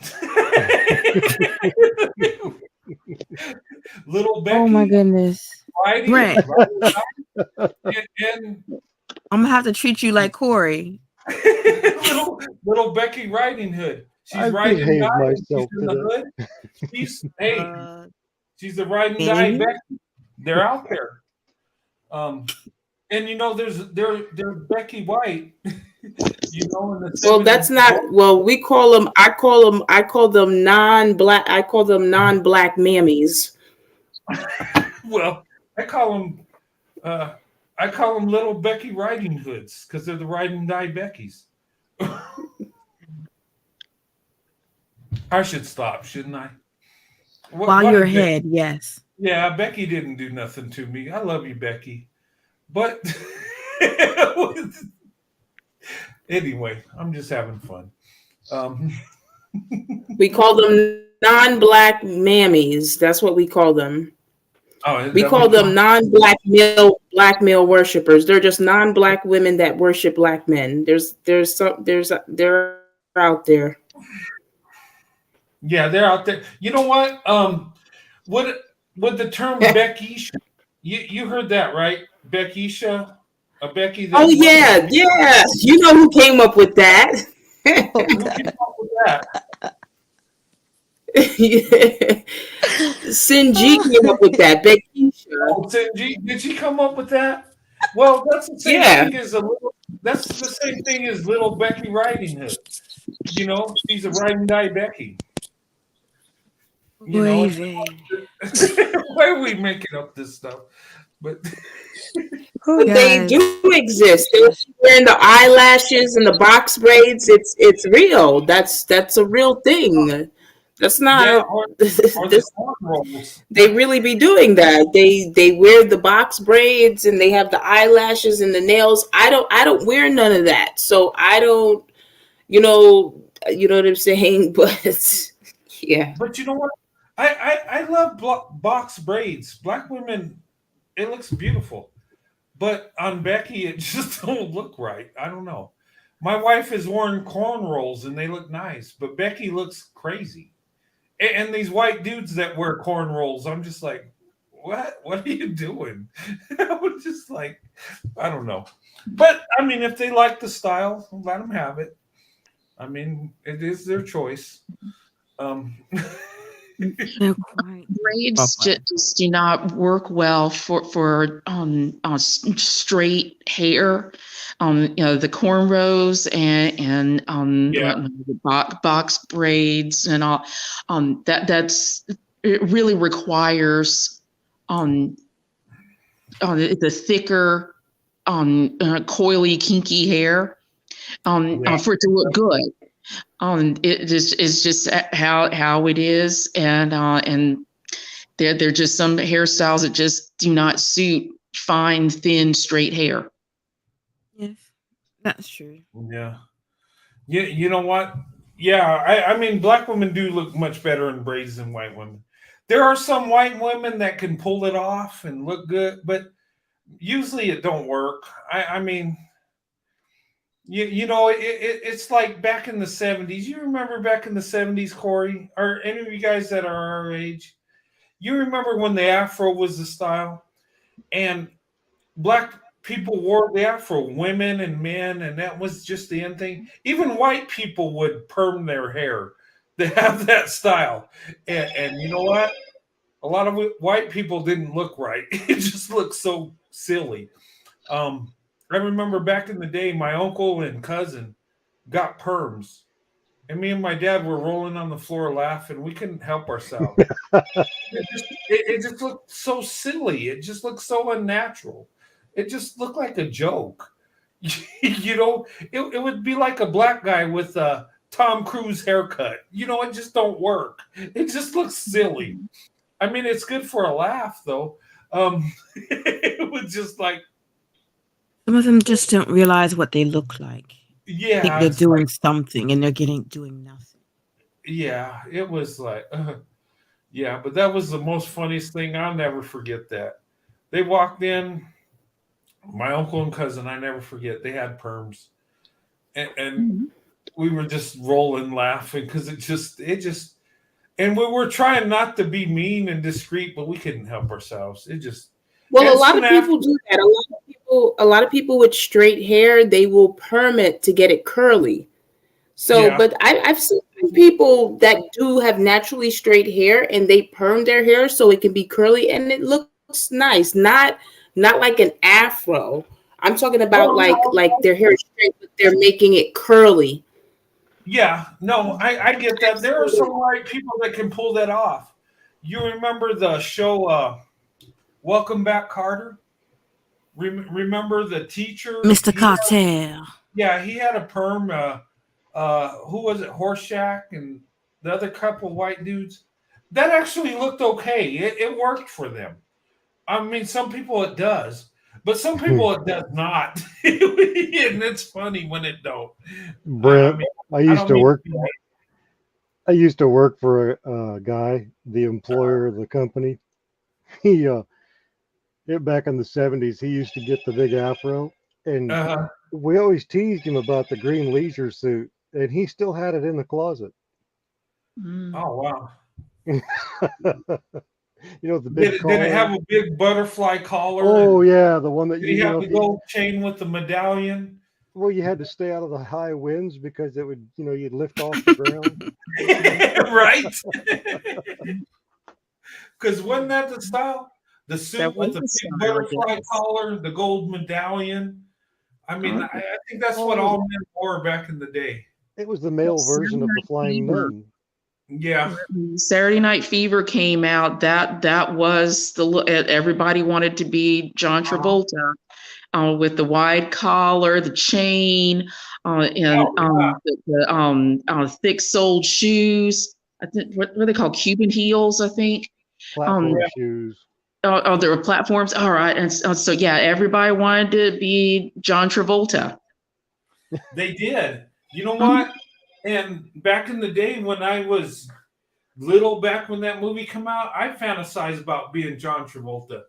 Little Becky. Oh my goodness. Riding, Right. and I'm gonna have to treat you like Corey. little Becky Riding Hood. She's I riding behaved die. myself She's in the hood. She's the riding die Becky. They're out there. And there's Becky White. Well, that's not. Well, we call them. I call them non-black. I call them non-black mammies. Well, I call them little Becky Riding Hoods because they're the riding die Beckys. I should stop, shouldn't I? While you're ahead, yes. Yeah, Becky didn't do nothing to me. I love you, Becky. But anyway, I'm just having fun. We call them non-black mammies. That's what we call them. We call them non-black black male worshipers. They're just non-black women that worship black men. They're out there. Yeah, they're out there. You know what? With the term Beckisha, you heard that, right? Beckisha, a Becky. Oh yeah, yes. You know who came up with that? Who came up with that? Sinji came up with that. Beckisha. Oh, Sinji, did she come up with that? Well, that's the same thing as that's the same thing as little Becky Riding Hood. You know, she's a ride and die Becky. You know, Oy vey. why are we making up this stuff? But But they Guys, do exist. They're wearing the eyelashes and the box braids. It's real. That's a real thing. That's yeah, not or the this. corn rolls. They really be doing that. They wear the box braids and they have the eyelashes and the nails. I don't wear none of that. So I don't. You know what I'm saying. But yeah. But you know what? I love box braids. Black women, it looks beautiful. But on Becky, it just don't look right. I don't know. My wife has worn cornrows and they look nice, but Becky looks crazy. And these white dudes that wear cornrows, I'm just like, what? What are you doing? I was just like, I don't know. But I mean, if they like the style, let them have it. I mean, it is their choice. they're quite Braids proper. just do not work well for straight hair. The cornrows and Yeah. the box braids and all. That's it. Really requires the thicker, coily, kinky hair Yeah. for it to look good. It just is just how it is, and they're just some hairstyles that just do not suit fine, thin, straight hair. Yes, that's true. Yeah. You know what? Yeah, I mean, black women do look much better in braids than white women. There are some white women that can pull it off and look good, but usually it don't work. I mean, you know, it's like back in the 70s. You remember back in the 70s, Corey? Or any of you guys that are our age? You remember when the afro was the style? And black people wore the afro, women and men, and that was just the end thing. Even white people would perm their hair. They have that style. And you know what? A lot of white people didn't look right. It just looked so silly. I remember back in the day, my uncle and cousin got perms, and me and my dad were rolling on the floor laughing. We couldn't help ourselves. It just looked so silly. It just looked so unnatural. It just looked like a joke. You know, it would be like a black guy with a Tom Cruise haircut. You know, it just don't work. It just looks silly. I mean, it's good for a laugh, though. It was just like, Some of them just don't realize what they look like. Think yeah, they're it's like, doing something and they're doing nothing. yeah, it was like, yeah, but that was the most funniest thing. I'll never forget that. They walked in, my uncle and cousin, I never forget, they had perms. And we were just rolling laughing because and we were trying not to be mean and discreet, but we couldn't help ourselves. It just, Well, a and lot soon of after, people do that. A lot of people with straight hair, they will perm it to get it curly. So, yeah, but I've seen people that do have naturally straight hair and they perm their hair so it can be curly and it looks nice. Not like an afro. I'm talking about oh, like no, their hair is straight, but they're making it curly. yeah, no, I get that. There are some white people that can pull that off. You remember the show Welcome Back, Carter? Remember the teacher? Mr. Cartel. Yeah, he had a perm. Who was it? Horseshack and the other couple white dudes. That actually looked okay. It worked for them. I mean, some people it does, but some people it does not. And it's funny when it don't. I Brent, mean, I I used don't to mean work. to be like, I used to work for a guy, the employer of the company. He back in the '70s, he used to get the big afro, and uh, we always teased him about the green leisure suit, and he still had it in the closet. oh wow. You know, the big Did it have collar. a big butterfly collar Oh and yeah, the one that did he you have know the if you gold chain with the medallion? well you had to stay out of the high winds because it would you'd lift off the ground. Right? Because wasn't that the style? The That suit was with the the big style, I butterfly guess. collar, the gold medallion. I mean, Oh, I think that's what Oh, all men wore back in the day. It was the male Saturday version of the Night Flying Fever. Nun. Yeah. When Saturday Night Fever came out, that was the look. Everybody wanted to be John Travolta, with the wide collar, the chain, and Oh, the thick-soled shoes. I think what are they called? Cuban heels, I think. Platform Um, yeah. shoes. there were platforms. All right, and so yeah, everybody wanted to be John Travolta. They did. You know Mhm. what? And back in the day when I was little, back when that movie came out, I fantasized about being John Travolta.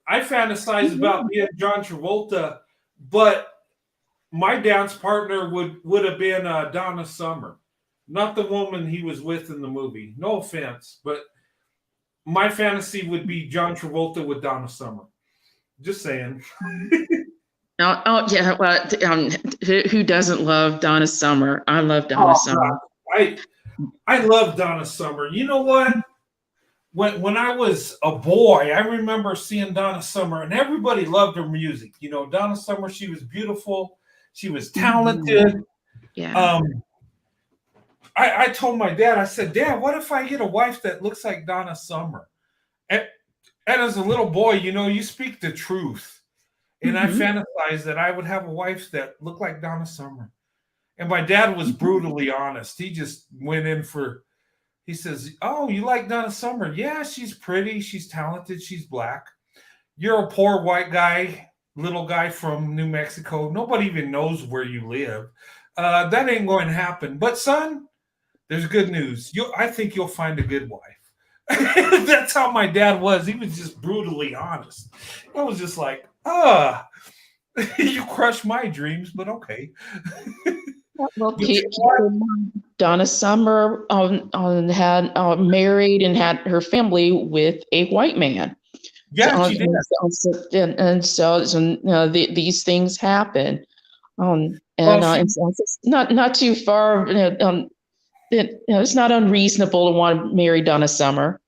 I fantasized about being John Travolta, but my dance partner would have been Donna Summer, not the woman he was with in the movie. No offense, but my fantasy would be John Travolta with Donna Summer. Just saying. Oh yeah, well, who doesn't love Donna Summer? I love Donna Oh Summer. God, I love Donna Summer. You know what? When I was a boy, I remember seeing Donna Summer, and everybody loved her music. You know, Donna Summer, she was beautiful, she was talented. Yeah. I told my dad, I said, Dad, what if I get a wife that looks like Donna Summer? And as a little boy, you know, you speak the truth. And I fantasized that I would have a wife that looked like Donna Summer. And my dad was brutally honest. He just went in for, he says, oh, you like Donna Summer? Yeah, she's pretty. She's talented. She's black. You're a poor white guy, little guy from New Mexico. Nobody even knows where you live. That ain't going to happen. But son, there's good news. I think you'll find a good wife. That's how my dad was. He was just brutally honest. I was just like, you crushed my dreams, but okay. Well, But you know what? Donna Summer had married and had her family with a white man. Yeah, she did. These things happen. And Well, it's not too far. It's not unreasonable to want to marry Donna Summer.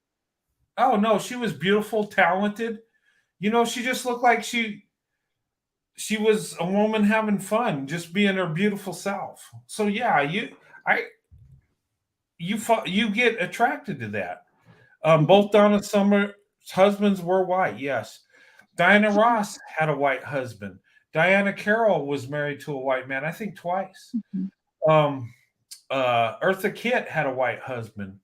oh no, she was beautiful, talented. You know, she just looked like she was a woman having fun, just being her beautiful self. So yeah, you get attracted to that. Both Donna Summer's husbands were white. Yes, Diana Ross had a white husband. Diana Carroll was married to a white man, I think twice. Um, Eartha Kitt had a white husband.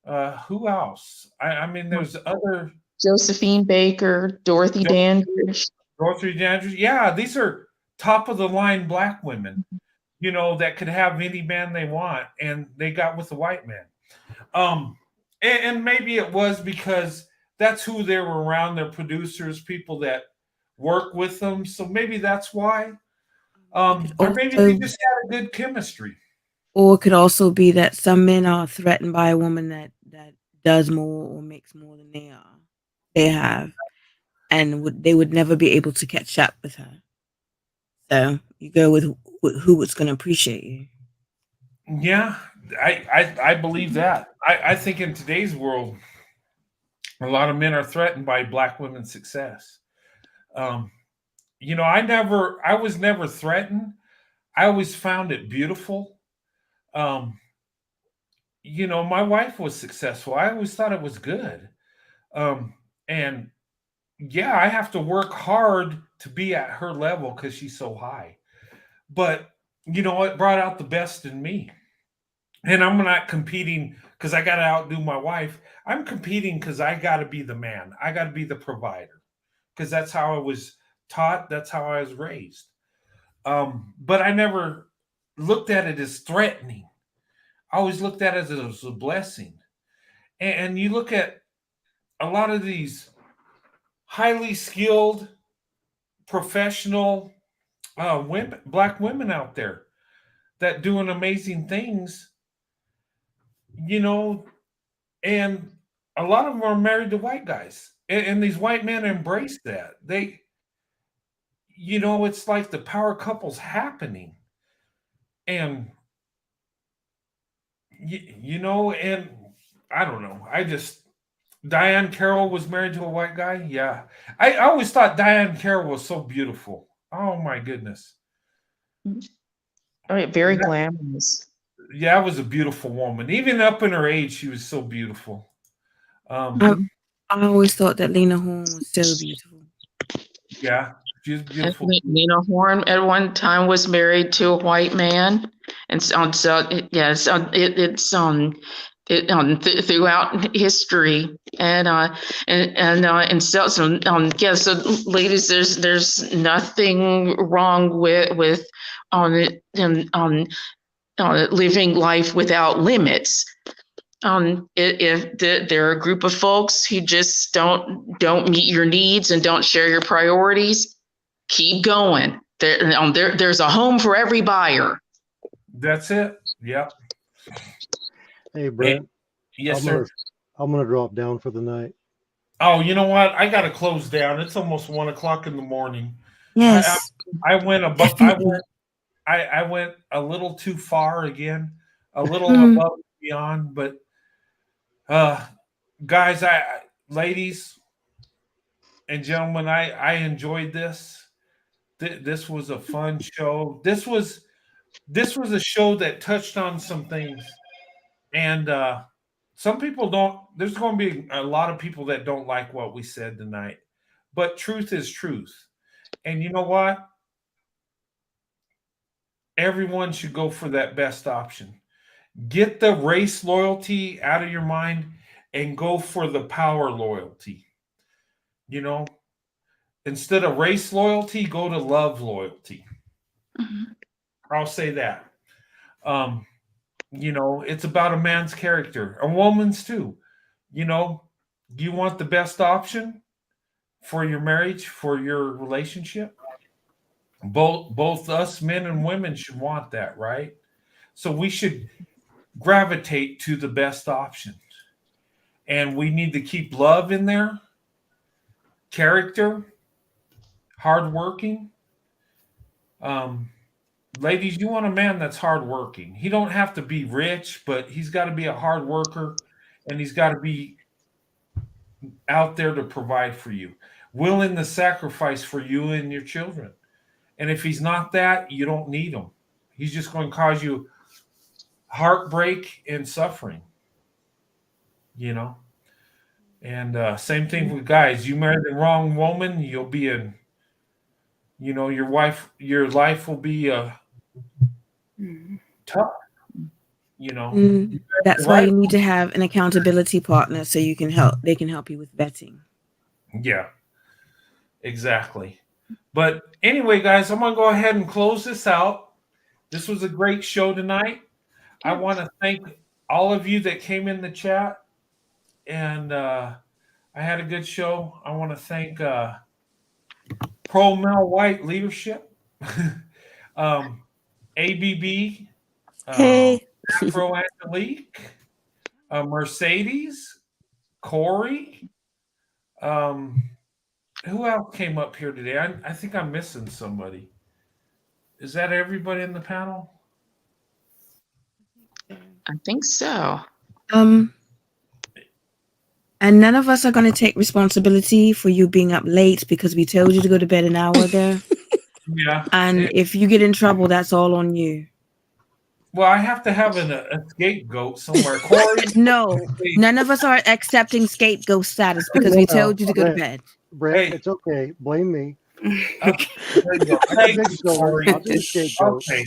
Who else? I mean, there's other Josephine Baker, Dorothy Dandridge. Dorothy Dandridge. Yeah, these are top of the line black women, you know, that could have any man they want, and they got with a white man. And maybe it was because that's who they were around, their producers, people that work with them. So maybe that's why. Or maybe they just had a good chemistry. Or it could also be that some men are threatened by a woman that does more or makes more than they have, and they would never be able to catch up with her. So you go with who is going to appreciate you. Yeah, I believe that. I think in today's world, a lot of men are threatened by black women's success. You know, I was never threatened. I always found it beautiful. Um, you know, my wife was successful. I always thought it was good. And yeah, I have to work hard to be at her level because she's so high. But you know, it brought out the best in me. And I'm not competing because I got to outdo my wife. I'm competing because I got to be the man. I got to be the provider because that's how I was taught. That's how I was raised. But I never looked at it as threatening. I always looked at it as a blessing. And you look at a lot of these highly skilled, professional women, black women out there that doing amazing things, you know, and a lot of them are married to white guys. And these white men embrace that. You know, it's like the power couple's happening. And, you know, and I don't know. Diane Carroll was married to a white guy. Yeah. I always thought Diane Carroll was so beautiful. Oh my goodness. Oh, yeah, very glamorous. Yeah, it was a beautiful woman. Even up in her age, she was so beautiful. I always thought that Lena Horne was so beautiful. Yeah, she was beautiful. Lena Horne at one time was married to a white man, and so throughout history, and so ladies, there's nothing wrong with living life without limits. If there are a group of folks who just don't meet your needs and don't share your priorities, keep going. There's a home for every buyer. That's it. Yep. Hey, Brent. Yes, sir. I'm gonna drop down for the night. Oh, you know what? I gotta close down. It's almost 1:00 in the morning. Yes. I went I went a little too far again, a little above and beyond, but guys, ladies and gentlemen, I enjoyed this. This was a fun show. This was a show that touched on some things, and some people don't. There's going to be a lot of people that don't like what we said tonight, but truth is truth. And you know what? Everyone should go for that best option. Get the race loyalty out of your mind and go for the power loyalty. You know, instead of race loyalty, go to love loyalty. Mm-hmm. I'll say that. You know, it's about a man's character, a woman's too. You know, you want the best option for your marriage, for your relationship. Both us men and women should want that, right? So we should gravitate to the best options. And we need to keep love in there, character, hardworking. Ladies, you want a man that's hardworking. He don't have to be rich, but he's got to be a hard worker, and he's got to be out there to provide for you, willing to sacrifice for you and your children. And if he's not that, you don't need him. He's just going to cause you heartbreak and suffering, you know. And same thing with guys. You marry the wrong woman, you'll be in, you know, your life will be tough, you know. That's why you need to have an accountability partner so they can help you with vetting. Yeah, exactly. But anyway, guys, I'm going to go ahead and close this out. This was a great show tonight. I want to thank all of you that came in the chat, and I had a good show. I want to thank Pro Mel White Leadership, ABB, Hey. Afro Angelique, Mercedes, Corey. Who else came up here today? I think I'm missing somebody. Is that everybody in the panel? I think so. And none of us are going to take responsibility for you being up late because we told you to go to bed an hour ago. Yeah. And if you get in trouble, that's all on you. Well, I have to have a scapegoat somewhere. Corey? No, none of us are accepting scapegoat status because we told you to go to bed. Brent, Hey. it's okay. Blame me. Okay. There you go. Thank you, Corey. I'll be the scapegoat. Okay.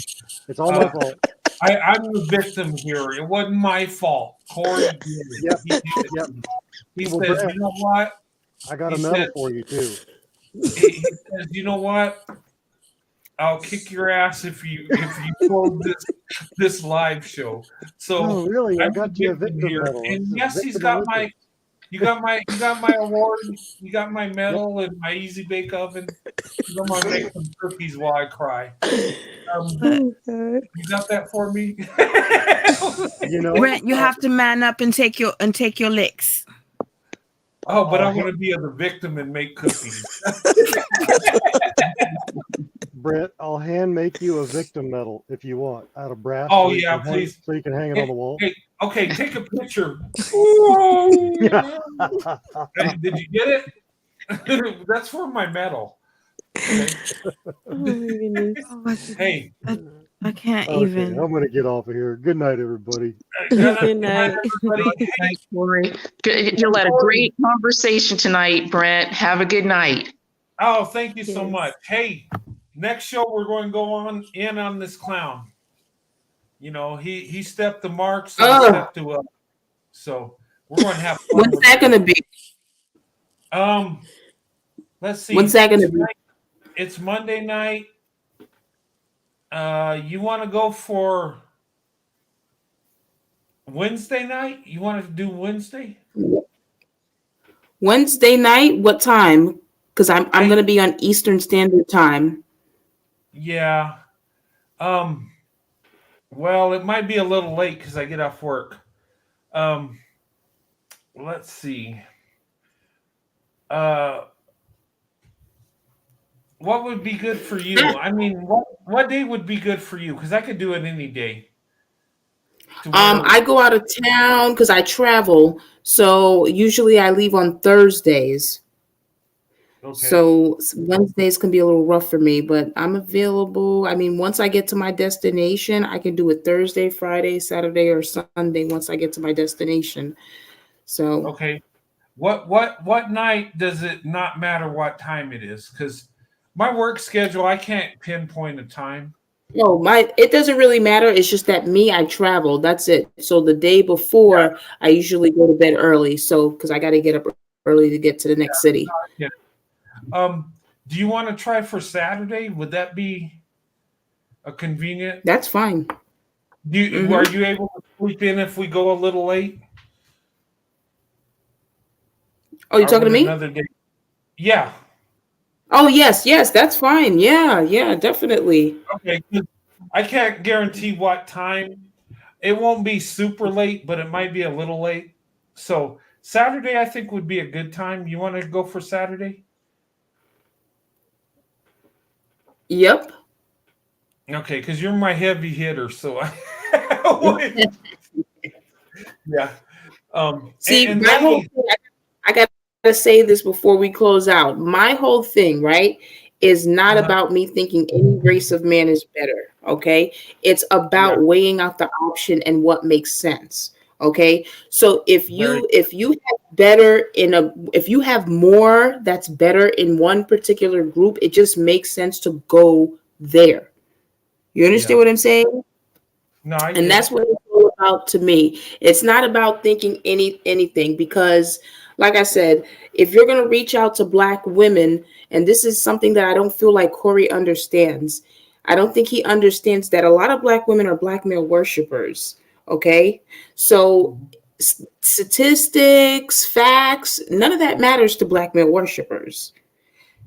It's all my fault. I'm the victim here. It wasn't my fault. Corey did it. Yep. Yep. He Well, says, Brent, you know what? I got a He medal said- for you too. He says, you know what? I'll kick your ass if you close this live show. So Oh, really? I I'm got the you a victim victim here. medal. And It's a yes, he's victim got Olympic. you got my award. You got my medal and my Easy Bake Oven. I'm gonna make some cookies while I cry. You got that for me? You know, Brent, you have to man up and take your licks. Oh, but I want to be the victim and make cookies. Brent, I'll hand make you a victim medal if you want, out of brass. Oh, so you yeah, can hang- please. so you can hang it on the wall. Hey, okay, take a picture. Hey, did you get it? That's for my medal. Okay. Oh my goodness. Oh, my goodness. Hey, I can't Okay, even. I'm gonna get off of here. Good night, everybody. Good night. Everybody. Thanks, Corey. You had a great conversation tonight, Brent. Have a good night. Oh, thank you so Yes. much. Hey, next show we're going to go on this clown. You know, he stepped the mark, so I Oh, stepped to up. So we're going to have fun when's with that it. gonna be? Let's see. When's that gonna be? It's Monday night. You want to go for Wednesday night? You want to do Wednesday? Wednesday night? What time? Because I'm gonna be on Eastern Standard Time. Yeah. Well, it might be a little late because I get off work. Let's see. What would be good for you? I mean, what day would be good for you? Because I could do it any day. I go out of town because I travel, so usually I leave on Thursdays. Okay. So Wednesdays can be a little rough for me, but I'm available. I mean, once I get to my destination, I can do it Thursday, Friday, Saturday, or Sunday once I get to my destination. So Okay. What night does it not matter what time it is? Because my work schedule, I can't pinpoint a time. no, it doesn't really matter. It's just that I travel. That's it. So the day before, I usually go to bed early. So because I got to get up early to get to the next city. Yeah. Do you want to try for Saturday? Would that be a convenient? That's fine. Are you able to sleep in if we go a little late? Oh, you talking to me? Another day? Yeah. Oh, yes, that's fine. Yeah, definitely. Okay. I can't guarantee what time. It won't be super late, but it might be a little late. So Saturday, I think, would be a good time. You want to go for Saturday? Yep. Okay, because you're my heavy hitter, so yeah. See, and my whole thing, I got to say this before we close out. My whole thing, right, is not about me thinking any race of man is better. Okay, it's about weighing out the option and what makes sense. Okay, so if you have more that's better in one particular group, it just makes sense to go there. You understand what I'm saying? No, I And that's what it's all about to me. It's not about thinking anything because, like I said, if you're going to reach out to Black women, and this is something that I don't feel like Corey understands, I don't think he understands that a lot of Black women are Black male worshipers. Okay, so statistics, facts, none of that matters to Black male worshipers.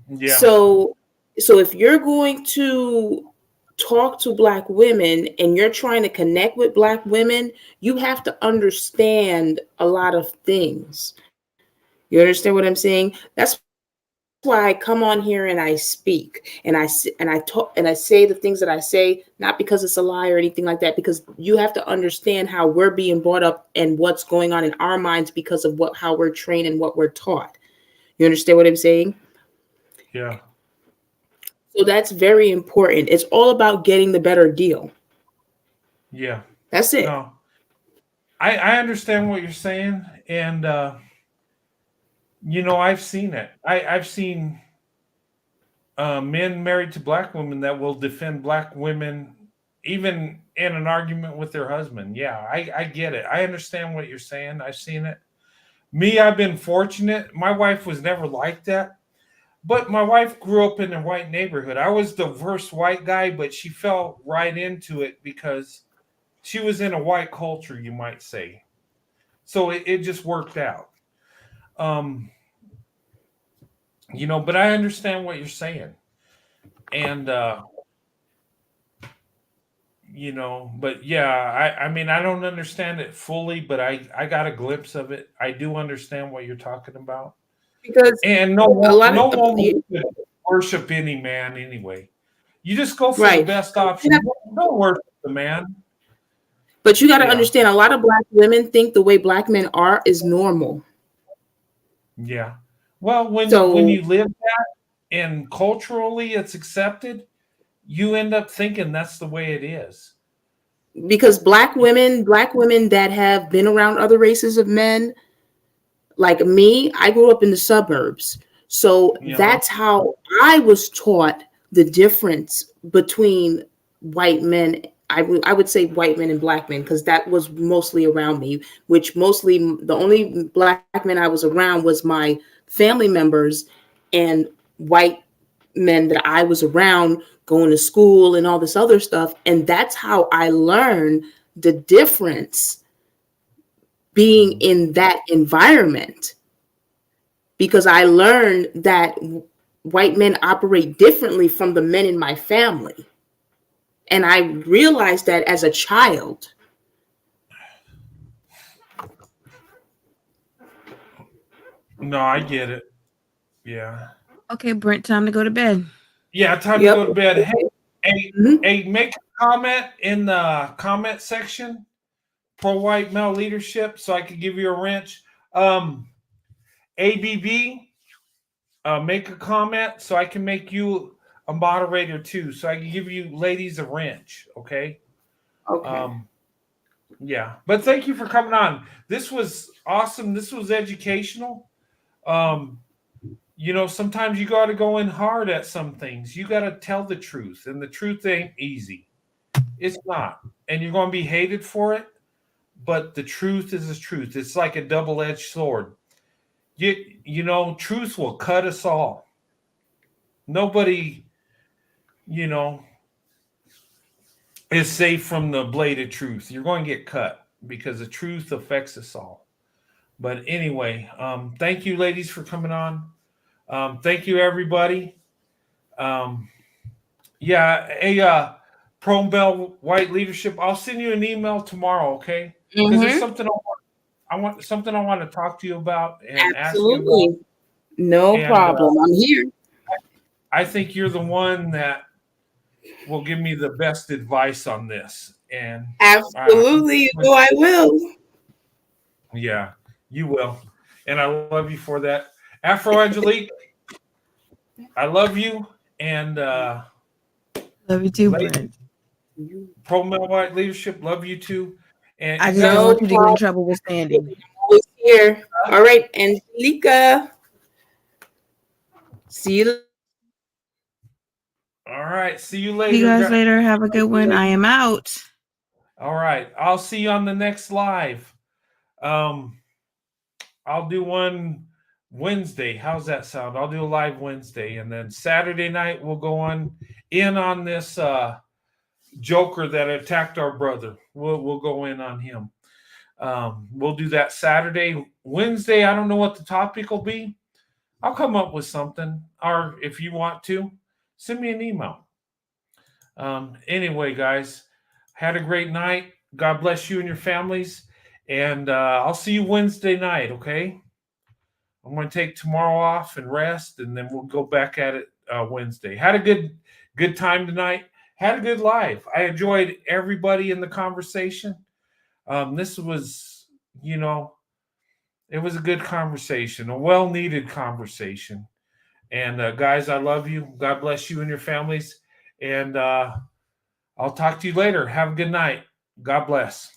Yeah. So if you're going to talk to Black women and you're trying to connect with Black women, you have to understand a lot of things. You understand what I'm saying? That's why I come on here and I speak and I talk and I say the things that I say, not because it's a lie or anything like that, because you have to understand how we're being brought up and what's going on in our minds because of how we're trained and what we're taught. You understand what I'm saying? Yeah. So that's very important. It's all about getting the better deal. Yeah. That's it. No. I understand what you're saying. And, I've seen it. I've seen men married to Black women that will defend Black women even in an argument with their husband. Yeah, I get it. I understand what you're saying. I've seen it. Me, I've been fortunate. My wife was never like that. But my wife grew up in a white neighborhood. I was the first white guy, but she fell right into it because she was in a white culture, you might say. So it just worked out. But I understand what you're saying. And, but yeah, I mean, I don't understand it fully, but I got a glimpse of it. I do understand what you're talking about. Because And no woman could worship any man anyway. You just go for the best option. Don't worship the man. But you got to understand, a lot of Black women think the way Black men are is normal. Yeah. Well, when you live that and culturally it's accepted, you end up thinking that's the way it is. Because black women that have been around other races of men, like me, I grew up in the suburbs. So that's how I was taught the difference between white men. I would say white men and black men, because that was mostly around me, which mostly the only black men I was around was my family members and white men that I was around going to school and all this other stuff. And that's how I learned the difference being in that environment, because I learned that white men operate differently from the men in my family. And I realized that as a child. No, I get it. Yeah. Okay, Brent, time to go to bed. Yeah, time to go to bed. Hey, make a comment in the comment section, pro-white male leadership, so I can give you a wrench. ABB, make a comment so I can make you a moderator too, so I can give you ladies a wrench, okay? Okay. Yeah, but thank you for coming on. This was awesome. This was educational. You know, sometimes you got to go in hard at some things. You got to tell the truth, and the truth ain't easy. It's not, and you're going to be hated for it. But the truth is the truth. It's like a double-edged sword. You know, truth will cut us all. Nobody, you know, is safe from the blade of truth. You're going to get cut because the truth affects us all. But anyway, thank you, ladies, for coming on. Thank you, everybody. Pro-Bell White Leadership. I'll send you an email tomorrow, okay? Because there's something I want to talk to you about and ask you about. No problem. I'm here. I think you're the one that will give me the best advice on this. And absolutely, I will. Yeah, you will. And I love you for that. Afro Angelique, I love you. And love you too, Brent. Pro-Male White Leadership, love you too. And I just don't want you to get in trouble with Sandy. I'm always here. All right, Angelica. See you. All right. See you later. See you guys later. Have a good one. I am out. All right. I'll see you on the next live. I'll do one Wednesday. How's that sound? I'll do a live Wednesday. And then Saturday night, we'll go on this joker that attacked our brother. We'll go in on him. We'll do that Saturday. Wednesday, I don't know what the topic will be. I'll come up with something. Or if you want to, send me an email. Anyway, guys, had a great night. God bless you and your families. And I'll see you Wednesday night, okay? I'm going to take tomorrow off and rest, and then we'll go back at it Wednesday. Had a good time tonight. Had a good live. I enjoyed everybody in the conversation. This was, it was a good conversation, a well-needed conversation. And guys, I love you. God bless you and your families. And I'll talk to you later. Have a good night. God bless.